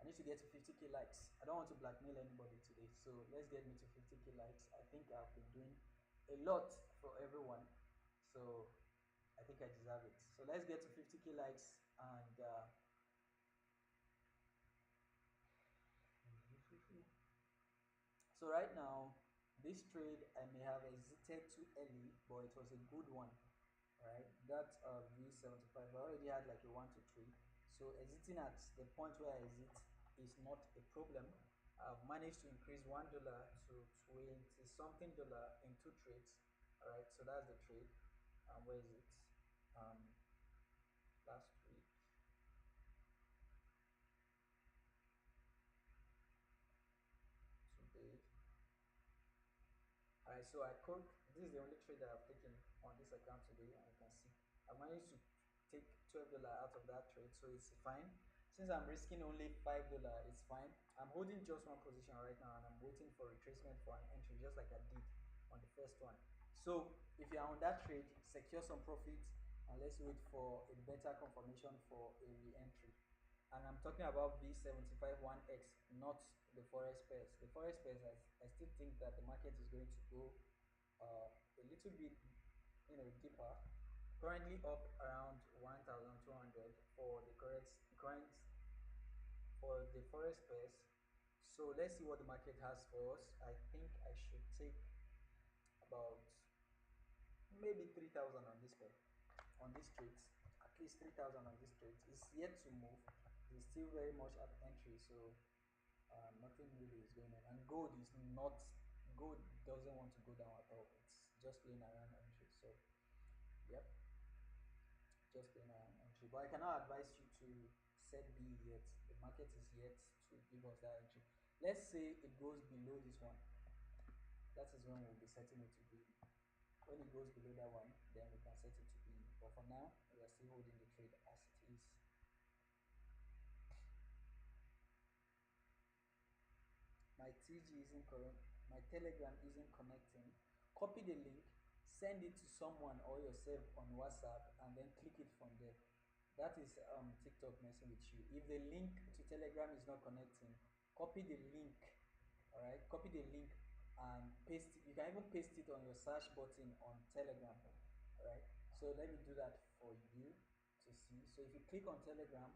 I need to get to 50k likes. I don't want to blackmail anybody today. So let's get me to 50k likes. I think I've been doing a lot for everyone. So I think I deserve it. So let's get to 50k likes and so right now, this trade I may have exited too early, but it was a good one, right? That V75, I already had like a 1 to 3. So exiting at the point where I exit is not a problem. I've managed to increase $1 to 20 something dollar in 2 trades. All right, so that's the trade. Where is it? Um, Last week, today. Alright, so I could, this is the only trade that I've taken on this account today, and you can see I managed to take $12 out of that trade, so it's fine. Since I'm risking only $5, it's fine. I'm holding just one position right now, and I'm waiting for retracement for an entry, just like I did on the first one. So if you're on that trade, secure some profits, and let's wait for a better confirmation for a re-entry. And I'm talking about B75 1X, not the Forex pairs. The Forex pairs, I still think that the market is going to go a little bit, deeper. Currently up around 1,200 for the current for the Forex pairs. So let's see what the market has for us. I think I should take about maybe 3,000 on this pair, on this trade. At least 3,000 on this trade. It's yet to move. It's still very much at entry, so nothing really is going on. And gold doesn't want to go down at all. It's just playing around entry. So yep, just playing around entry. But I cannot advise you to set B yet. The market is yet to give us that entry. Let's say it goes below this one. That is when we'll be setting it to B. When it goes below that one, then we can set it to B. But for now, we are still holding the trade as it is. My TG isn't current, my Telegram isn't connecting. Copy the link, send it to someone or yourself on WhatsApp, and then click it from there. That is TikTok messing with you. If the link to Telegram is not connecting, copy the link. All right, copy the link and paste it. You can even paste it on your search button on Telegram. All right, so let me do that for you to see. So if you click on Telegram,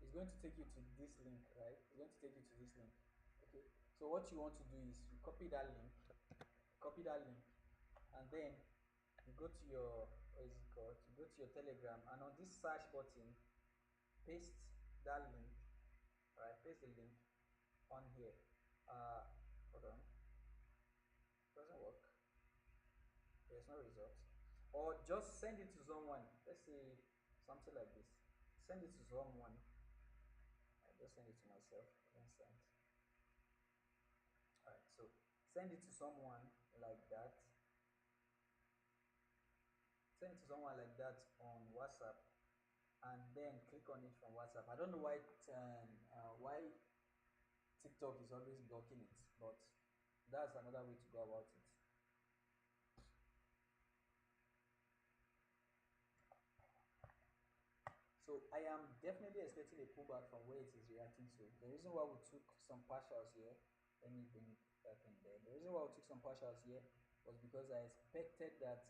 it's going to take you to this link, right? It's going to take you to this link. Okay, so what you want to do is you copy that link, and then you go to your, what is it called, you go to your Telegram, and on this search button, paste that link. All right, paste the link on here. Hold on, doesn't work, there's no result. Or just send it to someone, let's say something like this. Send it to someone. I just send it to myself, then send. All right, so send it to someone like that. Send it to someone like that on WhatsApp, and then click on it from WhatsApp. I don't know why TikTok is always blocking it, but that's another way to go about it. So I am definitely expecting a pullback from where it is reacting to. The reason why we took some partials here, let me bring that in there. The reason why we took some partials here was because I expected that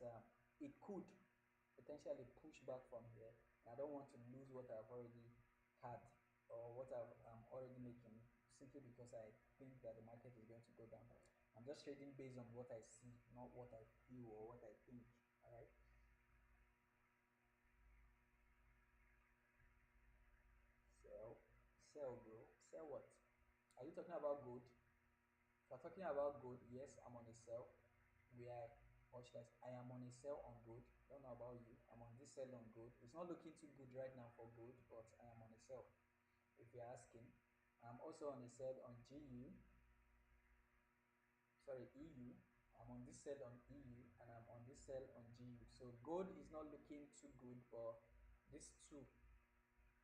it could potentially push back from here. And I don't want to lose what I've already had or what I'm already making simply because I think that the market is going to go down. I'm just trading based on what I see, not what I feel or what I think. All right. Sell, sell, bro. Sell what? Are you talking about gold? If you're talking about gold, yes, I'm on a sell. We are, or should I am on a sell on gold. Don't know about you. I'm on this sell on gold. It's not looking too good right now for gold, but I am on a sell. If you're asking, I'm also on a sell on GU. Sorry, EU. I'm on this sell on EU, and I'm on this sell on GU. So gold is not looking too good, but these two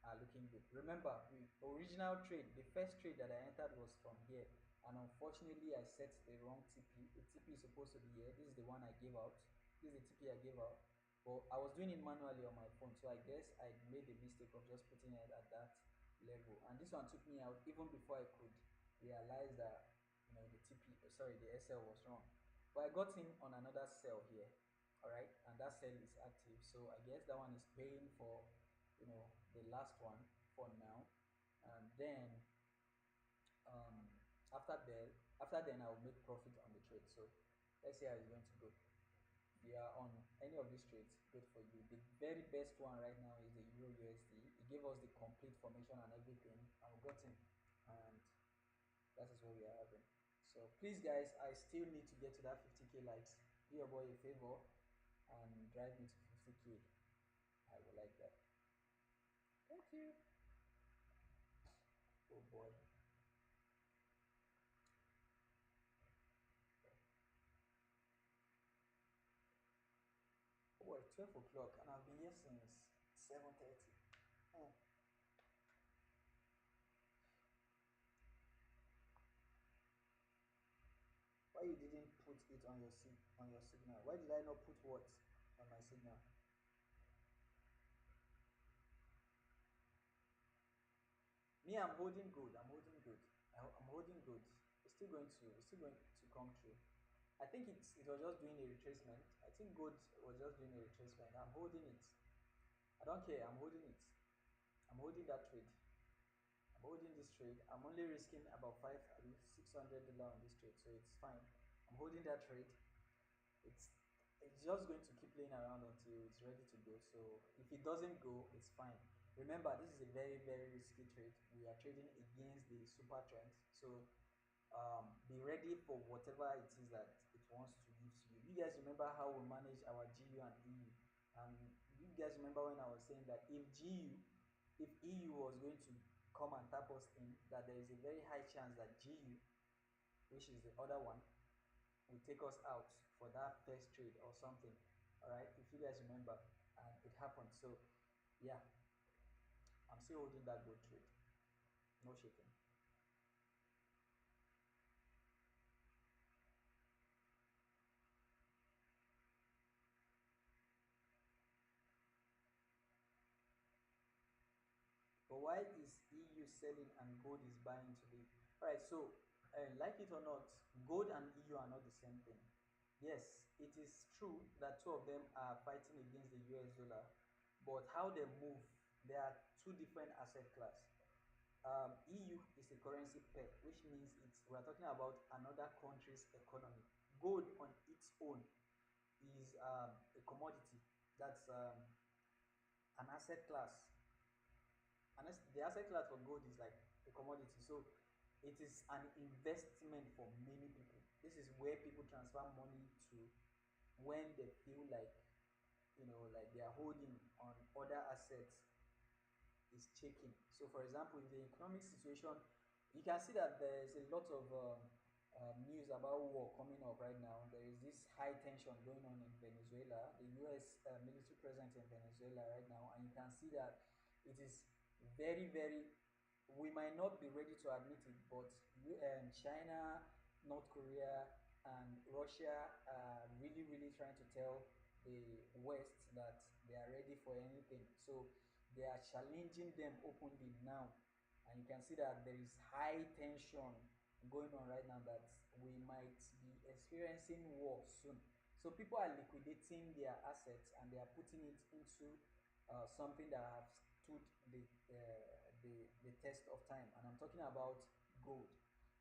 are looking good. Remember, the original trade, the first trade that I entered was from here, and unfortunately, I set the wrong TP. The TP is supposed to be here. This is the one I gave out. This is the TP I gave out, but I was doing it manually on my phone, so I guess I made the mistake of just putting it at that level. And this one took me out even before I could realize that the TP, sorry, the SL was wrong. But I got in on another cell here, all right, and that cell is active. So I guess that one is paying for the last one for now, and then um after then I will make profit on the trade. So let's see how it's going to go. If you are on any of these trades, good for you. The very best one right now is the Euro USD. It gave us the complete formation and everything, and we got in, and that is what we are having. So please guys, I still need to get to that 50k likes. Do your boy a favor and drive me to 50k. I would like that. Thank you. Oh boy. Oh, it's 12 o'clock and I've been here since 7:30. Oh, why you didn't put it on your signal? Why did I not put what on my signal? Me, I'm holding good. I'm holding good. I'm holding good. It's still going to come true. I think it was just doing a retracement. I think good was just doing a retracement. I'm holding it. I don't care. I'm holding it. I'm holding that trade. I'm holding this trade. I'm only risking about $600 on this trade, so it's fine. I'm holding that trade. It's it's just going to keep playing around until it's ready to go. So if it doesn't go, it's fine. Remember, this is a very very risky trade. We are trading against the super trend. So be ready for whatever it is that it wants to give to you. You guys remember how we manage our GU and EU, and you guys remember when I was saying that if EU was going to come and tap us in, that there is a very high chance that GU, which is the other one, will take us out for that first trade or something. All right, if you guys remember, and it happened. So yeah, I'm still holding that good trade, no shaking. But why is EU selling and gold is buying today? All right, so like it or not, gold and EU are not the same thing. Yes, it is true that two of them are fighting against the US dollar, but how they move, there are two different asset class. EU is a currency pair, which means we're talking about another country's economy. Gold on its own is a commodity. That's an asset class. And the asset class for gold is like a commodity. So it is an investment for many people. This is where people transfer money to when they feel like like their holding on other assets is shaking. So, for example, in the economic situation, you can see that there is a lot of news about war coming up right now. There is this high tension going on in Venezuela, the US military presence in Venezuela right now, and you can see that it is very, very, we might not be ready to admit it, but China, North Korea, and Russia are really, really trying to tell the West that they are ready for anything. So they are challenging them openly now. And you can see that there is high tension going on right now that we might be experiencing war soon. So people are liquidating their assets and they are putting it into something that have stood the test of time. And I'm talking about gold.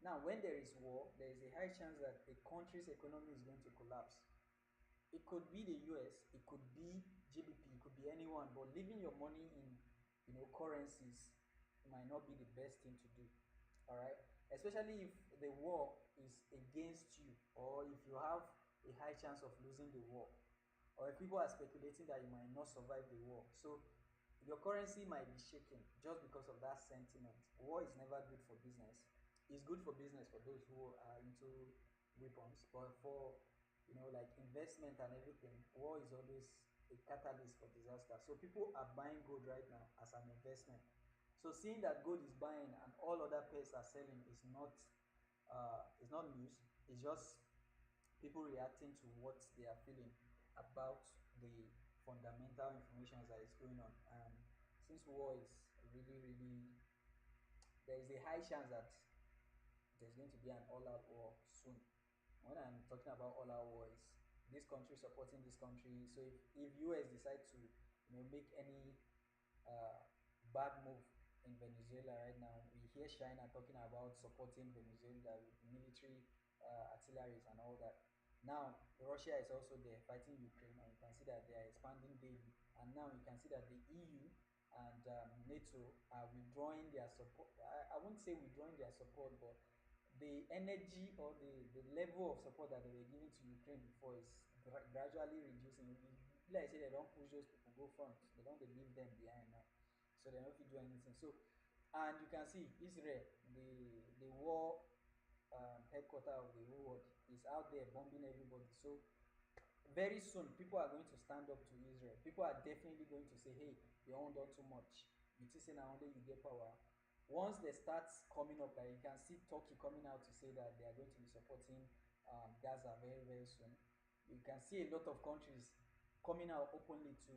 Now, when there is war, there is a high chance that a country's economy is going to collapse. It could be the US, it could be GBP, it could be anyone, but leaving your money in currencies might not be the best thing to do. All right, especially if the war is against you, or if you have a high chance of losing the war, or if people are speculating that you might not survive the war. So your currency might be shaken just because of that sentiment. War is never good for business. It's good for business for those who are into weapons, but for like investment and everything, war is always a catalyst for disaster. So people are buying gold right now as an investment. So seeing that gold is buying and all other pairs are selling is not news. It's just people reacting to what they are feeling about the fundamental information that is going on. And since war is really, really, there is a high chance that there's going to be an all-out war soon. When I'm talking about all-out war, is this country supporting this country. So if US decide to make any uh, bad move in Venezuela right now, we hear China talking about supporting Venezuela with military artilleries and all that. Now Russia is also there fighting Ukraine, and you can see that they are expanding daily. And now you can see that the EU and NATO are withdrawing their support. I won't say withdrawing their support, but the energy or the level of support that they were giving to Ukraine before is gradually reducing. Like I say, they don't push those people go front. They don't dey leave them behind now, so they don't fit do anything. So, and you can see Israel, the war headquarter of the whole world, is out there bombing everybody. So very soon people are going to stand up to Israel. People are definitely going to say, hey, you own done too much. You think say na only you get power. Once they start coming up, like you can see Turkey coming out to say that they are going to be supporting Gaza very, very soon. You can see a lot of countries coming out openly to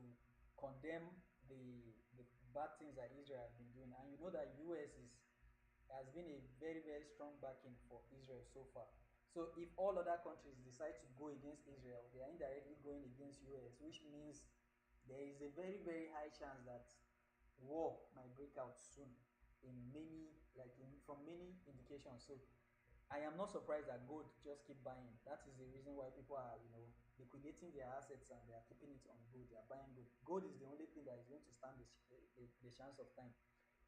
condemn the bad things that Israel has been doing. And you know that US has been a very, very strong backing for Israel so far. So if all other countries decide to go against Israel, they are indirectly going against US, which means there is a very, very high chance that war might break out soon in many, from many indications. So I am not surprised that gold just keep buying. That is the reason why people are, liquidating their assets and they are keeping it on gold. They are buying gold. Gold is the only thing that is going to stand the chance of time.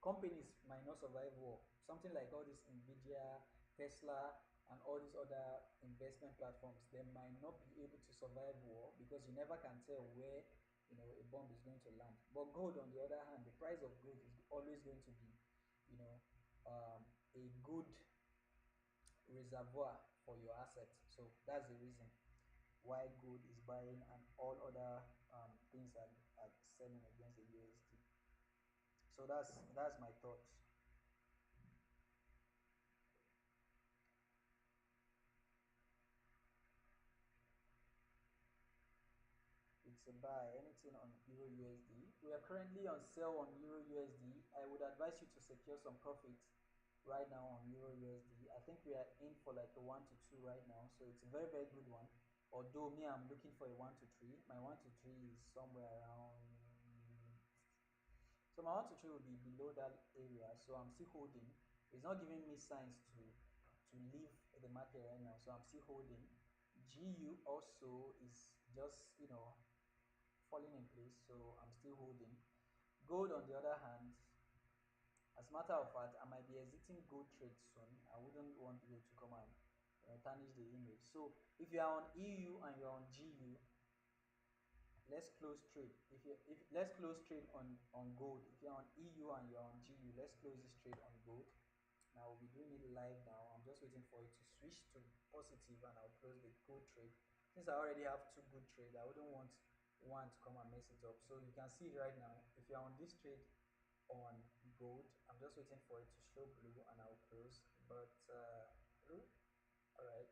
Companies might not survive war. Something like all this Nvidia, Tesla, and all these other investment platforms, they might not be able to survive war because you never can tell where a bomb is going to land. But gold, on the other hand, the price of gold is always going to be, you know, a good reservoir for your assets. So that's the reason why gold is buying and all other things are selling against the USD. So that's my thoughts. It's a buy. Anything on Euro USD. We are currently on sale on Euro USD. I would advise you to secure some profits right now on Euro USD. I think we are in for like a 1 to 2 right now, so it's a very, very good one. Although me, I'm looking for a 1 to 3. My 1 to 3 is somewhere around. So my 1 to 3 will be below that area, so I'm still holding. It's not giving me signs to leave the market right now, so I'm still holding. GU also is just falling in place, so I'm still holding. Gold, on the other hand, as a matter of fact, I might be exiting gold trade soon. I wouldn't want gold to come and tarnish the image. So if you are on EU and you're on GU, let's close trade. If let's close trade on gold. If you're on EU and you're on GU, let's close this trade on gold. Now we'll be doing it live now. I'm just waiting for it to switch to positive and I'll close the gold trade. Since I already have two good trades, I wouldn't want one to come and mess it up. So you can see it right now. If you're on this trade on gold, I'm just waiting for it to show blue and I'll close. But blue, all right.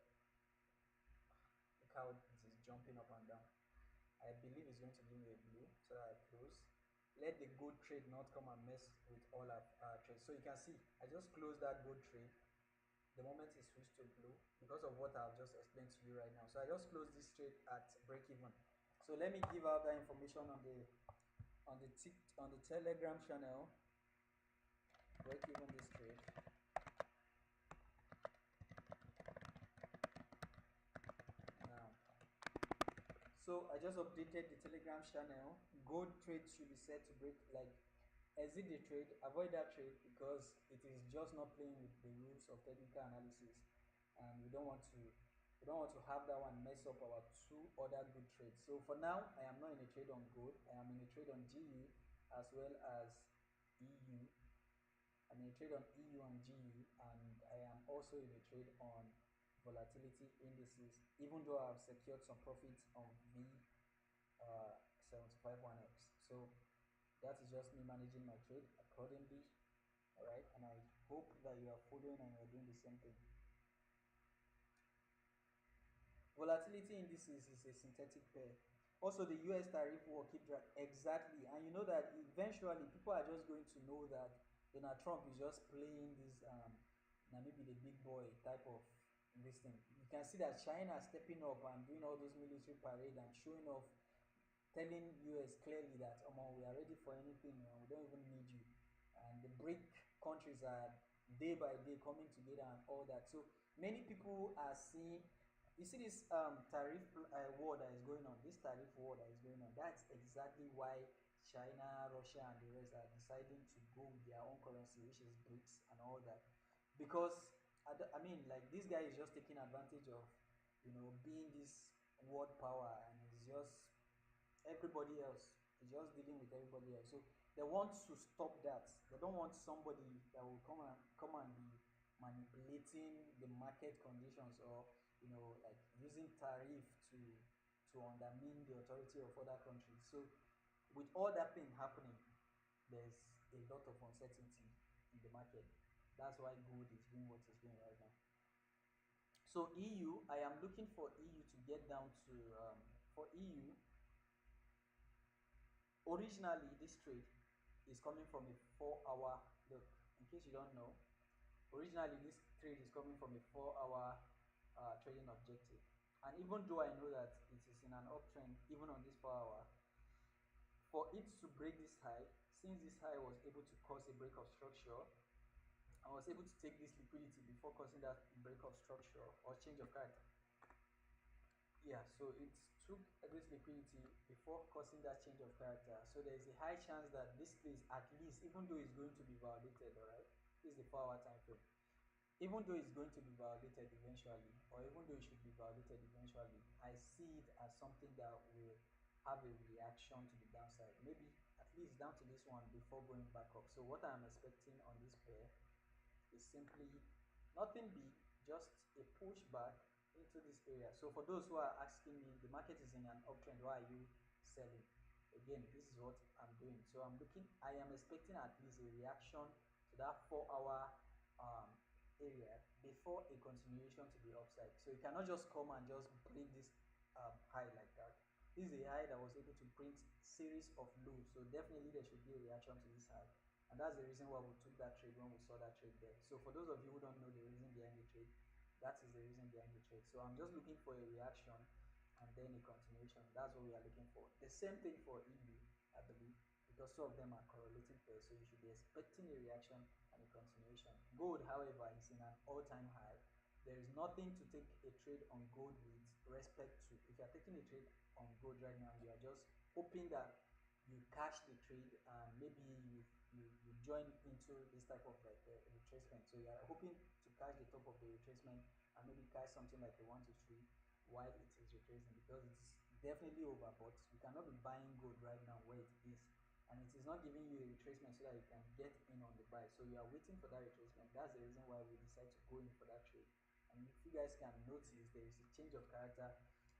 Look how it is jumping up and down. I believe it's going to give me a blue, so that I close. Let the gold trade not come and mess with all our trades. So you can see, I just closed that gold trade the moment it switched to blue because of what I've just explained to you right now. So I just closed this trade at break even. So let me give out that information on the Telegram channel. Break even this trade. Now, so I just updated the Telegram channel. Gold trade should be set to break, like exit the trade, avoid that trade because it is just not playing with the rules of technical analysis, and we don't want to have that one mess up our two other good trades. So for now, I am not in a trade on gold. I am in a trade on GU as well as EU. I'm in a trade on EU and GU, and I am also in a trade on volatility indices, even though I've secured some profits on V 751X. So that is just me managing my trade accordingly. All right, and I hope that you are following and you're doing the same thing. Volatility indices is a synthetic pair. Also, the US tariff war keep track exactly, and you know that eventually people are just going to know that Donald Trump is just playing this now maybe the big boy type of this thing. You can see that China stepping up and doing all those military parade and showing off, telling US clearly that we are ready for anything and we don't even need you. And the BRIC countries are day by day coming together and all that. So many people are seeing, you see this tariff war that is going on, this tariff war that is going on, that's exactly why China, Russia, and the rest are deciding to go with their own currency, which is BRICS and all that. Because, I mean, like, this guy is just taking advantage of, being this world power, and is just everybody else. He's just dealing with everybody else. So they want to stop that. They don't want somebody that will come and be manipulating the market conditions, or like using tariff to undermine the authority of other countries. So with all that thing happening, there's a lot of uncertainty in the market. That's why gold is doing what it's doing right now. So EU, I am looking for EU to get down to for EU. Originally, this trade is coming from a 4 hour look. In case you don't know, originally this trade is coming from a 4 hour trading objective. And even though I know that it is in an uptrend, even on this 4 hour, for it to break this high, since this high was able to cause a break of structure, I was able to take this liquidity before causing that break of structure or change of character. Yeah, so it took this liquidity before causing that change of character. So there is a high chance that this place, at least, even though it's going to be validated, all right, this is the 4 hour time frame. Even though it's going to be validated eventually, or even though it should be validated eventually, I see it as something that will have a reaction to the downside. Maybe at least down to this one before going back up. So what I'm expecting on this pair is simply nothing big, just a pushback into this area. So for those who are asking me, the market is in an uptrend, why are you selling? Again, this is what I'm doing. So I am expecting at least a reaction to that 4 hour area before a continuation to the upside. So you cannot just come and just break this high like that. This is a high that was able to print series of lows. So definitely there should be a reaction to this high. And that's the reason why we took that trade when we saw that trade there. So for those of you who don't know the reason behind the trade, that is the reason behind the trade. So I'm just looking for a reaction and then a continuation. That's what we are looking for. The same thing for EU, I believe, because two of them are correlating pairs. So you should be expecting a reaction and a continuation. Gold, however, is in an all-time high. There is nothing to take a trade on gold with respect to. If you are taking a trade on gold right now, you are just hoping that you cash the trade and maybe you join into this type of like a retracement. So you are hoping to cash the top of the retracement and maybe cash something like a 1 to 3 while it is retracing, because it's definitely overbought. You cannot be buying gold right now where it is, and it is not giving you a retracement so that you can get in on the buy. So you are waiting for that retracement. That's the reason why we decide to go in for that trade. And if you guys can notice, there is a change of character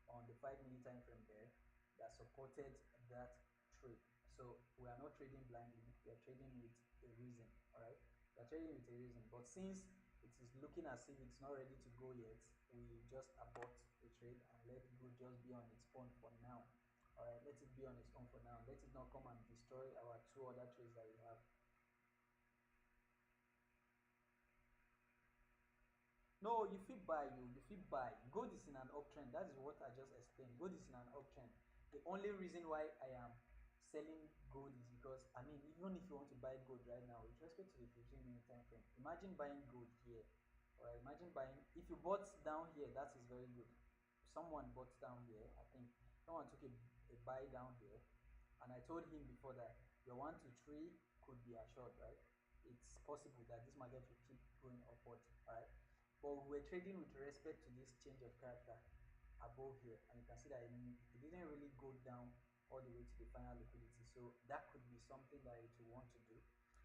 on the 5 minute time frame there that supported that trade. So we are not trading blindly, we are trading with a reason. All right, we are trading with a reason. But since it is looking as if it's not ready to go yet, we just abort the trade and let it just be on its own for now. All right, let it be on its own for now. Let it not come and destroy our two other trades that we have. No, you fit buy, you fit buy. Gold is in an uptrend. That is what I just explained. Gold is in an uptrend. The only reason why I am selling gold is because, I mean, even if you want to buy gold right now, with respect to the 15 minute time frame, imagine buying gold here. Or imagine buying, if you bought down here, that is very good. Someone bought down here, I think someone took a buy down here, and I told him before that your 1 to 3 could be assured, right? It's possible that this market will keep going upward, right? But we were trading with respect to this change of character above here, and you can see that it didn't really go down all the way to the final liquidity. So that could be something that it will want to do.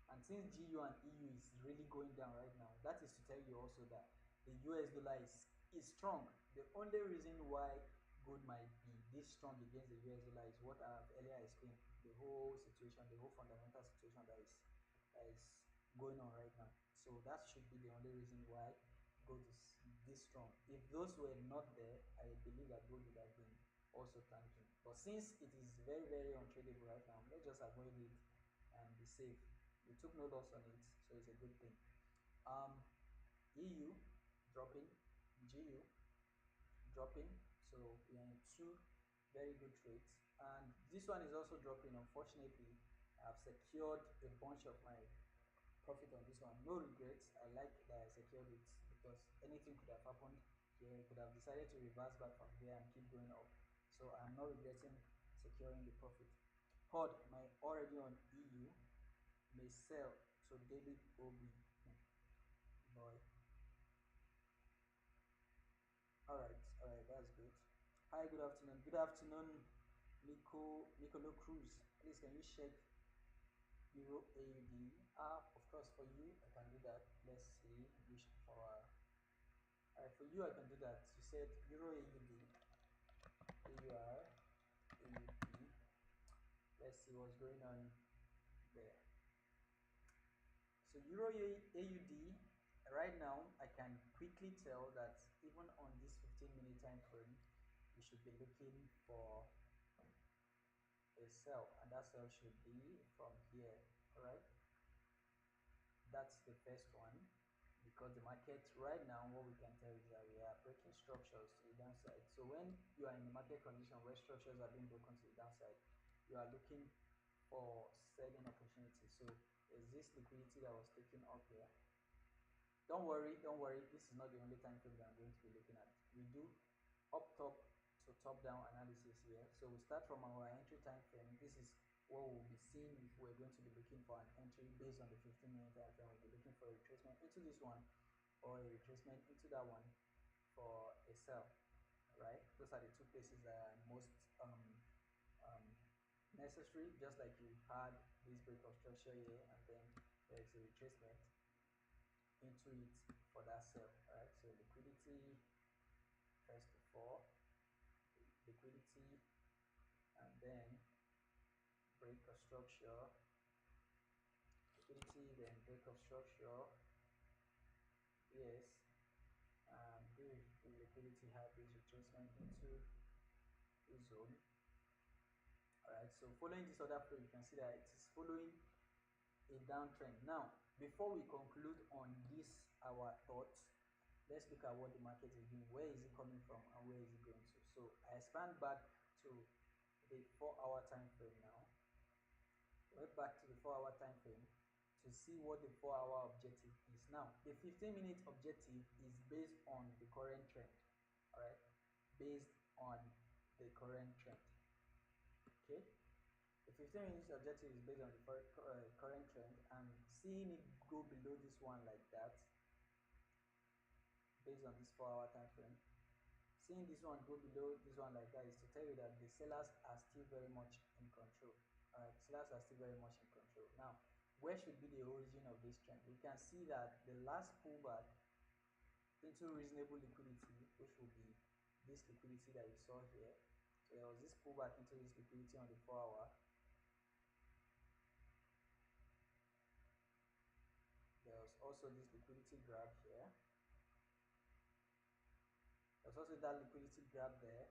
And since GU and EU is really going down right now, that is to tell you also that the US dollar is is strong. The only reason why gold might be this strong against the US dollar is what I've earlier explained. The whole situation, the whole fundamental situation that is going on right now. So that should be the only reason why gold is this strong. If those were not there, I believe that gold would have been also tanking. But since it is very, very untradeable right now, let's just avoid it and be safe. We took no loss on it, so it's a good thing. Um, EU dropping, GU dropping, so we are in two very good trades, and this one is also dropping. Unfortunately, I've secured a bunch of my profit on this one. No regrets. I like that I secured it because anything could have happened here. It could have decided to reverse back from here and keep going up. So I'm not regretting securing the profit. HOD, my already on EU, may sell. So David OB. Boy. All right, that's good. Hi, good afternoon. Good afternoon, Nicolo Cruz. Please, can you check Euro AUD? Of course, for you, I can do that. Let's see which for. All right, for you, I can do that. You said Euro AUD, AUR, AUD. Let's see what's going on there. So Euro AUD, right now, I can quickly tell that even on this 15-minute time frame, we should be looking for a sell, and that sell should be from here. All right, that's the first one, because the market right now, what we can tell is that we are breaking structures to the downside. So when you are in a market condition where structures are being broken to the downside, you are looking for selling opportunities. So is this liquidity that was taken up here? Don't worry, this is not the only time frame that I'm going to be looking at. We do up top to top down analysis here. So we start from our entry time frame. This is what we'll be seeing if we're going to be looking for an entry based on the 15-minute time frame. We'll be looking for a retracement into this one or a retracement into that one for a sell, right? Those are the two places that are most um, necessary, just like you had this break of structure here and then there's a retracement into it for that sell, right? So liquidity first to fall, liquidity, and then break of structure, liquidity, then break of structure, yes, and if the liquidity have this retracement into the zone. All right, so following this other flow, you can see that it is following a downtrend. Now, before we conclude on this, our thoughts, let's look at what the market is doing. Where is it coming from and where is it going to? So I expand back to the 4-hour time frame now. We're back to the 4-hour time frame to see what the 4-hour objective is. Now, the 15-minute objective is based on the current trend. All right, based on the current trend. Okay, the 15-minute objective is based on the current trend, and seeing it go below this one like that, based on this 4-hour time frame, seeing this one go below this one like that is to tell you that the sellers are still very much in control. All right, sellers are still very much in control. Now, where should be the origin of this trend? We can see that the last pullback into reasonable liquidity, which will be this liquidity that you saw here. So there was this pullback into this liquidity on the 4-hour. There was also this liquidity grab here. There's also that liquidity grab there,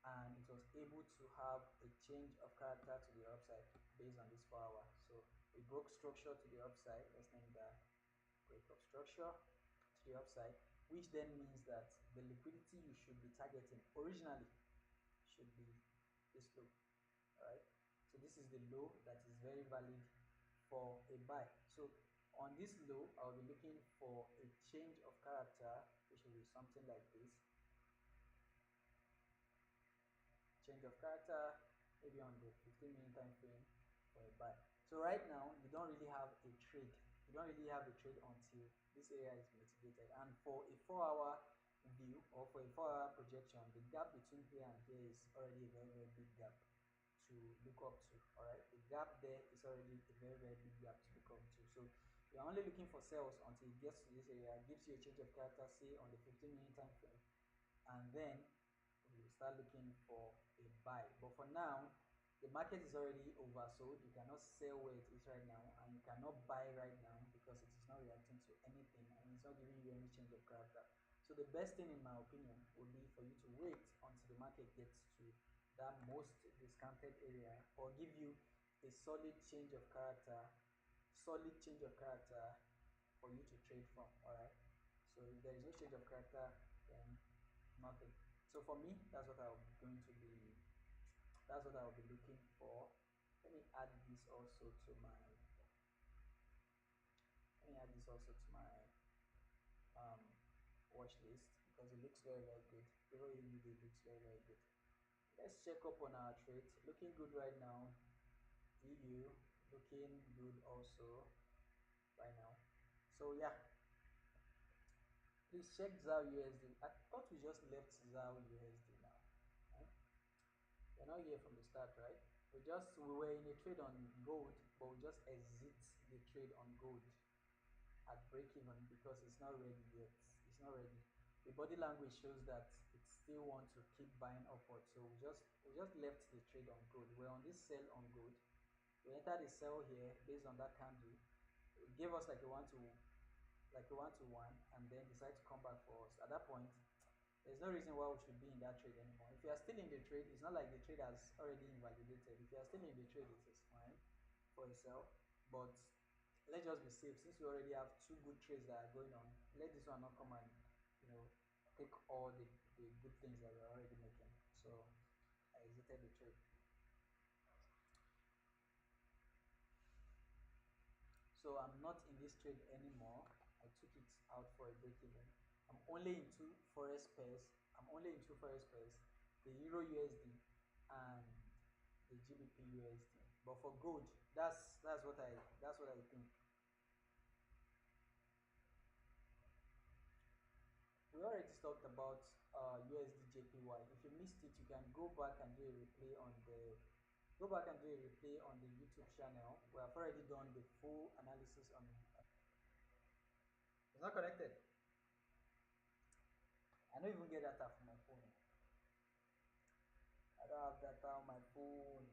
and it was able to have a change of character to the upside based on this 4-hour. So we broke structure to the upside. Let's name that break of structure to the upside, which then means that the liquidity you should be targeting originally should be this low. All right, so this is the low that is very valid for a buy. So on this low, I'll be looking for a change of character, which will be something like this. Change of character, maybe on the 15-minute time frame for a buy. So right now, you don't really have a trade. You don't really have a trade until this area is mitigated. And for a 4-hour view or for a 4-hour projection, the gap between here and here is already a very, very big gap to look up to. All right, the gap there is already a very, very big gap to look up to. So You're only looking for sales until it gets to this area, gives you a change of character, say on the 15-minute time frame, and then you start looking for a buy. But for now, the market is already oversold. You cannot sell where it is right now, and you cannot buy right now because it is not reacting to anything and it's not giving you any change of character. So the best thing, in my opinion, would be for you to wait until the market gets to that most discounted area, or give you a solid change of character for you to trade from. All right. So if there is no change of character, then nothing. So for me, that's what I'll be going to be. That's what I'll be looking for. Let me add this also to my. Let me add this also to my um, watch list because it looks very very good. Euro UUD looks very very good. Let's check up on our trades. Looking good right now. EU looking good also right now. So yeah, please check ZAR USD. I thought we just left ZAR USD now. Eh? We're not here from the start, right? We were in a trade on gold, but we just exit the trade on gold at break even because it's not ready yet. It's not ready. The body language shows that it still wants to keep buying upward. So we just left the trade on gold. We're on this sell on gold. We entered the sell here based on that candle. It gave us like a 1 to 1, and then decide to come back for us. At that point, there's no reason why we should be in that trade anymore. If you are still in the trade, it's not like the trade has already invalidated. If you are still in the trade, it is fine for yourself. But let's just be safe. Since we already have two good trades that are going on, let this one not come and you know take all the good things that we're already making. So I exited the trade. So I'm not in this trade anymore. I took it out for a break even. I'm only into Forex pairs. I'm only into Forex pairs, the Euro USD and the GBP USD. But for gold, that's what I think. We already talked about USD JPY. If you missed it, you can go back and do a replay on the YouTube channel. We have already done the full analysis on. It's not connected. I don't even get data from my phone. I don't have data on my phone.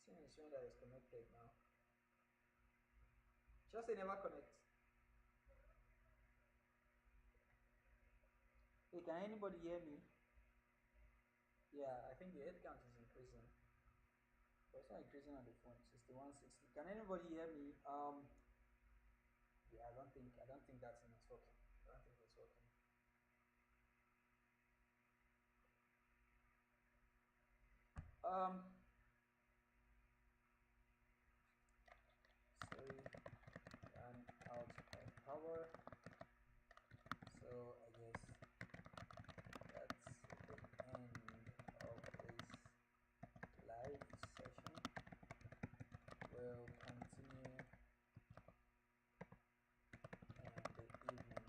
Still is showing that it's connected now. Just say never connect. Hey, can anybody hear me? Yeah, I think the head count is increasing. But it's not increasing on the phone. 6160. Can anybody hear me? Yeah, I don't think that's in it's working. I don't think it's working. Um sorry, ran out of power. So I guess that's the end of this live session. We'll continue in the evening.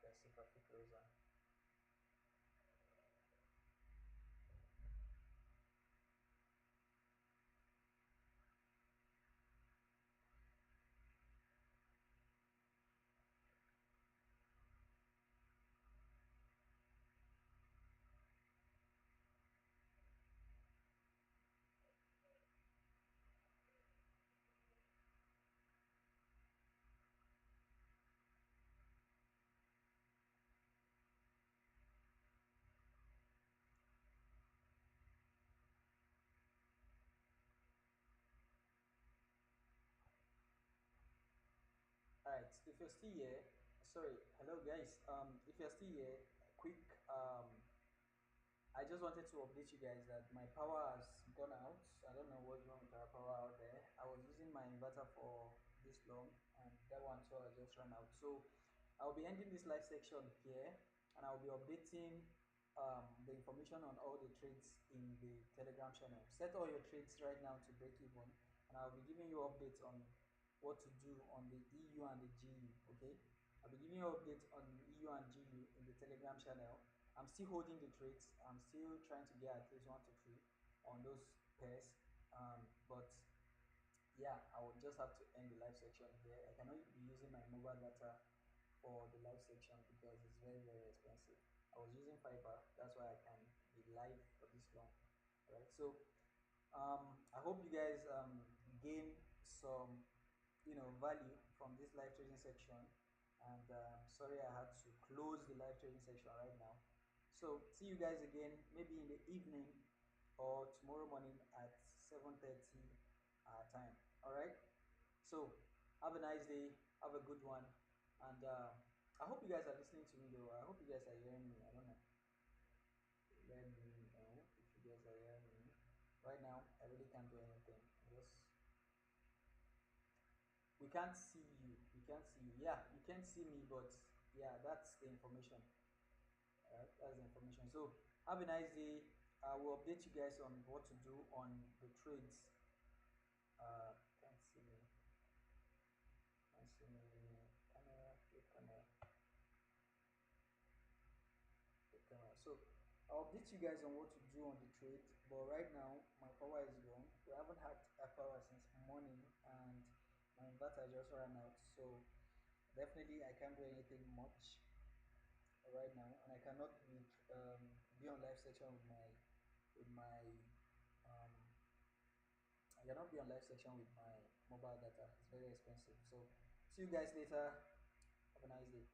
Let's see if I can close on. All right, if you're still here, sorry, hello guys. If you're still here, quick. I just wanted to update you guys that my power has gone out. I don't know what's wrong with our power out there. I was using my inverter for this long, and that one too has just run out. So I'll be ending this live section here, and I'll be updating the information on all the trades in the Telegram channel. Set all your trades right now to break even, and I'll be giving you updates on what to do on the EU and the GU. Okay, I'll be giving you updates on EU and GU in the Telegram channel, I'm still holding the trades. I'm still trying to get at least 1 to 3 on those pairs. But yeah, I will just have to end the live section here. I cannot be using my mobile data for the live section because it's very expensive. I was using fiber, that's why I can be live for this long. Right. So I hope you guys gain some value from this live trading section. And sorry I had to close the live trading section right now. So see you guys again maybe in the evening or tomorrow morning at 7:30 our time. All right. So have a nice day. Have a good one. And I hope you guys are listening to me though. I hope you guys are hearing me. I don't know. Let me know if you guys are hearing me. Right now, I really can't do anything. Just we can't see you. We can't see you. Yeah, you can't see me, but yeah, that's the information. That's the information. So have a nice day. I will update you guys on what to do on the trades. Can't see me. Can't see me. Camera, flip camera, flip camera. So I'll update you guys on what to do on the trade. But right now, my power is gone. We haven't had a power since morning, and my inverter just ran out. So definitely, I can't do anything much right now, and I cannot be on live section with my I cannot be on live section with my mobile data. It's very expensive. So see you guys later. Have a nice day.